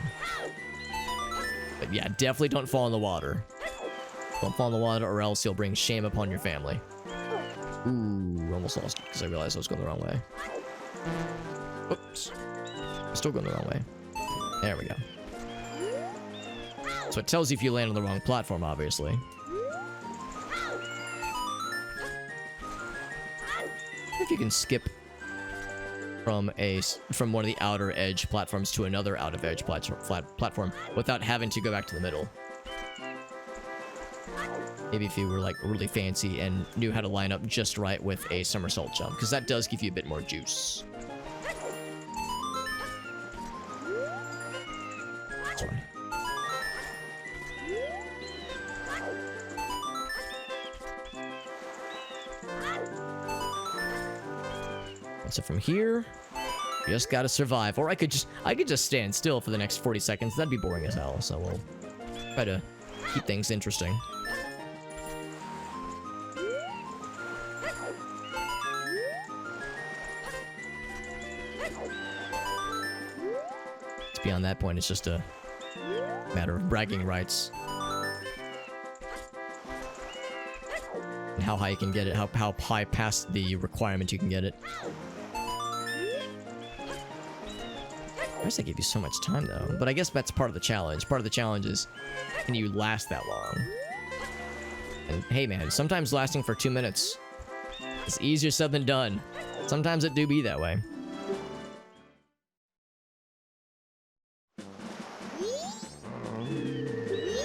But yeah, definitely don't fall in the water. Don't fall in the water or else you'll bring shame upon your family. Ooh, almost lost it because I realized I was going the wrong way. Oops. I'm still going the wrong way. There we go. So it tells you if you land on the wrong platform, obviously. If you can skip from one of the outer edge platforms to another out of edge platform without having to go back to the middle. Maybe if you were like really fancy and knew how to line up just right with a somersault jump, because that does give you a bit more juice. Sorry. So from here, you just gotta survive. Or I could just stand still for the next 40 seconds. That'd be boring as hell. So we'll try to keep things interesting. Beyond that point, it's just a matter of bragging rights. And how high you can get it, how high past the requirement you can get it. Why does that give you so much time, though? But I guess that's part of the challenge. Part of the challenge is, can you last that long? And hey, man, sometimes lasting for 2 minutes is easier said than done. Sometimes it do be that way.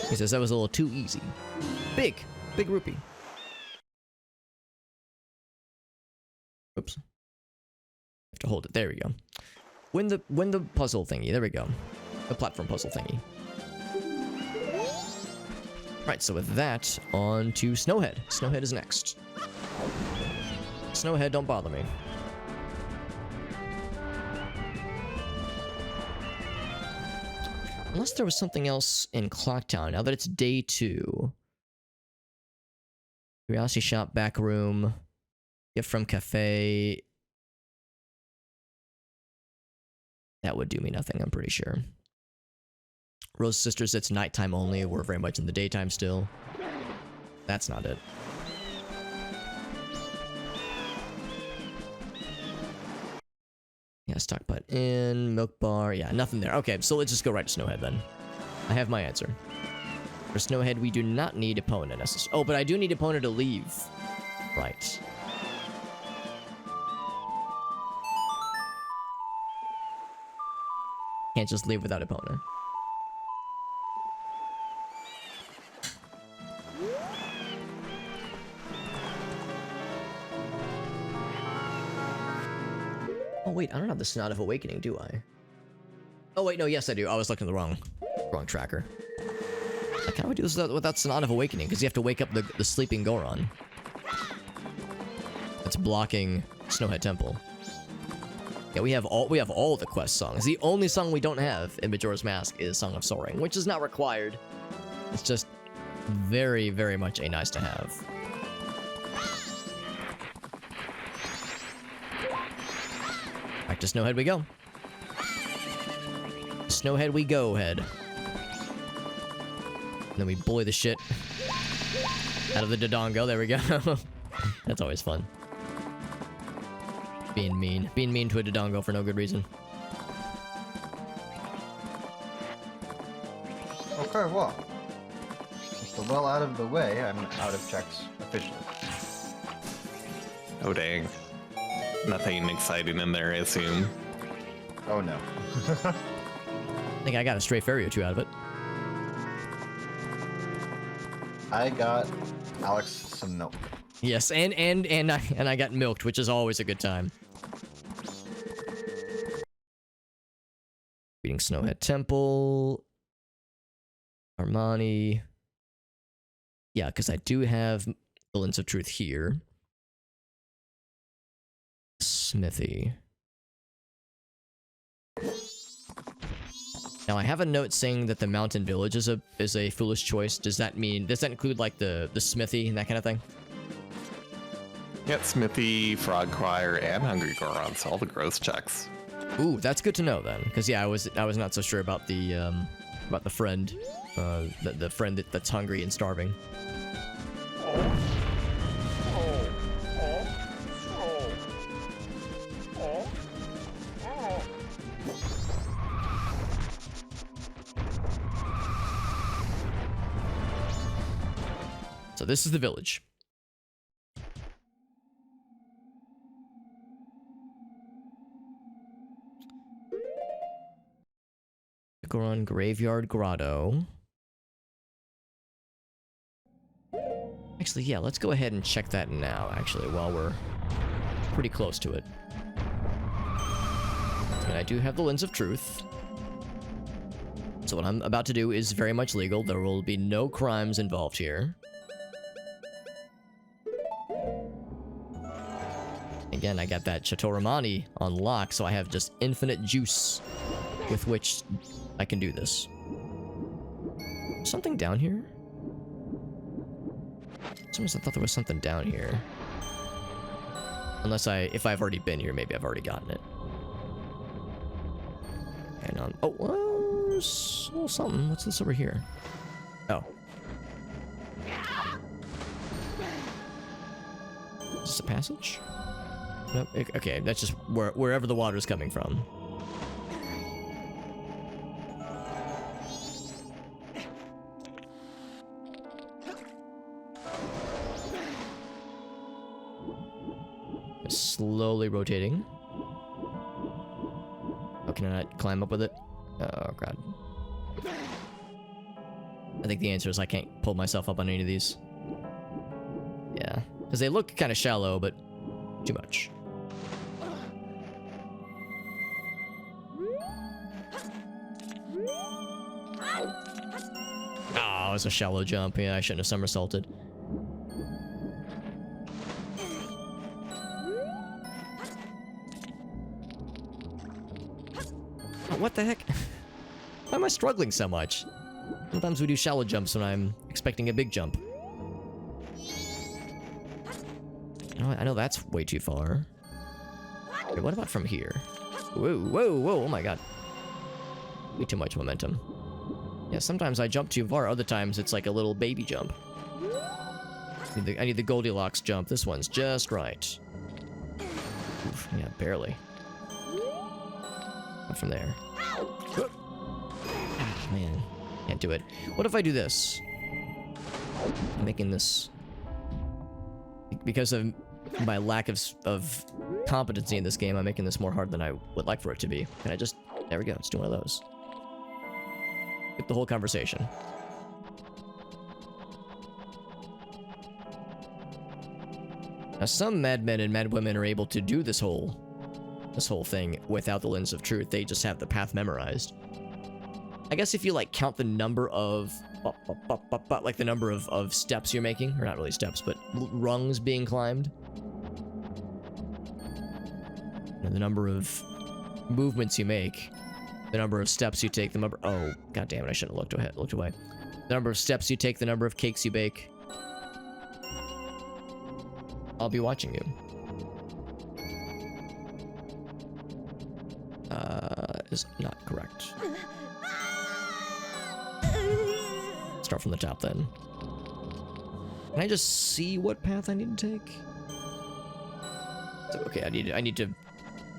He says that was a little too easy. Big rupee. Oops. Have to hold it. There we go. Win the puzzle thingy. There we go. The platform puzzle thingy. Right, so with that, on to Snowhead. Snowhead is next. Snowhead, don't bother me. Unless there was something else in Clocktown. Now that it's day 2. Curiosity shop, back room. Gift from cafe. That would do me nothing, I'm pretty sure. Rose Sisters, it's nighttime only. We're very much in the daytime still. That's not it. Yeah, Stockpot Inn, Milk Bar. Yeah, nothing there. Okay, so let's just go right to Snowhead then. I have my answer. For Snowhead, we do not need Epona necessarily. Oh, but I do need Epona to leave. Right. Can't just leave without Epona. Oh wait, I don't have the Snot of Awakening, do I? Oh wait, no, yes I do. I was looking at the wrong tracker. Like, how do I do this without Snot of Awakening? Because you have to wake up the sleeping Goron. That's blocking Snowhead Temple. Yeah, we have all the quest songs. The only song we don't have in Majora's Mask is Song of Soaring, which is not required. It's just very, very much a nice to have. Back to Snowhead we go. Snowhead we go, head. And then we bully the shit out of the Dodongo. There we go. That's always fun. Being mean. Being mean to a Dodongo for no good reason. Okay, well. With the well out of the way, I'm out of checks officially. Oh, dang. Nothing exciting in there, I assume. Oh no. I think I got a stray fairy or two out of it. I got Alex some milk. Yes, and I got milked, which is always a good time. Reading Snowhead Temple. Armani. Yeah, because I do have the Lens of Truth here. Smithy. Now I have a note saying that the mountain village is a foolish choice. Does that include like the smithy and that kind of thing? Yeah, Smithy, Frog Choir, and Hungry Goron, so all the growth checks. Ooh, that's good to know then, because yeah, I was not so sure about the friend, the friend that's hungry and starving. So this is the village. Goron Graveyard Grotto. Actually, yeah, let's go ahead and check that now, actually, while we're pretty close to it. And I do have the Lens of Truth. So what I'm about to do is very much legal. There will be no crimes involved here. Again, I got that Chateau Romani on lock, so I have just infinite juice with which I can do this. Something down here? I thought there was something down here. Unless if I've already been here, maybe I've already gotten it. And oh, well, there's a little something. What's this over here? Oh. Is this a passage? Nope. Okay, that's just wherever the water is coming from. Slowly rotating. Oh, can I not climb up with it? Oh, God. I think the answer is I can't pull myself up on any of these. Yeah. Because they look kind of shallow, but too much. Oh, it was a shallow jump. Yeah, I shouldn't have somersaulted. Oh, what the heck? Why am I struggling so much? Sometimes we do shallow jumps when I'm expecting a big jump. You know what? I know that's way too far. Wait, what about from here? Whoa, whoa, whoa, oh my god. Way too much momentum. Yeah, sometimes I jump too far, other times it's like a little baby jump. I need the Goldilocks jump. This one's just right. Oof, yeah, barely. Up from there. Ah, man, can't do it. What if I do this? I'm making this... Because of my lack of competency in this game, I'm making this more hard than I would like for it to be. Can I just... There we go, let's do one of those. Skip the whole conversation. Now, some madmen and madwomen are able to do this whole thing without the lens of truth. They just have the path memorized. I guess if you like count the number of like the number of steps you're making, or not really steps, but rungs being climbed, and the number of movements you make, the number of steps you take, the number... Oh, god damn it, I shouldn't have looked away. The number of steps you take, the number of cakes you bake. I'll be watching you. Is not correct. Start from the top then. Can I just see what path I need to take? Okay, I need to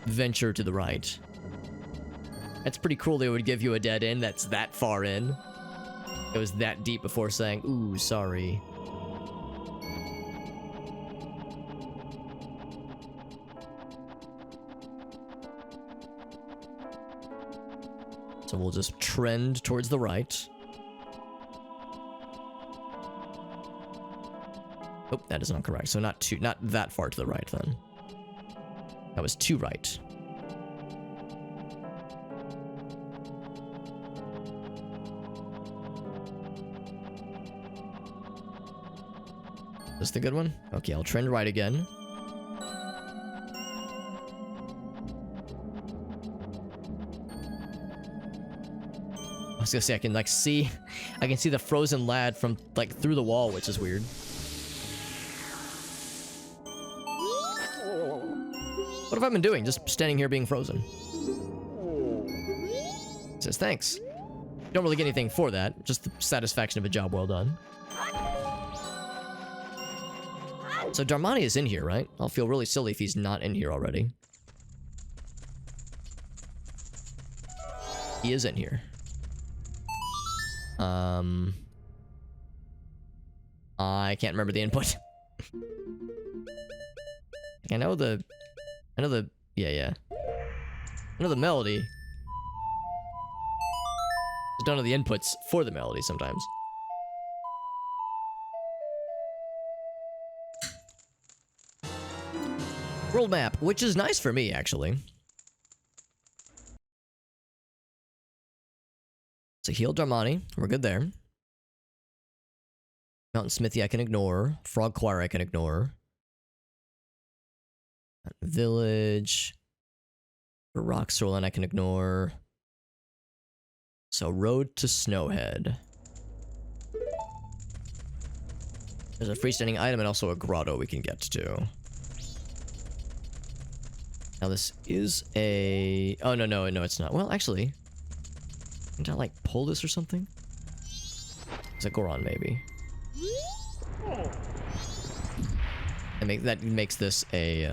venture to the right. That's pretty cool they would give you a dead end that's that far in. It was that deep before saying, ooh, sorry. So we'll just trend towards the right. Oh, that is not correct. So not that far to the right then. That was too right. Is this the good one? Okay, I'll trend right again. I was gonna say I can see the frozen lad from like through the wall, which is weird. What have I been doing? Just standing here being frozen. It says thanks. Don't really get anything for that, just the satisfaction of a job well done. So Darmani is in here, right? I'll feel really silly if he's not in here already. He is in here. I can't remember the input. I know the yeah. I know the melody. I don't know the inputs for the melody sometimes. World map, which is nice for me, actually. So heal Darmani. We're good there. Mountain Smithy I can ignore. Frog Choir I can ignore. Village. Rock Shoreline I can ignore. So road to Snowhead. There's a freestanding item and also a grotto we can get to. Now this is a... Oh, no, it's not. Well, actually... Can I, like, pull this or something? Is it Goron, maybe? That makes this a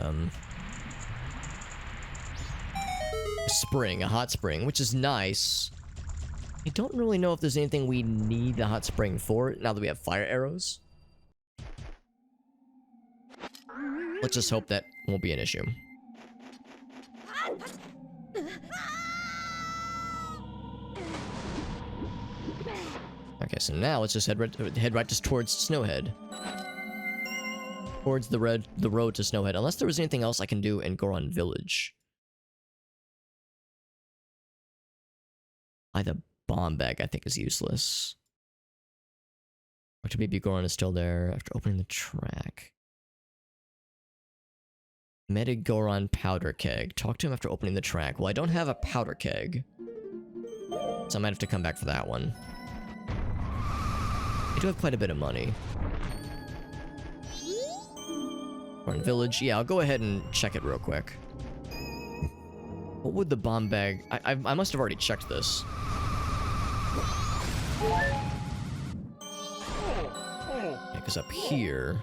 spring, a hot spring, which is nice. I don't really know if there's anything we need the hot spring for, now that we have fire arrows. Let's just hope that won't be an issue. Okay, so now let's just head right just towards Snowhead. Towards the road to Snowhead. Unless there was anything else I can do in Goron Village. The bomb bag I think is useless. Dr. Baby Goron is still there after opening the track. Goron powder keg. Talk to him after opening the track. Well, I don't have a powder keg, so I might have to come back for that one. I do have quite a bit of money. Goron Village. Yeah, I'll go ahead and check it real quick. What would the bomb bag... I must have already checked this. Because up here...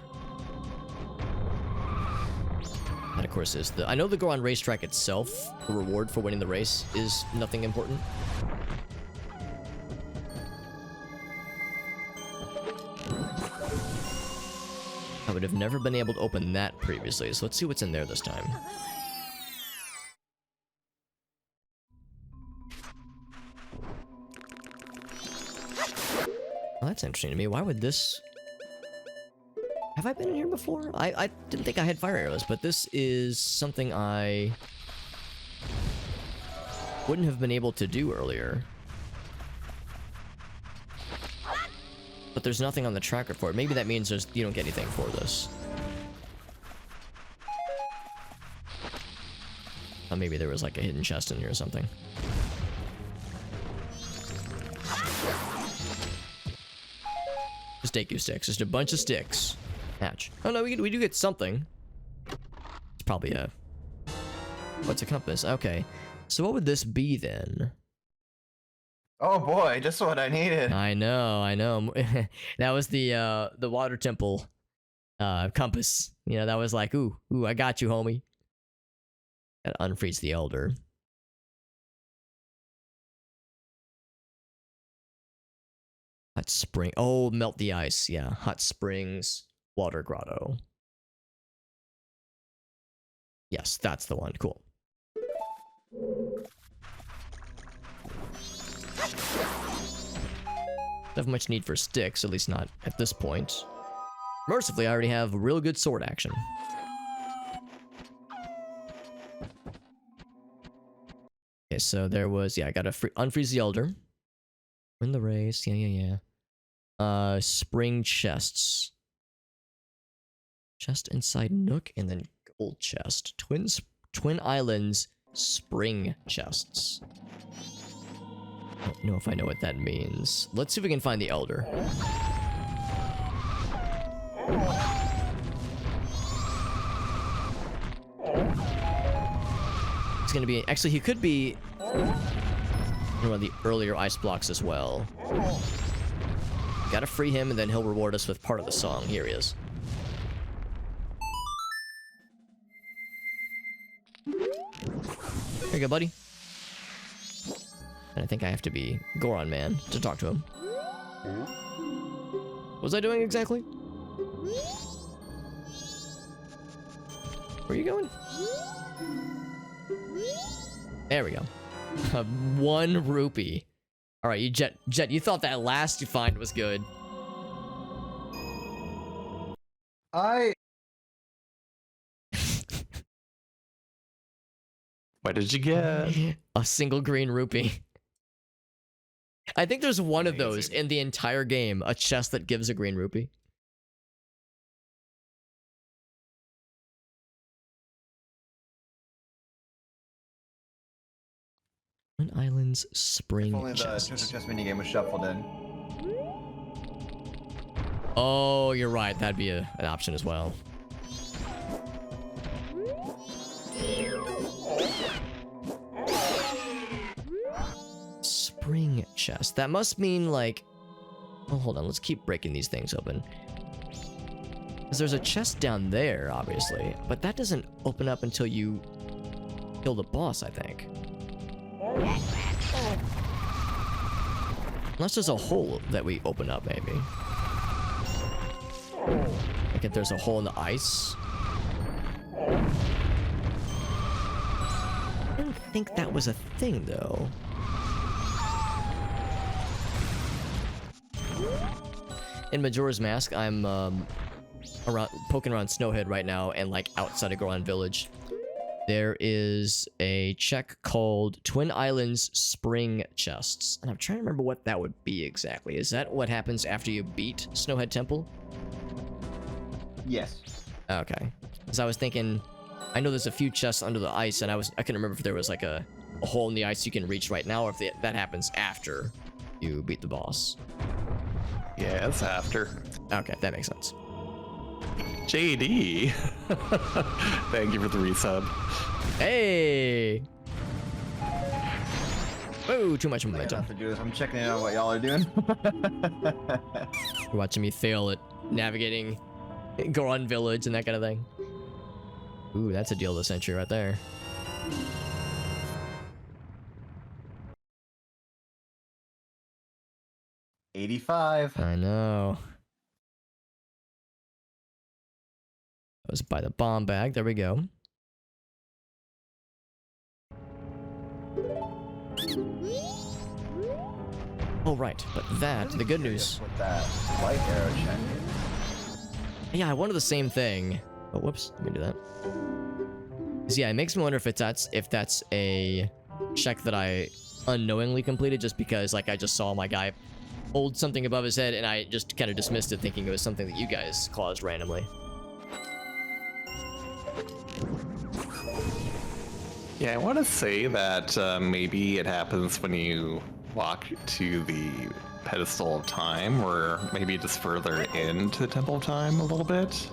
That, of course, is the... I know the Goron racetrack itself, the reward for winning the race, is nothing important. I would have never been able to open that previously, so let's see what's in there this time. Well, that's interesting to me. Why would this... Have I been in here before? I didn't think I had fire arrows, but this is something I wouldn't have been able to do earlier. But there's nothing on the tracker for it. Maybe that means you don't get anything for this. Oh, maybe there was like a hidden chest in here or something. Just take you sticks. Just a bunch of sticks. Hatch. Oh no, we do get something. It's probably a... What's a compass? Okay. So what would this be then? Oh boy, just what I needed. I know. That was the water temple compass. You know, that was like, ooh, I got you, homie. Gotta unfreeze the elder. Hot spring. Oh, melt the ice. Yeah, hot springs. Water grotto. Yes, that's the one. Cool. Don't have much need for sticks, at least not at this point. Mercifully, I already have real good sword action. Okay, so there was... Yeah, I gotta unfreeze the elder. Win the race. Yeah. Spring chests. Chest inside Nook, and then gold chest. Twin Islands spring chests. I don't know if I know what that means. Let's see if we can find the Elder. It's gonna be... Actually, he could be in one of the earlier ice blocks as well. Gotta free him, and then he'll reward us with part of the song. Here he is. There you go, buddy. And I think I have to be Goron Man to talk to him. What was I doing exactly? Where are you going? There we go. 1 rupee. Alright, you Jet, you thought that last you find was good. What did you get? A single green rupee. I think there's one of those in the entire game, a chest that gives a green rupee. Twin Islands spring If only the chests. treasure chest minigame was shuffled in. Oh, you're right. That'd be an option as well. Spring chest. That must mean like... Oh, hold on. Let's keep breaking these things open. Because there's a chest down there, obviously. But that doesn't open up until you kill the boss, I think. Unless there's a hole that we open up, maybe. Like if there's a hole in the ice. I don't think that was a thing, though. In Majora's Mask, I'm poking around Snowhead right now and like outside of Goron Village. there is a check called Twin Islands Spring Chests. And I'm trying to remember what that would be exactly. Is that what happens after you beat Snowhead Temple? Yes. Okay. Because I was thinking, I know there's a few chests under the ice, and I couldn't remember if there was like a hole in the ice you can reach right now, or if that happens after you beat the boss. Yeah, it's after. Okay, that makes sense. JD. Thank you for the resub. Hey! Oh, too much All I momentum. have to do is I'm checking in on what y'all are doing. You're watching me fail at navigating Goron Village and that kind of thing. Ooh, that's a deal of the century right there. $85. I know. That was by the bomb bag. There we go. Oh, right. But that, the good news. With that light arrow check. Yeah, I wanted the same thing. Oh, whoops. Let me do that. 'Cause, yeah, it makes me wonder if that's a check that I unknowingly completed just because, like, I just saw my guy hold something above his head and I just kind of dismissed it thinking it was something that you guys caused randomly. Yeah, I want to say that maybe it happens when you walk to the pedestal of time, or maybe just further into the temple of time a little bit.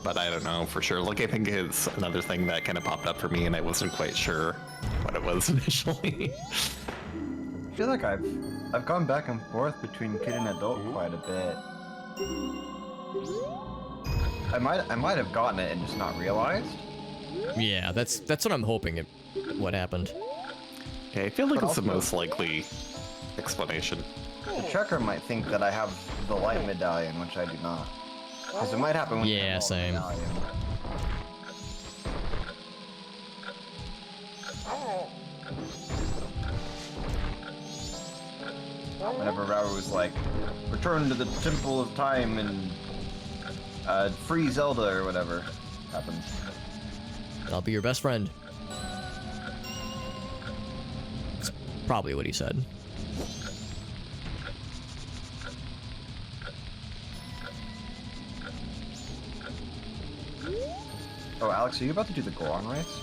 But I don't know for sure. Like, I think it's another thing that kind of popped up for me, and I wasn't quite sure what it was initially. I feel like I've gone back and forth between kid and adult quite a bit. I might have gotten it and just not realized. Yeah, that's what I'm hoping what happened. Yeah, I feel like But it's the also- most likely explanation. The tracker might think that I have the light medallion, which I do not. Because it might happen when you Yeah, have the same. medallion. Whenever Rauru was like, return to the Temple of Time and free Zelda or whatever happens. I'll be your best friend. That's probably what he said. Oh, Alex, are you about to do the Goron race?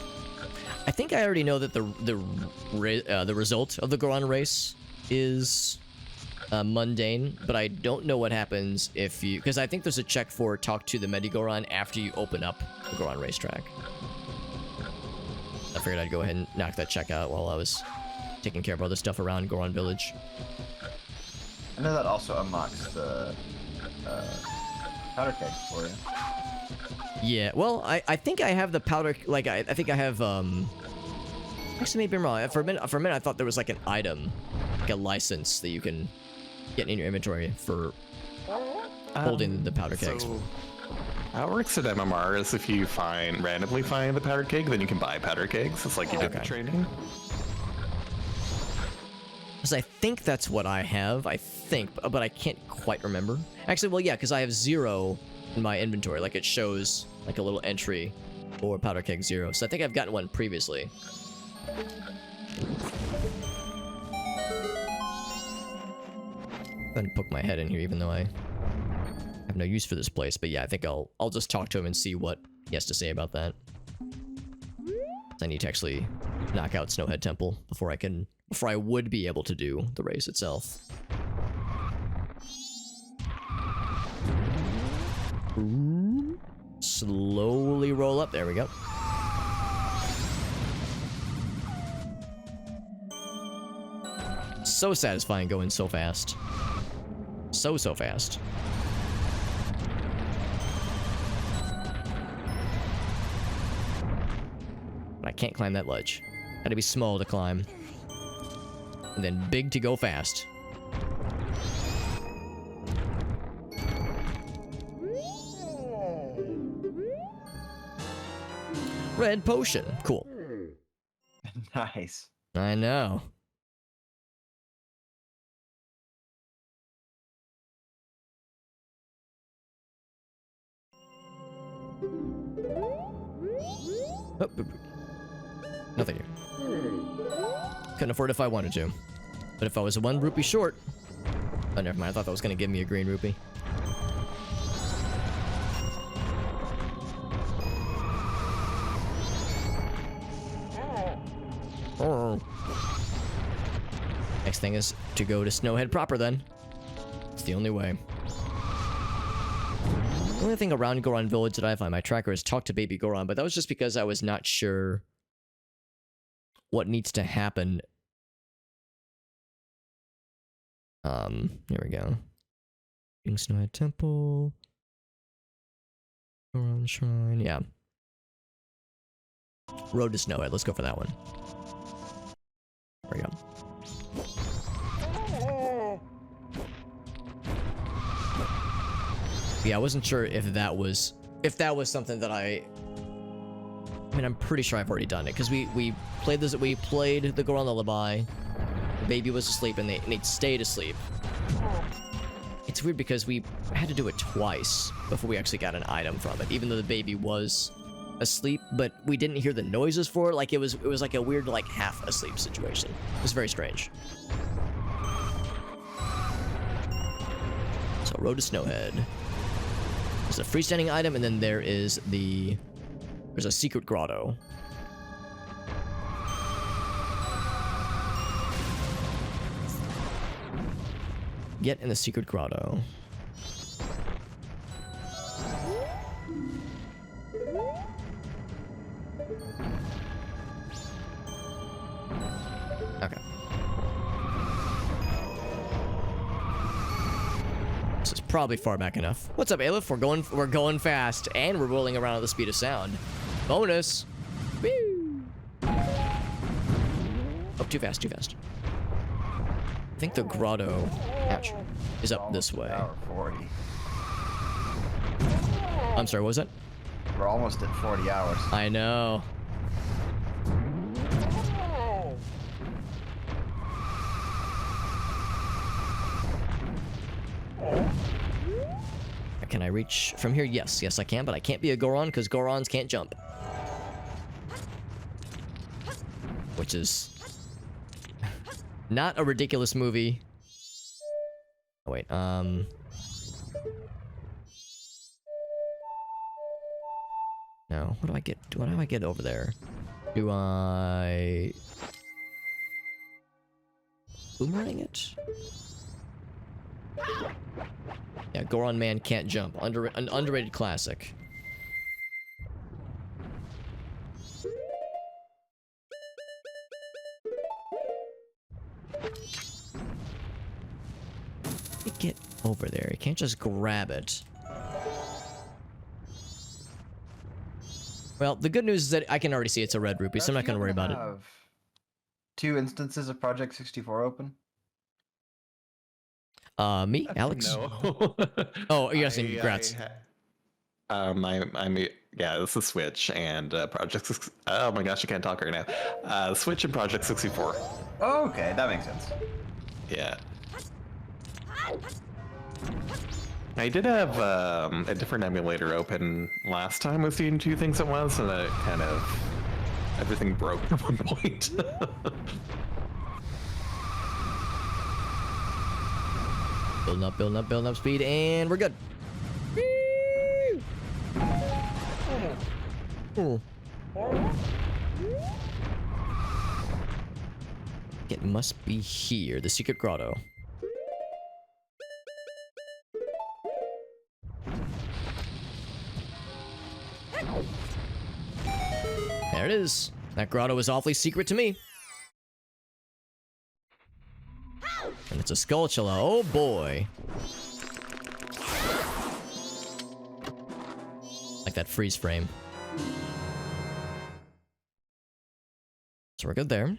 I think I already know that the result of the Goron race is mundane, but I don't know what happens if you, because I think there's a check for talk to the Medigoron after you open up the Goron racetrack. I figured I'd go ahead and knock that check out while I was taking care of other stuff around Goron Village. I know that also unlocks the powder keg for you. Yeah, well, I think I have the powder, like, I think I have, actually, maybe I'm wrong. For a minute, I thought there was, like, an item, like a license that you can get in your inventory for holding the powder kegs. So, how it works at MMR is if you randomly find the powder keg, then you can buy powder kegs. It's like you did in the Okay. training. Because I think that's what I have, but I can't quite remember. Actually, well, yeah, because I have 0 in my inventory. Like, it shows, like, a little entry for powder keg 0. So I think I've gotten one previously. Go ahead and poke my head in here, even though I have no use for this place. But yeah, I think I'll just talk to him and see what he has to say about that. I need to actually knock out Snowhead Temple before I would be able to do the race itself. Ooh. Slowly roll up. There we go. So satisfying going so fast. So fast. But I can't climb that ledge. Gotta be small to climb. And then big to go fast. Red potion. Cool. Nice. I know. Oh, No, thank you. Couldn't afford it if I wanted to. But if I was 1 rupee short... Oh, never mind. I thought that was going to give me a green rupee. Oh. Next thing is to go to Snowhead proper then. It's the only way. The only thing around Goron Village that I have on my tracker is talk to baby Goron, but that was just because I was not sure what needs to happen. Here we go. Snowhead Temple. Goron Shrine, yeah. Road to Snowhead, let's go for that one. There we go. Yeah, I wasn't sure if that was something that I mean, I'm pretty sure I've already done it because we played the Goron Lullaby. The baby was asleep and they stayed asleep. It's weird because we had to do it twice before we actually got an item from it, even though the baby was asleep, but we didn't hear the noises for it. Like it was like a weird like half asleep situation. It was very strange. So road to Snowhead. There's a freestanding item, and then there's a secret grotto. Get in the secret grotto. Okay. This is probably far back enough. What's up, Aleph? We're going fast, and we're rolling around at the speed of sound. Bonus. Woo! Oh, too fast, too fast. I think the grotto, ouch, is up this way. Hour 40. I'm sorry, what was that? We're almost at 40 hours. I know. Can I reach from here? Yes, yes I can, but I can't be a Goron because Gorons can't jump. Which is not a ridiculous movie. Oh, wait, no, what do I get? What do I get over there? Do I boomerang it? Yeah, Goron Man can't jump. An underrated classic. Get over there. You can't just grab it. Well, the good news is that I can already see it's a red rupee, so I'm not going to worry about it. Have 2 instances of Project 64 open? Me, Alex? No. Oh, you're asking congrats. Yeah, this is Switch and Project 6. Oh my gosh, I can't talk right now. Switch and Project 64. Oh, okay, that makes sense. Yeah. I did have a different emulator open last time with seeing 2 things at once, and it kind of everything broke at one point. Building up speed, and we're good. It must be here, the secret grotto. There it is. That grotto is awfully secret to me. And it's a Skulltula. Oh boy. Like that freeze frame. So we're good there.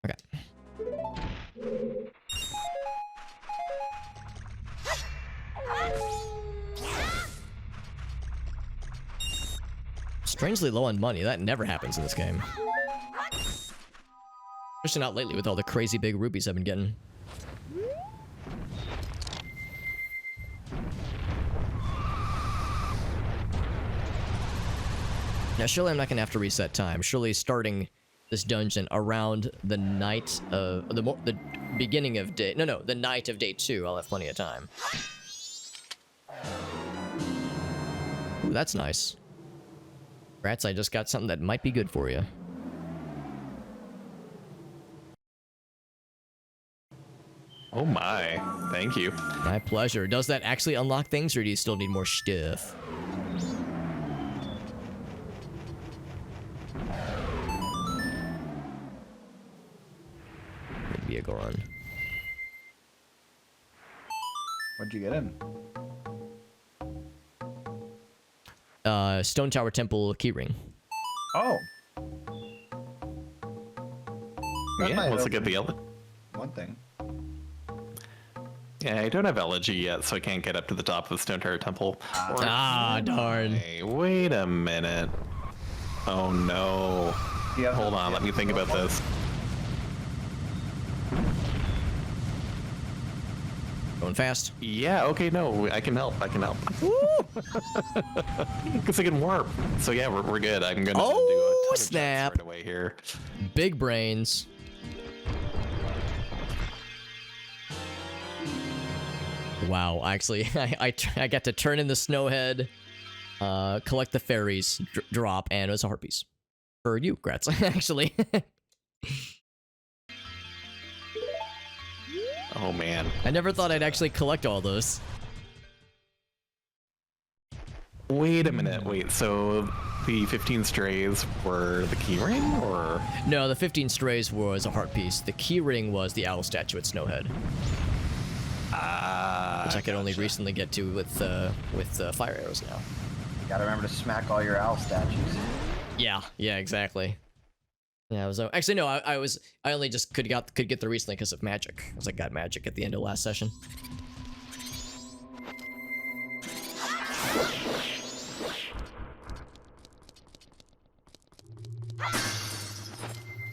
Okay. Strangely low on money. That never happens in this game. Especially not lately with all the crazy big rupees I've been getting. Now, surely I'm not gonna have to reset time. Surely starting this dungeon around the night of the beginning of day. No, the night of day 2. I'll have plenty of time. Ooh, that's nice. Rats, I just got something that might be good for you. Oh my, thank you. My pleasure. Does that actually unlock things, or do you still need more stuff? Vehicle run. What'd you get in? Stone Tower Temple keyring. Oh. That Yeah, might let's look at open the other. one thing. Yeah, I don't have elegy yet, so I can't get up to the top of the Stone Tower Temple. Ah, darn. Hey, wait a minute. Oh no. Yeah. Hold on, let me think about this. Going fast. Yeah, okay, no, I can help. Because I can warp. So yeah, we're good. I'm gonna do a ton of snap. jumps right away here. Big brains. Wow, actually, I got to turn in the Snowhead, collect the fairies, drop, and it was a heart piece. For you, Gratz, actually. Oh man. I never thought I'd actually collect all those. Wait a minute, wait, so the 15 strays were the keyring, or? No, the 15 strays was a heart piece. The keyring was the owl statue at Snowhead. Which I could only recently get to with fire arrows now. You gotta remember to smack all your owl statues. Yeah, exactly. Yeah, I was actually no, I only just could get there recently because of magic. Because I got magic at the end of last session.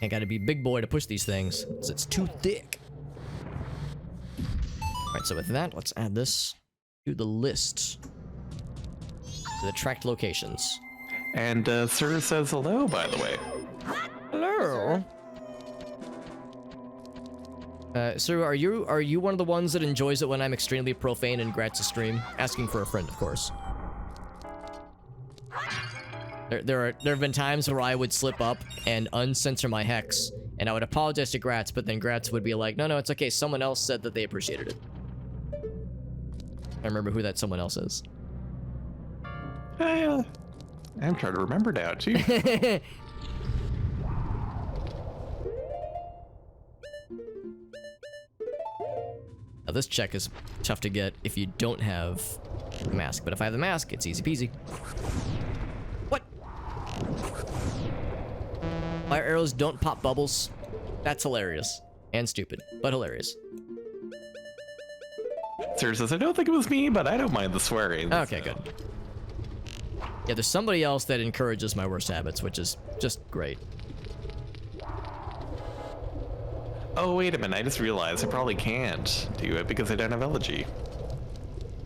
I gotta be big boy to push these things, because it's too thick. Alright, so with that, let's add this to the list. To the tracked locations. And Sir says hello, by the way. Hello. Sir, are you one of the ones that enjoys it when I'm extremely profane in Gratz's stream? Asking for a friend, of course. There have been times where I would slip up and uncensor my hex, and I would apologize to Gratz, but then Gratz would be like, no, it's okay, someone else said that they appreciated it. I remember who that someone else is. I'm trying to remember now, too. Now, this check is tough to get if you don't have the mask, but if I have the mask, it's easy peasy. What? Fire arrows don't pop bubbles. That's hilarious. And stupid, but hilarious. Sir says, I don't think it was me, but I don't mind the swearing. Okay, good. Yeah, there's somebody else that encourages my worst habits, which is just great. Oh, wait a minute, I just realized I probably can't do it because I don't have elegy.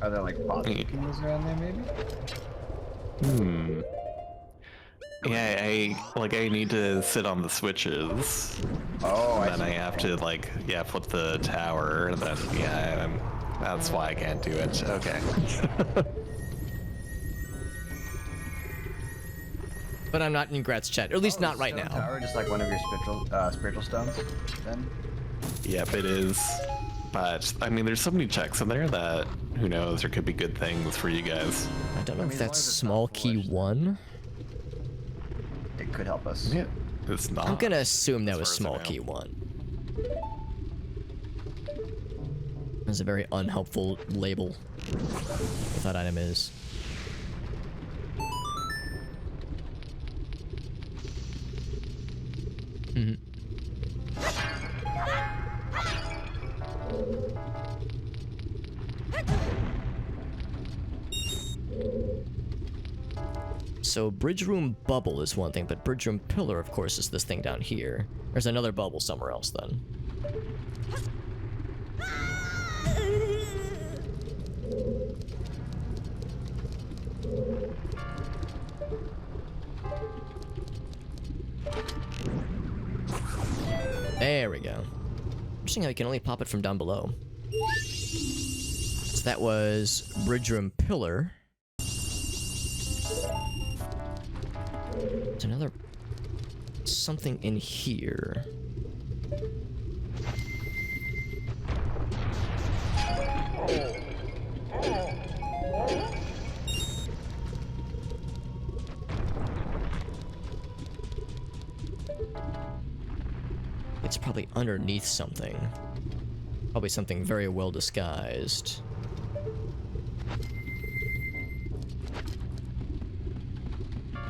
Are there like bots you can use around there maybe? Yeah, I need to sit on the switches. Oh, and then I have to flip the tower, and then that's why I can't do it. Okay. But I'm not in Grat's chat, or at least not right Stone now. Tower, just like one of your spiritual stones, then? Yep, it is. But I mean, there's so many checks in there that who knows, there could be good things for you guys. I don't know I if mean, as long that's as it's small not key forged. 1. It could help us. Yeah, it's not. I'm gonna assume that as was far as I small know. key 1. That's a very unhelpful label. What that item is. So bridge room bubble is one thing, but bridge room pillar, of course, is this thing down here. There's another bubble somewhere else then. interesting how you can only pop it from down below. So that was bridge room pillar. There's another something in here. It's probably underneath something. Probably something very well disguised.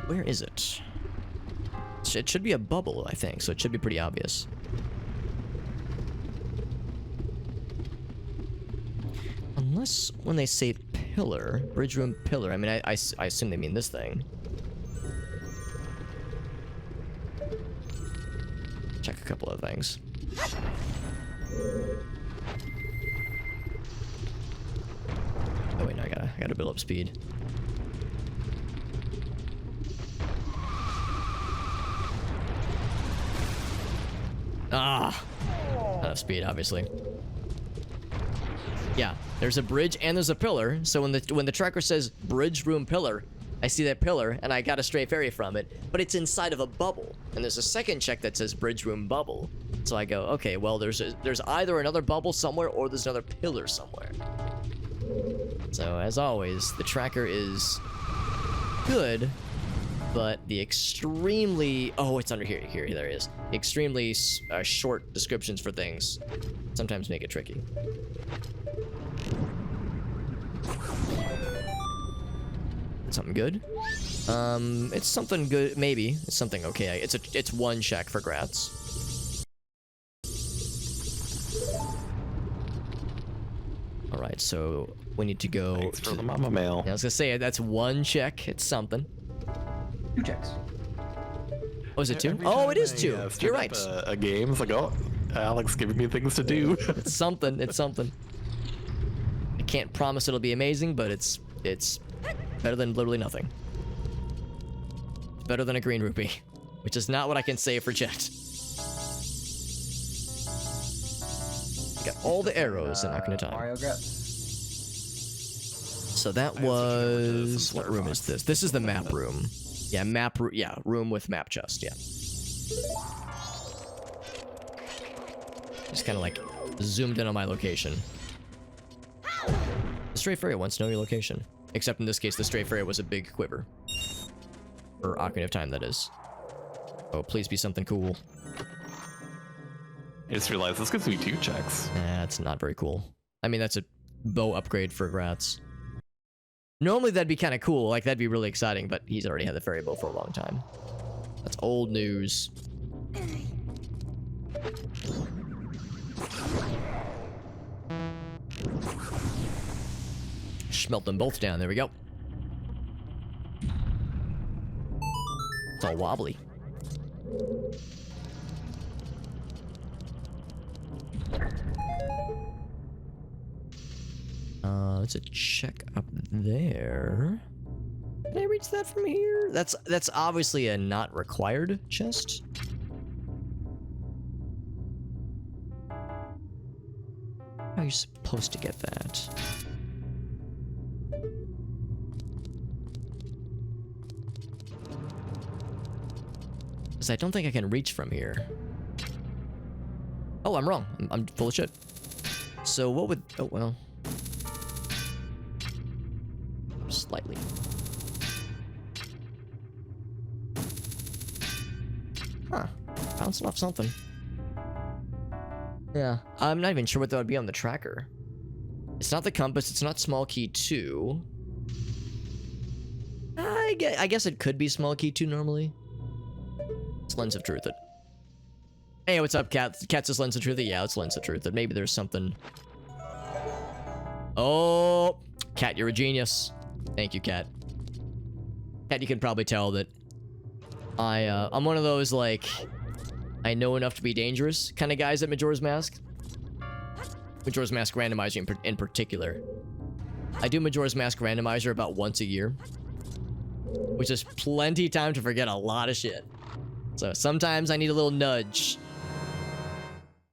Where is it? It should be a bubble, I think, so it should be pretty obvious. Unless when they say pillar, bridge room pillar, I mean, I assume they mean this thing. Check a couple of things. Oh wait, no, I gotta build up speed. Ah! Not enough speed, obviously. Yeah, there's a bridge and there's a pillar, so when the tracker says bridge room pillar, I see that pillar and I got a stray fairy from it, but it's inside of a bubble. And there's a second check that says bridge room bubble. So I go, okay, well there's either another bubble somewhere or there's another pillar somewhere. So as always, the tracker is good, but the extremely... Oh, it's under here. Here, there it is. The extremely short descriptions for things sometimes make it tricky. Something good? It's something good, maybe. It's something okay. It's one check for Gratz. Alright, so we need to go... Thanks for the mama mail. Yeah, I was gonna say, that's one check. It's something. 2 checks. Oh, is it 2? Oh, it is 2. You're right. A game, it's like, oh, Alex giving me things to do. It's something. It's something. I can't promise it'll be amazing, but it's better than literally nothing. It's better than a green rupee, which is not what I can say for Jet. You got all the arrows in Ocarina of Time. Mario Gratz. So that was... What room is this? This is the map room. Yeah, room with map chest, yeah. Just kind of like zoomed in on my location. The stray fairy wants to know your location. Except in this case, the stray fairy was a big quiver. For Ocarina of Time, that is. Oh, please be something cool. I just realized this gives me 2 checks. That's not very cool. I mean, that's a bow upgrade for Gratz. Normally that'd be kind of cool, like that'd be really exciting, but he's already had the fairy bow for a long time. That's old news. Smelt them both down, there we go. It's all wobbly. Let's check up there. Can I reach that from here? That's obviously a not required chest. How are you supposed to get that? Because I don't think I can reach from here. Oh, I'm wrong. I'm full of shit. So what would... Oh, well... Slightly. Huh. Bouncing off something. Yeah. I'm not even sure what that would be on the tracker. It's not the compass. It's not small key 2. I guess it could be small key 2 normally. It's lens of truth. Hey, what's up, Cat? Cat's is lens of truth. Yeah, it's lens of truth. Maybe there's something. Oh, Cat, you're a genius. Thank you, Cat. Cat, you can probably tell that I'm one of those, like, I know enough to be dangerous kind of guys at Majora's Mask. Majora's Mask Randomizer in particular. I do Majora's Mask Randomizer about once a year, which is plenty of time to forget a lot of shit. So sometimes I need a little nudge.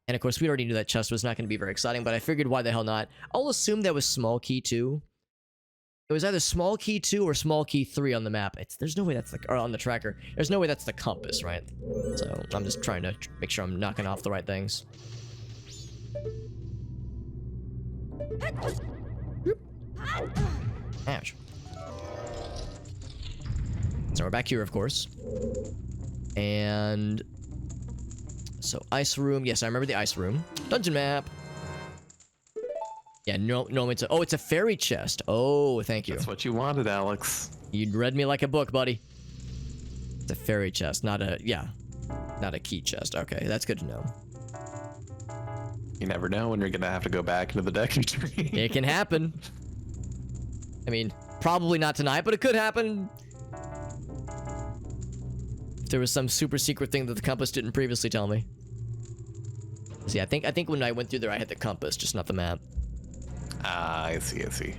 And of course, we already knew that chest was not going to be very exciting, but I figured why the hell not. I'll assume that was small key 2. It was either small key 2 or small key 3 on the map. There's no way that's or on the tracker. There's no way that's the compass, right? So I'm just trying to make sure I'm knocking off the right things. Ouch. So we're back here, of course. And so ice room. Yes, I remember the ice room. Dungeon map. Yeah, no, it's a fairy chest. Oh, thank you. That's what you wanted, Alex. You read me like a book, buddy. It's a fairy chest, not a key chest. Okay, that's good to know. You never know when you're gonna have to go back into the deck tree. It can happen. I mean, probably not tonight, but it could happen. If there was some super secret thing that the compass didn't previously tell me. See, I think when I went through there, I had the compass, just not the map. Ah, I see.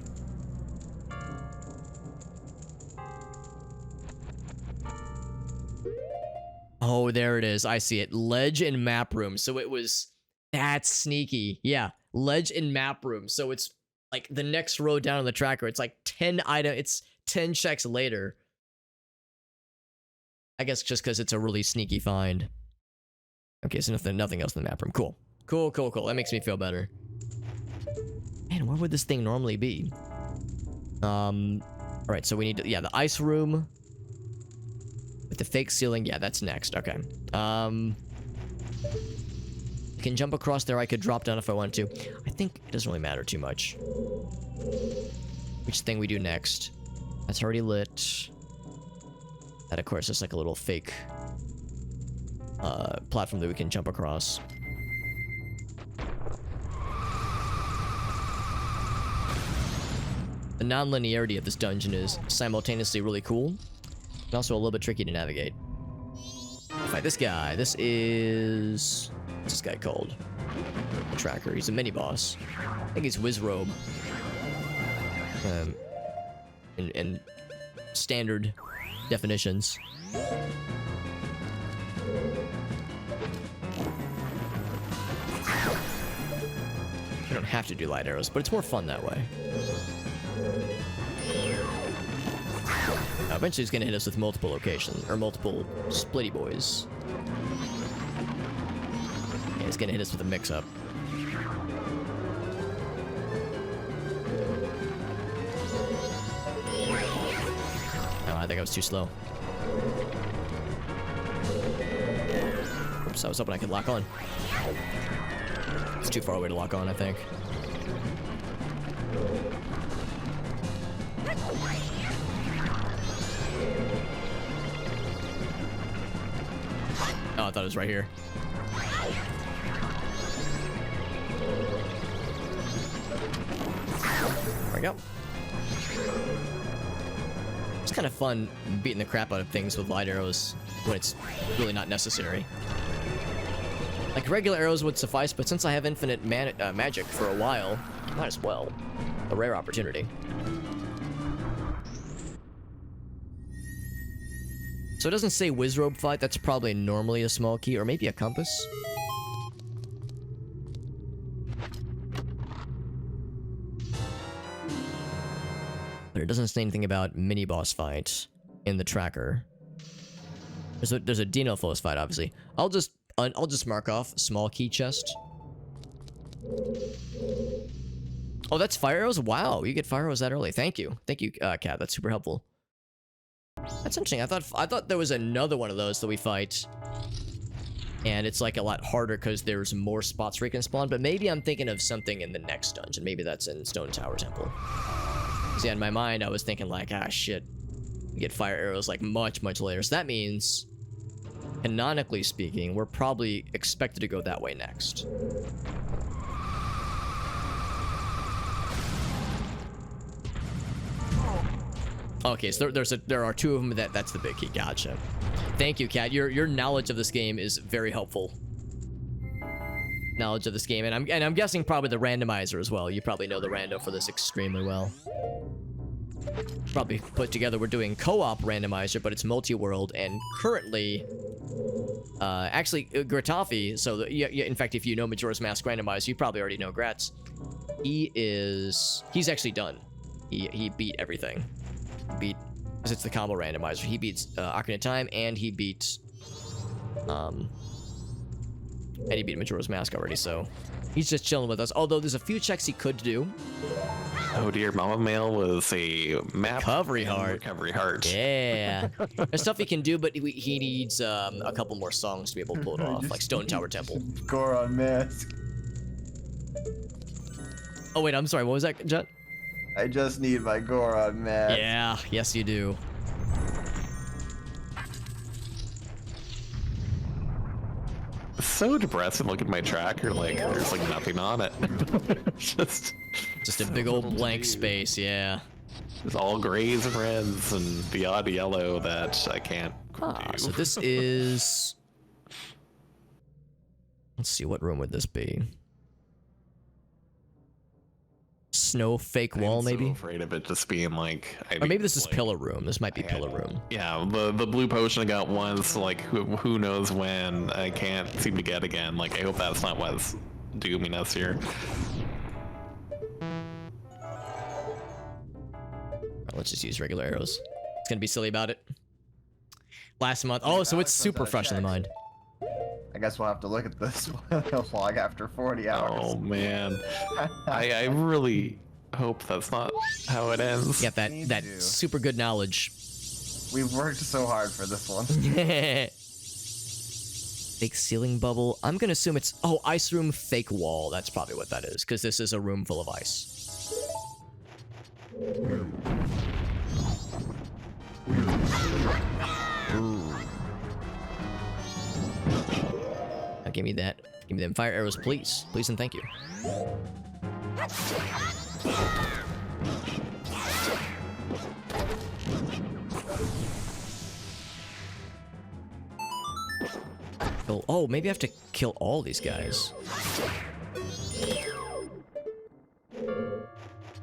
Oh, there it is. I see it. Ledge and map room. So it was... That's sneaky. Yeah. Ledge and map room. So it's like the next row down on the tracker. It's like 10 items. It's 10 checks later. I guess just because it's a really sneaky find. Okay, so nothing else in the map room. Cool. Cool. That makes me feel better. Man, where would this thing normally be? Alright, so we need to... Yeah, the ice room. With the fake ceiling. Yeah, that's next. Okay. I can jump across there. I could drop down if I want to. I think it doesn't really matter too much. Which thing we do next? That's already lit. That, of course, is like a little fake platform that we can jump across. The non-linearity of this dungeon is simultaneously really cool, and also a little bit tricky to navigate. Fight this guy. This is... What's this guy called? The tracker. He's a mini-boss. I think he's Wizrobe. In standard definitions. You don't have to do light arrows, but it's more fun that way. Eventually he's gonna hit us with multiple locations, or multiple splitty boys. Yeah, he's gonna hit us with a mix-up. Oh, I think I was too slow. Oops, I was hoping I could lock on. It's too far away to lock on, I think. Oh, I thought it was right here. There we go. It's kind of fun beating the crap out of things with light arrows when it's really not necessary. Like, regular arrows would suffice, but since I have infinite magic for a while, might as well. A rare opportunity. So it doesn't say Wizrobe fight, that's probably normally a small key, or maybe a compass. But it doesn't say anything about mini-boss fight in the tracker. There's a Dinofos fight, obviously. I'll just mark off small key chest. Oh, that's fire arrows? Wow, you get fire arrows that early. Thank you, Kat. That's super helpful. That's interesting. I thought there was another one of those that we fight, and it's like a lot harder because there's more spots where you can spawn. But maybe I'm thinking of something in the next dungeon. Maybe that's in Stone Tower Temple. See, in my mind, I was thinking like, ah, shit, you get fire arrows like much later. So that means, canonically speaking, we're probably expected to go that way next. Okay, so there are two of them that's the big key. Gotcha. Thank you, Kat. Your knowledge of this game is very helpful. Knowledge of this game, and I'm guessing probably the randomizer as well. You probably know the rando for this extremely well. Probably put together. We're doing co-op randomizer, but it's multi-world, and currently Actually, Gratafi, so yeah, in fact, if you know Majora's Mask Randomizer, you probably already know Gratz. He's actually done. He beat everything. Because it's the combo randomizer. He beats Ocarina of Time, and he beat Majora's Mask already, so he's just chilling with us. Although there's a few checks he could do. Oh dear, Mama Mail was a map Recovery heart. Recovery heart. Yeah. There's stuff he can do, but he needs a couple more songs to be able to pull it off, like Stone Tower Temple. Goron Mask. Oh wait, I'm sorry, what was that, Jet? I just need my Goron Mask. Yeah, yes you do. It's so depressing. Look at my tracker, like there's like nothing on it. just a big old blank space, yeah. It's all grays and reds and the odd yellow that I can't do. So this is... Let's see, what room would this be? Snow fake wall, maybe? I'm so afraid of it just being like... Or maybe this is pillar room. This might be pillar room. Yeah, the blue potion I got once, like who knows when, I can't seem to get again. Like, I hope that's not what's dooming us here. Let's just use regular arrows. It's gonna be silly about it. Last month. Oh, so it's super fresh in the mind. I guess we'll have to look at this log after 40 hours. Oh man, I really hope that's not how it ends. You got that super good knowledge. We've worked so hard for this one. Fake ceiling bubble. I'm gonna assume it's ice room fake wall. That's probably what that is, because this is a room full of ice. Now give me that. Give me them fire arrows, please. Please and thank you. Oh, maybe I have to kill all these guys.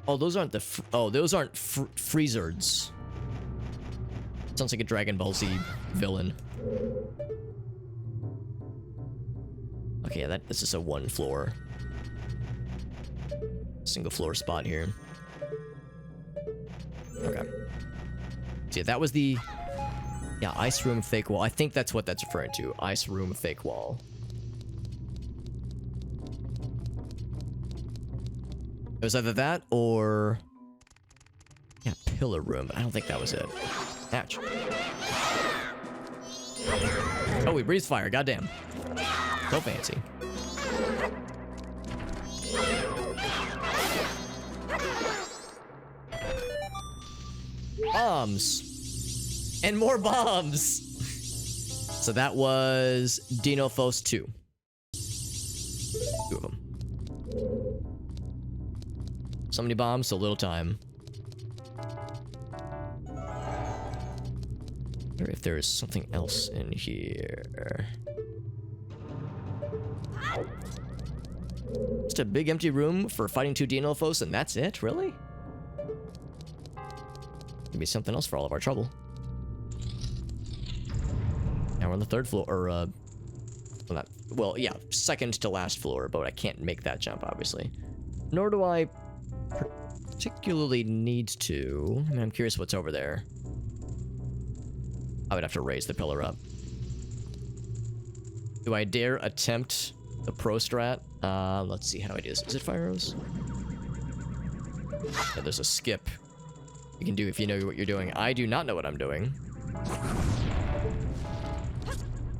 Oh, those aren't those aren't freezards. Sounds like a Dragon Ball Z villain. Okay, yeah, this is a one floor. Single floor spot here. Okay. So yeah, that was the... Yeah, ice room fake wall. I think that's what that's referring to. Ice room fake wall. It was either that or... Yeah, pillar room. But I don't think that was it. Ouch. Oh, we breathed fire. Goddamn. So fancy. Bombs. And more bombs. So that was Dinophos 2. 2 of them. So many bombs, so little time. I wonder if there's something else in here. Just a big empty room for fighting 2 Dinophos, and that's it? Really? Give me something else for all of our trouble. Now we're on the 3rd floor, or well, yeah, 2nd to last floor, but I can't make that jump, obviously. Nor do I particularly need to. I mean, I'm curious what's over there. I would have to raise the pillar up. Do I dare attempt the pro strat? Let's see, how do I do this? Is it fire arrows? Yeah, there's a skip you can do if you know what you're doing. I do not know what I'm doing.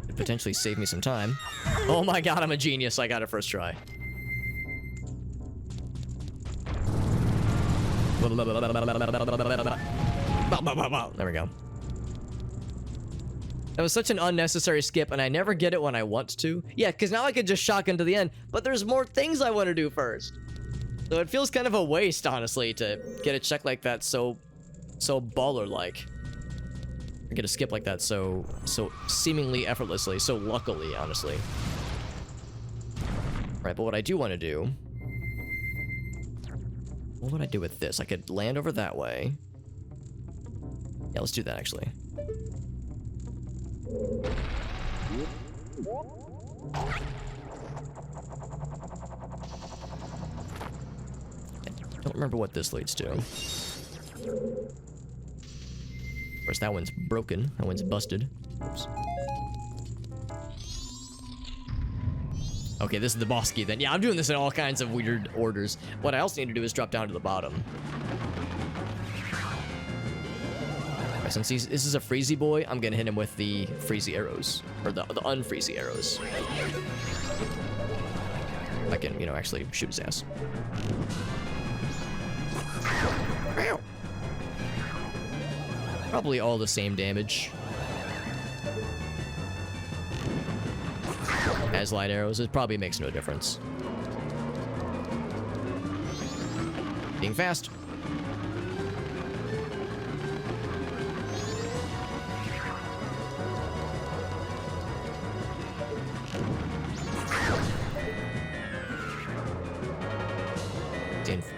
Could potentially save me some time. Oh my god, I'm a genius. I got it first try. There we go. That was such an unnecessary skip, and I never get it when I want to. Yeah, because now I could just shotgun to the end, but there's more things I want to do first. So it feels kind of a waste, honestly, to get a check like that so baller-like. Or get a skip like that so seemingly effortlessly, so luckily, honestly. Right, but what I do want to do... What would I do with this? I could land over that way. Yeah, let's do that, actually. I don't remember what this leads to. Of course, that one's broken. That one's busted. Oops. Okay, this is the boss key then. Yeah, I'm doing this in all kinds of weird orders. What I also need to do is drop down to the bottom. Right, since this is a freezy boy, I'm gonna hit him with the freezy arrows. Or the unfreezy arrows. I can, you know, actually shoot his ass. Probably all the same damage as light arrows. It probably makes no difference. Being fast.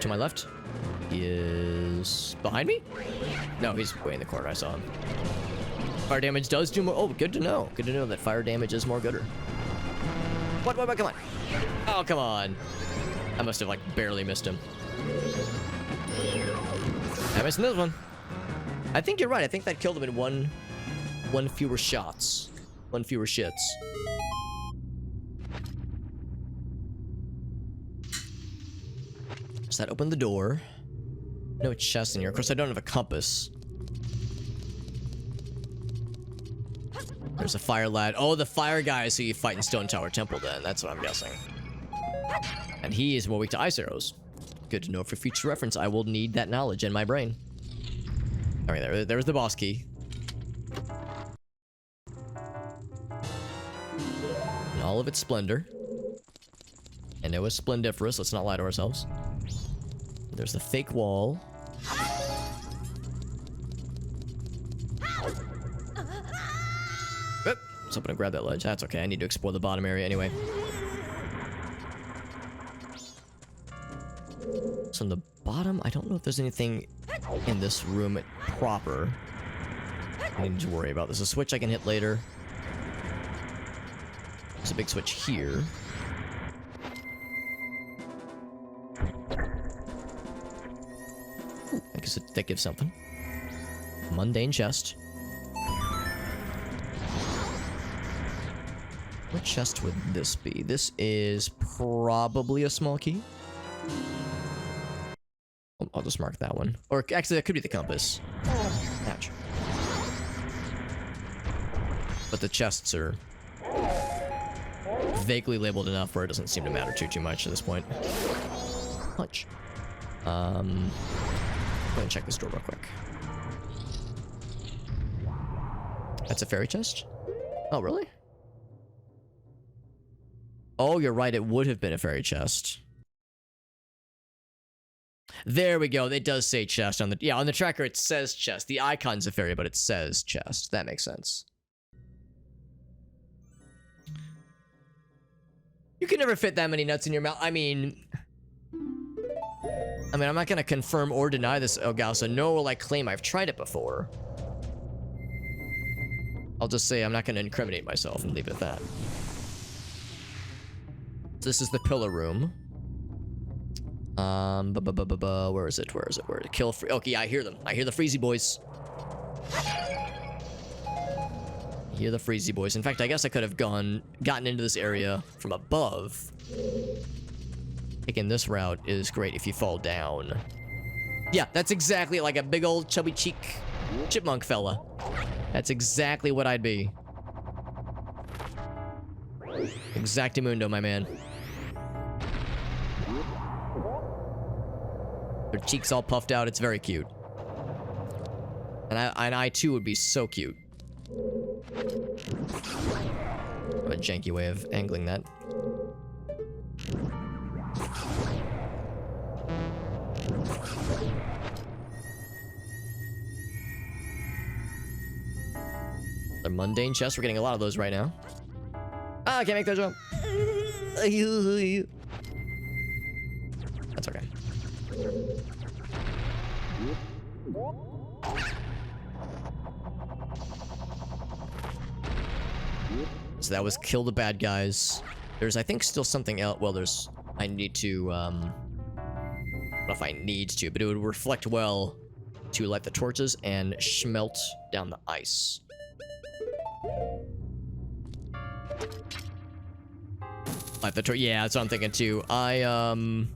To my left. He is behind me? No, he's way in the corner. I saw him. Fire damage does do more. Oh, good to know. Good to know that fire damage is more gooder. What? Come on. Oh, come on. I must have, like, barely missed him. I missed this one. I think you're right. I think that killed him in one fewer shots. One fewer shits. Does that open the door? No chest in here. Of course, I don't have a compass. There's a fire lad. Oh, the fire guy is who you fight in Stone Tower Temple then. That's what I'm guessing. And he is more weak to ice arrows. Good to know for future reference. I will need that knowledge in my brain. Okay, there's the boss key. In all of its splendor. And it was splendiferous. Let's not lie to ourselves. There's the fake wall. Oop. So I'm gonna grab that ledge. That's okay. I need to explore the bottom area anyway. So on the bottom, I don't know if there's anything in this room proper I need to worry about. There's a switch I can hit later. There's a big switch here. Ooh, I guess that gives something. Mundane chest. What chest would this be? This is probably a small key. I'll just mark that one. Or actually, that could be the compass. Ouch. But the chests are vaguely labeled enough where it doesn't seem to matter too much at this point. Punch. Go ahead and check this door real quick. That's a fairy chest? Oh, really? Oh, you're right. It would have been a fairy chest. There we go. It does say chest on the... Yeah, on the tracker it says chest. The icon's a fairy, but it says chest. That makes sense. You can never fit that many nuts in your mouth. I mean, I'm not going to confirm or deny this, Ogausa, nor will I claim I've tried it before. I'll just say I'm not going to incriminate myself and leave it at that. So this is the pillar room. Where is it? Where is it? Where? Kill free. Okay, yeah, I hear them. I hear the freezy boys. I hear the freezy boys. In fact, I guess I could have gotten into this area from above. Taking this route is great if you fall down. Yeah, that's exactly like a big old chubby cheek chipmunk fella. That's exactly what I'd be. Exactamundo, my man. Their cheeks all puffed out. It's very cute. And I too would be so cute. What a janky way of angling that. The mundane chest. We're getting a lot of those right now. Ah, I can't make that jump. That's okay. So that was kill the bad guys. There's, I think, still something else. Well, there's... I need to, I don't know if I need to, but it would reflect well to light the torches and smelt down the ice. Light the torch. Yeah, that's what I'm thinking too. I'm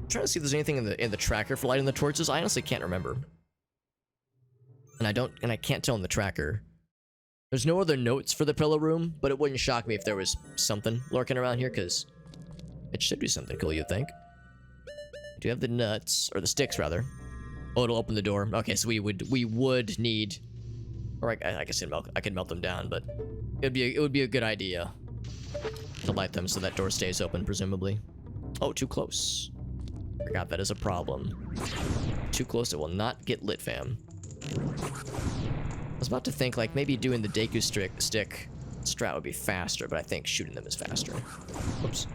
trying to see if there's anything in the tracker for lighting the torches. I honestly can't remember. And I can't tell in the tracker. There's no other notes for the pillow room, but it wouldn't shock me if there was something lurking around here, because it should be something cool, you'd think. Do you have the nuts, or the sticks rather? Oh, it'll open the door. Okay, so we would need, or I guess I could melt them down, but it would be a good idea to light them so that door stays open, presumably. Oh, too close. Forgot that is a problem. Too close, it will not get lit, fam. I was about to think, like, maybe doing the Deku stick strat would be faster, but I think shooting them is faster. Oops.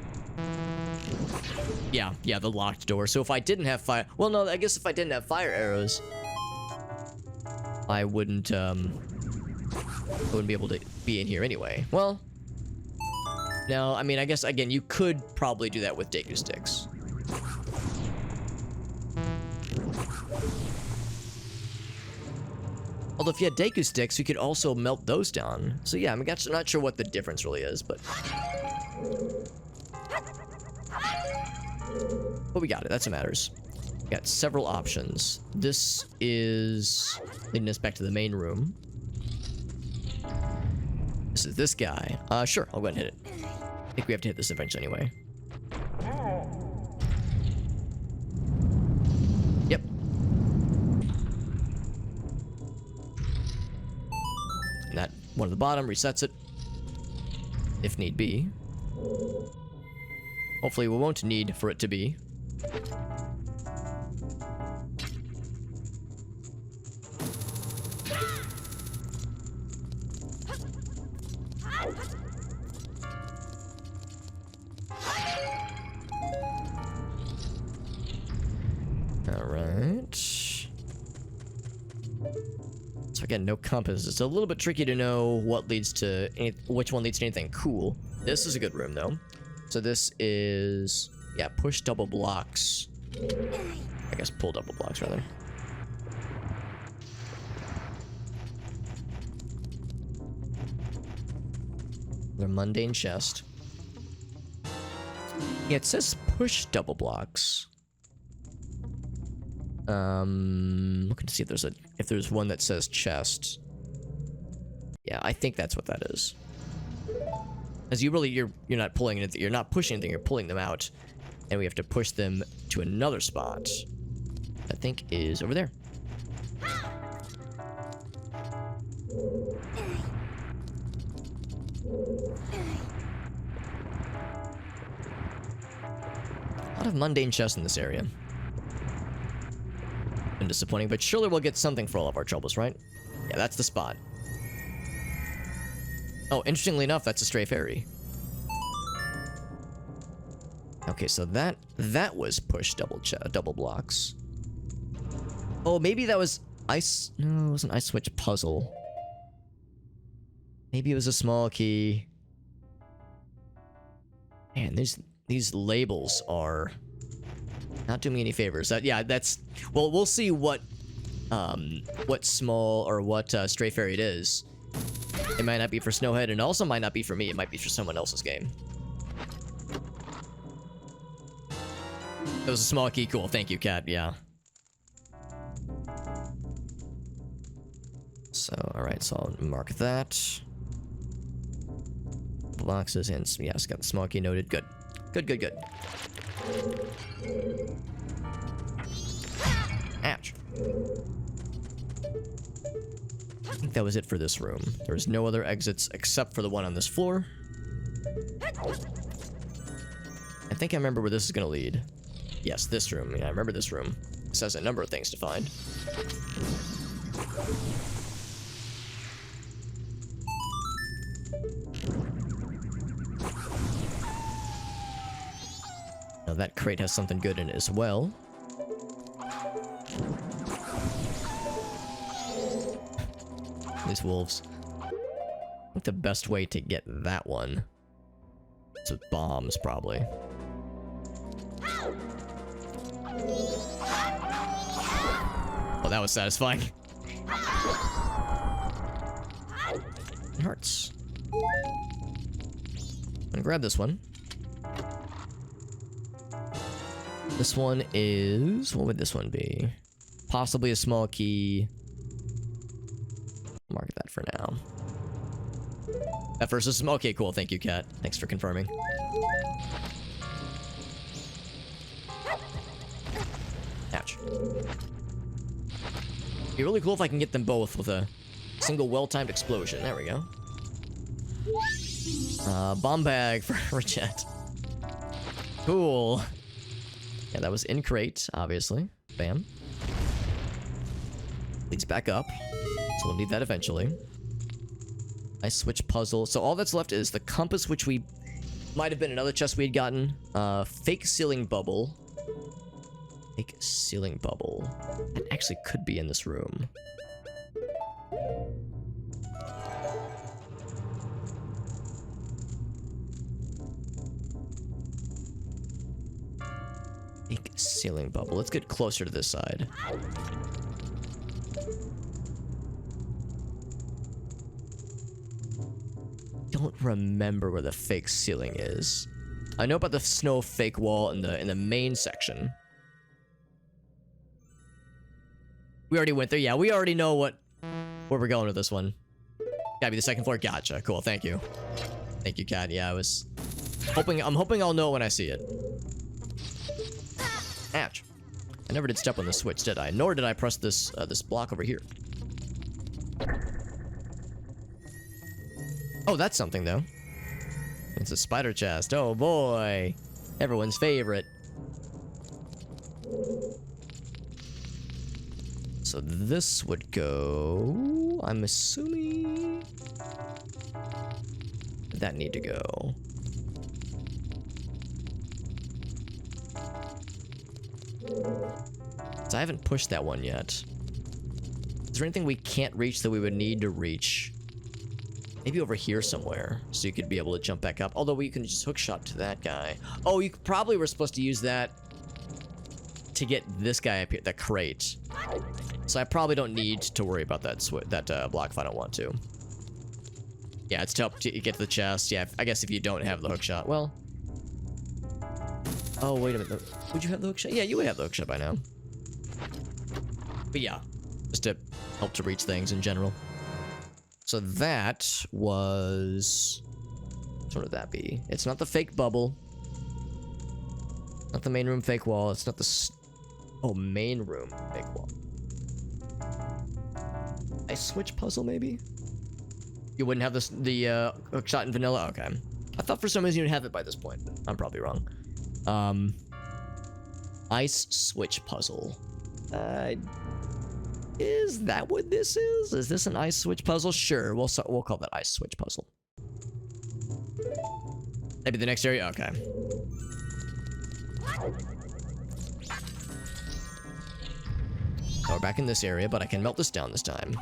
Yeah, the locked door. So if I didn't have fire... Well, no, I guess if I didn't have fire arrows, I wouldn't be able to be in here anyway. Well, no, I mean, I guess, again, you could probably do that with Deku sticks. Although if you had Deku sticks, you could also melt those down. So yeah, I'm not sure what the difference really is, but we got it. That's what matters. We got several options. This is leading us back to the main room. This is this guy. Sure, I'll go ahead and hit it. I think we have to hit this eventually anyway. Yep. And that one at the bottom resets it, if need be. Hopefully we won't need for it to be. Alright. So again, no compass. It's a little bit tricky to know what leads to which one leads to anything cool. This is a good room though. So this is, yeah, push double blocks. I guess pull double blocks rather. The mundane chest. Yeah, it says push double blocks. Looking to see if there's one that says chest. Yeah, I think that's what that is. As you're not pulling anything, you're not pushing anything, you're pulling them out, and we have to push them to another spot. I think is over there. A lot of mundane chests in this area. Been disappointing, but surely we'll get something for all of our troubles, right? Yeah, that's the spot. Oh, interestingly enough, that's a stray fairy. Okay, so that was push double blocks. Oh, maybe that was ice. No, it was an ice switch puzzle. Maybe it was a small key. Man, these labels are not doing me any favors. Yeah, that's, well, we'll see what small or what stray fairy it is. It might not be for Snowhead, and also might not be for me. It might be for someone else's game. It was a small key. Cool. Thank you, Cat. Yeah. So, alright. So I'll mark that. Boxes and... Yes, got the small key noted. Good. Good. Ouch. I think that was it for this room. There's no other exits except for the one on this floor. I think I remember where this is gonna lead. Yes, this room. Yeah, I remember this room. This has a number of things to find. Now that crate has something good in it as well. These wolves. think the best way to get that one is with bombs, probably. Oh, that was satisfying. Hearts. I'm gonna grab this one. This one is... what would this one be? Possibly a small key. Mark that for now. That first is... okay, cool. Thank you, Kat. Thanks for confirming. Ouch. It'd be really cool if I can get them both with a single well-timed explosion. There we go. Bomb bag for Jet. Cool. Yeah, that was in crate, obviously. Bam. Leads back up. So we'll need that eventually. Nice switch puzzle. So all that's left is the compass, which we... might have been another chest we had gotten. Fake ceiling bubble. Fake ceiling bubble. That actually could be in this room. Fake ceiling bubble. Let's get closer to this side. Don't remember where the fake ceiling is. I know about the snow fake wall in the main section. We already went there. Yeah, we already know where we're going with this one. Gotta be the second floor. Gotcha. Cool. Thank you. Thank you, Kat. Yeah, I'm hoping I'll know when I see it. Ouch. I never did step on the switch, did I? Nor did I press this this block over here. Oh, that's something, though. It's a spider chest. Oh, boy. Everyone's favorite. So this would go... I'm assuming... that need to go. So I haven't pushed that one yet. Is there anything we can't reach that we would need to reach? Maybe over here somewhere, so you could be able to jump back up. Although you can just hookshot to that guy. Oh, you probably were supposed to use that to get this guy up here, that crate. So I probably don't need to worry about that block if I don't want to. Yeah, it's to help to get to the chest. Yeah, I guess if you don't have the hookshot, well. Oh, wait a minute. Would you have the hookshot? Yeah, you would have the hookshot by now. But yeah, just to help to reach things in general. So that was... what would that be? It's not the fake bubble. Not the main room fake wall. It's not the... oh, main room fake wall. Ice switch puzzle, maybe? You wouldn't have this, the hookshot in vanilla? Okay. I thought for some reason you'd have it by this point, but I'm probably wrong. Ice switch puzzle. Is that what this is? Is this an ice switch puzzle? Sure, we'll call that ice switch puzzle. Maybe the next area? Okay. We're back in this area, but I can melt this down this time.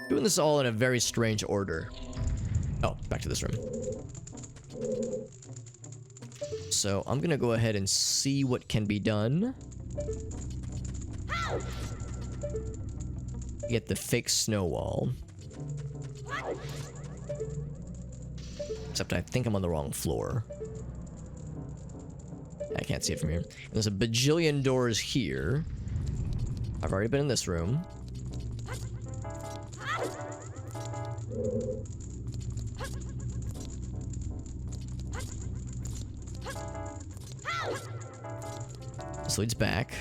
Doing this all in a very strange order. Oh, back to this room. So I'm gonna go ahead and see what can be done. Get the fake snow wall. Except I think I'm on the wrong floor. I can't see it from here. And there's a bajillion doors here. I've already been in this room. This leads back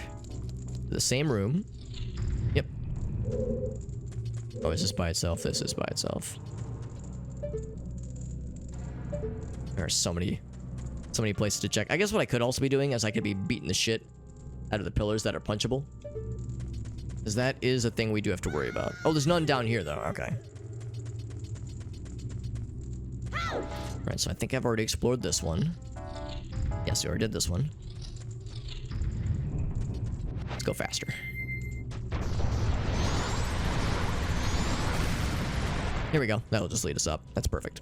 to the same room. Yep. Oh, is this by itself? This is by itself. There are so many places to check. I guess what I could also be doing is I could be beating the shit out of the pillars that are punchable. Because that is a thing we do have to worry about. Oh, there's none down here, though. Okay. Right, so I think I've already explored this one. Yes, we already did this one. Let's go faster. Here we go. That'll just lead us up. That's perfect.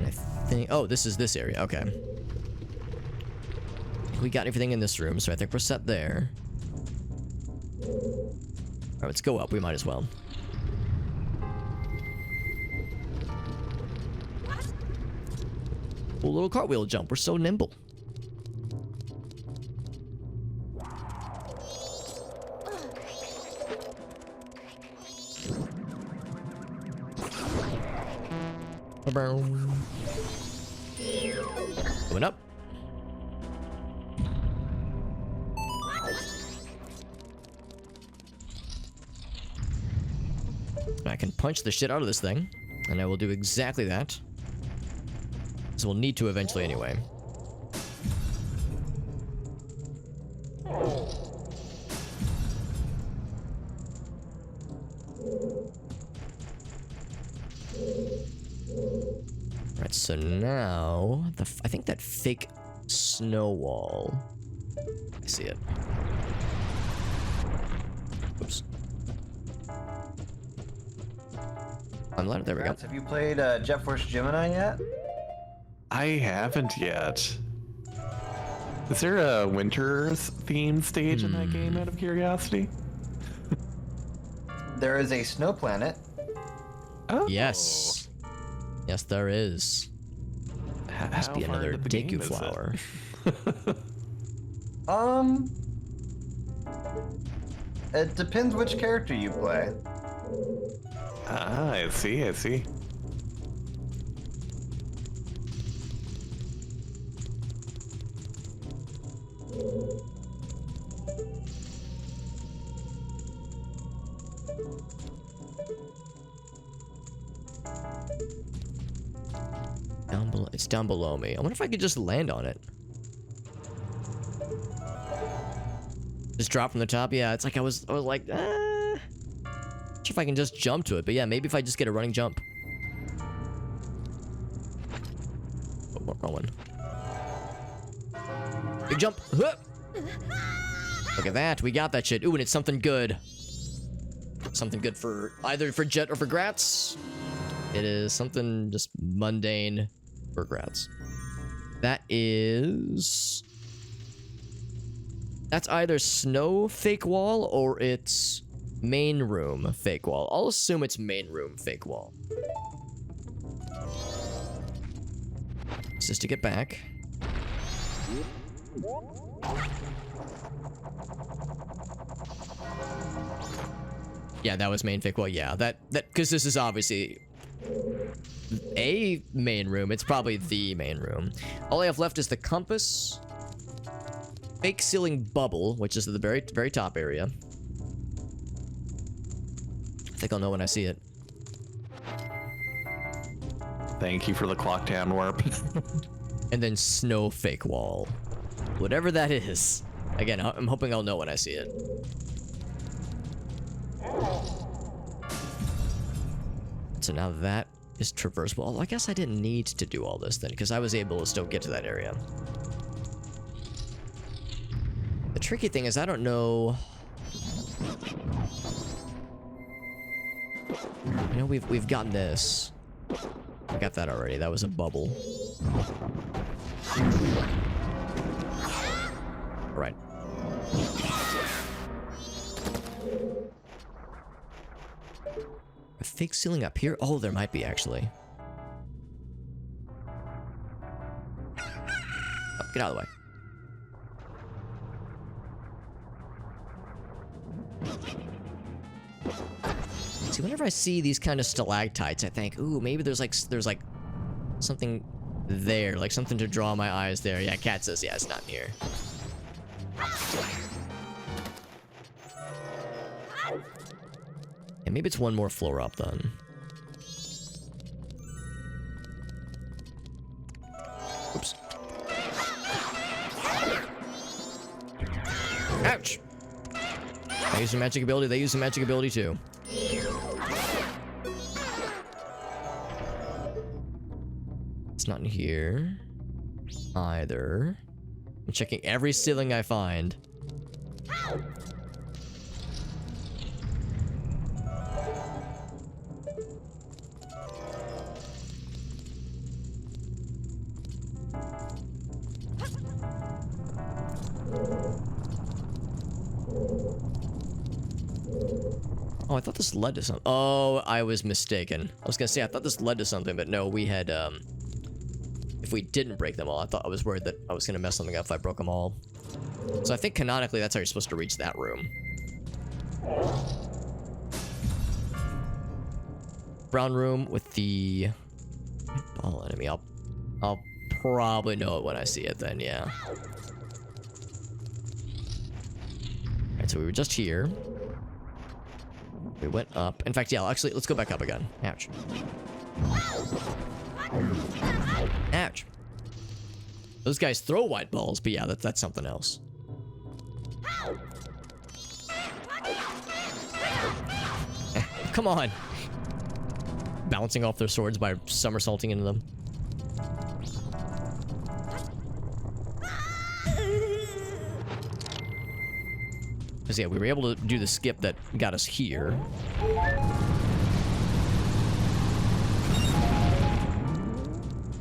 I think... Oh, this is this area. Okay. We got everything in this room, so I think we're set there. Alright, let's go up. We might as well. Cool little cartwheel jump. We're so nimble. Going up. I can punch the shit out of this thing, and I will do exactly that. So we'll need to eventually anyway. Right, so now I think that fake snow wall. I see it. Oops. Unload it. There we go. Have you played Jet Force Gemini yet? I haven't yet. Is there a winter's themed stage in that game, out of curiosity? There is a snow planet. Oh. Yes. Yes, there is. Must be another Deku flower. It depends which character you play. Ah, I see, I see. It's down below me. I wonder if I could just land on it. Just drop from the top? Yeah, it's like I was like, not sure if I can just jump to it, but yeah, maybe if I just get a running jump. Oh, wrong one. Big jump. Huh! Look at that. We got that shit. Ooh, and it's something good. Something good for either for Jet or for Gratz. It is something just mundane for Gratz. That is... That's either snow fake wall or it's main room fake wall. I'll assume it's main room fake wall. Just to get back. Yeah, that was main fake wall. Yeah, that because this is obviously a main room. It's probably the main room. All I have left is the compass, fake ceiling bubble, which is at the very top area. I think I'll know when I see it. Thank you for the clock town warp. And then snow fake wall, whatever that is. Again, I'm hoping I'll know when I see it. So now that is traversable. I guess I didn't need to do all this then, because I was able to still get to that area. The tricky thing is I don't know. You know, we've gotten this. I got that already. That was a bubble. All right. A fake ceiling up here? Oh, there might be actually. Oh, get out of the way. See, whenever I see these kind of stalactites, I think, ooh, maybe there's like something there, like something to draw my eyes there. Yeah, Cat says, yeah, it's not here. Yeah, maybe it's one more floor up then. Oops. Ouch! I use a magic ability, they use a magic ability too. It's not in here either. I'm checking every ceiling I find. Oh, I thought this led to something. Oh, I was mistaken. I was gonna say, I thought this led to something, but no, we had, if we didn't break them all, I was worried that I was gonna mess something up if I broke them all. So I think canonically, that's how you're supposed to reach that room. Brown room with the ball enemy. I'll probably know it when I see it then, yeah. Alright, so we were just here. We went up. In fact, yeah, actually, let's go back up again. Ouch. Ouch. Those guys throw white balls, but yeah, that's something else. Come on. Bouncing off their swords by somersaulting into them. Because, yeah, we were able to do the skip that got us here.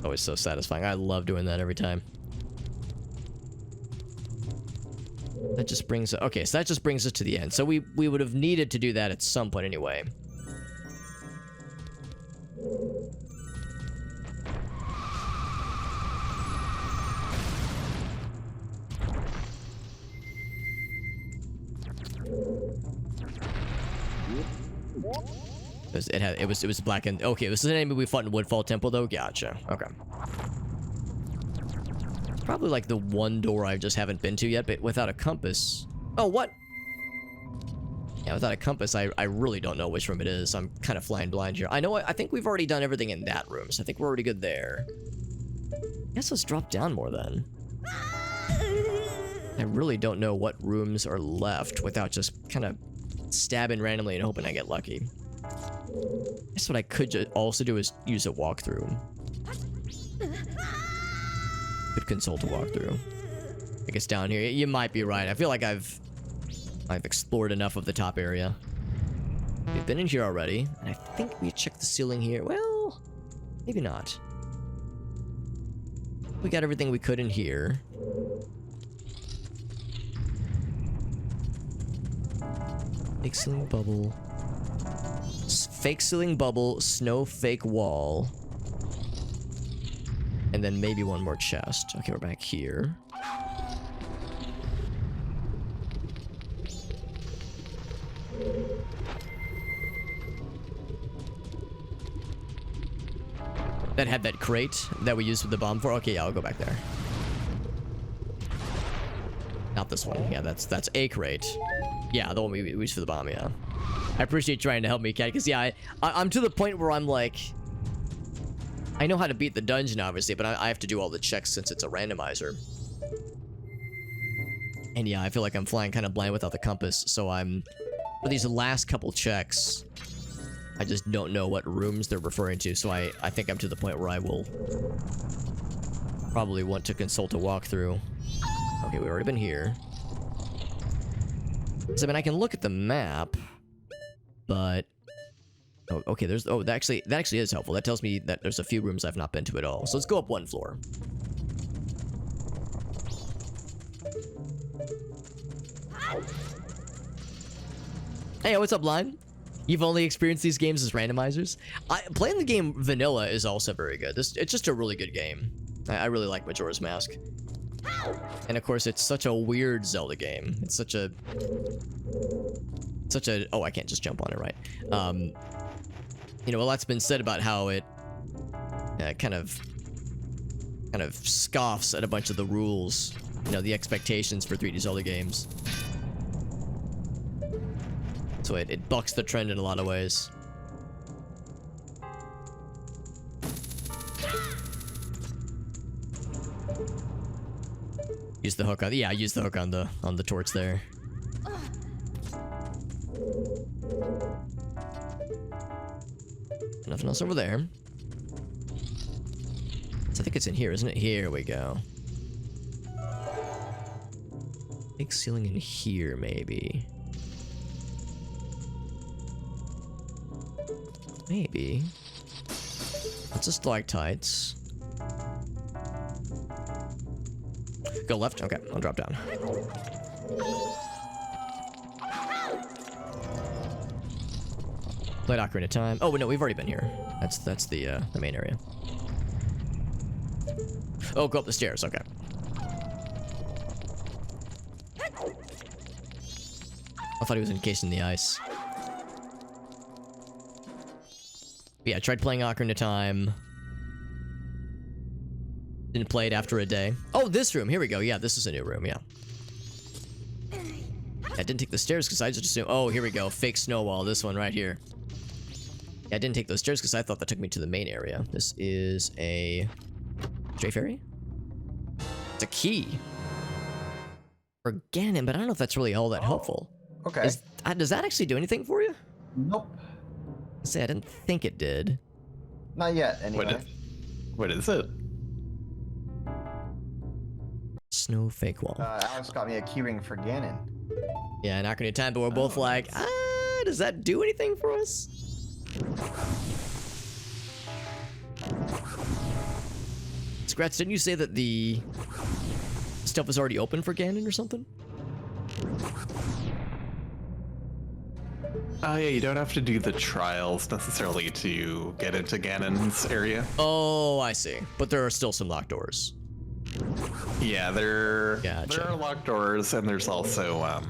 Always so satisfying. I love doing that every time. That just brings... Okay, so that just brings us to the end. So we would have needed to do that at some point anyway. It was black and okay. This is an enemy we fought in Woodfall Temple though. Gotcha. Okay. Probably like the one door I just haven't been to yet, but without a compass. Oh, what? Yeah, without a compass, I really don't know which room it is. I'm kind of flying blind here. I know. I think we've already done everything in that room, so I think we're already good there. Guess let's drop down more then. I really don't know what rooms are left without just kind of stabbing randomly and hoping I get lucky. I guess what I could also do is use a walkthrough. Could consult a walkthrough. I guess down here, you might be right. I feel like I've explored enough of the top area. We've been in here already, and I think we checked the ceiling here. Well, maybe not. We got everything we could in here. Fake ceiling bubble. Fake ceiling bubble, snow fake wall. And then maybe one more chest. Okay, we're back here. That had that crate that we used with the bomb for. Okay, yeah, I'll go back there. Not this one. Yeah, that's a crate. Yeah, the one we used for the bomb, yeah. I appreciate trying to help me, Cat, because yeah, I'm to the point where I'm like... I know how to beat the dungeon, obviously, but I have to do all the checks since it's a randomizer. And yeah, I feel like I'm flying kind of blind without the compass, so for these last couple checks, I just don't know what rooms they're referring to, so I think I'm to the point where I will probably want to consult a walkthrough. Okay, we've already been here. So, I mean, I can look at the map, but... Oh, okay, that actually is helpful. That tells me that there's a few rooms I've not been to at all. So let's go up one floor. Hey, what's up, Lime? You've only experienced these games as randomizers? Playing the game vanilla is also very good. It's just a really good game. I really like Majora's Mask. And of course, it's such a weird Zelda game. It's such a... Oh, I can't just jump on it, right? You know, a lot's been said about how it kind of scoffs at a bunch of the rules, you know, the expectations for 3D Zelda games. So it bucks the trend in a lot of ways. Use the hook on, yeah, use the hook on the torch there. Nothing else over there. So I think it's in here, isn't it? Here we go. Big ceiling in here, maybe. Maybe. It's a stalactites. Go left? Okay, I'll drop down. Played Ocarina of Time. Oh, no, we've already been here. That's the main area. Oh, go up the stairs. Okay. I thought he was encased in the ice. But yeah, I tried playing Ocarina of Time. Didn't play it after a day. Oh, this room. Here we go. Yeah, this is a new room. Yeah. I didn't take the stairs because I just assumed... Oh, here we go. Fake snow wall. This one right here. Yeah, I didn't take those stairs because I thought that took me to the main area. This is a... Stray fairy? It's a key. For Ganon, but I don't know if that's really all that helpful. Okay. Does that actually do anything for you? Nope. Say, I didn't think it did. Not yet, anyway. What is it? Snow fake wall. Alex got me a keyring for Ganon. Yeah, not gonna time, but we're both like, does that do anything for us? Scratch, didn't you say that the stuff was already open for Ganon or something? Oh yeah, you don't have to do the trials necessarily to get into Ganon's area. Oh, I see. But there are still some locked doors. Yeah, there Gotcha. are locked doors, and there's also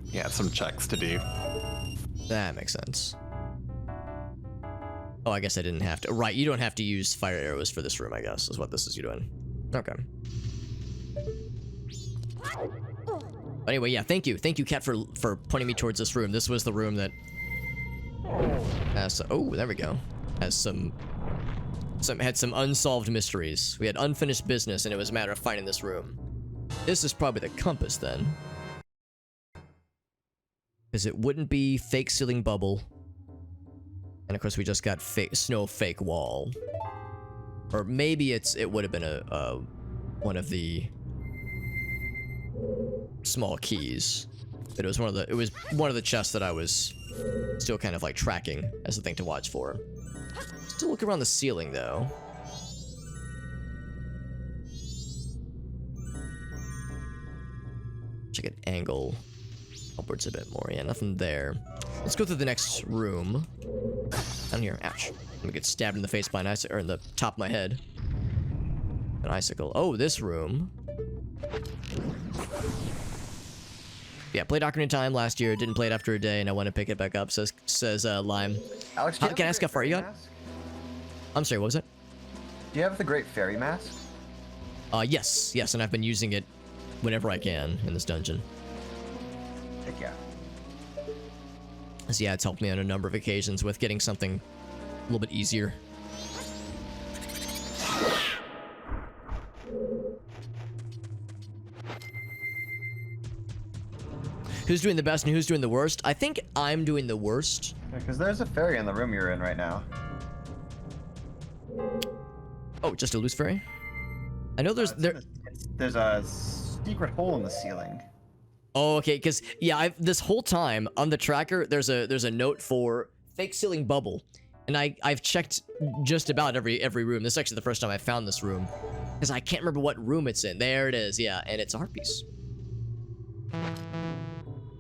yeah, some checks to do. That makes sense. Oh, I guess I didn't have to. Right, you don't have to use fire arrows for this room, I guess, is what this is you doing. Okay. Anyway, yeah, thank you. Thank you, Kat, for pointing me towards this room. This was the room that has... Oh, there we go. Has had some unsolved mysteries. We had unfinished business, and it was a matter of finding this room. This is probably the compass, then. Because it wouldn't be fake ceiling bubble. And of course, we just got snow fake wall. Or maybe it would have been one of the small keys. But it was one of the chests that I was still kind of like tracking as a thing to watch for. Still look around the ceiling though. Check an angle upwards a bit more. Yeah, nothing there. Let's go through the next room. Down here. Ouch. Let me get stabbed in the face by an icicle, or in the top of my head. An icicle. Oh, this room. Yeah, played Ocarina of Time last year. Didn't play it after a day, and I want to pick it back up. Says Lime. Alex, Can I ask how far you got? I'm sorry, what was it? Do you have the Great Fairy Mask? Yes, and I've been using it whenever I can in this dungeon. Heck yeah. So yeah, it's helped me on a number of occasions with getting something a little bit easier. Who's doing the best and who's doing the worst? I think I'm doing the worst. Because there's a fairy in the room you're in right now. Oh, just a loose fairy? I know there's There's a secret hole in the ceiling. Oh, okay, because yeah, this whole time on the tracker, there's a note for fake ceiling bubble, and I've checked just about every room. This is actually the first time I found this room, because I can't remember what room it's in. There it is, yeah, and it's a heart piece.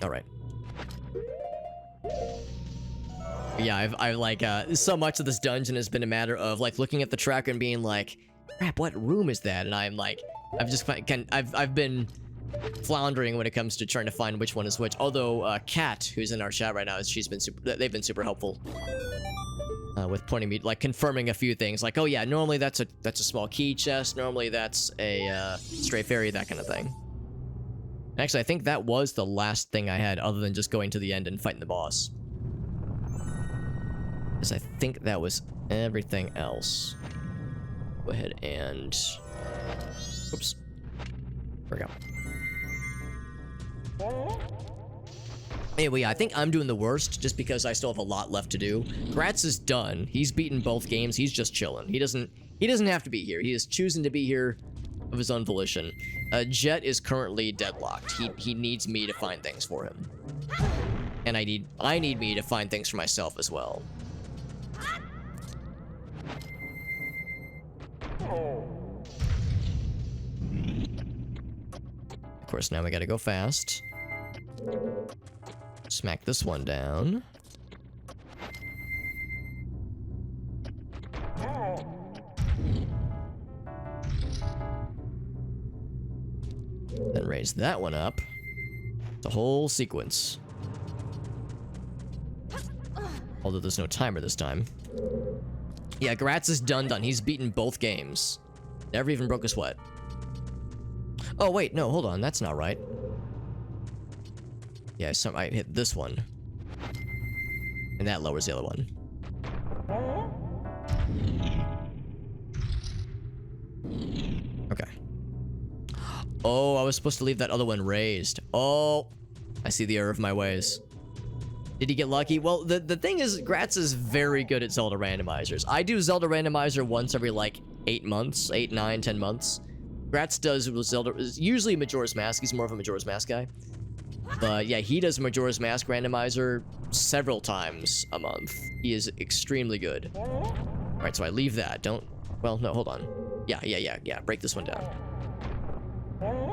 All right. Yeah, I've like so much of this dungeon has been a matter of like looking at the tracker and being like, crap, what room is that? And I'm like, I've been floundering when it comes to trying to find which one is which. Although Kat, who's in our chat right now, they've been super helpful with pointing me, like confirming a few things, like, oh yeah, normally that's a small key chest, normally that's a stray fairy, that kind of thing. And actually, I think that was the last thing I had, other than just going to the end and fighting the boss. Because I think that was everything else. Go ahead and... Oops. There we go. Anyway, yeah, I think I'm doing the worst, just because I still have a lot left to do. Gratz is done. He's beaten both games. He's just chilling. He doesn't have to be here. He is choosing to be here of his own volition. Jet is currently deadlocked. He needs me to find things for him. And I need me to find things for myself as well. Of course, now we gotta go fast. Smack this one down. Then raise that one up. The whole sequence. Although there's no timer this time. Yeah, Gratz is done. He's beaten both games. Never even broke a sweat. Oh, wait, no, hold on. That's not right. Yeah, I hit this one. And that lowers the other one. Okay. Oh, I was supposed to leave that other one raised. Oh, I see the error of my ways. Did he get lucky? Well, the thing is, Gratz is very good at Zelda randomizers. I do Zelda randomizer once every, like, 8 months. 8, 9, 10 months. Gratz does Zelda... Usually Majora's Mask. He's more of a Majora's Mask guy. But, yeah, he does Majora's Mask randomizer several times a month. He is extremely good. Alright, so I leave that. Don't... Well, no, hold on. Yeah. Break this one down.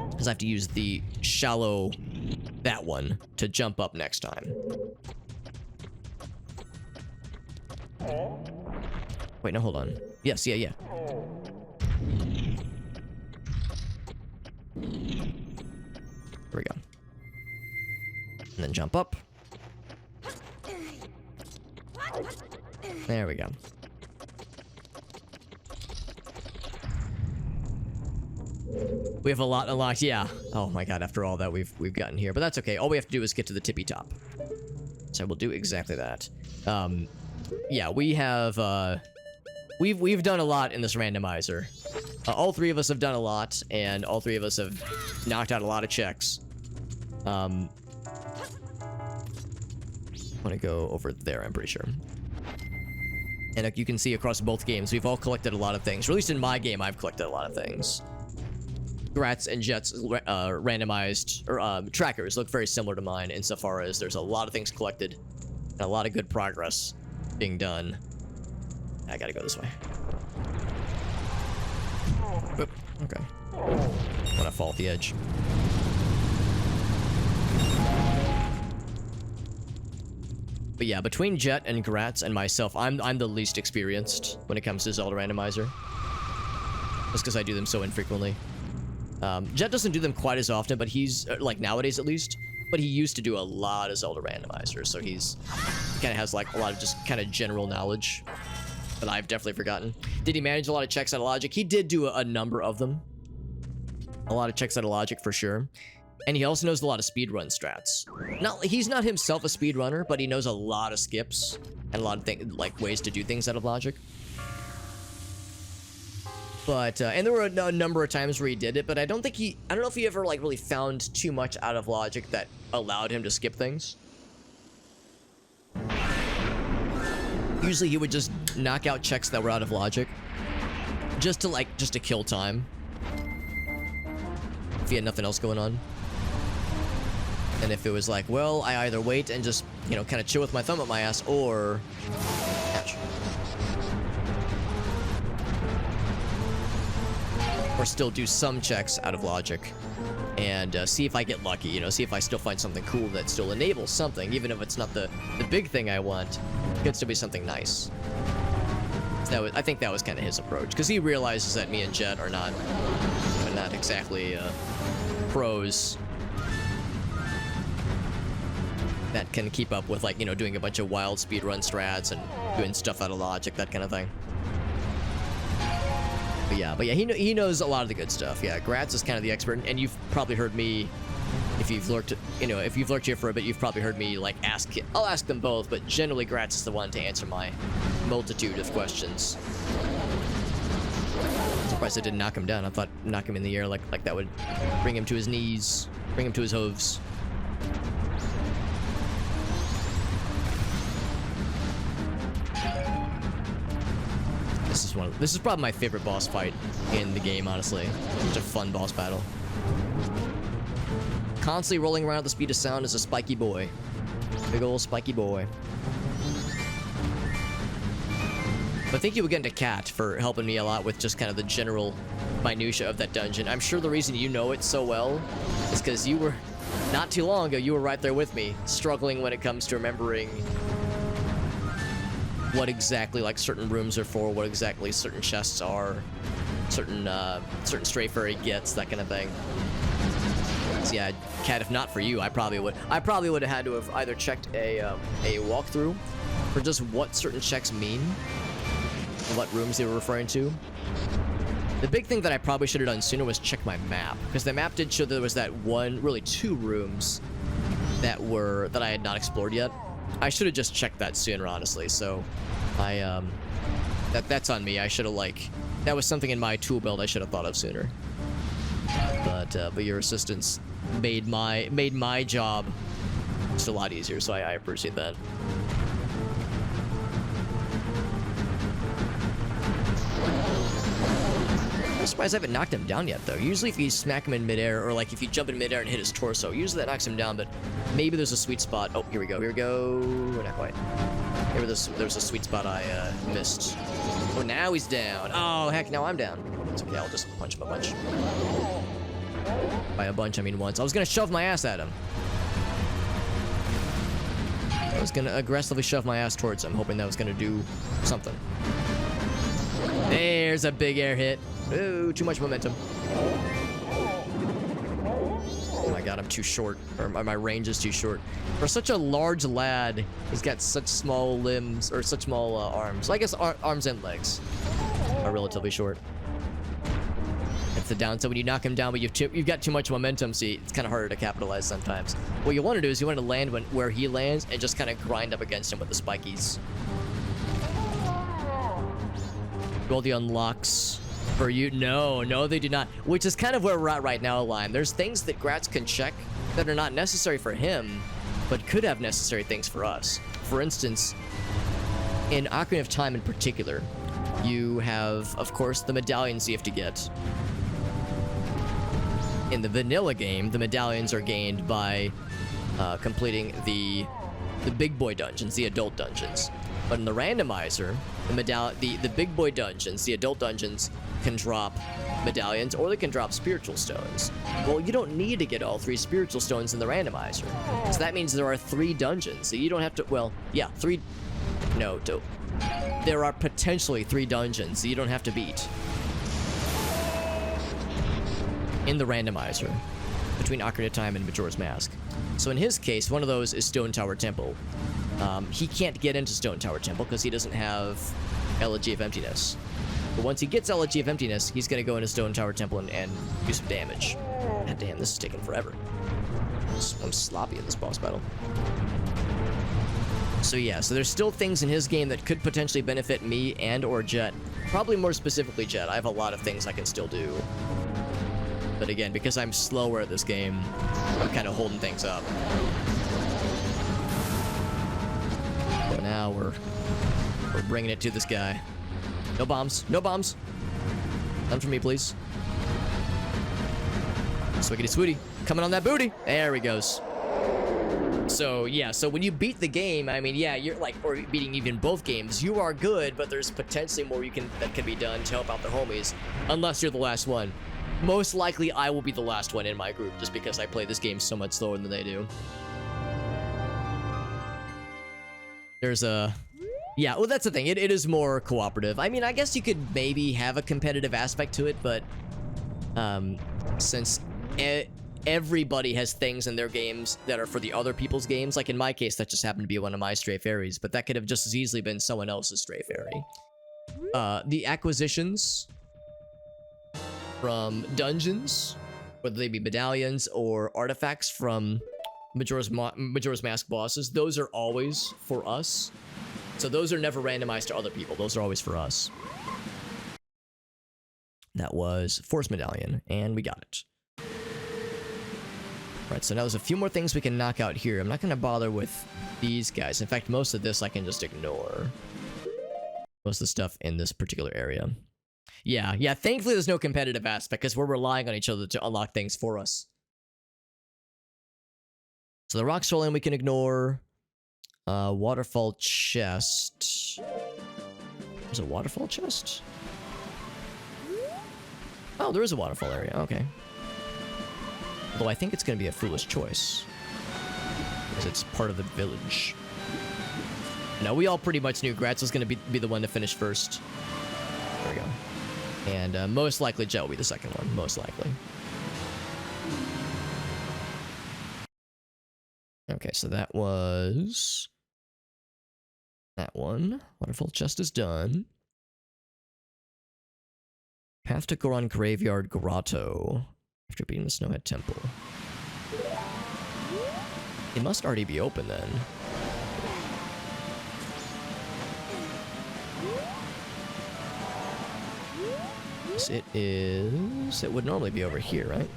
Because I have to use the shallow... that one to jump up next time. Wait, no, hold on. Yes, yeah. Here we go. And then jump up. There we go. We have a lot unlocked, yeah. Oh my god, after all that we've gotten here. But that's okay. All we have to do is get to the tippy top. So we'll do exactly that. Yeah, we have, we've done a lot in this randomizer. All three of us have done a lot, and all three of us have knocked out a lot of checks. I want to go over there, I'm pretty sure. And you can see across both games, we've all collected a lot of things. Or at least in my game, I've collected a lot of things. Gratz and Jet's randomized or trackers look very similar to mine insofar as there's a lot of things collected and a lot of good progress being done. I gotta go this way. Oop, okay. I wanna fall off the edge. But yeah, between Jet and Gratz and myself, I'm the least experienced when it comes to Zelda randomizer. Just because I do them so infrequently. Jet doesn't do them quite as often, but he's, like, nowadays at least, but he used to do a lot of Zelda randomizers, so he's kind of has, like, a lot of just kind of general knowledge that I've definitely forgotten. Did he manage a lot of checks out of logic? He did do a number of them. A lot of checks out of logic, for sure. And he also knows a lot of speedrun strats. He's not himself a speedrunner, but he knows a lot of skips and a lot of like ways to do things out of logic. But, and there were a number of times where he did it, but I don't know if he ever, like, really found too much out of logic that allowed him to skip things. Usually he would just knock out checks that were out of logic. Just to kill time. If he had nothing else going on. And if it was like, well, I either wait and just, you know, kind of chill with my thumb up my ass, or... Ouch. Or still do some checks out of logic. And see if I get lucky, you know, see if I still find something cool that still enables something, even if it's not the big thing I want. It could still be something nice. So I think that was kind of his approach, because he realizes that me and Jet are not exactly pros that can keep up with, like, you know, doing a bunch of wild speedrun strats and doing stuff out of logic, that kind of thing. But yeah, he knows a lot of the good stuff. Yeah, Gratz is kind of the expert, and you've probably heard me, if you've lurked here for a bit, you've probably heard me, like, I'll ask them both, but generally Gratz is the one to answer my multitude of questions. I'm surprised I didn't knock him down. I thought knock him in the air like that would bring him to his knees, bring him to his hooves. This is probably my favorite boss fight in the game, honestly. Such a fun boss battle. Constantly rolling around at the speed of sound is a spiky boy. Big ol' spiky boy. But thank you again to Kat for helping me a lot with just kind of the general minutia of that dungeon. I'm sure the reason you know it so well is because you were, not too long ago, you were right there with me, struggling when it comes to remembering what exactly like certain rooms are for, what exactly certain chests are, certain stray fairy gets, that kind of thing. So yeah, Kat, if not for you, I probably would have had to have either checked a walkthrough for just what certain checks mean, what rooms they were referring to. The big thing that I probably should have done sooner was check my map, because the map did show that there was that one, really two rooms that I had not explored yet. I should have just checked that sooner, honestly. So that's on me. I should have that was something in my tool belt I should have thought of sooner. But your assistance made my job just a lot easier, so I appreciate that. I'm surprised I haven't knocked him down yet, though. Usually if you smack him in midair, or like if you jump in midair and hit his torso, usually that knocks him down, but maybe there's a sweet spot. Oh, here we go. Not quite. Maybe there's a sweet spot I missed. Oh, now he's down. Oh, heck, now I'm down. It's okay, I'll just punch him a bunch. By a bunch, I mean once. I was gonna shove my ass at him. I was gonna aggressively shove my ass towards him, hoping that was gonna do something. There's a big air hit. Ooh, too much momentum. Oh my god, I'm too short. Or my range is too short. For such a large lad, he's got such small limbs, or such small arms. I guess arms and legs are relatively short. That's the downside when you knock him down, but you've got too much momentum, so it's kind of harder to capitalize sometimes. What you want to do is you want to land where he lands and just kind of grind up against him with the spikies. Roll the unlocks for you. No, they do not. Which is kind of where we're at right now, Lime. There's things that Gratz can check that are not necessary for him, but could have necessary things for us. For instance, in Ocarina of Time in particular, you have, of course, the medallions you have to get. In the vanilla game, the medallions are gained by completing the big boy dungeons, the adult dungeons. But in the randomizer, the big boy dungeons, the adult dungeons, can drop medallions or they can drop spiritual stones. Well, you don't need to get all 3 spiritual stones in the randomizer. So that means there are 3 dungeons. So you don't have to, well, yeah, 3. No, there are potentially 3 dungeons that you don't have to beat in the randomizer between Ocarina of Time and Majora's Mask. So in his case, one of those is Stone Tower Temple. He can't get into Stone Tower Temple because he doesn't have Elegy of Emptiness. But once he gets Elegy of Emptiness, he's going to go into Stone Tower Temple and do some damage. God damn, this is taking forever. I'm sloppy in this boss battle. So yeah, so there's still things in his game that could potentially benefit me and or Jet. Probably more specifically Jet. I have a lot of things I can still do. But again, because I'm slower at this game, I'm kind of holding things up. But now we're bringing it to this guy. No bombs. No bombs. None for me, please. Swiggity swooty. Coming on that booty. There he goes. So, yeah. So when you beat the game, I mean, yeah, you're like, or beating even both games, you are good, but there's potentially more that can be done to help out the homies. Unless you're the last one. Most likely, I will be the last one in my group, just because I play this game so much slower than they do. There's a... Yeah, well, that's the thing. It is more cooperative. I mean, I guess you could maybe have a competitive aspect to it, but... since everybody has things in their games that are for the other people's games, like in my case, that just happened to be one of my stray fairies, but that could have just as easily been someone else's stray fairy. The acquisitions... from dungeons, whether they be medallions or artifacts from Majora's Mask bosses, those are always for us. So those are never randomized to other people. Those are always for us. That was Force Medallion, and we got it. Right, so now there's a few more things we can knock out here. I'm not going to bother with these guys. In fact, most of this I can just ignore. most of the stuff in this particular area. Yeah, thankfully there's no competitive aspect because we're relying on each other to unlock things for us. So the rock swirling we can ignore. Waterfall chest. There's a waterfall chest? Oh, there is a waterfall area, okay. Although I think it's going to be a foolish choice. Because it's part of the village. No, we all pretty much knew Gratz was going to be the one to finish first. There we go. And most likely Jet will be the second one. Most likely. Okay, so that was... that one. Waterfall chest is done. Path to Goron Graveyard Grotto. After beating the Snowhead Temple. It must already be open then. It is... it would normally be over here, right?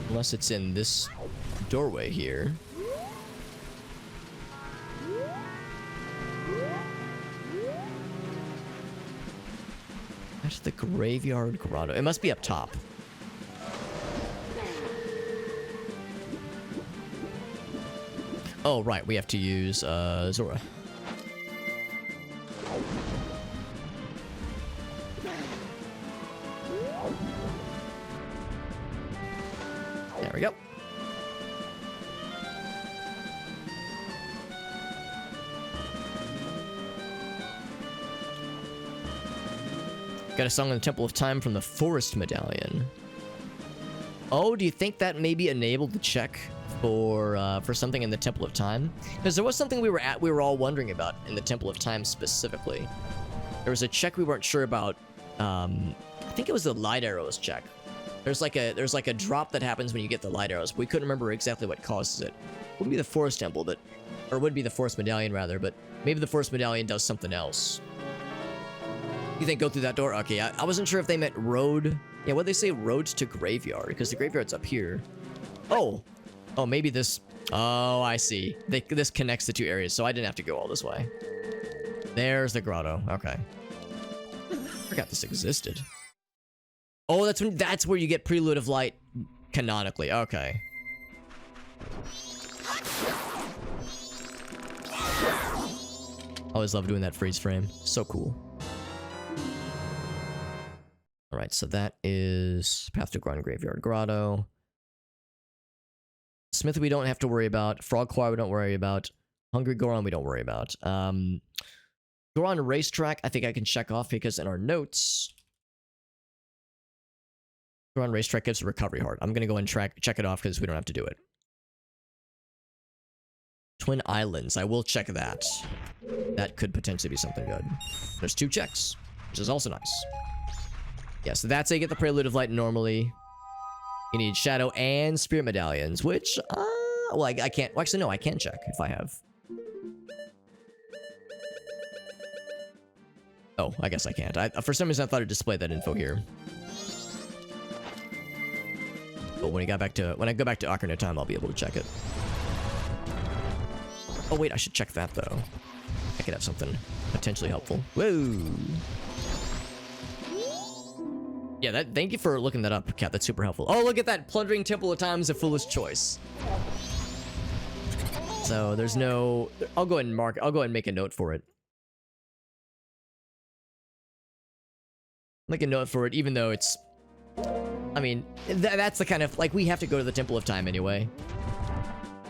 Unless it's in this doorway here. That's the Graveyard Grotto. It must be up top. Oh, right. We have to use Zora. There we go. Got a song in the Temple of Time from the Forest Medallion. Oh, do you think that maybe enabled the check for something in the Temple of Time? Because there was something we were all wondering about in the Temple of Time specifically. There was a check we weren't sure about. I think it was the light arrows check. There's like a drop that happens when you get the light arrows. But we couldn't remember exactly what causes it. Wouldn't be the Forest Temple, but or would be the Forest Medallion rather. But maybe the Forest Medallion does something else. You think go through that door? Okay, I wasn't sure if they meant road. Yeah, what'd they say? Road to graveyard, because the graveyard's up here. Oh, maybe this. Oh, I see. This connects the two areas, so I didn't have to go all this way. There's the grotto. Okay. Forgot this existed. Oh, that's where you get Prelude of Light canonically. Okay. Always love doing that freeze frame. So cool. Alright, so that is Path to Goron Graveyard Grotto. Smith we don't have to worry about. Frog Choir we don't worry about. Hungry Goron we don't worry about. Goron Racetrack I think I can check off because in our notes... Goron Racetrack gives a recovery heart. I'm going to go and check it off because we don't have to do it. Twin Islands. I will check that. That could potentially be something good. There's 2 checks, which is also nice. Yeah, so that's how you get the Prelude of Light normally. You need Shadow and Spirit Medallions, which, well, I can't... Well, actually, no, I can check if I have. Oh, I guess I can't. For some reason, I thought it displayed that info here. But when I go back to Ocarina of Time, I'll be able to check it. Oh, wait, I should check that, though. I could have something potentially helpful. Whoa! Yeah, thank you for looking that up, Kat. That's super helpful. Oh, look at that. Plundering Temple of Time is a foolish choice. So there's no... I'll go ahead and make a note for it. Make a note for it, even though it's... I mean, that's the kind of... Like, we have to go to the Temple of Time anyway.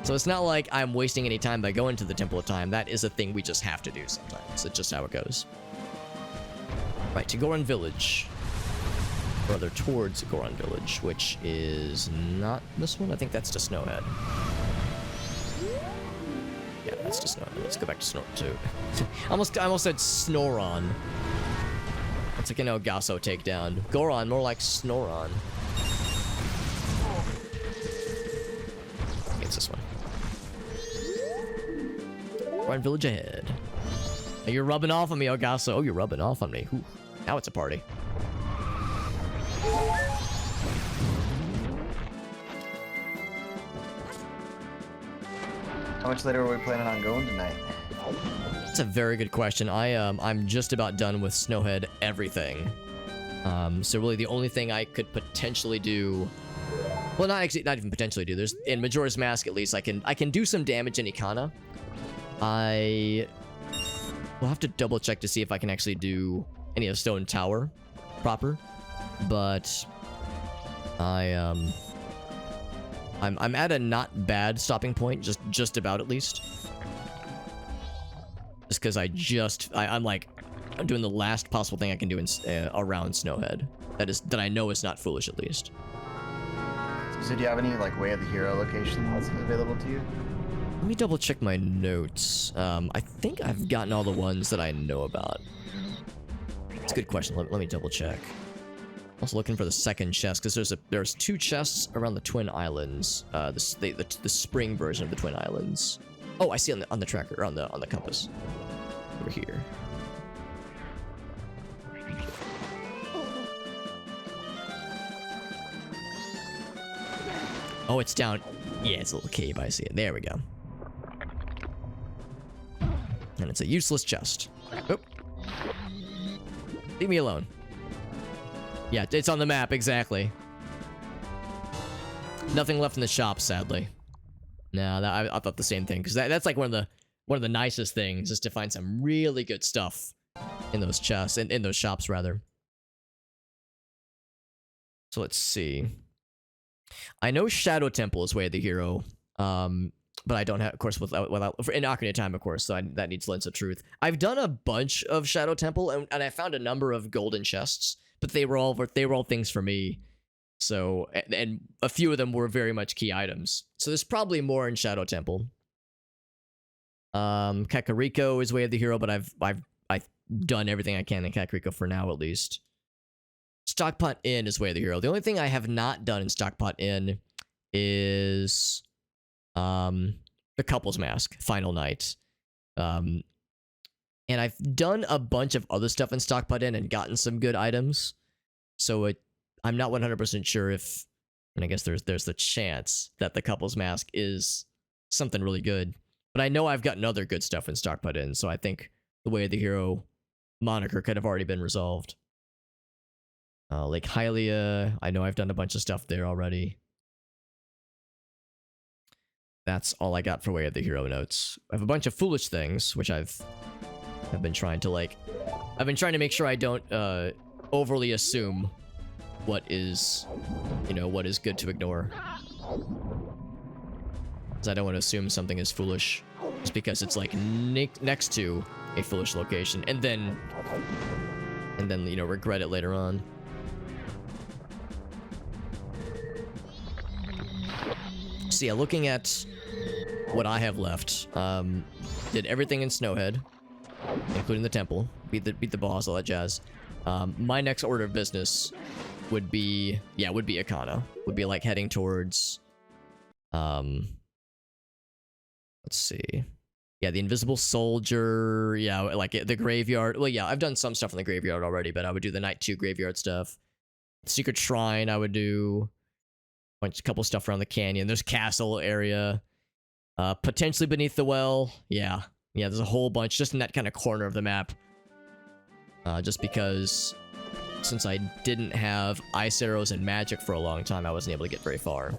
So it's not like I'm wasting any time by going to the Temple of Time. That is a thing we just have to do sometimes. It's just how it goes. Right, to Goron Village. Rather towards Goron Village, which is not this one. I think that's to Snowhead. Yeah, that's to Snowhead. Let's go back to Snor too. I almost said Snoron. It's like an Elgaso takedown. Goron, more like Snoron. It's this one. Goron Village ahead. Oh, you're rubbing off on me, Elgaso. Oh, you're rubbing off on me. Ooh, now it's a party. How much later are we planning on going tonight? That's a very good question. I'm just about done with Snowhead everything. So really the only thing I could potentially do, well, not even potentially do. There's in Majora's Mask at least I can do some damage in Ikana. I will have to double check to see if I can actually do any of Stone Tower proper, but I'm at a not bad stopping point, just about at least. Just because I'm doing the last possible thing I can do in around Snowhead. That I know is not foolish at least. So do you have any like Way of the Hero locations available to you? Let me double check my notes. I think I've gotten all the ones that I know about. It's a good question. Let me double check. Also looking for the second chest because there's 2 chests around the Twin Islands. The spring version of the Twin Islands. Oh, I see on the tracker or on the compass. Over here. Oh, it's down. Yeah, it's a little cave. I see it. There we go. And it's a useless chest. Oh. Leave me alone. Yeah, it's on the map, exactly. Nothing left in the shop, sadly. No, I thought the same thing, because that's like one of the nicest things, is to find some really good stuff in those chests, in those shops, rather. So let's see. I know Shadow Temple is Way of the Hero, but I don't have, of course, without in Ocarina of Time, of course, so that needs Lens of Truth. I've done a bunch of Shadow Temple, and I found a number of golden chests, but they were all things for me. So, and a few of them were very much key items. So there's probably more in Shadow Temple. Kakariko is Way of the Hero, but I've done everything I can in Kakariko for now, at least. Stockpot Inn is Way of the Hero. The only thing I have not done in Stockpot Inn is the Couple's Mask, Final Night. And I've done a bunch of other stuff in Stockpot Inn and gotten some good items. So I'm not 100% sure if, and I guess there's the chance that the Couple's Mask is something really good. But I know I've gotten other good stuff in Stockpot Inn, so I think the Way of the Hero moniker could have already been resolved. Lake Hylia, I know I've done a bunch of stuff there already. That's all I got for Way of the Hero notes. I have a bunch of foolish things, which I've been trying to make sure I don't overly assume what is good to ignore. Because I don't want to assume something is foolish just because it's like next to a foolish location and then regret it later on. So yeah, looking at what I have left, did everything in Snowhead, including the temple, beat the boss, all that jazz. My next order of business would be Ikana. Would be like heading towards, let's see. Yeah, the Invisible Soldier, yeah, like the graveyard. Well, yeah, I've done some stuff in the graveyard already, but I would do the Night 2 graveyard stuff. Secret Shrine, I would do a couple stuff around the canyon. There's castle area. Potentially Beneath the Well. Yeah, there's a whole bunch just in that kind of corner of the map. Just because since I didn't have ice arrows and magic for a long time, I wasn't able to get very far.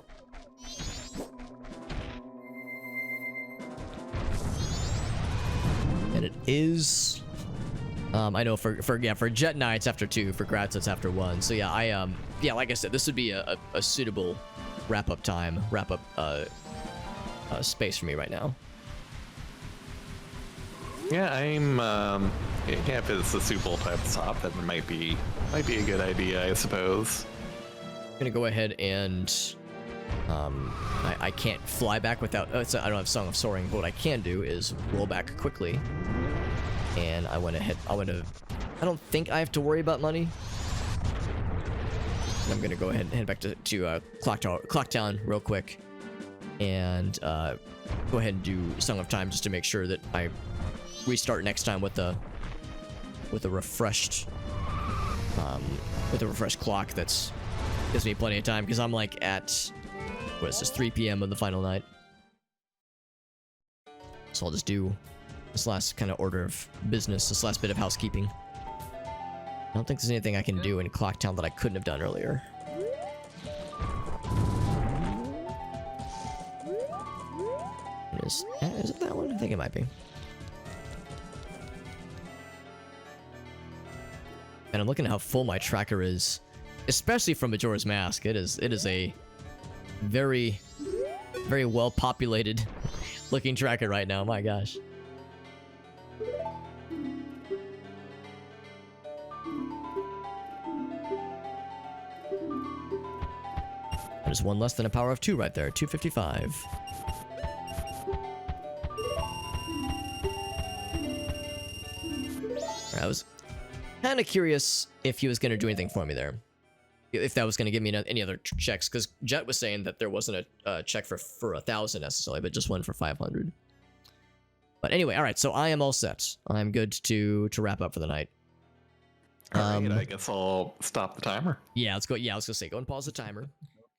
And it is, I know for Jet Knights after 2, for Gratz it's after 1. So yeah, like I said, this would be a suitable wrap up space for me right now. Yeah, if it's a suitable type of stop, that might be a good idea, I suppose. I'm gonna go ahead and I can't fly back without I don't have Song of Soaring, but what I can do is roll back quickly. And I don't think I have to worry about money. I'm gonna go ahead and head back to Clock Town real quick, and go ahead and do Song of Time just to make sure that I restart next time with a refreshed clock that's gives me plenty of time, because I'm like at what is this, 3 p.m. of the final night. So I'll just do This last kind of order of business, this last bit of housekeeping. I don't think there's anything I can do in Clocktown that I couldn't have done earlier. Is it that one? I think it might be. And I'm looking at how full my tracker is, especially from Majora's Mask. It is a very, very well populated looking tracker right now. My gosh. There's one less than a power of 2 right there. 255. I was kind of curious if he was going to do anything for me there. If that was going to give me any other checks. Because Jet was saying that there wasn't a check for 1,000 necessarily, but just one for 500. But anyway, alright, so I am all set. I'm good to wrap up for the night. Alright, I guess I'll stop the timer. Yeah, let's go. Yeah, I was going to say, go and pause the timer.